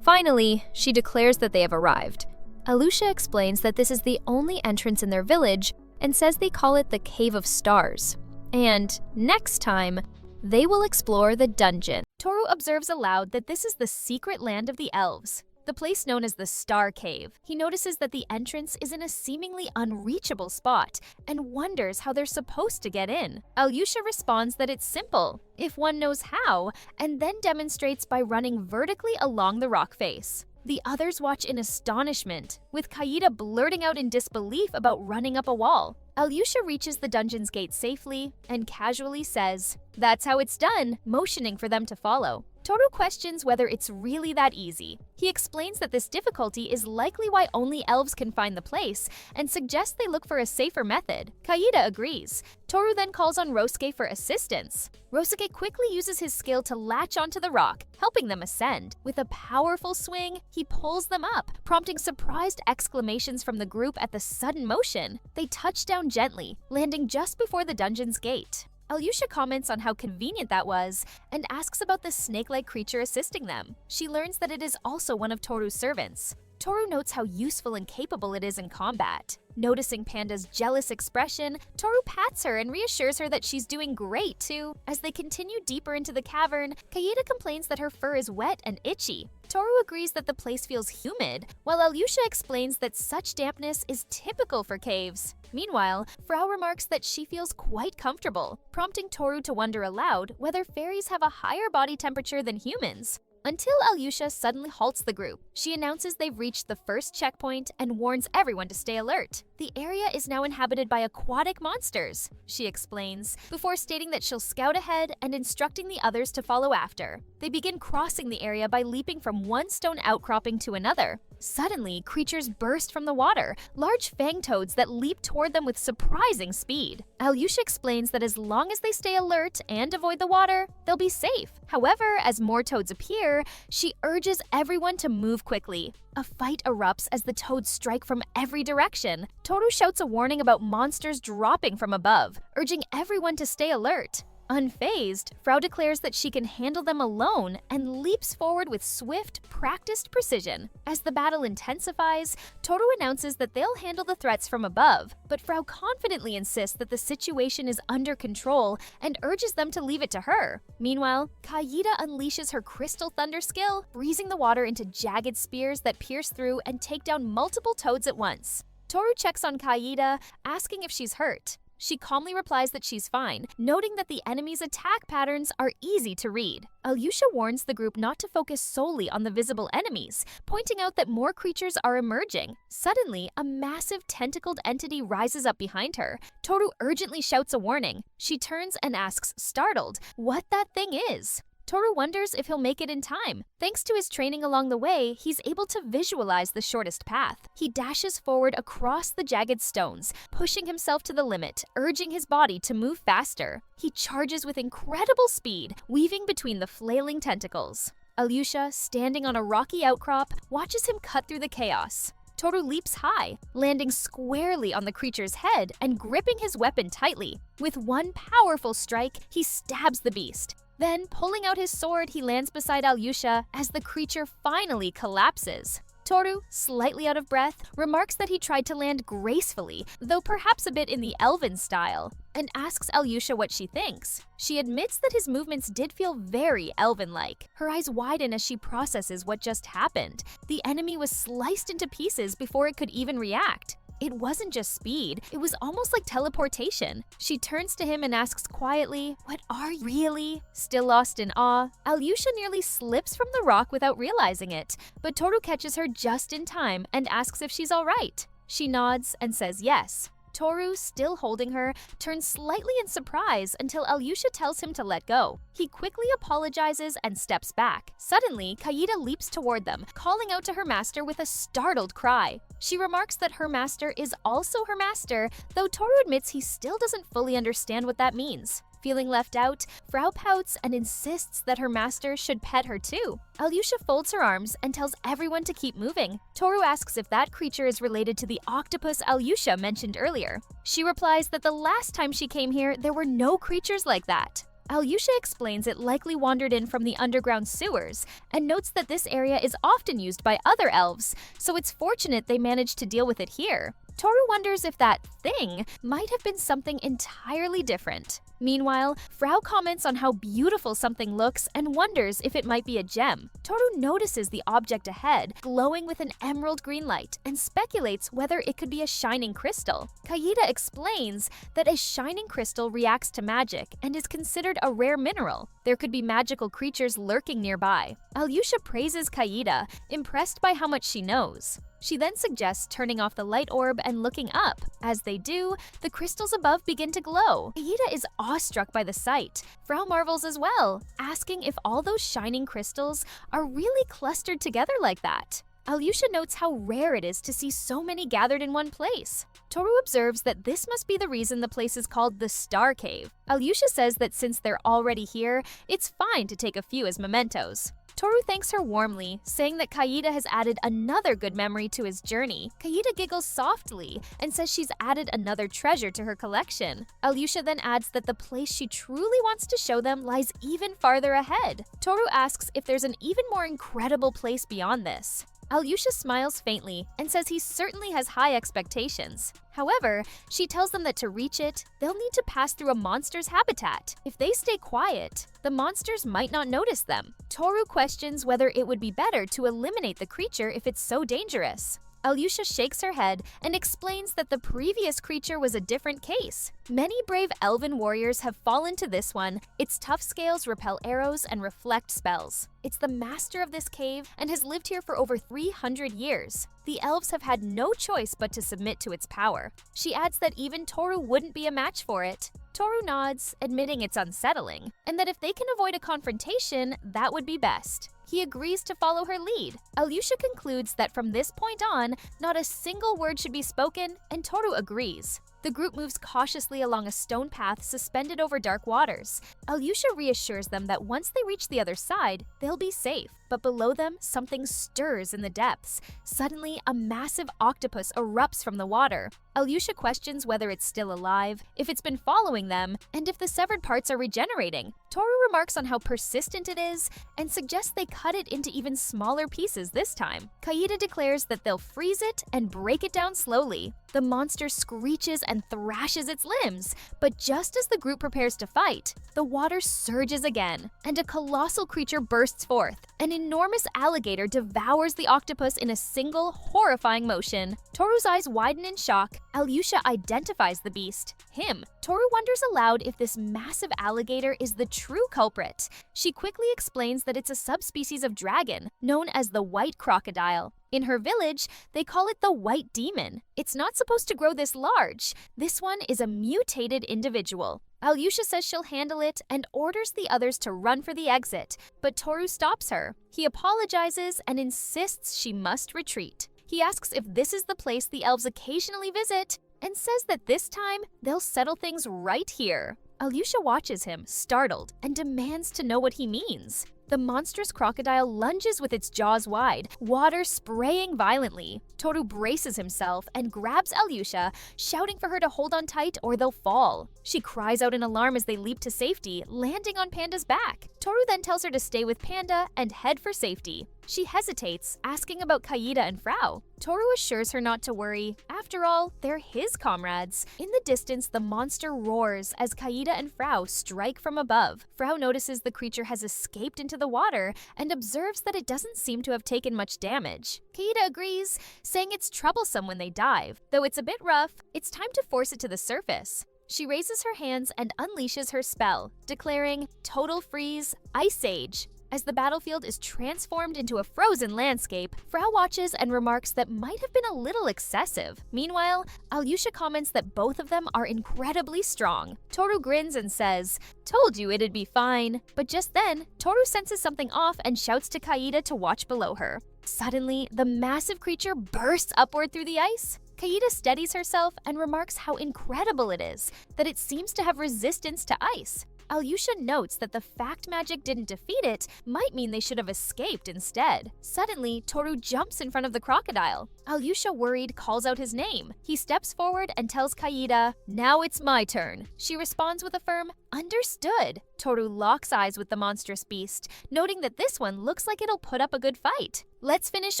[SPEAKER 3] Finally, she declares that they have arrived. Alyosha explains that this is the only entrance in their village and says they call it the Cave of Stars. And next time, they will explore the dungeon.
[SPEAKER 1] Toru observes aloud that this is the secret land of the elves, the place known as the Star Cave. He notices that the entrance is in a seemingly unreachable spot and wonders how they're supposed to get in. Alyosha responds that it's simple, if one knows how, and then demonstrates by running vertically along the rock face. The others watch in astonishment, with Kaida blurting out in disbelief about running up a wall. Alyosha reaches the dungeon's gate safely and casually says, "That's how it's done," motioning for them to follow. Toru questions whether it's really that easy. He explains that this difficulty is likely why only elves can find the place and suggests they look for a safer method. Kaida agrees. Toru then calls on Rosuke for assistance. Rosuke quickly uses his skill to latch onto the rock, helping them ascend. With a powerful swing, he pulls them up, prompting surprised exclamations from the group at the sudden motion. They touch down gently, landing just before the dungeon's gate. Alyosha comments on how convenient that was and asks about the snake-like creature assisting them. She learns that it is also one of Toru's servants. Toru notes how useful and capable it is in combat. Noticing Panda's jealous expression, Toru pats her and reassures her that she's doing great too. As they continue deeper into the cavern, Kaida complains that her fur is wet and itchy. Toru agrees that the place feels humid, while Alyosha explains that such dampness is typical for caves. Meanwhile, Frau remarks that she feels quite comfortable, prompting Toru to wonder aloud whether fairies have a higher body temperature than humans. Until Alyosha suddenly halts the group. She announces they've reached the first checkpoint and warns everyone to stay alert. The area is now inhabited by aquatic monsters, she explains, before stating that she'll scout ahead and instructing the others to follow after. They begin crossing the area by leaping from one stone outcropping to another. Suddenly, creatures burst from the water, large fang toads that leap toward them with surprising speed. Alyosha explains that as long as they stay alert and avoid the water, they'll be safe. However, as more toads appear, she urges everyone to move quickly. A fight erupts as the toads strike from every direction. Toru shouts a warning about monsters dropping from above, urging everyone to stay alert. Unfazed, Frau declares that she can handle them alone and leaps forward with swift, practiced precision. As the battle intensifies, Toru announces that they'll handle the threats from above, but Frau confidently insists that the situation is under control and urges them to leave it to her. Meanwhile, Kaida unleashes her crystal thunder skill, freezing the water into jagged spears that pierce through and take down multiple toads at once. Toru checks on Kaida, asking if she's hurt. She calmly replies that she's fine, noting that the enemy's attack patterns are easy to read. Alyosha warns the group not to focus solely on the visible enemies, pointing out that more creatures are emerging. Suddenly, a massive tentacled entity rises up behind her. Toru urgently shouts a warning. She turns and asks, startled, what that thing is. Toru wonders if he'll make it in time. Thanks to his training along the way, he's able to visualize the shortest path. He dashes forward across the jagged stones, pushing himself to the limit, urging his body to move faster. He charges with incredible speed, weaving between the flailing tentacles. Alyosha, standing on a rocky outcrop, watches him cut through the chaos. Toru leaps high, landing squarely on the creature's head and gripping his weapon tightly. With one powerful strike, he stabs the beast. Then, pulling out his sword, he lands beside Alyosha as the creature finally collapses. Toru, slightly out of breath, remarks that he tried to land gracefully, though perhaps a bit in the elven style, and asks Alyosha what she thinks. She admits that his movements did feel very elven-like. Her eyes widen as she processes what just happened. The enemy was sliced into pieces before it could even react. It wasn't just speed, it was almost like teleportation. She turns to him and asks quietly, "What are you really?" Still lost in awe, Alyosha nearly slips from the rock without realizing it, but Toru catches her just in time and asks if she's all right. She nods and says yes. Toru, still holding her, turns slightly in surprise until Alyosha tells him to let go. He quickly apologizes and steps back. Suddenly, Kaida leaps toward them, calling out to her master with a startled cry. She remarks that her master is also her master, though Toru admits he still doesn't fully understand what that means. Feeling left out, Frau pouts and insists that her master should pet her too. Alyosha folds her arms and tells everyone to keep moving. Toru asks if that creature is related to the octopus Alyosha mentioned earlier. She replies that the last time she came here, there were no creatures like that. Alyosha explains it likely wandered in from the underground sewers, and notes that this area is often used by other elves, so it's fortunate they managed to deal with it here. Toru wonders if that thing might have been something entirely different. Meanwhile, Frau comments on how beautiful something looks and wonders if it might be a gem. Toru notices the object ahead, glowing with an emerald green light, and speculates whether it could be a shining crystal. Kaida explains that a shining crystal reacts to magic and is considered a rare mineral. There could be magical creatures lurking nearby. Alyosha praises Kaida, impressed by how much she knows. She then suggests turning off the light orb and looking up. As they do, the crystals above begin to glow. Kaida is awestruck by the sight. Frau marvels as well, asking if all those shining crystals are really clustered together like that. Alyosha notes how rare it is to see so many gathered in one place. Toru observes that this must be the reason the place is called the Star Cave. Alyosha says that since they're already here, it's fine to take a few as mementos. Toru thanks her warmly, saying that Kaida has added another good memory to his journey. Kaida giggles softly and says she's added another treasure to her collection. Alyosha then adds that the place she truly wants to show them lies even farther ahead. Toru asks if there's an even more incredible place beyond this. Alyosha smiles faintly and says he certainly has high expectations. However, she tells them that to reach it, they'll need to pass through a monster's habitat. If they stay quiet, the monsters might not notice them. Toru questions whether it would be better to eliminate the creature if it's so dangerous. Alyosha shakes her head and explains that the previous creature was a different case. Many brave elven warriors have fallen to this one. Its tough scales repel arrows and reflect spells. It's the master of this cave and has lived here for over 300 years. The elves have had no choice but to submit to its power. She adds that even Toru wouldn't be a match for it. Toru nods, admitting it's unsettling, and that if they can avoid a confrontation, that would be best. He agrees to follow her lead. Alyosha concludes that from this point on, not a single word should be spoken, and Toru agrees. The group moves cautiously along a stone path suspended over dark waters. Alyosha reassures them that once they reach the other side, they'll be safe. But below them, something stirs in the depths. Suddenly, a massive octopus erupts from the water. Alyosha questions whether it's still alive, if it's been following them, and if the severed parts are regenerating. Toru remarks on how persistent it is and suggests they cut it into even smaller pieces this time. Kaida declares that they'll freeze it and break it down slowly. The monster screeches and thrashes its limbs, but just as the group prepares to fight, the water surges again, and a colossal creature bursts forth. An enormous alligator devours the octopus in a single, horrifying motion. Toru's eyes widen in shock. Alyosha identifies the beast, him. Toru wonders aloud if this massive alligator is the true culprit. She quickly explains that it's a subspecies of dragon, known as the white crocodile. In her village, they call it the white demon. It's not supposed to grow this large. This one is a mutated individual. Alyosha says she'll handle it and orders the others to run for the exit, but Toru stops her. He apologizes and insists she must retreat. He asks if this is the place the elves occasionally visit and says that this time they'll settle things right here. Alyosha watches him, startled, and demands to know what he means. The monstrous crocodile lunges with its jaws wide, water spraying violently. Toru braces himself and grabs Alyosha, shouting for her to hold on tight or they'll fall. She cries out in alarm as they leap to safety, landing on Panda's back. Toru then tells her to stay with Panda and head for safety. She hesitates, asking about Kaida and Frau. Toru assures her not to worry. After all, they're his comrades. In the distance, the monster roars as Kaida and Frau strike from above. Frau notices the creature has escaped into the water and observes that it doesn't seem to have taken much damage. Kaida agrees, saying it's troublesome when they dive. Though it's a bit rough, it's time to force it to the surface. She raises her hands and unleashes her spell, declaring Total Freeze, Ice Age. As the battlefield is transformed into a frozen landscape, Frau watches and remarks that might have been a little excessive. Meanwhile, Alyosha comments that both of them are incredibly strong. Toru grins and says, "Told you it'd be fine." But just then, Toru senses something off and shouts to Kaida to watch below her. Suddenly, the massive creature bursts upward through the ice. Kaida steadies herself and remarks how incredible it is that it seems to have resistance to ice. Alyosha notes that the fact magic didn't defeat it might mean they should have escaped instead. Suddenly, Toru jumps in front of the crocodile. Alyosha, worried, calls out his name. He steps forward and tells Kaida, "Now it's my turn." She responds with a firm, "Understood." Toru locks eyes with the monstrous beast, noting that this one looks like it'll put up a good fight. Let's finish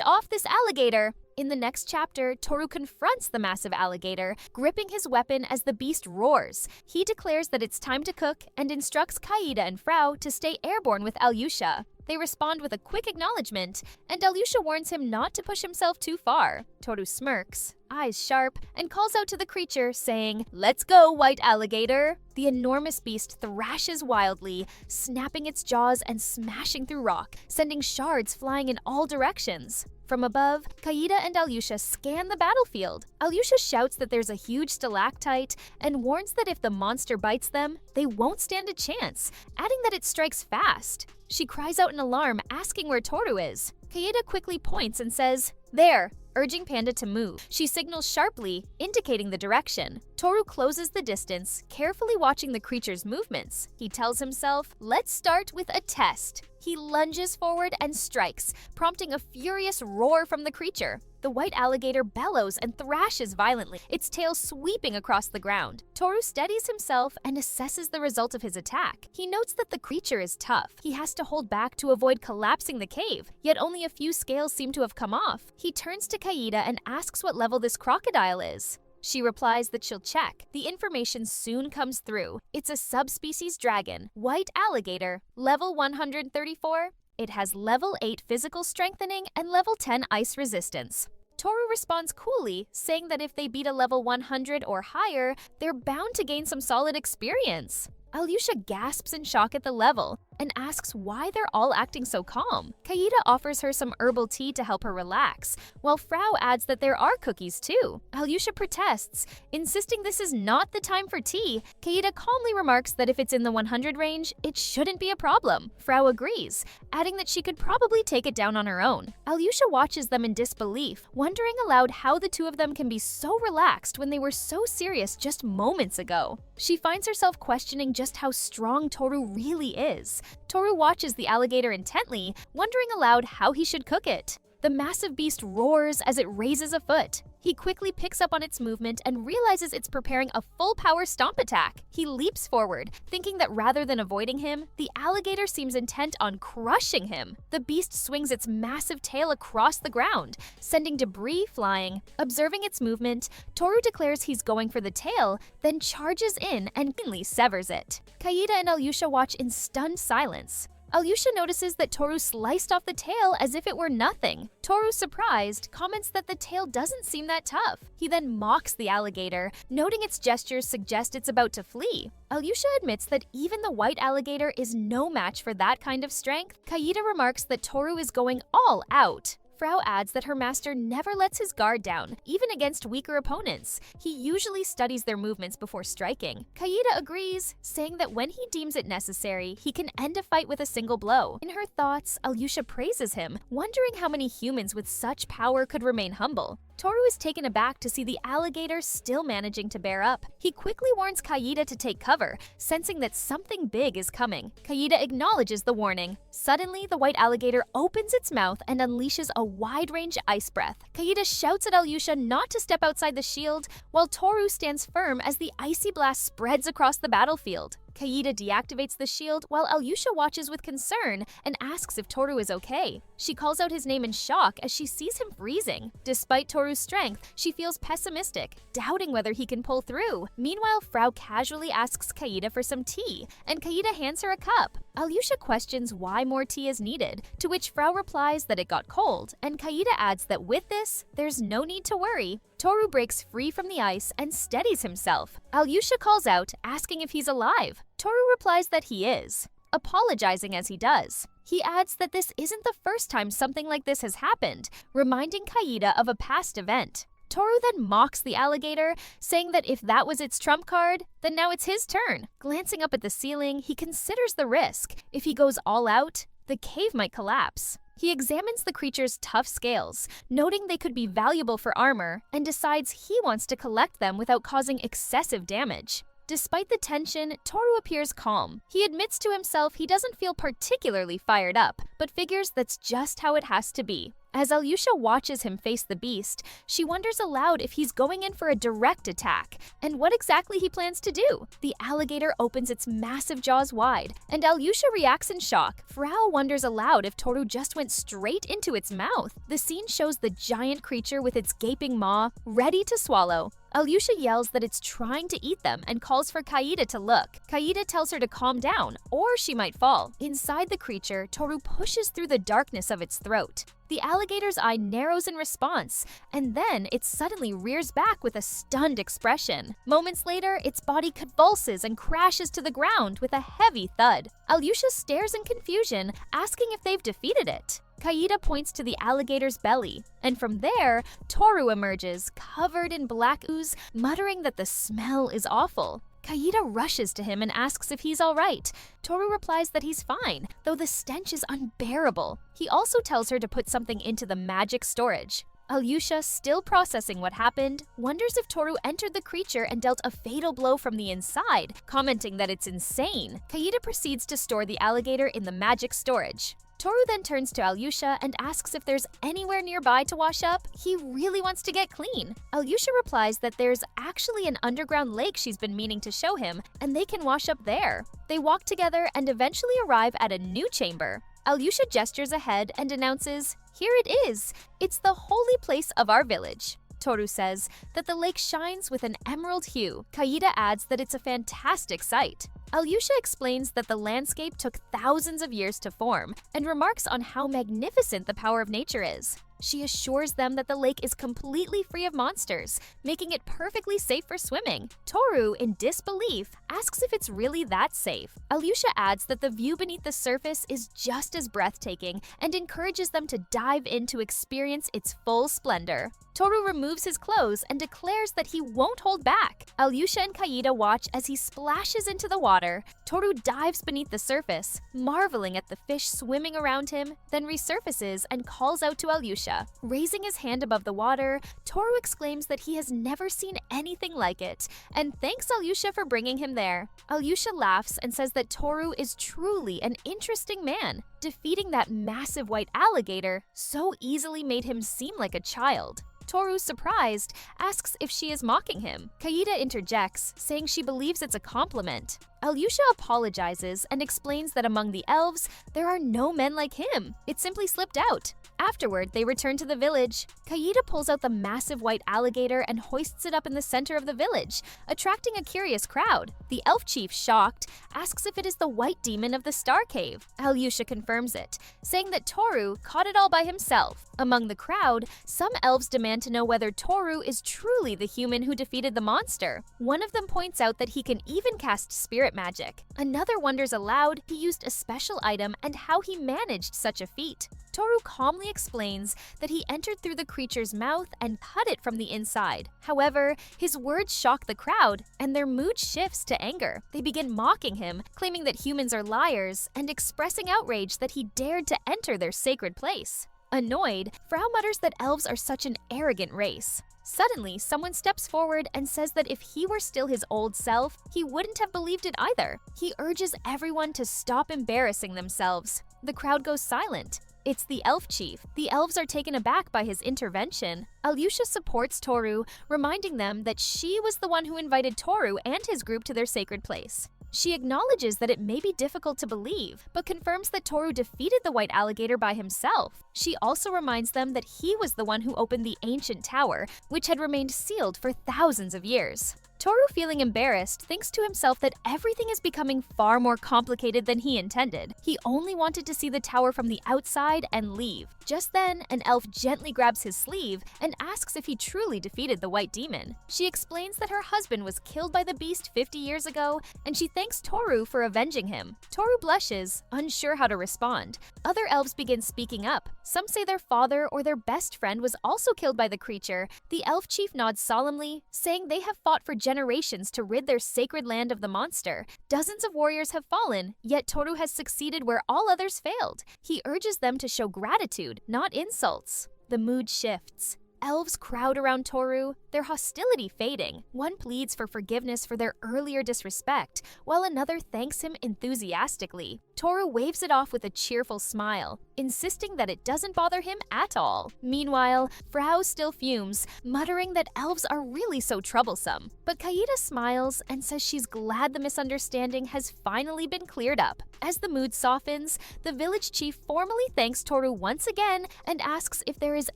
[SPEAKER 1] off this alligator. In the next chapter, Toru confronts the massive alligator, gripping his weapon as the beast roars. He declares that it's time to cook and instructs Kaida and Frau to stay airborne with Alyosha. They respond with a quick acknowledgement, and Alyosha warns him not to push himself too far. Toru smirks. eyes sharp, and calls out to the creature, saying, "Let's go, white alligator!" The enormous beast thrashes wildly, snapping its jaws and smashing through rock, sending shards flying in all directions. From above, Kaida and Alyosha scan the battlefield. Alyosha shouts that there's a huge stalactite and warns that if the monster bites them, they won't stand a chance, adding that it strikes fast. She cries out in alarm, asking where Toru is. Kaida quickly points and says, "There," urging Panda to move. She signals sharply, indicating the direction. Toru closes the distance, carefully watching the creature's movements. He tells himself, "Let's start with a test." He lunges forward and strikes, prompting a furious roar from the creature. The white alligator bellows and thrashes violently, its tail sweeping across the ground. Toru steadies himself and assesses the result of his attack. He notes that the creature is tough. He has to hold back to avoid collapsing the cave, yet only a few scales seem to have come off. He turns to Kaida and asks what level this crocodile is. She replies that she'll check. The information soon comes through. It's a subspecies dragon, white alligator, level 134. It has level 8 physical strengthening and level 10 ice resistance. Toru responds coolly, saying that if they beat a level 100 or higher, they're bound to gain some solid experience. Alyosha gasps in shock at the level and asks why they're all acting so calm. Kaida offers her some herbal tea to help her relax, while Frau adds that there are cookies too. Alyosha protests, insisting this is not the time for tea. Kaida calmly remarks that if it's in the 100 range, it shouldn't be a problem. Frau agrees, adding that she could probably take it down on her own. Alyosha watches them in disbelief, wondering aloud how the two of them can be so relaxed when they were so serious just moments ago. She finds herself questioning just how strong Toru really is. Toru watches the alligator intently, wondering aloud how he should cook it. The massive beast roars as it raises a foot. He quickly picks up on its movement and realizes it's preparing a full-power stomp attack. He leaps forward, thinking that rather than avoiding him, the alligator seems intent on crushing him. The beast swings its massive tail across the ground, sending debris flying. Observing its movement, Toru declares he's going for the tail, then charges in and cleanly severs it. Kaida and Alyosha watch in stunned silence. Alyosha notices that Toru sliced off the tail as if it were nothing. Toru, surprised, comments that the tail doesn't seem that tough. He then mocks the alligator, noting its gestures suggest it's about to flee. Alyosha admits that even the white alligator is no match for that kind of strength. Kaida remarks that Toru is going all out. Frau adds that her master never lets his guard down, even against weaker opponents. He usually studies their movements before striking. Kaida agrees, saying that when he deems it necessary, he can end a fight with a single blow. In her thoughts, Alyosha praises him, wondering how many humans with such power could remain humble. Toru is taken aback to see the alligator still managing to bear up. He quickly warns Kaida to take cover, sensing that something big is coming. Kaida acknowledges the warning. Suddenly, the white alligator opens its mouth and unleashes a wide-range ice breath. Kaida shouts at Alyosha not to step outside the shield, while Toru stands firm as the icy blast spreads across the battlefield. Kaida deactivates the shield while Alyosha watches with concern and asks if Toru is okay. She calls out his name in shock as she sees him freezing. Despite Toru's strength, she feels pessimistic, doubting whether he can pull through. Meanwhile, Frau casually asks Kaida for some tea, and Kaida hands her a cup. Alyosha questions why more tea is needed, to which Frau replies that it got cold, and Kaida adds that with this, there's no need to worry. Toru breaks free from the ice and steadies himself. Alyosha calls out, asking if he's alive. Toru replies that he is, apologizing as he does. He adds that this isn't the first time something like this has happened, reminding Kaida of a past event. Toru then mocks the alligator, saying that if that was its trump card, then now it's his turn. Glancing up at the ceiling, he considers the risk. If he goes all out, the cave might collapse. He examines the creature's tough scales, noting they could be valuable for armor, and decides he wants to collect them without causing excessive damage. Despite the tension, Toru appears calm. He admits to himself he doesn't feel particularly fired up, but figures that's just how it has to be. As Alyosha watches him face the beast, she wonders aloud if he's going in for a direct attack, and what exactly he plans to do. The alligator opens its massive jaws wide, and Alyosha reacts in shock. Frau wonders aloud if Toru just went straight into its mouth. The scene shows the giant creature with its gaping maw, ready to swallow. Alyosha yells that it's trying to eat them and calls for Kaida to look. Kaida tells her to calm down, or she might fall. Inside the creature, Toru pushes through the darkness of its throat. The The alligator's eye narrows in response, and then it suddenly rears back with a stunned expression. Moments later, its body convulses and crashes to the ground with a heavy thud. Alyosha stares in confusion, asking if they've defeated it. Kaida points to the alligator's belly, and from there, Toru emerges, covered in black ooze, muttering that the smell is awful. Kaida rushes to him and asks if he's all right. Toru replies that he's fine, though the stench is unbearable. He also tells her to put something into the magic storage. Alyosha, still processing what happened, wonders if Toru entered the creature and dealt a fatal blow from the inside, commenting that it's insane. Kaida proceeds to store the alligator in the magic storage. Toru then turns to Alyosha and asks if there's anywhere nearby to wash up. He really wants to get clean. Alyosha replies that there's actually an underground lake she's been meaning to show him, and they can wash up there. They walk together and eventually arrive at a new chamber. Alyosha gestures ahead and announces, "Here it is! It's the holy place of our village." Toru says that the lake shines with an emerald hue. Kaida adds that it's a fantastic sight. Alyosha explains that the landscape took thousands of years to form and remarks on how magnificent the power of nature is. She assures them that the lake is completely free of monsters, making it perfectly safe for swimming. Toru, in disbelief, asks if it's really that safe. Alyosha adds that the view beneath the surface is just as breathtaking and encourages them to dive in to experience its full splendor. Toru removes his clothes and declares that he won't hold back. Alyosha and Kaida watch as he splashes into the water. Toru dives beneath the surface, marveling at the fish swimming around him, then resurfaces and calls out to Alyosha. Raising his hand above the water, Toru exclaims that he has never seen anything like it, and thanks Alyosha for bringing him there. Alyosha laughs and says that Toru is truly an interesting man. Defeating that massive white alligator so easily made him seem like a child. Toru, surprised, asks if she is mocking him. Kaida interjects, saying she believes it's a compliment. Alyosha apologizes and explains that among the elves, there are no men like him. It simply slipped out. Afterward, they return to the village. Kaida pulls out the massive white alligator and hoists it up in the center of the village, attracting a curious crowd. The elf chief, shocked, asks if it is the white demon of the Star Cave. Alyosha confirms it, saying that Toru caught it all by himself. Among the crowd, some elves demand to know whether Toru is truly the human who defeated the monster. One of them points out that he can even cast spirit magic. Another wonders aloud he used a special item and how he managed such a feat. Toru calmly explains that he entered through the creature's mouth and cut it from the inside. However, his words shock the crowd, and their mood shifts to anger. They begin mocking him, claiming that humans are liars, and expressing outrage that he dared to enter their sacred place. Annoyed, Frau mutters that elves are such an arrogant race. Suddenly, someone steps forward and says that if he were still his old self, he wouldn't have believed it either. He urges everyone to stop embarrassing themselves. The crowd goes silent. It's the elf chief. The elves are taken aback by his intervention. Alyosha supports Toru, reminding them that she was the one who invited Toru and his group to their sacred place. She acknowledges that it may be difficult to believe, but confirms that Toru defeated the white alligator by himself. She also reminds them that he was the one who opened the ancient tower, which had remained sealed for thousands of years. Toru, feeling embarrassed, thinks to himself that everything is becoming far more complicated than he intended. He only wanted to see the tower from the outside and leave. Just then, an elf gently grabs his sleeve and asks if he truly defeated the white demon. She explains that her husband was killed by the beast 50 years ago, and she thanks Toru for avenging him. Toru blushes, unsure how to respond. Other elves begin speaking up. Some say their father or their best friend was also killed by the creature. The elf chief nods solemnly, saying they have fought for generations to rid their sacred land of the monster. Dozens of warriors have fallen, yet Toru has succeeded where all others failed. He urges them to show gratitude, not insults. The mood shifts. Elves crowd around Toru, their hostility fading. One pleads for forgiveness for their earlier disrespect, while another thanks him enthusiastically. Toru waves it off with a cheerful smile, insisting that it doesn't bother him at all. Meanwhile, Frau still fumes, muttering that elves are really so troublesome. But Kaida smiles and says she's glad the misunderstanding has finally been cleared up. As the mood softens, the village chief formally thanks Toru once again and asks if there is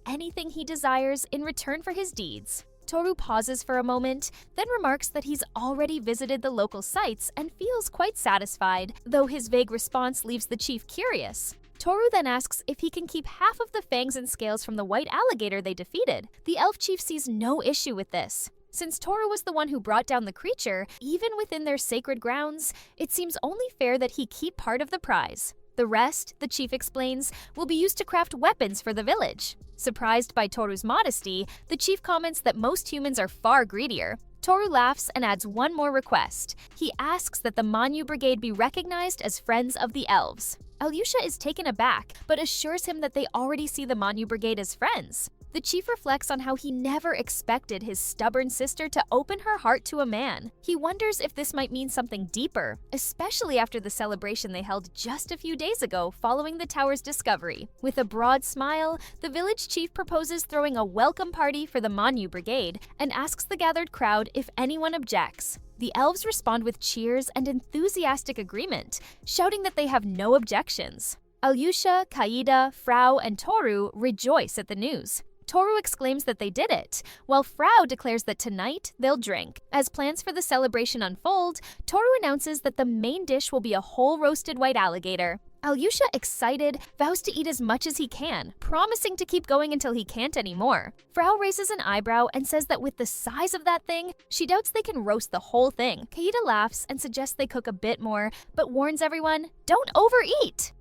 [SPEAKER 1] anything he desires in return for his deeds. Toru pauses for a moment, then remarks that he's already visited the local sites and feels quite satisfied, though his vague response leaves the chief curious. Toru then asks if he can keep half of the fangs and scales from the white alligator they defeated. The elf chief sees no issue with this. Since Toru was the one who brought down the creature, even within their sacred grounds, it seems only fair that he keep part of the prize. The rest, the chief explains, will be used to craft weapons for the village. Surprised by Toru's modesty, the chief comments that most humans are far greedier. Toru laughs and adds one more request. He asks that the Manhwa Brigade be recognized as friends of the elves. Alyosha is taken aback, but assures him that they already see the Manhwa Brigade as friends. The chief reflects on how he never expected his stubborn sister to open her heart to a man. He wonders if this might mean something deeper, especially after the celebration they held just a few days ago following the tower's discovery. With a broad smile, the village chief proposes throwing a welcome party for the Manhwa Brigade and asks the gathered crowd if anyone objects. The elves respond with cheers and enthusiastic agreement, shouting that they have no objections. Alyosha, Kaida, Frau, and Toru rejoice at the news. Toru exclaims that they did it, while Frau declares that tonight they'll drink. As plans for the celebration unfold, Toru announces that the main dish will be a whole roasted white alligator. Alyosha, excited, vows to eat as much as he can, promising to keep going until he can't anymore. Frau raises an eyebrow and says that with the size of that thing, she doubts they can roast the whole thing. Kaida laughs and suggests they cook a bit more, but warns everyone, don't overeat!